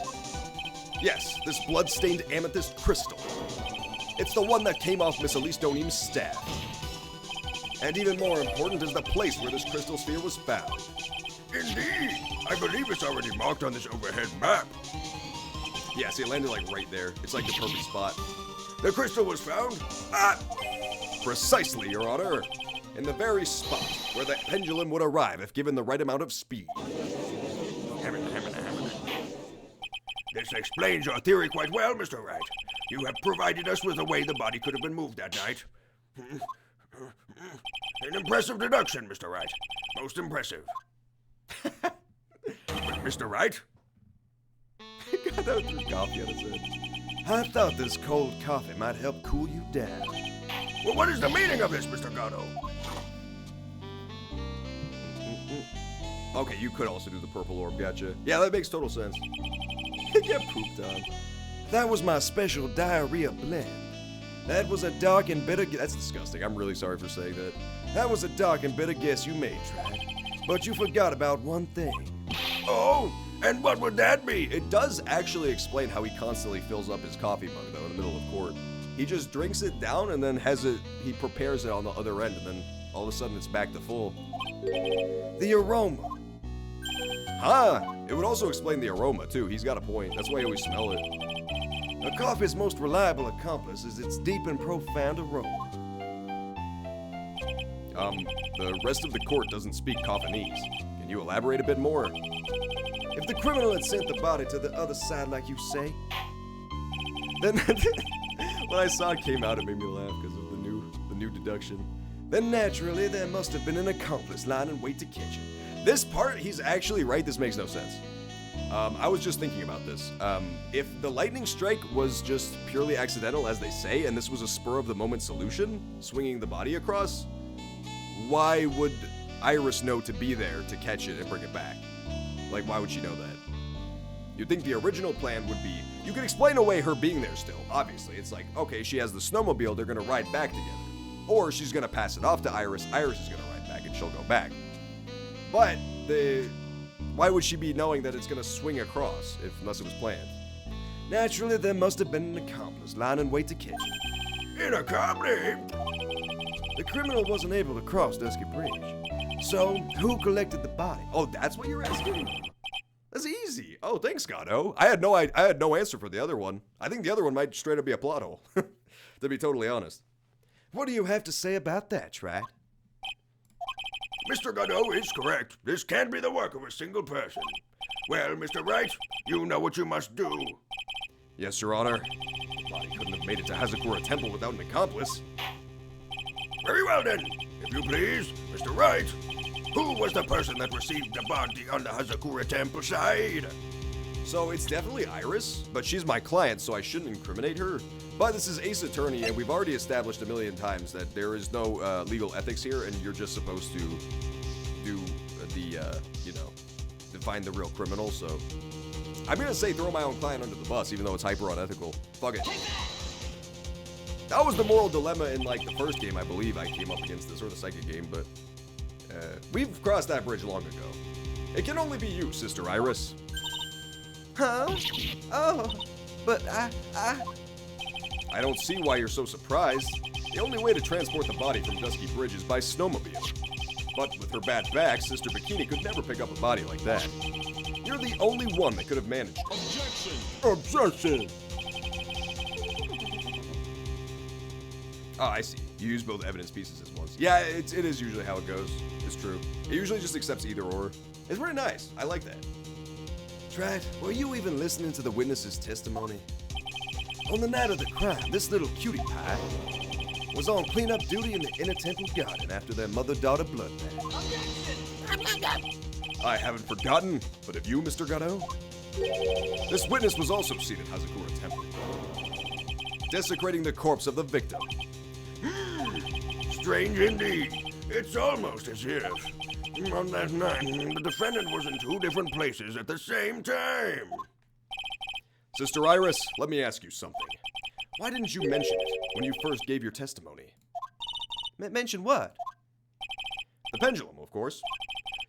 Yes, this blood-stained amethyst crystal. It's the one that came off Miss Elise Donim's staff. And even more important is the place where this crystal sphere was found. Indeed. I believe it's already marked on this overhead map. Yeah, see, it landed like right there. It's like the perfect spot. The crystal was found Precisely, Your Honor. In the very spot where the pendulum would arrive if given the right amount of speed. This explains your theory quite well, Mr. Wright. You have provided us with a way the body could have been moved that night. An impressive deduction, Mr. Wright. Most impressive. Mr. Wright? God, that threw coffee at his head. I thought this cold coffee might help cool you down. Well, what is the meaning of this, Mr. Gatto? Okay, you could also do the purple orb, gotcha. Yeah, that makes total sense. Get pooped on. That was my special diarrhea blend. That was a dark and bitter. That's disgusting. I'm really sorry for saying that. That was a dark and bitter guess you made, Trad. But you forgot about one thing. Oh, and what would that be? It does actually explain how he constantly fills up his coffee mug, though, in the middle of court. He just drinks it down and then he prepares it on the other end, and then all of a sudden it's back to full. The aroma. Huh? It would also explain the aroma, too. He's got a point. That's why you always smell it. A coffee's most reliable accomplice is its deep and profound aroma. The rest of the court doesn't speak Coffinese. Can you elaborate a bit more? If the criminal had sent the body to the other side like you say, Then, when I saw it came out, it made me laugh because of the new deduction. then naturally there must have been an accomplice lying in wait to catch it. This part, he's actually right. This makes no sense. I was just thinking about this. If the lightning strike was just purely accidental, as they say, and this was a spur-of-the-moment solution, swinging the body across, why would Iris know to be there to catch it and bring it back? Like, why would she know that? You'd think the original plan would be, you could explain away her being there still, obviously. It's like, okay, she has the snowmobile, they're gonna ride back together. Or she's gonna pass it off to Iris is gonna ride back, and she'll go back. But, why would she be knowing that it's gonna swing across, unless it was planned? Naturally there must have been an accomplice lying in wait to catch it. In a comedy? The criminal wasn't able to cross Dusky Bridge. So, who collected the body? Oh, that's what you're asking? That's easy. Oh, thanks, Gatto. I had no answer for the other one. I think the other one might straight up be a plot hole, to be totally honest. What do you have to say about that, Trad? Mr. Gatto is correct. This can't be the work of a single person. Well, Mr. Wright, you know what you must do. Yes, Your Honor. The body couldn't have made it to Hazakura Temple without an accomplice. Very well then. If you please, Mr. Wright, who was the person that received the body on the Hazakura Temple side? So it's definitely Iris, but she's my client, so I shouldn't incriminate her. But this is Ace Attorney, and we've already established a million times that there is no legal ethics here, and you're just supposed to do find the real criminal, so... I'm gonna say throw my own client under the bus, even though it's hyper unethical. Fuck it. That was the moral dilemma in, like, the first game, I believe I came up against this, or the second game, but... we've crossed that bridge long ago. It can only be you, Sister Iris. Huh? Oh, but I don't see why you're so surprised. The only way to transport the body from Dusky Bridge is by snowmobile. But with her bad back, Sister Bikini could never pick up a body like that. You're the only one that could have managed it. Objection! Oh, I see. You use both evidence pieces at once. Yeah, it is usually how it goes. It's true. It usually just accepts either or. It's very nice. I like that. Trad, were you even listening to the witness's testimony? On the night of the crime, this little cutie pie was on cleanup duty in the inner temple garden after their mother-daughter bloodbath. I haven't forgotten, but have you, Mr. Gatto? This witness was also seen at Hazakura Temple, desecrating the corpse of the victim. Strange indeed. It's almost as if, on that night, the defendant was in two different places at the same time. Sister Iris, let me ask you something. Why didn't you mention it when you first gave your testimony? mention what? The pendulum, of course.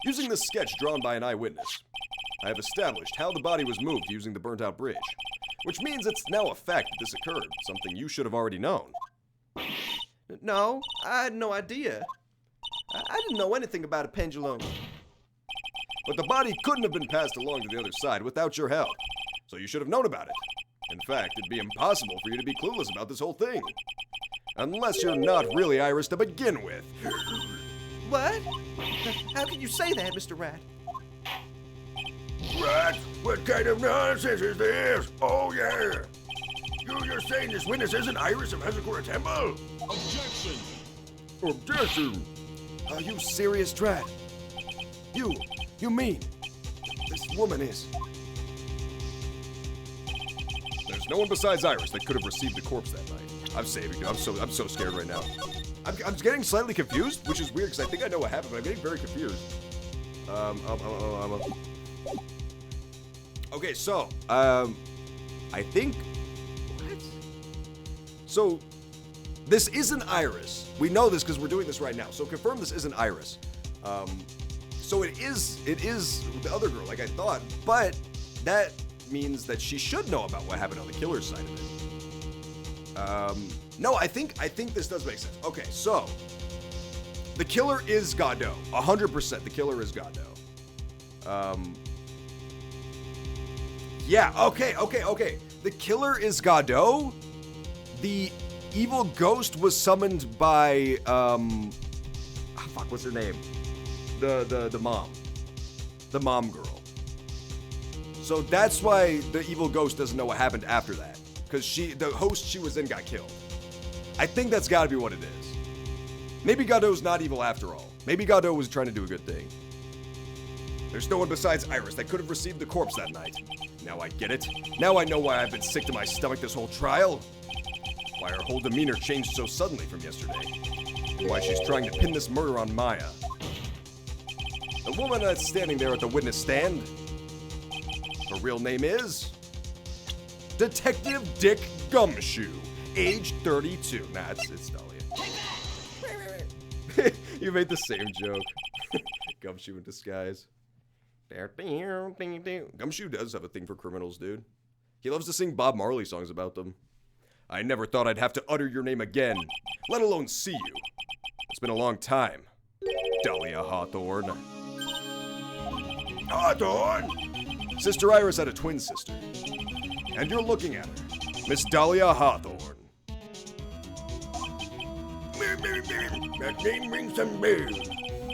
Using the sketch drawn by an eyewitness, I have established how the body was moved using the burnt-out bridge, which means it's now a fact that this occurred, something you should have already known. No, I had no idea. I didn't know anything about a pendulum. But the body couldn't have been passed along to the other side without your help. So you should have known about it. In fact, it'd be impossible for you to be clueless about this whole thing. Unless you're not really Iris to begin with. What? How can you say that, Mr. Rat? Rat? What kind of nonsense is this? Oh, yeah. You're saying this witness isn't Iris of Hezekor Temple? Objection! Objection! Are you serious, Drat? You mean this woman is? There's no one besides Iris that could have received the corpse that night. I'm saving you. I'm so scared right now. I'm getting slightly confused, which is weird because I think I know what happened, but I'm getting very confused. Okay, so I think. What? So this isn't Iris. We know this because we're doing this right now. So confirm this isn't Iris. So it is the other girl, like I thought, but that means that she should know about what happened on the killer's side of it. No, I think this does make sense. Okay, so the killer is Godot. 100%, the killer is Godot. Yeah, okay. The killer is Godot. The evil ghost was summoned by what's her name? The mom. The mom girl. So that's why the evil ghost doesn't know what happened after that. Because the host she was in got killed. I think that's gotta be what it is. Maybe Godot's not evil after all. Maybe Godot was trying to do a good thing. There's no one besides Iris that could have received the corpse that night. Now I get it. Now I know why I've been sick to my stomach this whole trial. Why her whole demeanor changed so suddenly from yesterday. And why she's trying to pin this murder on Maya. The woman that's standing there at the witness stand, her real name is Detective Dick Gumshoe, age 32. Nah, it's Dahlia. You made the same joke. Gumshoe in disguise. Gumshoe does have a thing for criminals, dude. He loves to sing Bob Marley songs about them. I never thought I'd have to utter your name again, let alone see you. It's been a long time. Dahlia Hawthorne. Hawthorne? Sister Iris had a twin sister. And you're looking at her, Miss Dahlia Hawthorne. That name rings some bells.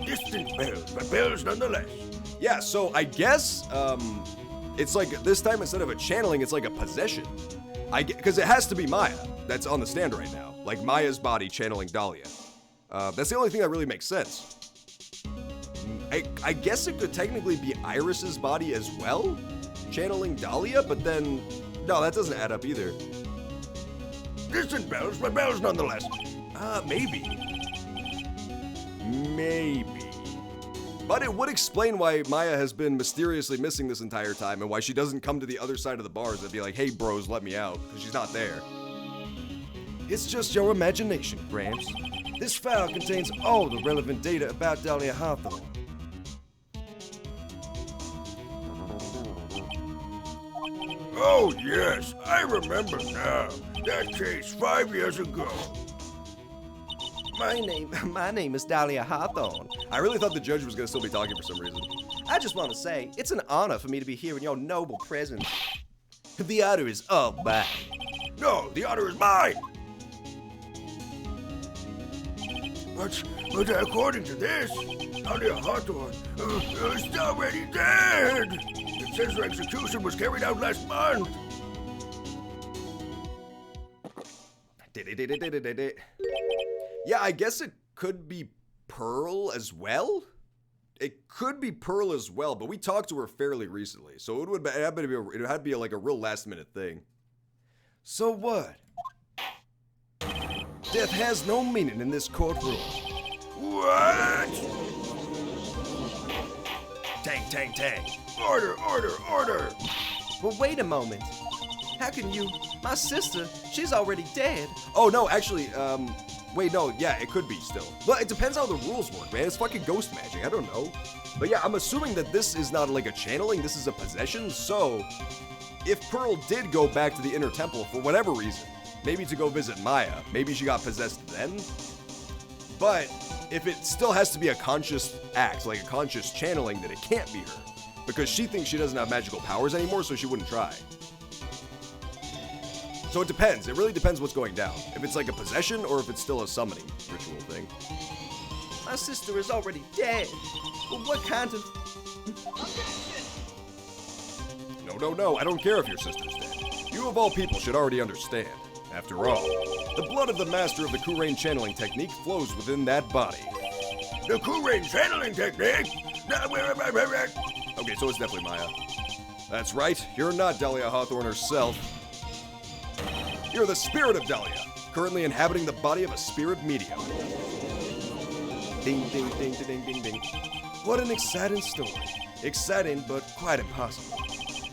Distant bells, but bells nonetheless. Yeah, so I guess, it's like, this time instead of a channeling, it's like a possession. Because it has to be Maya that's on the stand right now. Like Maya's body channeling Dahlia. That's the only thing that really makes sense. I guess it could technically be Iris's body as well, channeling Dahlia, but then, no, that doesn't add up either. Distant bells, but bells nonetheless. Maybe. But it would explain why Maya has been mysteriously missing this entire time and why she doesn't come to the other side of the bars and be like, hey bros, let me out, because she's not there. It's just your imagination, Gramps. This file contains all the relevant data about Dahlia Hawthorne. Oh, yes, I remember now. That case 5 years ago. My name is Dahlia Hawthorne. I really thought the judge was going to still be talking for some reason. I just want to say, it's an honor for me to be here in your noble presence. The honor is all mine. No, the honor is mine. But according to this, Dahlia Hawthorne is already dead. It says her execution was carried out last month. Yeah, I guess it could be Pearl as well? It could be Pearl as well, but we talked to her fairly recently, so it had to be like a real last minute thing. So what? Death has no meaning in this courtroom. What? Tang. Order. Well, wait a moment. How can you? My sister, she's already dead. Oh, no, actually, wait, no, yeah, it could be still. Well, it depends how the rules work, man. It's fucking ghost magic, I don't know. But yeah, I'm assuming that this is not like a channeling, this is a possession, so if Pearl did go back to the Inner Temple for whatever reason, maybe to go visit Maya, maybe she got possessed then, but if it still has to be a conscious act, like a conscious channeling, then it can't be her. Because she thinks she doesn't have magical powers anymore, so she wouldn't try. So it depends. It really depends what's going down. If it's like a possession or if it's still a summoning ritual thing. My sister is already dead. Well, what kind of... No, I don't care if your sister's dead. You of all people should already understand. After all, the blood of the master of the Kurain channeling technique flows within that body. The Kurain channeling technique? Okay, so it's definitely Maya. That's right, you're not Dahlia Hawthorne herself. You're the spirit of Dahlia, currently inhabiting the body of a spirit medium. Ding, ding, ding, ding, ding, ding. What an exciting story. Exciting, but quite impossible.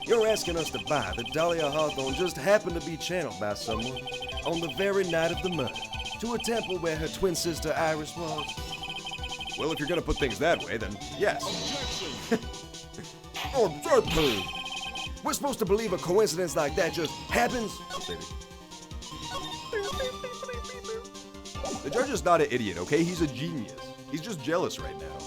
You're asking us to buy that Dahlia Hawthorne just happened to be channeled by someone on the very night of the murder to a temple where her twin sister Iris was. Well, if you're gonna put things that way, then yes. Objection! We're supposed to believe a coincidence like that just happens? The judge is not an idiot, okay? He's a genius. He's just jealous right now.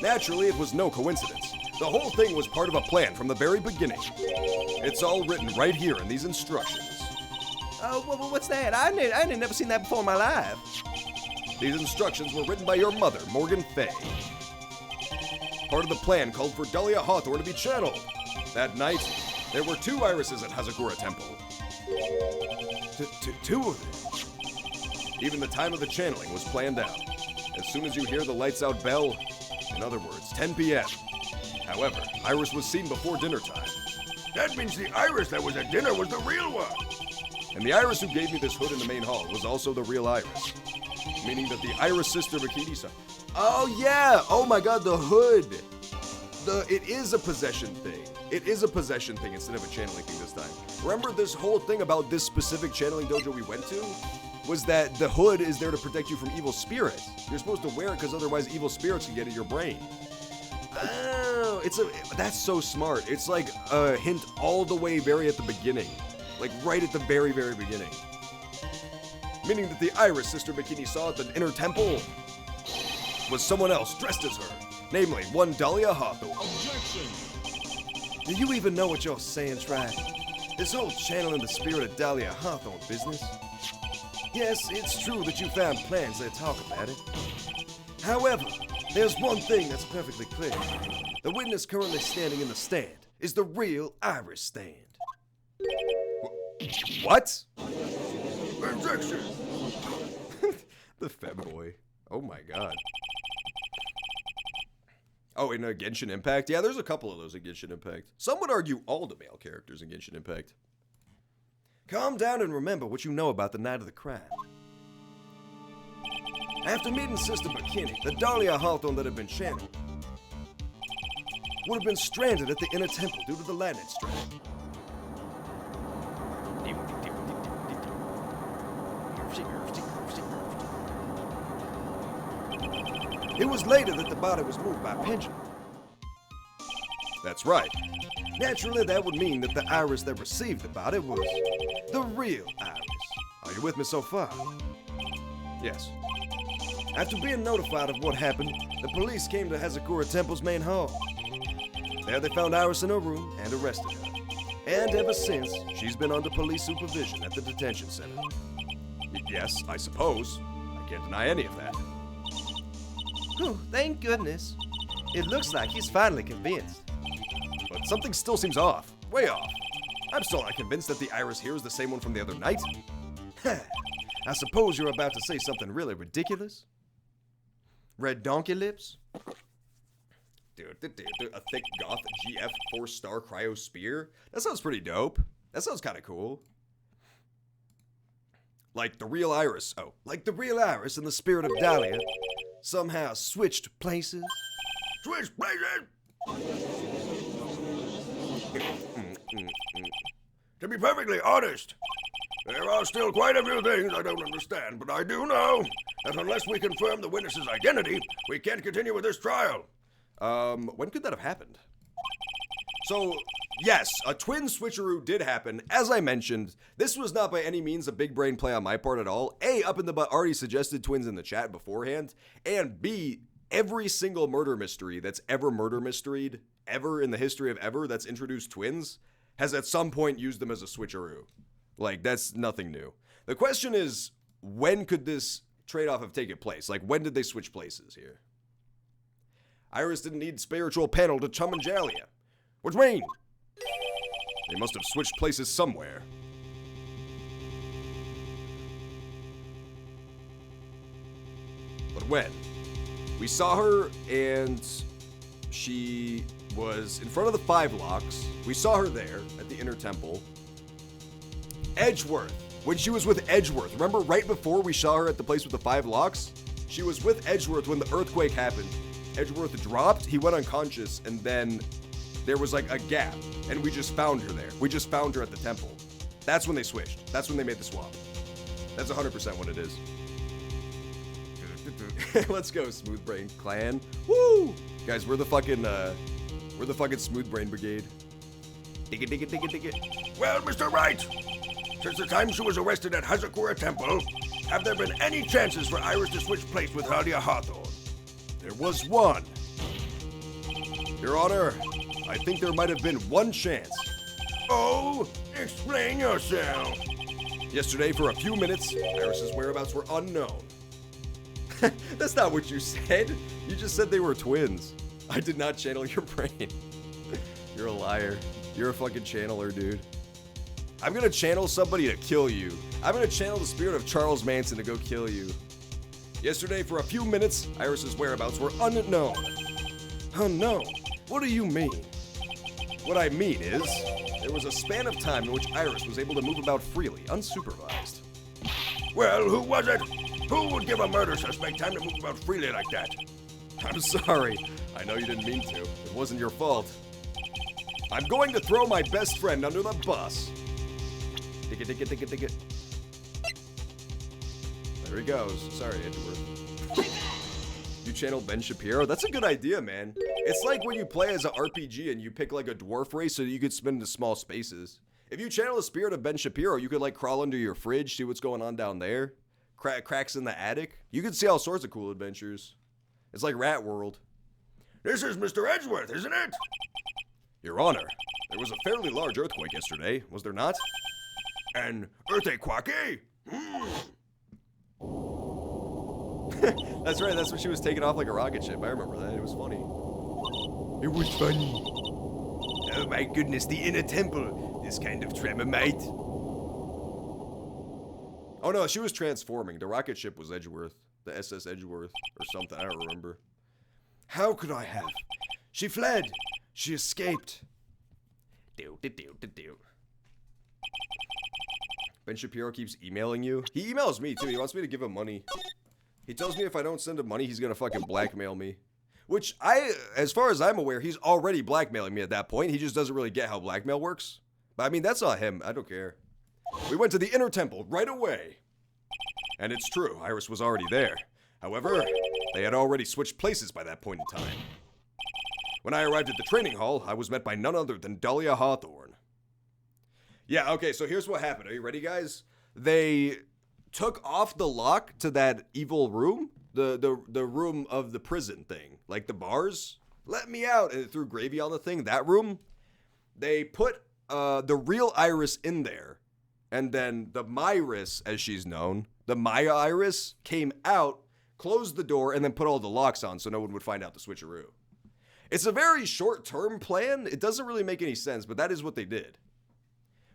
Naturally, it was no coincidence. The whole thing was part of a plan from the very beginning. It's all written right here in these instructions. Oh, what's that? I ain't never seen that before in my life. These instructions were written by your mother, Morgan Fay. Part of the plan called for Dahlia Hawthorne to be channeled. That night, there were 2 irises at Hazakura Temple. Two of them? Even the time of the channeling was planned out. As soon as you hear the lights out bell, in other words, 10 p.m. However, Iris was seen before dinner time. That means the Iris that was at dinner was the real one. And the Iris who gave me this hood in the main hall was also the real Iris. Meaning that the Iris sister Bikini-san. Oh yeah! Oh my god, the hood! It is a possession thing. It is a possession thing instead of a channeling thing this time. Remember this whole thing about this specific channeling dojo we went to? Was that the hood is there to protect you from evil spirits. You're supposed to wear it because otherwise evil spirits can get in your brain. Oh, that's so smart. It's like a hint all the way very at the beginning. Like right at the very, very beginning. Meaning that the Iris Sister Bikini saw at the inner temple was someone else dressed as her. Namely, one Dahlia Hawthorne. Objection! Do you even know what you're saying, Tri? This whole channeling the spirit of Dahlia Hawthorne business? Yes, it's true that you found plans that talk about it. However, there's one thing that's perfectly clear. The witness currently standing in the stand is the real Iris stand. What? Objection! The femboy. Oh my god. Oh, in Genshin Impact? Yeah, there's a couple of those in Genshin Impact. Some would argue all the male characters in Genshin Impact. Calm down and remember what you know about the night of the crime. After meeting Sister Bikini, the Dahlia Hawthorne that had been channeled would have been stranded at the inner temple due to the lightning strike. It was later that the body was moved by pendulum. That's right. Naturally, that would mean that the Iris that received the body was the real Iris. Are you with me so far? Yes. After being notified of what happened, the police came to Hazakura Temple's main hall. There they found Iris in her room and arrested her. And ever since, she's been under police supervision at the detention center. Yes, I suppose. I can't deny any of that. Whew, thank goodness. It looks like he's finally convinced. But something still seems off. Way off. I'm still not convinced that the Iris here is the same one from the other night. I suppose you're about to say something really ridiculous? Red donkey lips? Dude, a thick goth GF 4-star cryo spear? That sounds pretty dope. That sounds kind of cool. Like the real Iris. Oh, like the real Iris and the spirit of Dahlia somehow switched places? Switch places! To be perfectly honest, there are still quite a few things I don't understand, but I do know that unless we confirm the witness's identity, we can't continue with this trial. When could that have happened? So, Yes, a twin switcheroo did happen. As I mentioned, this was not by any means a big brain play on my part at all. A, Up in the Butt already suggested twins in the chat beforehand. And B, every single murder mystery that's ever murder mysteried, ever in the history of ever, that's introduced twins, has at some point used them as a switcheroo. Like, that's nothing new. The question is, when could this trade-off have taken place? Like, when did they switch places here? Iris didn't need spiritual panel to chum and Jalia. Which mean? They must have switched places somewhere. But when? We saw her and she was in front of the 5 locks. We saw her there at the inner temple. Edgeworth. When she was with Edgeworth. Remember right before we saw her at the place with the 5 locks? She was with Edgeworth when the earthquake happened. Edgeworth dropped, he went unconscious, and then there was like a gap, and we just found her there. We just found her at the temple. That's when they switched. That's when they made the swap. That's 100% what it is. Let's go, Smooth Brain Clan. Woo! Guys, we're the fucking Smooth Brain Brigade. Dig it, dig it, dig it, dig it. Well, Mr. Wright, since the time she was arrested at Hazakura Temple, have there been any chances for Iris to switch place with Halia Hawthorne? There was one. Your Honor, I think there might have been one chance. Oh, explain yourself. Yesterday, for a few minutes, Iris's whereabouts were unknown. That's not what you said. You just said they were twins. I did not channel your brain. You're a liar. You're a fucking channeler, dude. I'm gonna channel somebody to kill you. I'm gonna channel the spirit of Charles Manson to go kill you. Yesterday, for a few minutes, Iris's whereabouts were unknown. Unknown? What do you mean? What I mean is, there was a span of time in which Iris was able to move about freely, unsupervised. Well, who was it? Who would give a murder suspect time to move about freely like that? I'm sorry. I know you didn't mean to. It wasn't your fault. I'm going to throw my best friend under the bus. Dig it, dig it, dig it, dig it. There he goes. Sorry, Edgeworth. You channeled Ben Shapiro? That's a good idea, man. It's like when you play as an RPG and you pick like a dwarf race so that you could spin into small spaces. If you channel the spirit of Ben Shapiro, you could like crawl under your fridge, see what's going on down there. Cracks in the attic. You could see all sorts of cool adventures. It's like Rat World. This is Mr. Edgeworth, isn't it? Your Honor, there was a fairly large earthquake yesterday, was there not? An earthquake? That's right, that's when she was taking off like a rocket ship. I remember that. It was funny. It was funny. Oh my goodness, the inner temple. This kind of tremor, mate. Oh no, she was transforming. The rocket ship was Edgeworth. The SS Edgeworth or something. I don't remember. How could I have? She fled. She escaped. Ben Shapiro keeps emailing you. He emails me too. He wants me to give him money. He tells me if I don't send him money, he's gonna fucking blackmail me. Which as far as I'm aware, he's already blackmailing me at that point. He just doesn't really get how blackmail works. But I mean, that's not him. I don't care. We went to the inner temple right away. And it's true, Iris was already there. However, they had already switched places by that point in time. When I arrived at the training hall, I was met by none other than Dahlia Hawthorne. Yeah, okay, so here's what happened. Are you ready, guys? They took off the lock to that evil room, the room of the prison thing, like the bars. Let me out, and it threw gravy on the thing. That room, they put the real Iris in there, and then the Myris, as she's known, the Maya Iris, came out, closed the door, and then put all the locks on so no one would find out the switcheroo. It's a very short-term plan. It doesn't really make any sense, but that is what they did.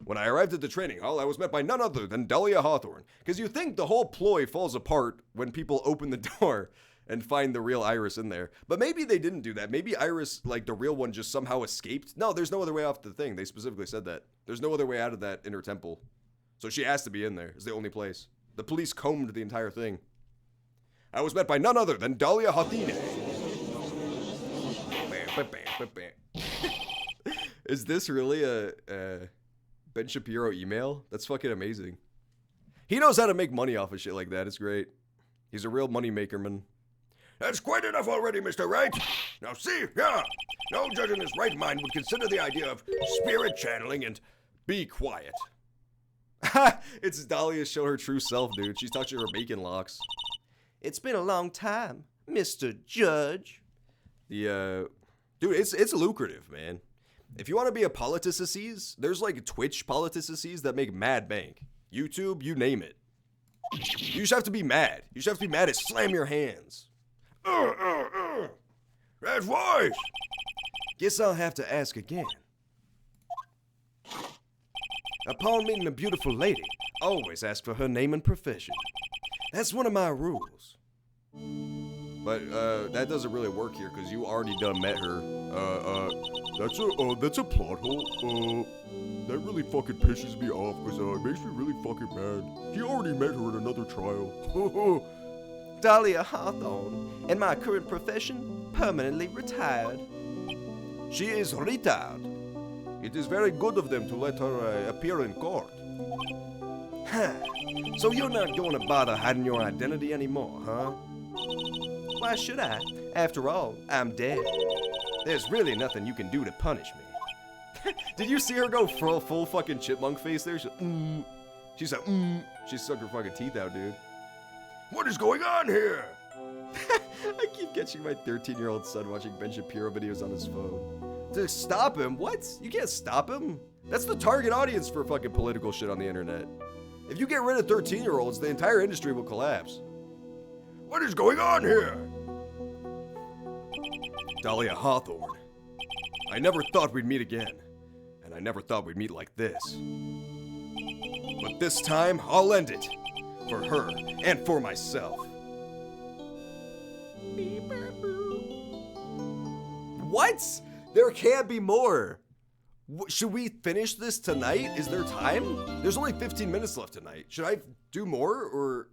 When I arrived at the training hall, I was met by none other than Dahlia Hawthorne. Because you think the whole ploy falls apart when people open the door and find the real Iris in there. But maybe they didn't do that. Maybe Iris, like the real one, just somehow escaped. No, there's no other way off the thing. They specifically said that. There's no other way out of that inner temple. So she has to be in there. It's the only place. The police combed the entire thing. I was met by none other than Dahlia Hawthorne. Is this really a Ben Shapiro email? That's fucking amazing. He knows how to make money off of shit like that. It's great. He's a real money maker, man. That's quite enough already, Mr. Wright. Now see, yeah, no judge in his right mind would consider the idea of spirit channeling and Be quiet. It's Dahlia show her true self, dude. She's touching her bacon locks. It's been a long time, Mr. Judge. Dude, it's lucrative, man. If you want to be a politicices, there's like Twitch politicices that make mad bank. YouTube, you name it. You just have to be mad. You just have to be mad and slam your hands. That's wise. Guess I'll have to ask again. Upon meeting a beautiful lady, always ask for her name and profession. That's one of my rules. But that doesn't really work here because you already done met her. That's a plot hole. That really fucking pisses me off because it makes me really fucking mad. He already met her in another trial. Dahlia Hawthorne, in my current profession, permanently retired. She is retired. It is very good of them to let her appear in court. Huh. So you're not going to bother hiding your identity anymore, huh? Why should I? After all, I'm dead. There's really nothing you can do to punish me. Did you see her go full fucking chipmunk face there? She said, She stuck her fucking teeth out, dude. What is going on here? I keep catching my 13-year-old son watching Ben Shapiro videos on his phone. To stop him? What? You can't stop him. That's the target audience for fucking political shit on the internet. If you get rid of 13-year-olds, the entire industry will collapse. What is going on here? Dahlia Hawthorne. I never thought we'd meet again. And I never thought we'd meet like this. But this time, I'll end it. For her, and for myself. What? There can't be more. Should we finish this tonight? Is there time? There's only 15 minutes left tonight. Should I do more, or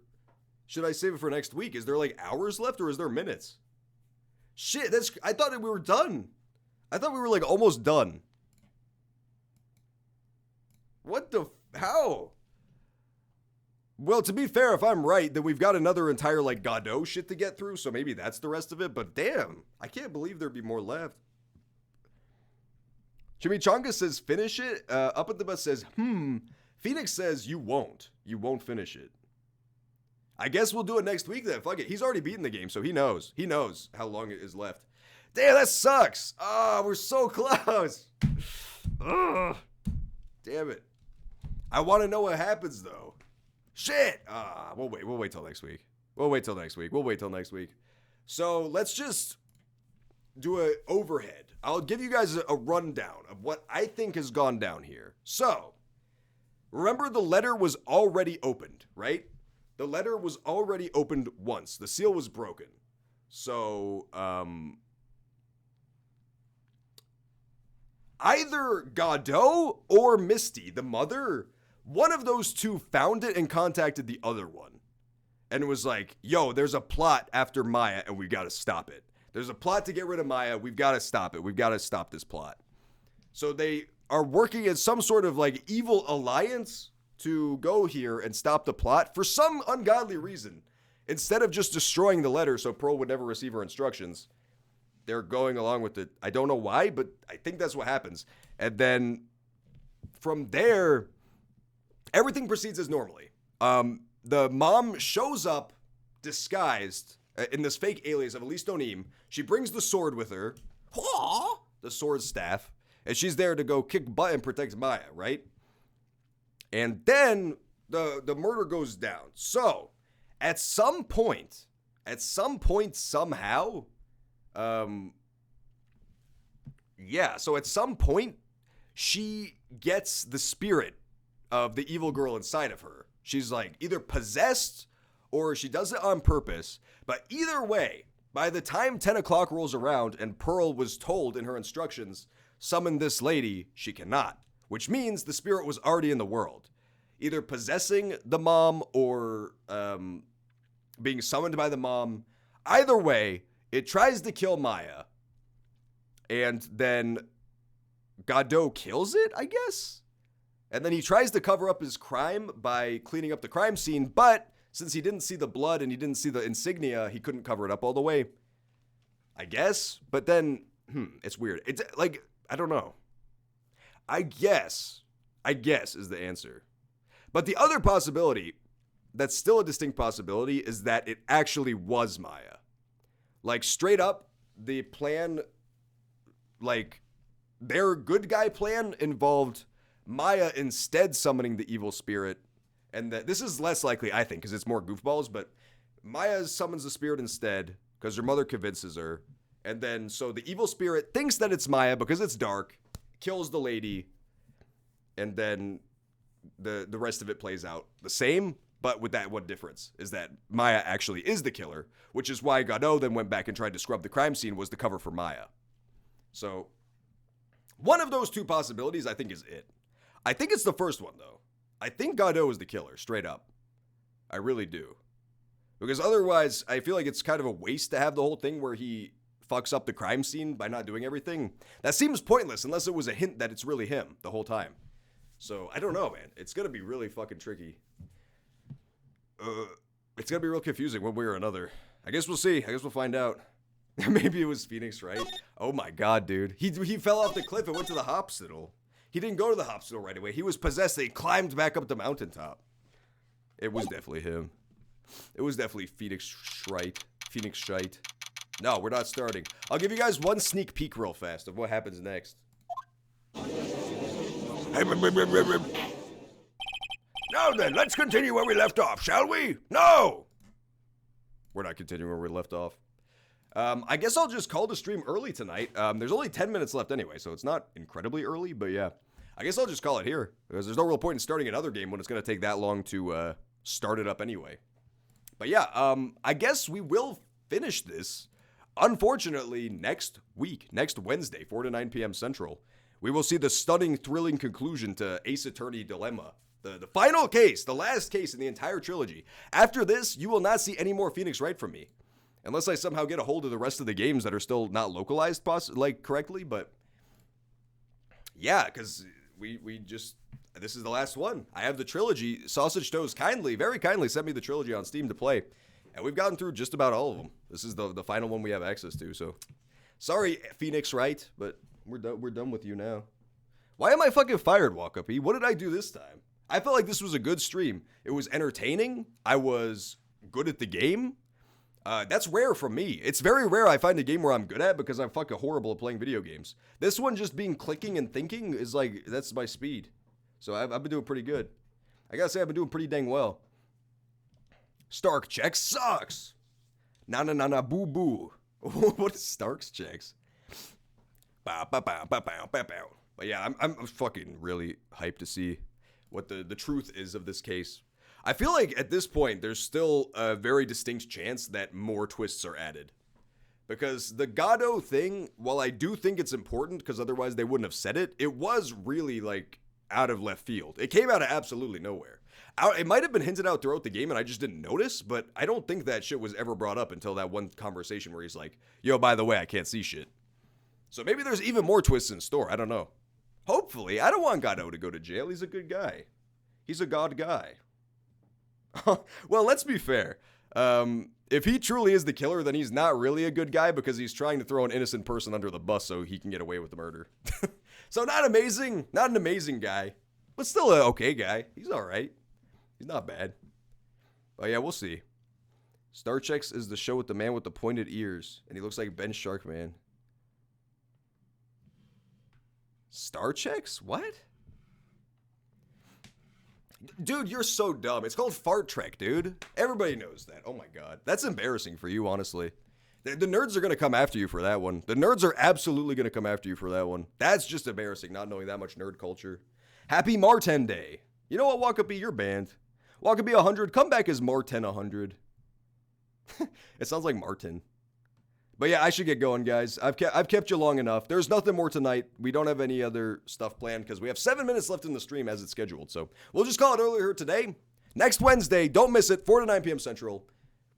should I save it for next week? Is there like hours left, or is there minutes? Shit, I thought we were done. I thought we were like almost done. What the, how? Well, to be fair, if I'm right, then we've got another entire, like, Godot shit to get through, so maybe that's the rest of it, but damn, I can't believe there'd be more left. Chimichanga says, finish it. Up at the bus says, Phoenix says, you won't finish it. I guess we'll do it next week then, fuck it. He's already beaten the game, so he knows how long it is left. Damn, that sucks. We're so close. Ugh. Damn it. I want to know what happens, though. Shit! We'll wait till next week. We'll wait till next week. So let's just do an overhead. I'll give you guys a rundown of what I think has gone down here. So, remember the letter was already opened, right? The letter was already opened once. The seal was broken. So, either Godot or Misty, the mother, one of those two found it and contacted the other one. And it was like, yo, there's a plot after Maya and we got to stop it. There's a plot to get rid of Maya. We've got to stop it. We've got to stop this plot. So they are working as some sort of like evil alliance to go here and stop the plot for some ungodly reason. Instead of just destroying the letter so Pearl would never receive her instructions, they're going along with it. I don't know why, but I think that's what happens. And then from there, everything proceeds as normally. The mom shows up disguised in this fake alias of Elise Donim. She brings the sword with her, the sword staff, and she's there to go kick butt and protect Maya, right? And then the murder goes down. So, at some point, somehow, so at some point, she gets the spirit of the evil girl inside of her. She's like either possessed or she does it on purpose. But either way, by the time 10 o'clock rolls around and Pearl was told in her instructions, summon this lady, she cannot. Which means the spirit was already in the world. Either possessing the mom or being summoned by the mom. Either way, it tries to kill Maya. And then Godot kills it, I guess? And then he tries to cover up his crime by cleaning up the crime scene, but since he didn't see the blood and he didn't see the insignia, he couldn't cover it up all the way. I guess. But then, it's weird. It's like, I don't know. I guess is the answer. But the other possibility, that's still a distinct possibility, is that it actually was Maya. Like, straight up, the plan, like, their good guy plan involved Maya instead summoning the evil spirit. And that this is less likely, I think, because it's more goofballs, but Maya summons the spirit instead because her mother convinces her. And then, so the evil spirit thinks that it's Maya because it's dark, kills the lady, and then the rest of it plays out the same, but with that one difference, is that Maya actually is the killer, which is why Godot then went back and tried to scrub the crime scene, was the cover for Maya. So, one of those two possibilities, I think, is it. I think it's the first one, though. I think Godot is the killer, straight up. I really do. Because otherwise, I feel like it's kind of a waste to have the whole thing where he fucks up the crime scene by not doing everything. That seems pointless unless it was a hint that it's really him the whole time. So, I don't know, man. It's gonna be really fucking tricky. It's gonna be real confusing one way or another. I guess we'll see. I guess we'll find out. Maybe it was Phoenix Wright. Oh my god, dude. He fell off the cliff and went to the hospital. He didn't go to the hospital right away. He was possessed. He climbed back up the mountaintop. It was definitely him. It was definitely Phoenix Wright. Phoenix Wright. No, we're not starting. I'll give you guys one sneak peek real fast of what happens next. Now then, let's continue where we left off, shall we? No! We're not continuing where we left off. I guess I'll just call the stream early tonight. There's only 10 minutes left anyway, so it's not incredibly early, but yeah. I guess I'll just call it here, because there's no real point in starting another game when it's going to take that long to start it up anyway. But yeah, I guess we will finish this, unfortunately, next week, next Wednesday, 4 to 9 p.m. Central. We will see the stunning, thrilling conclusion to Ace Attorney Dilemma. The final case, the last case in the entire trilogy. After this, you will not see any more Phoenix Wright from me. Unless I somehow get a hold of the rest of the games that are still not localized correctly, but yeah, because we just, this is the last one. I have the trilogy. Sausage Toes very kindly sent me the trilogy on Steam to play, and we've gotten through just about all of them. This is the final one we have access to, so sorry, Phoenix Wright, but we're done with you now. Why am I fucking fired, Walkup-y? What did I do this time? I felt like this was a good stream. It was entertaining. I was good at the game. That's rare for me. It's very rare I find a game where I'm good at because I'm fucking horrible at playing video games. This one just being clicking and thinking is like, that's my speed. So I've been doing pretty good. I gotta say I've been doing pretty dang well. Stark checks sucks. Na boo boo. What is Stark's checks? Bow, bow, bow, bow, bow, bow, bow. But yeah, I'm fucking really hyped to see what the truth is of this case. I feel like at this point, there's still a very distinct chance that more twists are added. Because the Godot thing, while I do think it's important, because otherwise they wouldn't have said it, it was really, like, out of left field. It came out of absolutely nowhere. It might have been hinted out throughout the game and I just didn't notice, but I don't think that shit was ever brought up until that one conversation where he's like, yo, by the way, I can't see shit. So maybe there's even more twists in store, I don't know. Hopefully, I don't want Godot to go to jail, he's a good guy. He's a god guy. Well, let's be fair. If he truly is the killer, then he's not really a good guy because he's trying to throw an innocent person under the bus so he can get away with the murder. So not amazing, not an amazing guy, but still an okay guy. He's all right. He's not bad. But yeah, we'll see. Star Checks is the show with the man with the pointed ears, and he looks like Ben Sharkman. Star Checks? What? Dude, you're so dumb. It's called Fart Trek, dude. Everybody knows that. Oh my god. That's embarrassing for you, honestly. The nerds are going to come after you for that one. The nerds are absolutely going to come after you for that one. That's just embarrassing, not knowing that much nerd culture. Happy Marten Day. You know what, Walkup-y, you're banned. Walkup-y 100, come back as Marten 100. It sounds like Martin. But yeah, I should get going, guys. I've kept you long enough. There's nothing more tonight. We don't have any other stuff planned because we have 7 minutes left in the stream as it's scheduled. So we'll just call it earlier today. Next Wednesday, don't miss it, 4 to 9 p.m. Central.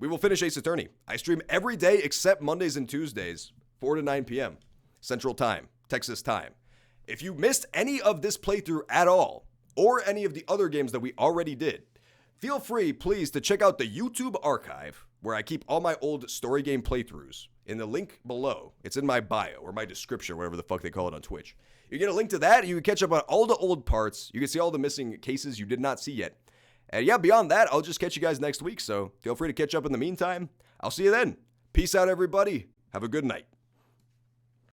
We will finish Ace Attorney. I stream every day except Mondays and Tuesdays, 4 to 9 p.m. Central Time, Texas Time. If you missed any of this playthrough at all, or any of the other games that we already did, feel free, please, to check out the YouTube archive where I keep all my old story game playthroughs. In the link below, it's in my bio or my description, whatever the fuck they call it on Twitch. You get a link to that, and you can catch up on all the old parts. You can see all the missing cases you did not see yet. And yeah, beyond that, I'll just catch you guys next week, so feel free to catch up in the meantime. I'll see you then. Peace out, everybody. Have a good night.